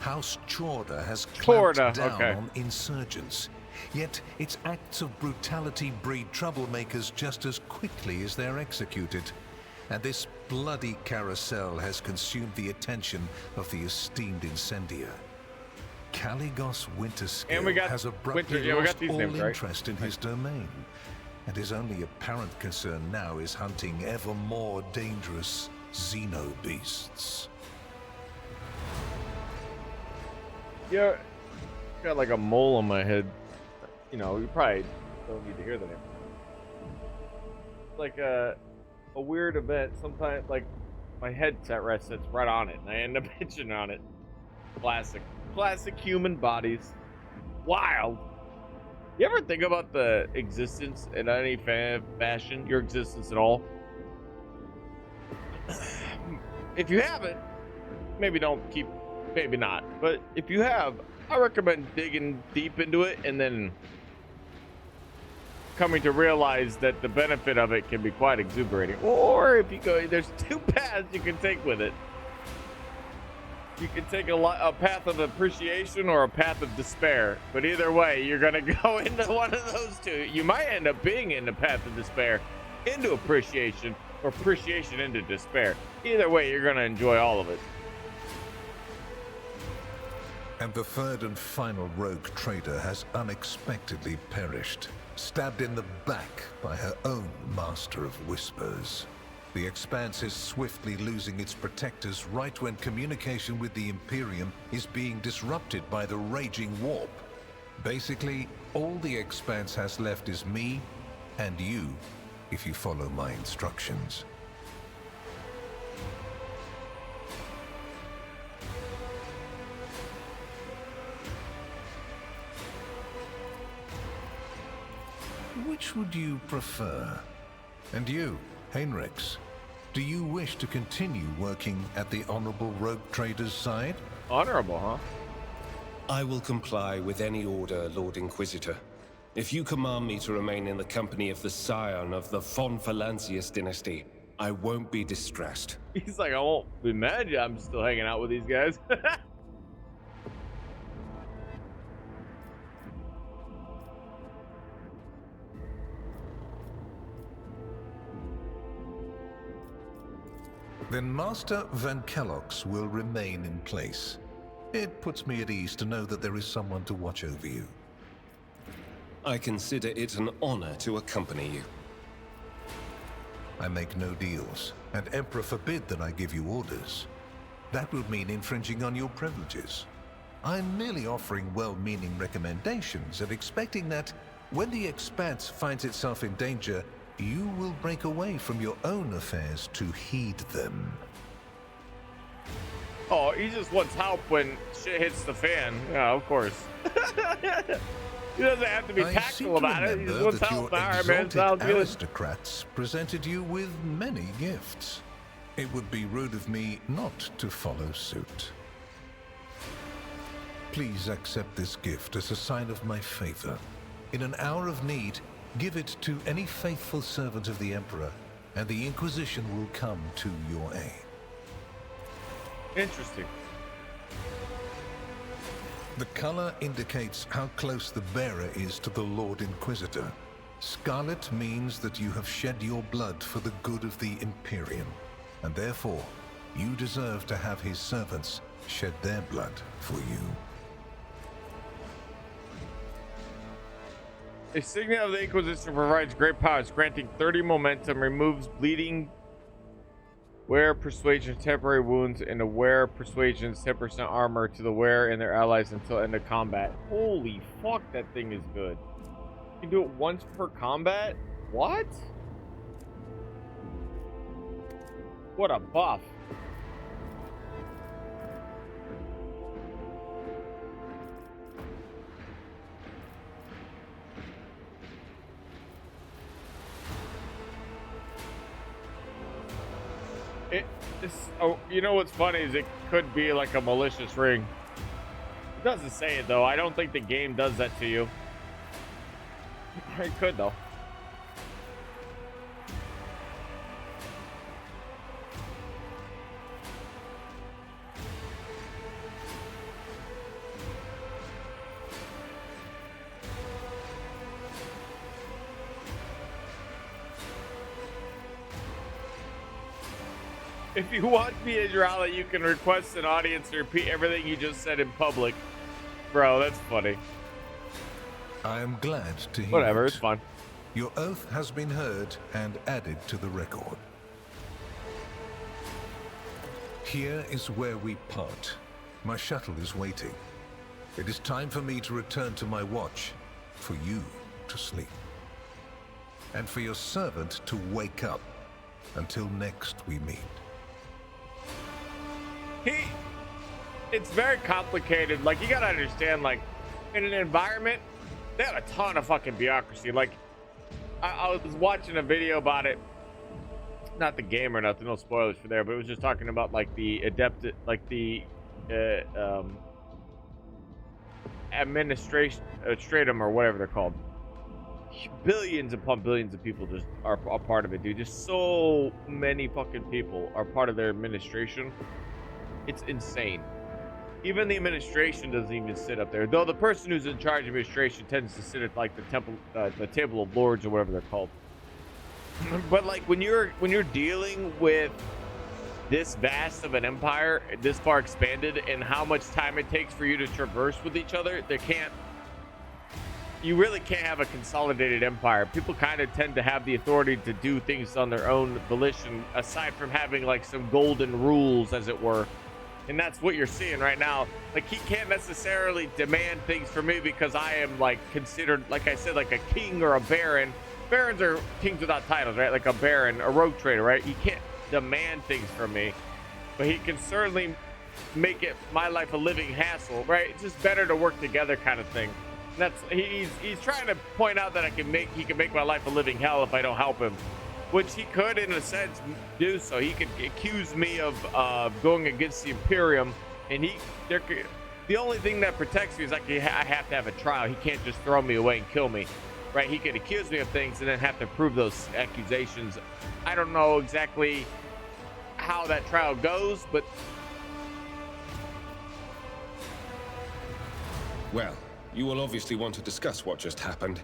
House Chorda has clamped down on insurgents, yet its acts of brutality breed troublemakers just as quickly as they're executed. And this bloody carousel has consumed the attention of the esteemed incendiar. Caligos Winterscale has abruptly lost all interest in his domain, and his only apparent concern now is hunting ever more dangerous xenobeasts. Yeah, got like a mole on my head. You know, you probably don't need to hear the name. Like a weird event. Sometimes, like, my headset rest sits right on it, and I end up hitching on it. Classic human bodies. Wild. You ever think about the existence in any fashion, your existence at all? If you haven't, maybe don't keep, maybe not. But if you have, I recommend digging deep into it and then coming to realize that the benefit of it can be quite exuberating. Or if you go, there's 2 paths you can take with it. You can take a path of appreciation or a path of despair. But either way, you're going to go into one of those 2. You might end up being in the path of despair into appreciation, or appreciation into despair. Either way, you're going to enjoy all of it. And the third and final rogue trader has unexpectedly perished, stabbed in the back by her own master of whispers. The Expanse is swiftly losing its protectors right when communication with the Imperium is being disrupted by the raging warp. Basically, all the Expanse has left is me and you, if you follow my instructions. which would you prefer? And you, Heinrichs, do you wish to continue working at the Honorable Rogue Trader's side? Honorable, huh? I will comply with any order, Lord Inquisitor. If you command me to remain in the company of the scion of the von Valancius dynasty, I won't be distressed. He's like, I won't be mad. I'm still hanging out with these guys. Then Master Van Kellogg's will remain in place. It puts me at ease to know that there is someone to watch over you. I consider it an honor to accompany you. I make no deals, and Emperor forbid that I give you orders. That would mean infringing on your privileges. I'm merely offering well-meaning recommendations and expecting that when the Expanse finds itself in danger, you will break away from your own affairs to heed them. Oh, he just wants help when shit hits the fan. Yeah, of course. He doesn't have to be tactful about it. He just wants help. All right, man, sounds good. Aristocrats presented you with many gifts. It would be rude of me not to follow suit. Please accept this gift as a sign of my favor. In an hour of need, give it to any faithful servant of the Emperor, and the Inquisition will come to your aid. Interesting. The color indicates how close the bearer is to the Lord Inquisitor. Scarlet means that you have shed your blood for the good of the Imperium, and therefore, you deserve to have his servants shed their blood for you. A signet of the Inquisition provides great powers, granting 30 momentum, removes bleeding, wear persuasion, temporary wounds, and wear persuasions 10% armor to the wearer and their allies until end of combat. Holy fuck, that thing is good. You can do it once per combat? What? What a buff. Oh, you know what's funny is it could be like a malicious ring. It doesn't say it though. I don't think the game does that to you. It could though. If you want to be a Jirala, you can request an audience to repeat everything you just said in public. Bro, that's funny. I am glad to hear Whatever, it. it's fun. Your oath has been heard and added to the record. Here is where we part. My shuttle is waiting. It is time for me to return to my watch, for you to sleep, and for your servant to wake up. Until next we meet. It's very complicated. Like, you gotta understand, like, in an environment, they have a ton of fucking bureaucracy. Like, I was watching a video about it, not the game or nothing, no spoilers for there, but it was just talking about like the administratum or whatever they're called. Billions upon billions of people just are a part of it, dude. Just so many fucking people are part of their administration. It's insane. Even the administration doesn't even sit up there, though the person who's in charge of administration tends to sit at like the table of lords or whatever they're called. But like when you're dealing with this vast of an empire, this far expanded, and how much time it takes for you to traverse with each other, you really can't have a consolidated empire. People kind of tend to have the authority to do things on their own volition, aside from having like some golden rules, as it were. And that's what you're seeing right now. Like, he can't necessarily demand things from me because I am like considered, like I said, like a king or a baron. Barons are kings without titles, right? Like a baron, a rogue trader, right? He can't demand things from me, but he can certainly make it my life a living hassle, right? It's just better to work together kind of thing. That's he's trying to point out that he can make my life a living hell if I don't help him, which he could in a sense do so. He could accuse me of going against the Imperium, and the only thing that protects me is I have to have a trial. He can't just throw me away and kill me, right? He could accuse me of things and then have to prove those accusations. I don't know exactly how that trial goes, but well, you will obviously want to discuss what just happened,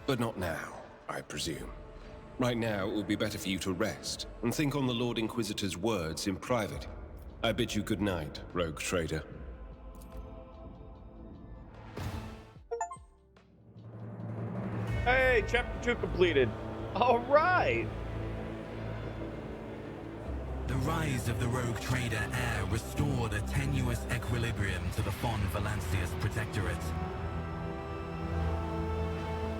but not now, I presume. Right now, it would be better for you to rest and think on the Lord Inquisitor's words in private. I bid you good night, rogue trader. Hey, chapter 2 completed. All right. The rise of the rogue trader heir restored a tenuous equilibrium to the Fon Valancius Protectorate.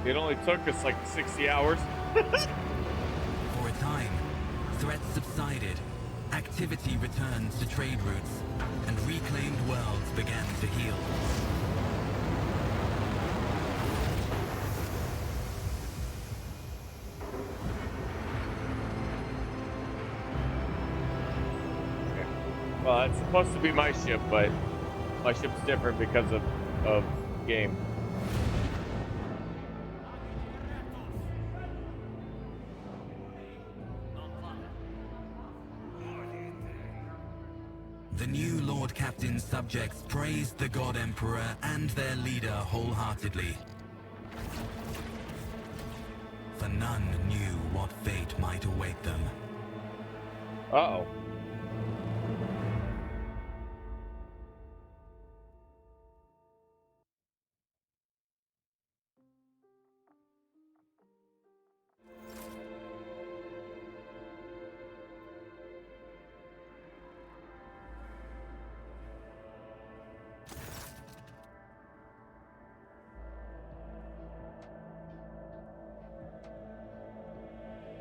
It only took us like 60 hours. For a time, threats subsided, activity returned to trade routes, and reclaimed worlds began to heal. Well, it's supposed to be my ship, but my ship's different because of game. The new Lord Captain's subjects praised the God Emperor and their leader wholeheartedly. For none knew what fate might await them. Uh-oh.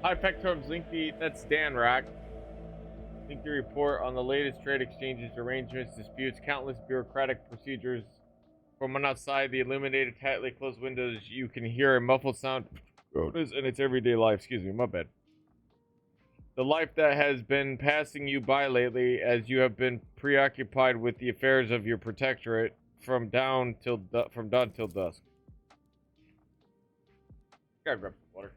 Hi, Pectorum's Linky. That's Dan Rock. Linky report on the latest trade exchanges, arrangements, disputes, countless bureaucratic procedures. From one outside the illuminated, tightly closed windows, you can hear a muffled sound in its everyday life. Excuse me, my bad. The life that has been passing you by lately, as you have been preoccupied with the affairs of your protectorate from dawn till dusk. Gotta grab some water.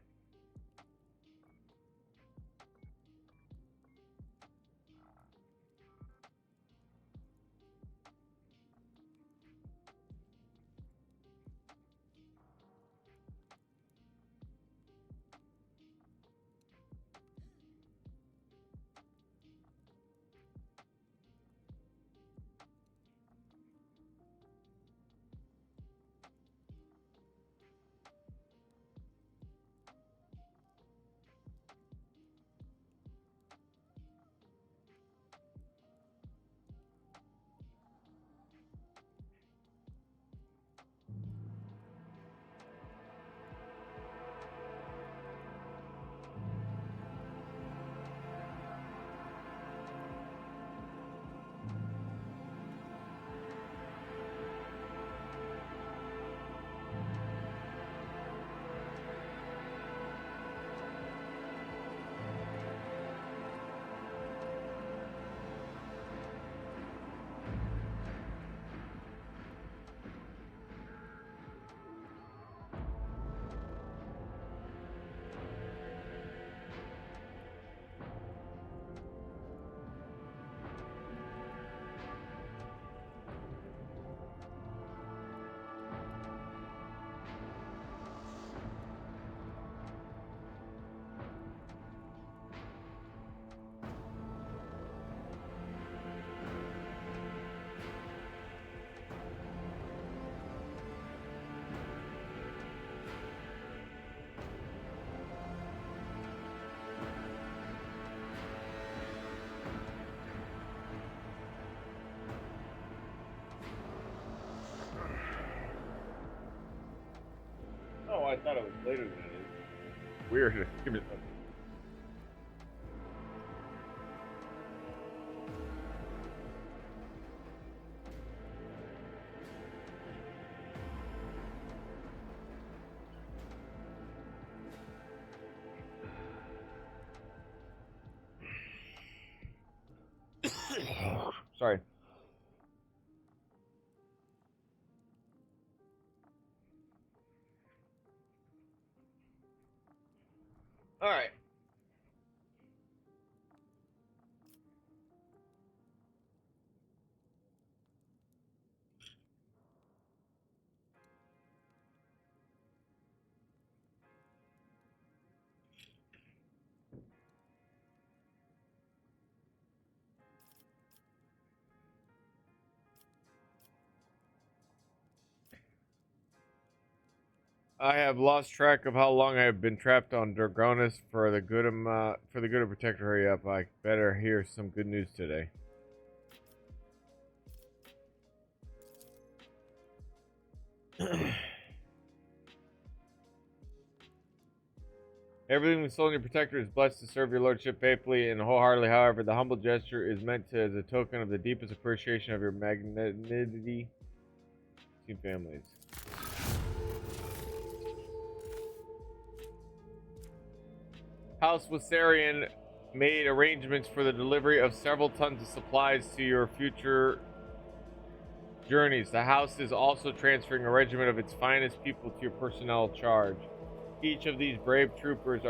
Oh, I thought it was later than it is. Weird. Give me a second. Sorry. All right. I have lost track of how long I have been trapped on Dragonis. For the good of Protector, hurry up. I better hear some good news today. Everything we sold in your Protector is blessed to serve your lordship faithfully and wholeheartedly. However, the humble gesture is meant to as a token of the deepest appreciation of your magnanimity to families. House Wassarian made arrangements for the delivery of several tons of supplies to your future journeys. The house is also transferring a regiment of its finest people to your personnel charge. Each of these brave troopers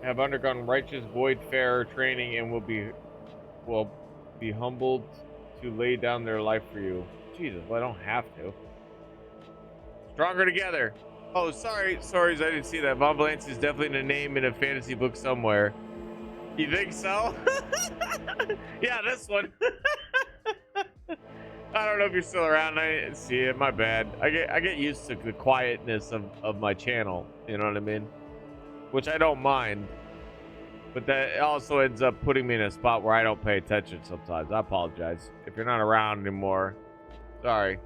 have undergone righteous voidfarer training and will be humbled to lay down their life for you. Jesus, well, I don't have to. Stronger together. Oh, sorry, I didn't see that. Von Valence is definitely a name in a fantasy book somewhere. You think so? Yeah, this one. I don't know if you're still around. I didn't see it. My bad. I get used to the quietness of my channel. You know what I mean? Which I don't mind. But that also ends up putting me in a spot where I don't pay attention sometimes. I apologize. If you're not around anymore, sorry.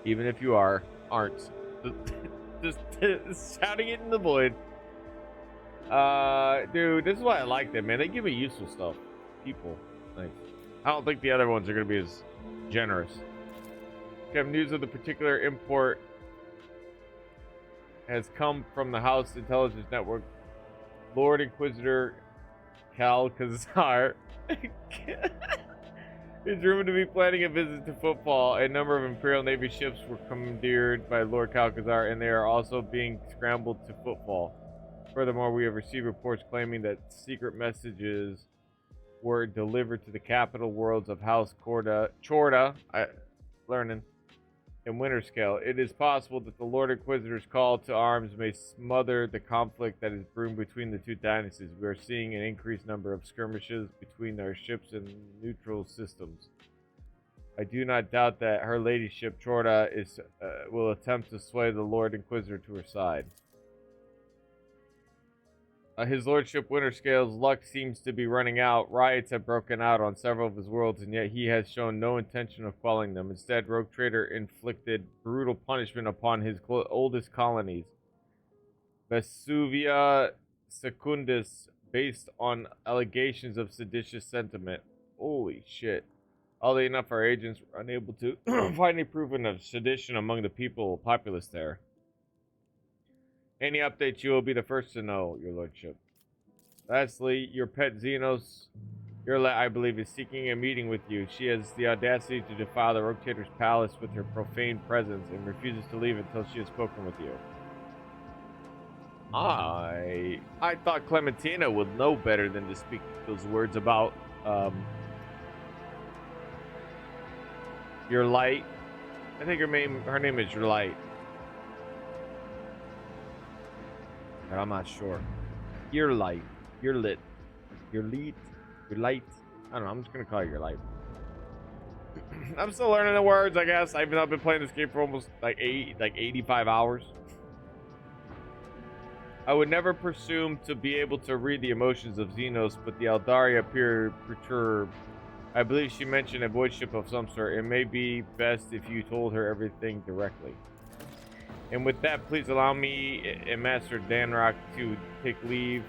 Even if you aren't. Just shouting it in the void. Dude, this is why I like them, man. They give me useful stuff. People. Like, I don't think the other ones are going to be as generous. We have news of the particular import has come from the House Intelligence Network. Lord Inquisitor Cal Kazar is rumored to be planning a visit to Footfall. A number of Imperial Navy ships were commandeered by Lord Calcazar, and they are also being scrambled to Footfall. Furthermore, we have received reports claiming that secret messages were delivered to the capital worlds of House Chorda, and Winterscale. It is possible that the Lord Inquisitor's call to arms may smother the conflict that is brewing between the two dynasties. We are seeing an increased number of skirmishes between our ships and neutral systems. I do not doubt that her ladyship Chorda will attempt to sway the Lord Inquisitor to her side. His Lordship Winterscale's luck seems to be running out. Riots have broken out on several of his worlds, and yet he has shown no intention of quelling them. Instead, Rogue Trader inflicted brutal punishment upon his oldest colonies, Vesuvia Secundus, based on allegations of seditious sentiment. Holy shit. Oddly enough, our agents were unable to find any proof of sedition among the populace there. Any updates, you will be the first to know, your lordship. Lastly, your pet Xenos, I believe, is seeking a meeting with you. She has the audacity to defile the Rotator's palace with her profane presence and refuses to leave until she has spoken with you. I thought Clementina would know better than to speak those words about your light. I think her name is Your Light. But I'm not sure. Your light. Your lit. Your lead. Your light. I don't know. I'm just going to call you Your Light. I'm still learning the words, I guess. I've been playing this game for almost like 85 hours. I would never presume to be able to read the emotions of Xenos, but the Eldari appear perturbed. I believe she mentioned a void ship of some sort. It may be best if you told her everything directly. And with that, please allow me and Master Danrock to take leave.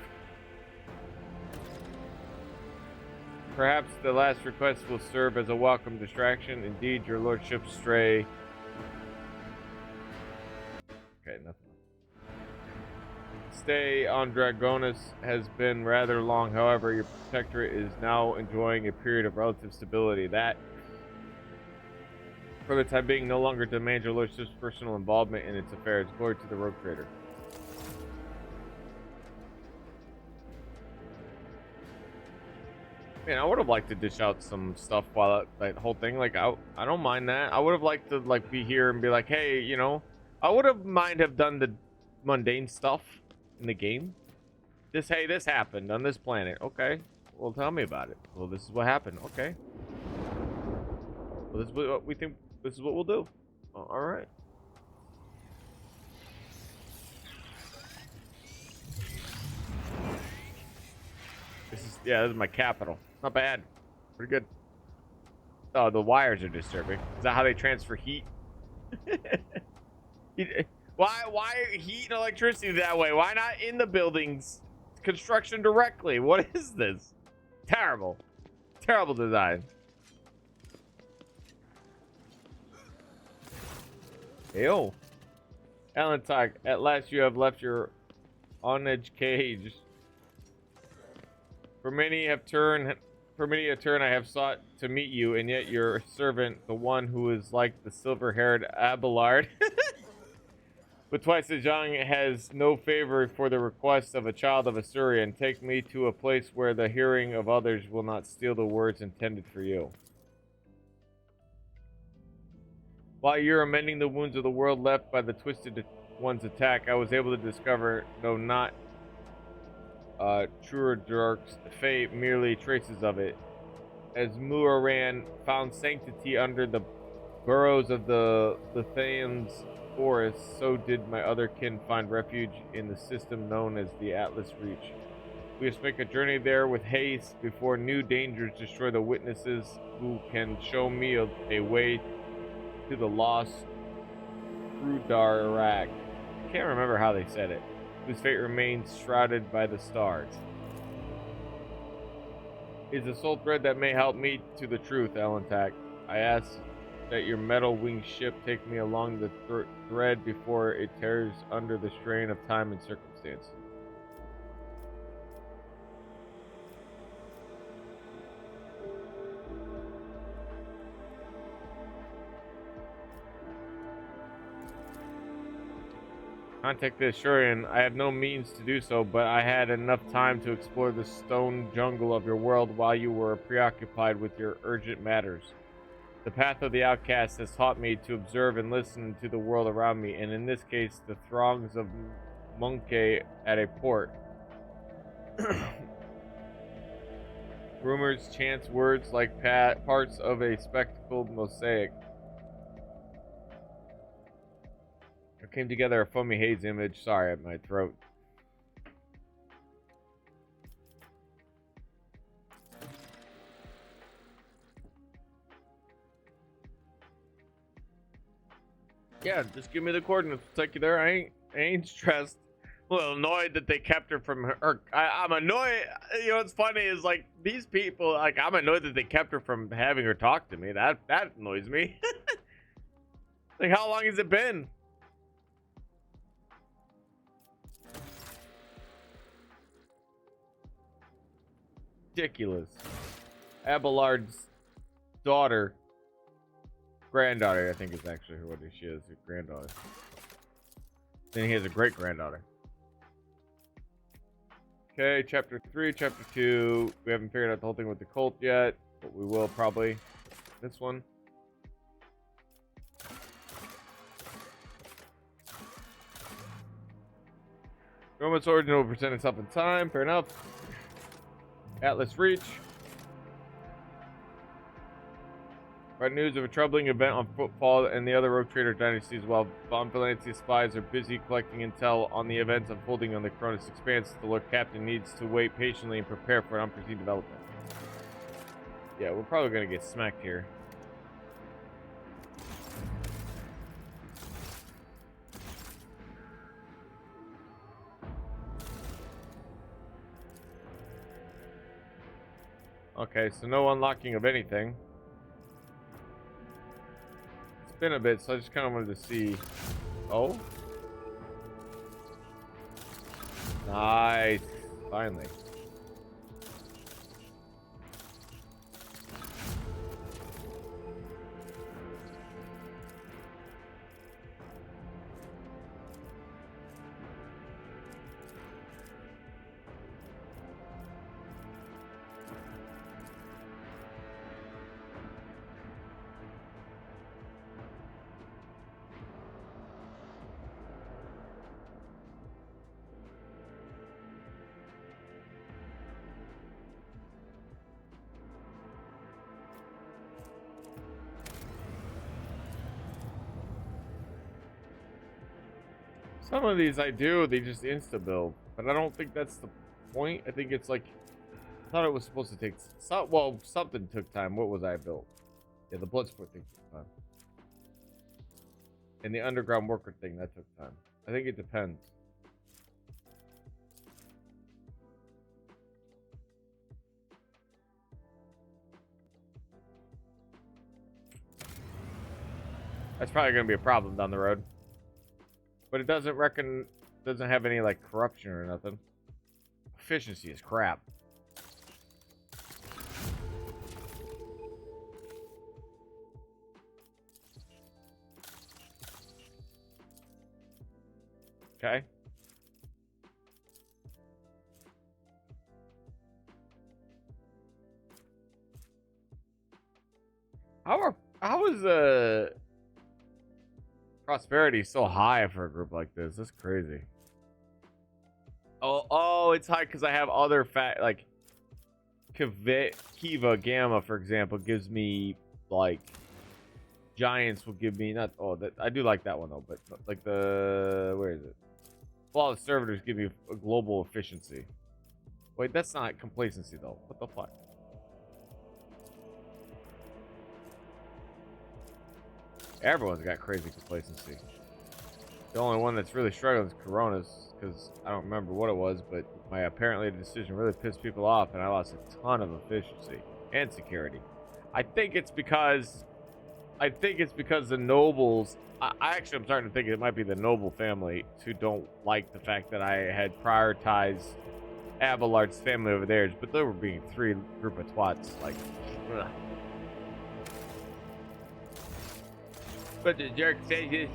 Perhaps the last request will serve as a welcome distraction. Indeed, your lordship Stray. Okay, nothing. stay on Dragonis has been rather long. However, your protectorate is now enjoying a period of relative stability that, for the time being, no longer demands your lordship's personal involvement in its affairs. Glory to the rogue trader. Man, I would have liked to dish out some stuff while that whole thing. Like, I don't mind that. I would have liked to like be here and be like, hey, you know, I would have done the mundane stuff in the game. Hey, this happened on this planet. Okay, well, tell me about it. Well, this is what happened. Okay. Well, this is what we think. This is what we'll do. All right. This is my capital. Not bad. Pretty good. Oh, the wires are disturbing. Is that how they transfer heat? Why heat and electricity that way? Why not in the buildings? Construction directly. What is this? Terrible. Terrible design. Ew. Alan, at last you have left your on-edge cage. For many a turn I have sought to meet you, and yet your servant, the one who is like the silver-haired Abelard, but twice as young, has no favor for the request of a child of Assyria, and take me to a place where the hearing of others will not steal the words intended for you. While you're amending the wounds of the world left by the Twisted One's attack, I was able to discover, though not truer Dark's fate, merely traces of it. As Muaran found sanctity under the burrows of the Lithium's forest, so did my other kin find refuge in the system known as the Atlas Reach. We must make a journey there with haste before new dangers destroy the witnesses who can show me a way to the lost Rudarak. I can't remember how they said it. Whose fate remains shrouded by the stars. Is the sole thread that may help me to the truth, Alantak. I ask that your metal-winged ship take me along the thread before it tears under the strain of time and circumstance. Contact the Ashurian. I have no means to do so, but I had enough time to explore the stone jungle of your world while you were preoccupied with your urgent matters. The path of the outcast has taught me to observe and listen to the world around me, and in this case, the throngs of Munke at a port. Rumors, chants, words like parts of a spectacled mosaic. Came together a foamy haze image. Sorry, my throat. Yeah, just give me the coordinates. I'll take you there. I ain't stressed. A little annoyed that they kept her from her. I'm annoyed. You know what's funny is like these people. Like I'm annoyed that they kept her from having her talk to me. That annoys me. Like how long has it been? Ridiculous. Abelard's granddaughter, I think is actually what she is, her granddaughter. Then he has a great granddaughter. Okay, chapter 3, chapter 2. We haven't figured out the whole thing with the cult yet, but we will probably. This one. Roman's origin will present itself in time, fair enough. Atlas Reach. Right, news of a troubling event on Footfall and the other Rogue Trader dynasties, while Von Valencia's spies are busy collecting intel on the events unfolding on the Cronus Expanse. The Lord Captain needs to wait patiently and prepare for an unforeseen development. Yeah, we're probably going to get smacked here. Okay, so no unlocking of anything. It's been a bit, so I just kind of wanted to see. Oh? Nice. Finally. Some of these I do, they just insta-build. But I don't think that's the point. I think it's like, I thought it was supposed to take, well, something took time. What was I built? Yeah, the Bloodsport thing took time. And the Underground Worker thing, that took time. I think it depends. That's probably going to be a problem down the road. But it doesn't have any like corruption or nothing. Efficiency is crap. Okay. How is prosperity so high for a group like this? That's crazy. Oh, it's high because I have other like Kiva Gamma, for example, gives me like Giants will give me I do like that one though, but like where is it? Flawless Servitors give you a global efficiency. Wait, that's not complacency though. What the fuck? Everyone's got crazy complacency. The only one that's really struggling is Corona's, because I don't remember what it was, but my apparently decision really pissed people off, and I lost a ton of efficiency and security. I think it's because the nobles. I'm starting to think it might be the noble family who don't like the fact that I had prioritized Abelard's family over theirs, but they were being three group of twats. Like, ugh. But the jerk faces,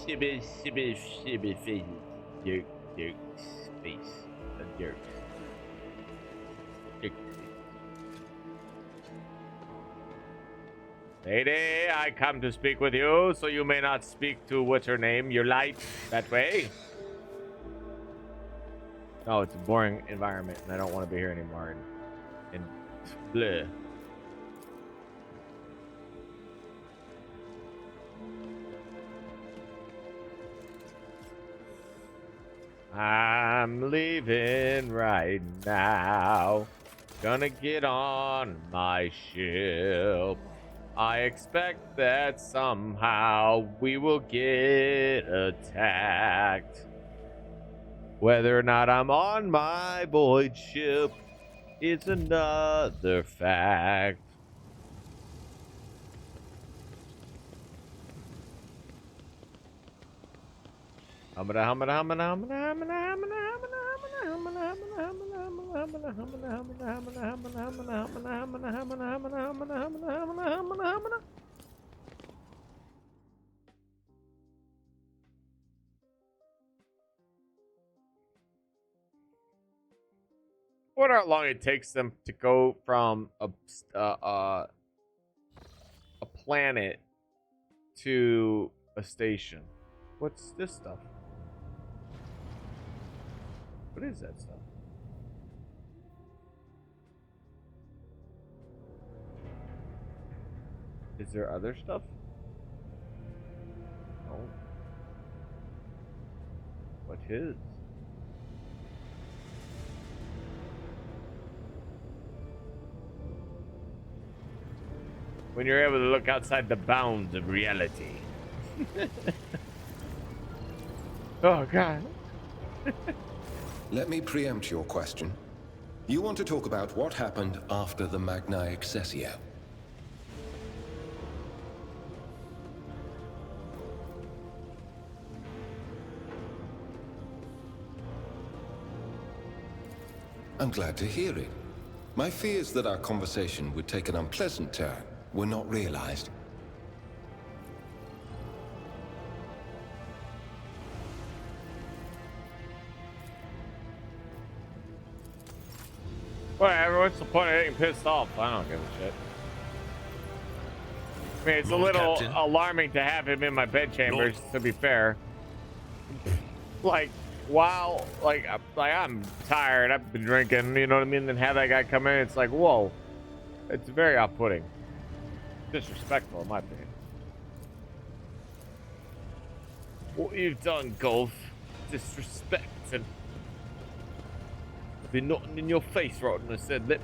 shibby faces, jerk face, a jerk. Lady, I come to speak with you, so you may not speak to what's her name, your light, that way. No, it's a boring environment, and I don't want to be here anymore. And bleh. I'm leaving right now. Gonna get on my ship. I expect that somehow we will get attacked. Whether or not I'm on my void ship is another fact. Wonder how long it takes them to go from a planet to a station. What's this stuff? What is that stuff? Is there other stuff? No. What is? When you're able to look outside the bounds of reality. Oh, God. Let me preempt your question. You want to talk about what happened after the Magna Accessio? I'm glad to hear it. My fears that our conversation would take an unpleasant turn were not realized. Whatever, what's the point of getting pissed off? I don't give a shit. I mean, it's a little alarming to have him in my bedchambers, to be fair. Like, wow, like I'm tired, I've been drinking, you know what I mean? Then have that guy come in, it's like, whoa. It's very off-putting. Disrespectful, in my opinion. What you've done, Golf. Disrespect and been nothing in your face, right on the said lip.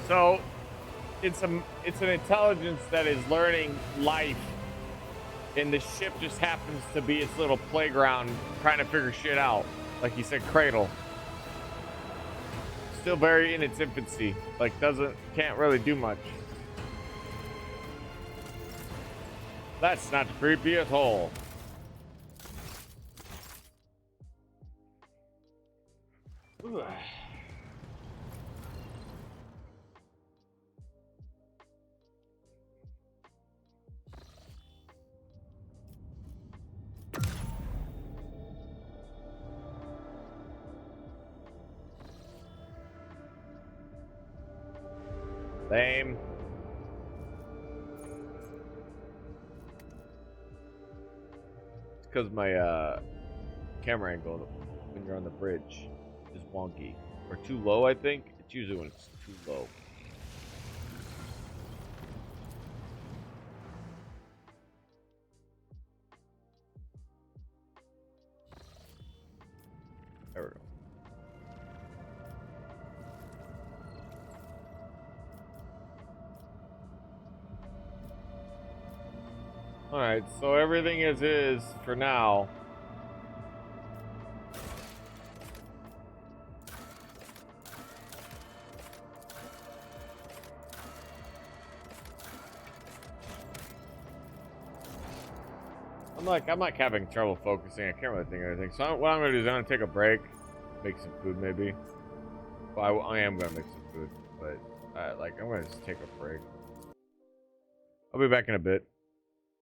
So it's an intelligence that is learning life, and the ship just happens to be its little playground trying to figure shit out. Like you said, cradle. Still very in its infancy. Like can't really do much. That's not creepy at all. Ugh. Lame. It's because my camera angle when you're on the bridge is wonky. Or too low, I think. It's usually when it's too low. There we go. Alright, so everything is for now. I'm like having trouble focusing. I can't really think of anything. So what I'm gonna do is I'm gonna take a break, make some food maybe. Well, I am gonna make some food, but I'm gonna just take a break. I'll be back in a bit.